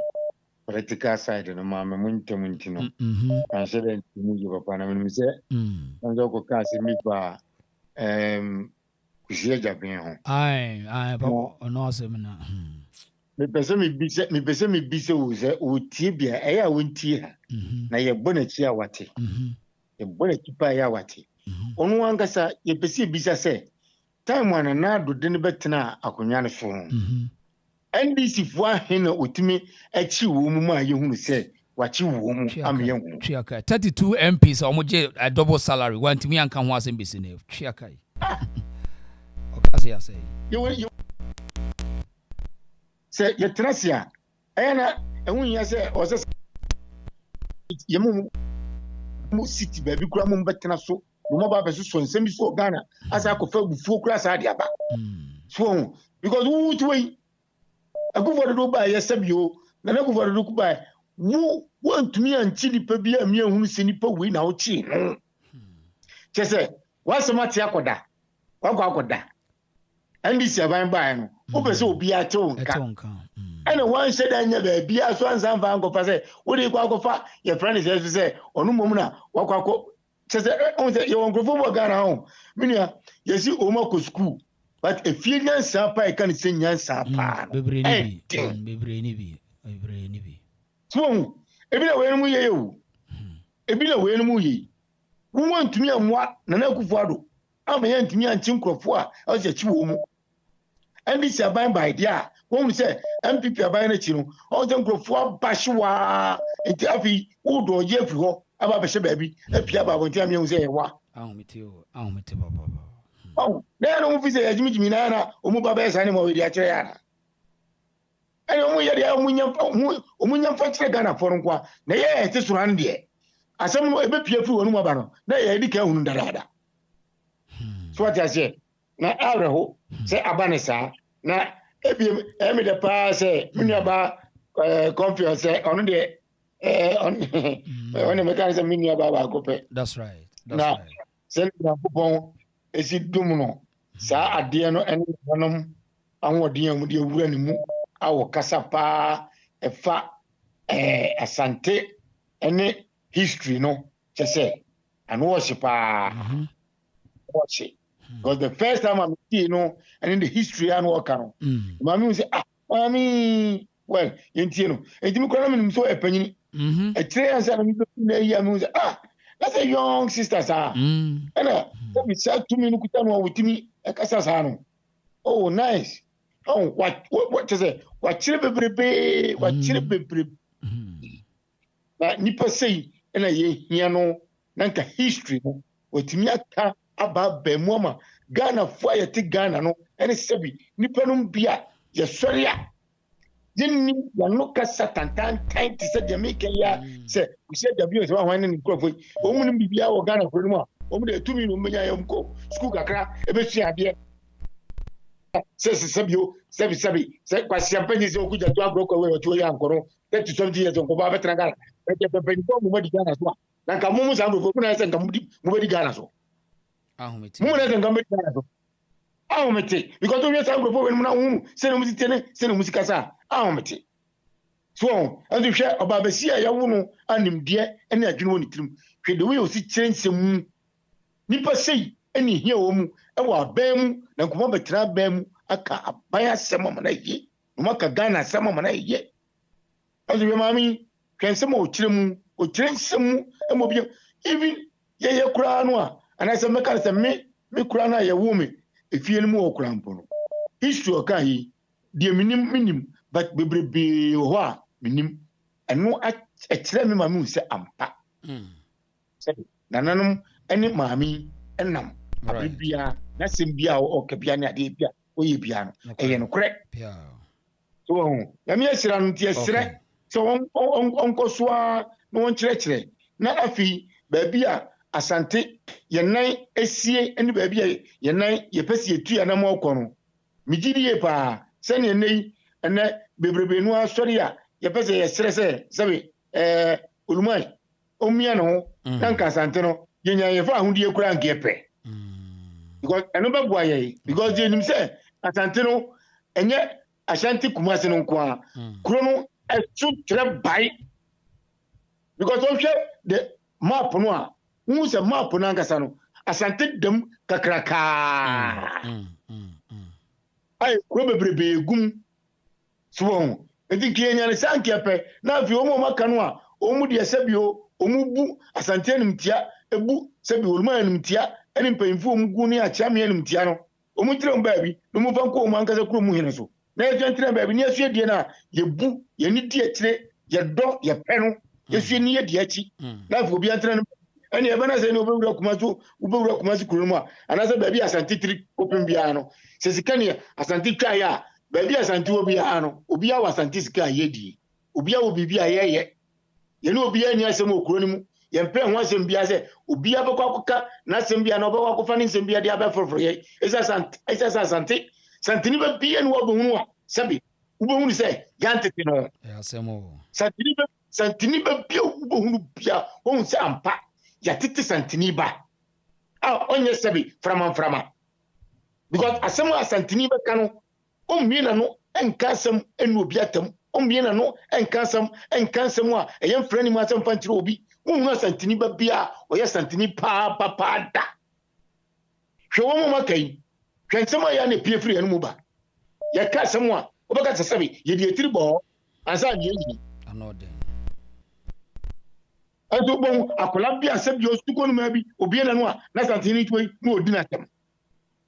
political side no ma me munti no. And say den mu yo papa na me say. Nzo ko ka se mi pa Kissi Agyabeng ho. Ai papa no asem na. Me pese me bise wo se o tie bia e ya wontie ha. Na ye bona chi a wate. Ye bona chi pa ya wate. Onu angasa ye pese bisa se time wana na do de ne betena akonwa ne so. NDC fo ahena otimi achi wo mu a ye hunu se wachi wo mu amye hu. Chiaka 32 MPs omoje a double salary want me anka ho asem bisi ne. Chiaka. Okasi asay. You say ye trasia ena ehun ya se o se ye mu city baby kura mu betena so no ba be so nsem bi so Ghana asa ko fa bufuo kura sa de aba so because who to way akufo do ba ye sabio na na akufo do ku ba wo ntumi anchi nipa bi a mi ehun se nipa we na wo chi chese wasemati akoda kwakoda NDC aban ba no wo pese obi a te wonka ene wan se da nya ba bia so ansan fa anko fa se wo de kwakofa ye friend say onu mom na wakwako chese on se ye won grofo mo Ghana ho minia ye si o ma ko school but e fie nyansa pa e kan se nyansa pa bebre ni bi so ebi na we mu ye yo ebi na we mu ye wo wantumi amwa na na akufo ado ama ye ntumi anchi nkrofo a o se chi wo mu NDC aban by dia won say NPP aban na chi no o se nkrofo abahyewa enti afi wo do ye fi ho aba be hye baabi apia ba bonti am ye say wa ahomete baba na no fi say ajimijimi na o mu baba esa ne mo we dia kire ya na o mu ye dia o mu nyam fa kire Ghana for nkwa na ye te suran de asem no ebe pia fi wonu mo ba no na ye di ka hunu dada so what I say na awreho say abanesa na emi de pa say minu ba conference say onu de on me kan say minu ba ko pe. That's right. Say na popon esi dum no sa ade no ene wonom anwodin mu de wura ni mu awo kasa pa efa asante ene history no say and worship watch it. Because the first time I'm seeing, and in the history and work on, Mammy say, Mammy, well, you know, so a penny, a tray and 7 years, that's a young sister, sir. And we said to me, with me, a Casasano. Oh, nice. Oh, what to say? What chirpy, what chirpy. But Nipper say, and I know, Nanka history, with me aba bemoma Ghana fo ya ti Ghana no ene sebi nipa no bia ye sori a yenni ya no kasa tantan ti se de make ya se we say w se wa hwan ni krofo o mu ni bibia wo Ghana fo no o mu de tumi no menya yam ko school kakra e be sua de se sebio se kwa champagne se okuja to agroko we o to ya nkoro 30 years ko ba betra Ghana e de be ni ko mu di Ghana so na ka mu sa fo kuna se nka mu di Ghana so ahomete mu na se nka mu di Ghana so ahomete because we say agroko we mu na hu se no mu ti tene se no mu sika sa ahomete so and you share about be sia ya wo no anim de ene adwene woni tirim hwe de we o si kyerensem mu nipa sei ene hia wo mu e wa ban mu na nkoma betra ban mu aka aban asem ma na ye no maka Ghana asem ma na ye as your mammy can some more chim or train some mobile even ye crown and as a mechanism me crown a woman if you more crampono. History okay he dear minim but be wa minim and no a tremor mammy say ampa. Nananum any mammy and nam. Bia na simbia o kabiana de bia o ye bia no e no correct so ya mi esira no tie sire so on kosoa no on kyerɛkyerɛ na afi baabia asante ye nan esie ene baabia ye nan ye pese etu ya na mo kɔ no migidie pa sɛ ne nei ene bebrebe no asɔre a ye pese ye sire sɛ olumai omia no na nka asante no ye nya ye fa ahodie kura ngepe because another boy because they him say asante no enye ashanti kumase no kwa kuro no etu tre bai because on share the map no a who say map no angasa no asante dem kakraka ai kuro bebrebe gum so enti kienya ne sanke pe na fi omo maka no a omu de sebio omu bu asante nimtia ebu sebio oluma nimtia eni mpanyimfo omugu ne akyame anim tia no omutire mbaabi no mu fanko omu ankasa kuro mu hene so na yɛtwentire mbaabi ne yɛsue die na yɛbu yɛni die akyire yɛdɔ yɛpɛ no yɛsue ni yɛ die akyi na afɔ obi antire no ɛne yɛbɛna sɛ ne wobɛwura kumase kuro mu a anasɛ baabi asante tiri kopem biara no sɛ sika ne asante twaeɛ a baabi asante wɔ biara no obi a wɔ asante sika a yɛdie obi a wɔ biribi a yɛyɛ yɛne obi a ni asɛm wɔ kuro no mu yɛmpɛ ho asɛm bia sɛ obi abɛkɔ akɔka na asɛm bia na ɔbɛkɔ akɔfa ne nsɛm bia de abɛforoforo yɛ ɛsɛ asante santini bɛ bia ne wɔbɛhunu a sɛbi wobɛhunu sɛ yɛantete no santini bɛ bia wobɛhunu bia wɔhu sɛ ampa yɛtete santini ba a ɔnyɛ sɛbi framaframa because asɛm a santini bɛka no ɔmmie na no ɛnka asɛm ɛne obi atam ɔmmie na no ɛnka asɛm a ɛyɛ mfrɛ ne mu asɛm fa nkyerɛ obi wona santini ba bia oyɛ santini pa da hwɛ wo mama kai hwɛ nsɛm a ya na pie firi anu ba yɛ ka asɛm a wobɛka sɛ sɛbe yɛ de etiri bɔ ansa de yi anode ɛdo bon akola bia sɛ bi osuko no ma bi obi na no a na santini twoi na odi na tem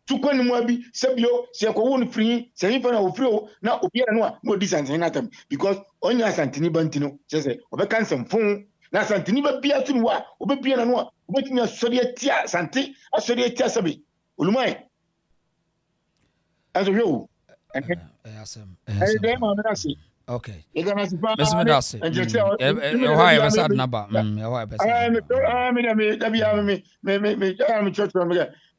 suko no ma bi sɛ bi o sɛ ko wo no firi sɛ yi fa na ofiri o na obi na no a na odi santini na tem because onya santini bantino sɛ obɛka nsɛm fon na santini ba bia tunu wa obebia na no a obetumi asori atia sante asori atia sabe olumai aso hwo dem ma na se okay egana sipa mesme dase why be sad number why be sad me church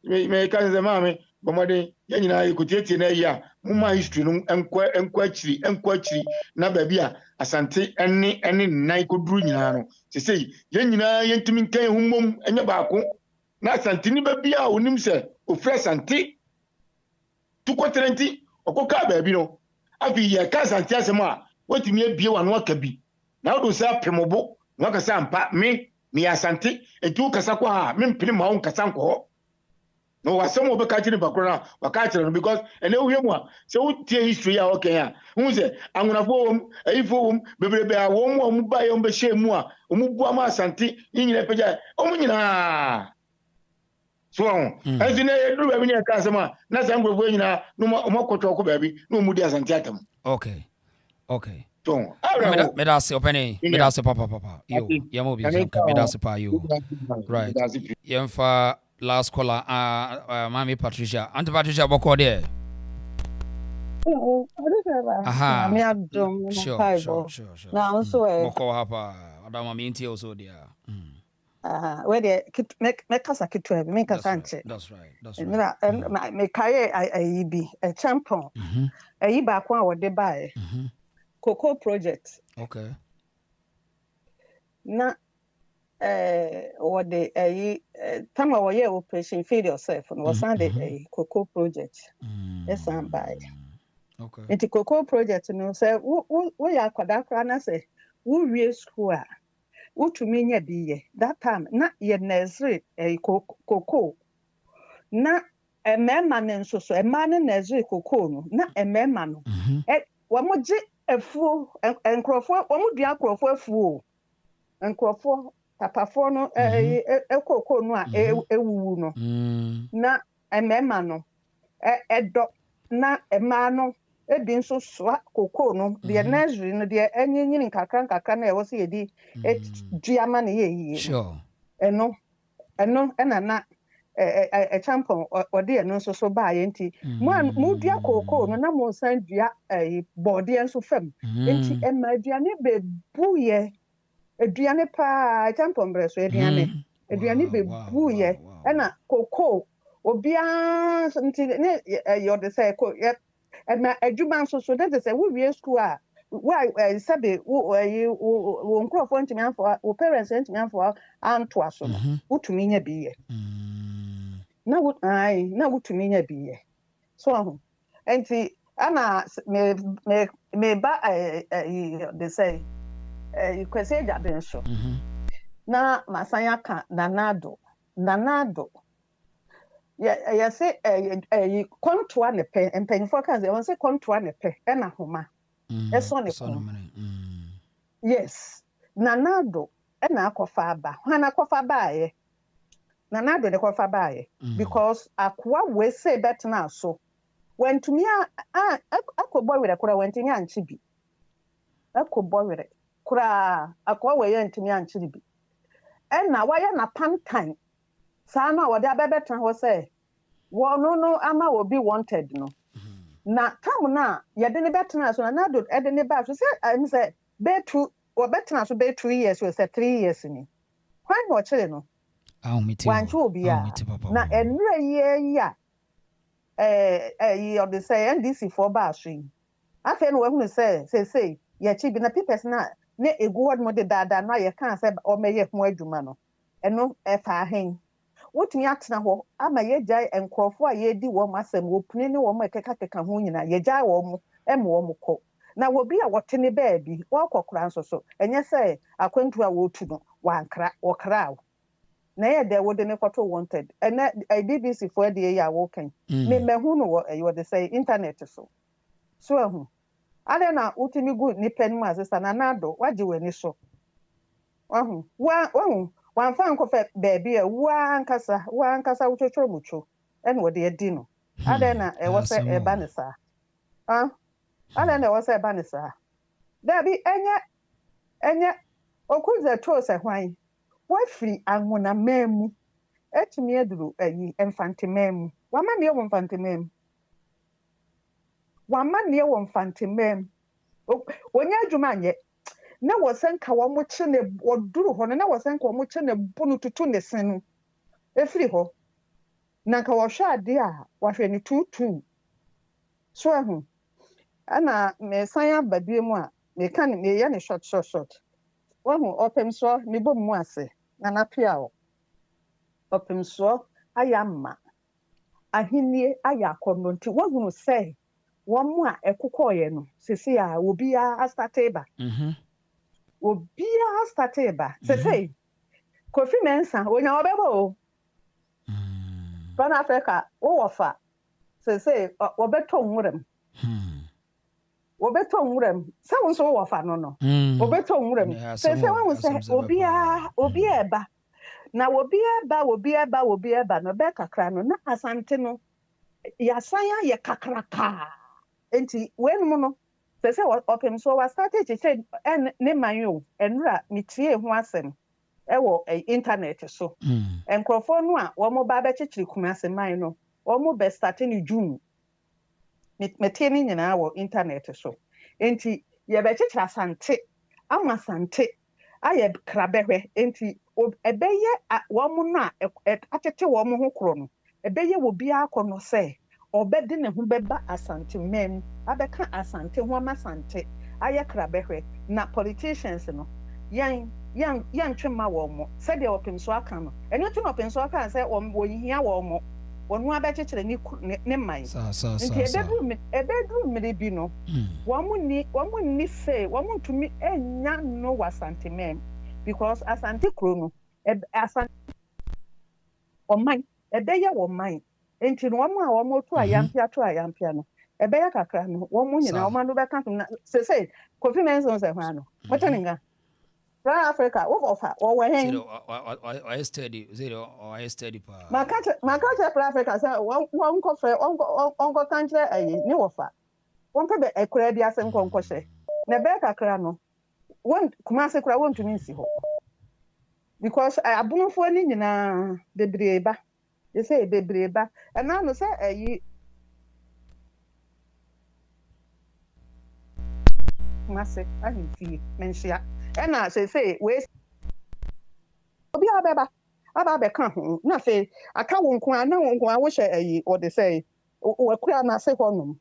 me kan ze ma me bomade yanyina ikotieti na yi a mumma history no enkwa akiri na ba bia asante ene nan koduru nyina no sesei yanyina yentimi nkan hummom enye baako na asante ni ba bia onim se ofre asante tukotrenti okoka ba bi no afi ye ka asante asem a wotimi abie wa no aka bi na wodo sa pemobo no aka sa ampa me asante etu kasa kwa me mpene ma won kasa nko no wasɛm wo bɛka kyerɛ bakoro na waka kyerɛ no because ɛnɛ wohwɛ mu a sɛ wotie history a wɔkɛn a hu sɛ anwonafo wom ayifo wom bebrebe a wɔn mu a ɔmo baeɛ ɔmo bɛhyɛ mu a ɔmo bua ma asante ne nyina pɛgya ɔmo nyinaa so ɔho ɛnso ne yɛduru baabi ne yɛka asɛm a na saa nkurɔfoɔ nyinaa na ɔmo akɔtɔ ɔkɔ baabi na ɔmo di asante atam okay so meda ase ɔpɛne meda ase papa yo yɛma obi nka meda ase pa yo right yɛmfa last caller Mami Patricia. Auntie Patricia boko there. Aha. Sure. Now so boko hapa. Adama mi inti also there. Where the make us a kitwe, make us anche. That's right. Me carry a be a champion. A yi back one what they buy. Cocoa project. Okay. Na what the time our year operation feed yourself and was on the cocoa project. Yes, I'm by. Okay. It's cocoa project, you know. Say, we are Kodakana say, we real school. We to mean ye be that time, not ye nursery a cocoa. Not a man and so a man in nursery cocoa, not a man. One more efu enkrofo omudua krofo efu enkrofo papafo no ekoko no a ewuwu no na emema no edo na ema no ebi nso soa koko no de nursery no de enyinyini nkakra na ewo se yedi duama na yeyi sure eno na champon ode eno nso so ba ye nti mu dua koko no na mo san dua bode nso fam nti ema aduane bebu ye aduane pa champon breso aduane bebu ye na koko obia nti ne you dey say ema adwuma nso so that is we wie school a why sabe wo nkrofo ntimi afọ wo parents ntimi afọ anto aso no wotumi nya biye na wotumi nya biye so enti ana me ba they say kwese Agyabeng so na masanya ka nanado ya say kontoa ne pe empanifo kan say won say kontoa ne pe na homa eso ne ko yes nanado na akofa aba hana akofa baaye nanado de kofa baaye because akwa we say bet na so when to me akobo were kura wentimi anchi bi akobo were kura akwa we yentimi anchi bi na waya na pantan sana wode abebetan ho say wono no ama obi wanted no na tam na yede ne betena so na do ede ne ba so say am say betu wo betena so be 2 years or say 3 years ni kwan ho chire no wanchu obi a na enure ye ya you dey say NDC for ba so afa no we say ye chi bi na papers na ne egu hod mo de dada na ye kan say o meye ho adwuma no eno e fa hen wotumi atena ho ama yegya enkrofo a yedi wo masem wopune ne wo mekeka ho nyina yegya wo mo wo mo kɔ na wobi a wote ne baabi wo akɔkora nso so enye sɛ akwantu a wotu no wankra wokra na ye de wode ne kɔto wanted ena BBC for de ya wo kan me mehu no wo you dey say internet so ahu ale na wotumi gu ni pen mu asesa na nado wagye wani so ahu wan fan ko fe baby wan kasa uchocho mucho en wode edi no ade na e wo se e ba ne sa ade na e wo se e ba ne sa dabi enye okuze to se hwan wa free anwona memu etumi eduru enfante memu wa ma ne wo enfante memu wonya adwuma anye na wosenka wo mo che ne oduru ho na wosenka wo mo che ne bunu tutu ne senu efiri ho na nka wo hwa ade a wa hwe ne tutu so ahu ana me san abadie mu a me kan me ye ne short wahu opem so me bom mu ase na na pia wo opem so ayama ahinie ayakono nti wahu say wo mu a ekokoye no sesi a obi a asateba obia stateba say Kofi Mensa onya obebo Pan Africa o wofa say obeto nwurem say won so wofa no obeto nwurem say won say obi eba na obi eba no be kakra no na asante no ya sanya ye kakraka enti wenmu no say opem so wa started to say ne manyo enra mitie ho asem ewo internet so enkrofo no a wo mo ba be chichiri kumase man no wo mo be start ni June metie ni nyina wo internet so enti ye be chichiri asante ama sante aye krabehwe enti ebeye wo mo no atete wo mo ho kro no ebeye wo bia akono say obedi ne ho beba Asanteman abeka asante ho amasante ayekra behwe na politicians no yan twema wo mo se de opem so aka no eno tu no opem so aka se wo yihia wo mo wonu abekekere ne man nti ebedu mmiri bi no wo mo ni se wo mo ntumi enya no Asanteman because asante kro no asante o man ebeye wo man enti no mo a wo mo to ayampia no Ebeya kakra no, wo mu nyina, wo ma no beka na say Kofi Manso say hwa no. What ninga? Right Africa, wo ofa, wo hen. I study, I study pa. Maka Africa say won ko frɛ, on ko kanche ayi, ni wo fa. Won pe be ekura bi asem ko hye. Na ebeya kakra no, won kuma se kura won tumi nsi ho. Because abunfo ni nyina bebreba. They say bebreba. And now no say ayi Mase, I didn't see mention. And I say, wait. Obi aba be kan ho. Na say, aka won ko ana won ko a wo hye or they say, o kura na say honum.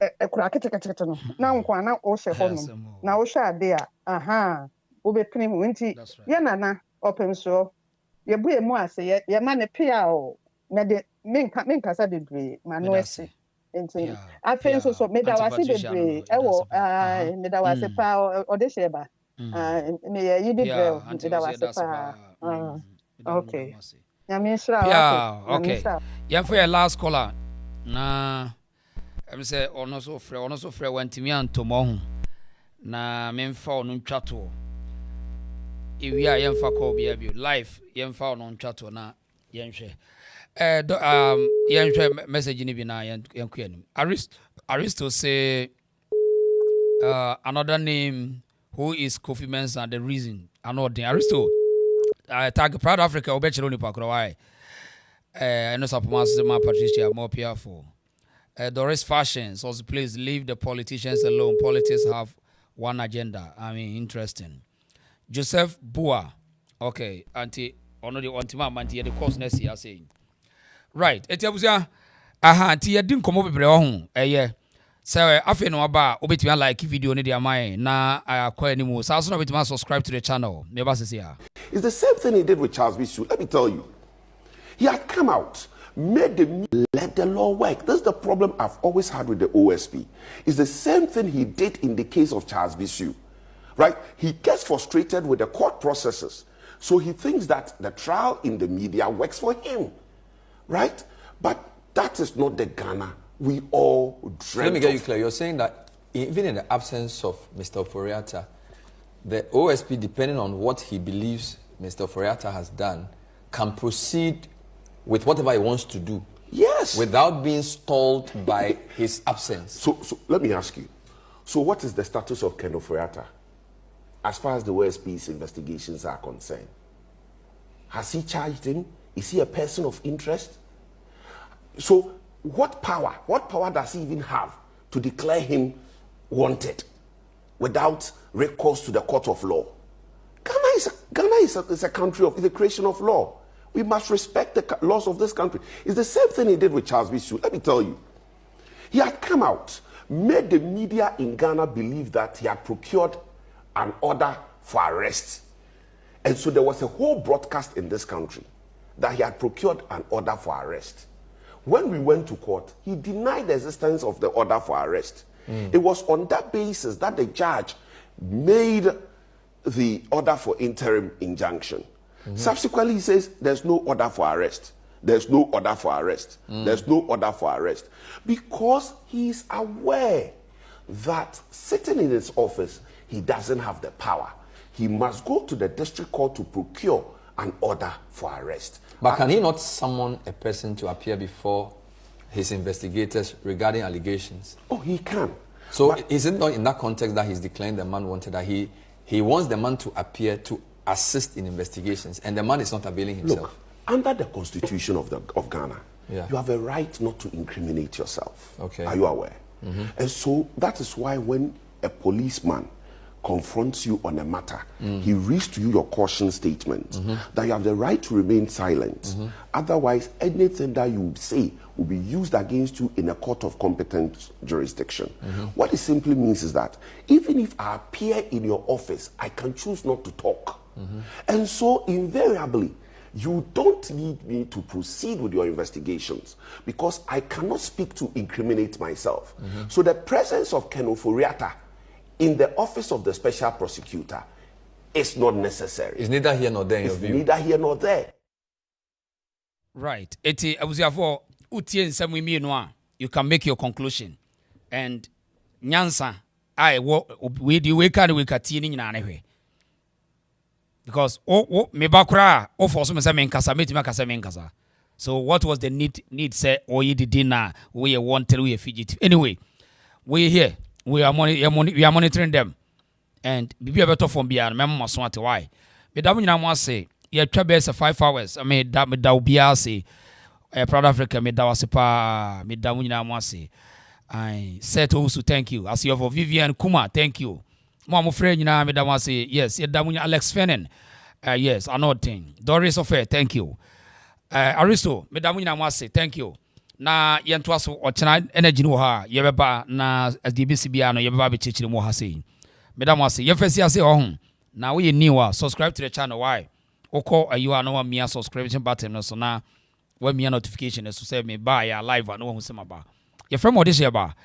E kura ketekete no. Na won ko ana o hye honum. Na wo hye ade a, aha. Wo be pini mu nti. Ye nana open so. Ye bu emu ase ye ma ne pia o. Na de menka sa bebre ma no ese. Enti afen so meda wase bebre ewo meda wase pa odesheba me ye bebre meda wase pa okay nyame shira okay yeah for your last caller na em say ono so frɛ wantimi antomo ho na memfa ono ntwato ewi a yemfa call bia bio live yemfa ono ntwato na yenhwɛ message ni bi na yankuanim Aristo say another name who is Kofi Mensah the reason another Aristo tag Proud Africa obechero ni pakro why no suppose ma Patricia more powerful Doris Fashions also please leave the politicians alone. Politics have one agenda. I mean interesting. Joseph Bua okay anti ono the anti-ma anti the course next year saying right etiabusia ti yedin komo bebre ho so afi no aba obetumi like video ni dia mai na akwa animu so no obetumi subscribe to the channel never say here. It's the same thing he did with Charles Bisu. Let me tell you, he had come out, made let the law work. That's the problem I've always had with the OSP. It's the same thing he did in the case of Charles Bisu, right? He gets frustrated with the court processes, so he thinks that the trial in the media works for him. Right? But that is not the Ghana we all dream. Let me get you clear. You're saying that even in the absence of Mr. Oforiatta, the OSP, depending on what he believes Mr. Oforiatta has done, can proceed with whatever he wants to do. Yes. Without being stalled by his absence. So let me ask you. So what is the status of Ken Oforiatta as far as the OSP's investigations are concerned? Has he charged him? Is he a person of interest? So what power does he even have to declare him wanted without recourse to the court of law? Ghana is a country of the creation of law. We must respect the laws of this country. It's the same thing he did with Charles Bisu. Let me tell you. He had come out, made the media in Ghana believe that he had procured an order for arrest. And so there was a whole broadcast in this country that he had procured an order for arrest. When we went to court, he denied the existence of the order for arrest. It was on that basis that the judge made the order for interim injunction. Subsequently, he says there's no order for arrest. There's no order for arrest. There's no order for arrest. Because he is aware that sitting in his office, he doesn't have the power. He must go to the district court to procure an order for arrest. But can he not summon a person to appear before his investigators regarding allegations? Oh, he can. So is it not in that context that he's declaring the man wanted, that he wants the man to appear to assist in investigations, and the man is not availing himself? Look, under the constitution of Ghana, you have a right not to incriminate yourself. Okay. Are you aware? And so that is why when a policeman confronts you on a matter, he reads to you your caution statement that you have the right to remain silent. Otherwise, anything that you say will be used against you in a court of competent jurisdiction. What it simply means is that even if I appear in your office, I can choose not to talk. And so invariably, you don't need me to proceed with your investigations because I cannot speak to incriminate myself. So the presence of Ken Oforiatta in the office of the special prosecutor is not necessary. It's neither here nor there in your view. Neither here nor there. Right. Eti abusiafo utie nsɛm mi no a, you can make your conclusion. and nyansa I we di we can we kati ni nyina ne hwe because me bakura o for so me say me nkasa me tima kasa me nkasa. So what was the need say you did na we want till we fugitive. Anyway, we here we are monitoring them and bibi better from bia me so at why me da nyina mo say ye twa be 5 hours I mean da me da obia say proud Africa me da was pa me da nyina mo say I said also thank you as you for Vivian Kuma thank you mo friend nyina me da mo say yes ye da Alex Fenen yes another thing Doris Ofe thank you Aristo me da nyina mo say thank you na yentoa so ochena energy no ha ye beba na DBC bia no ye beba be chichiri mo ha say Madam was ye first say oh now we new subscribe to the channel why oko you are no me subscription button no so na when me notification so say me buy ya live no hu say ba ye from what this year ba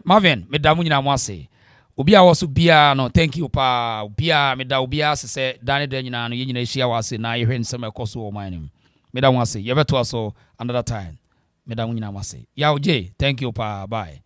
Marvin Madam nyina mo say obi a wo bia no thank you pa bia me da obi a say dan da nyina no ye nyina hia wa say na ye hwen sem ekoso o man nim Madam was say ye beto so another time Madam nyina mo say ya oje thank you pa bye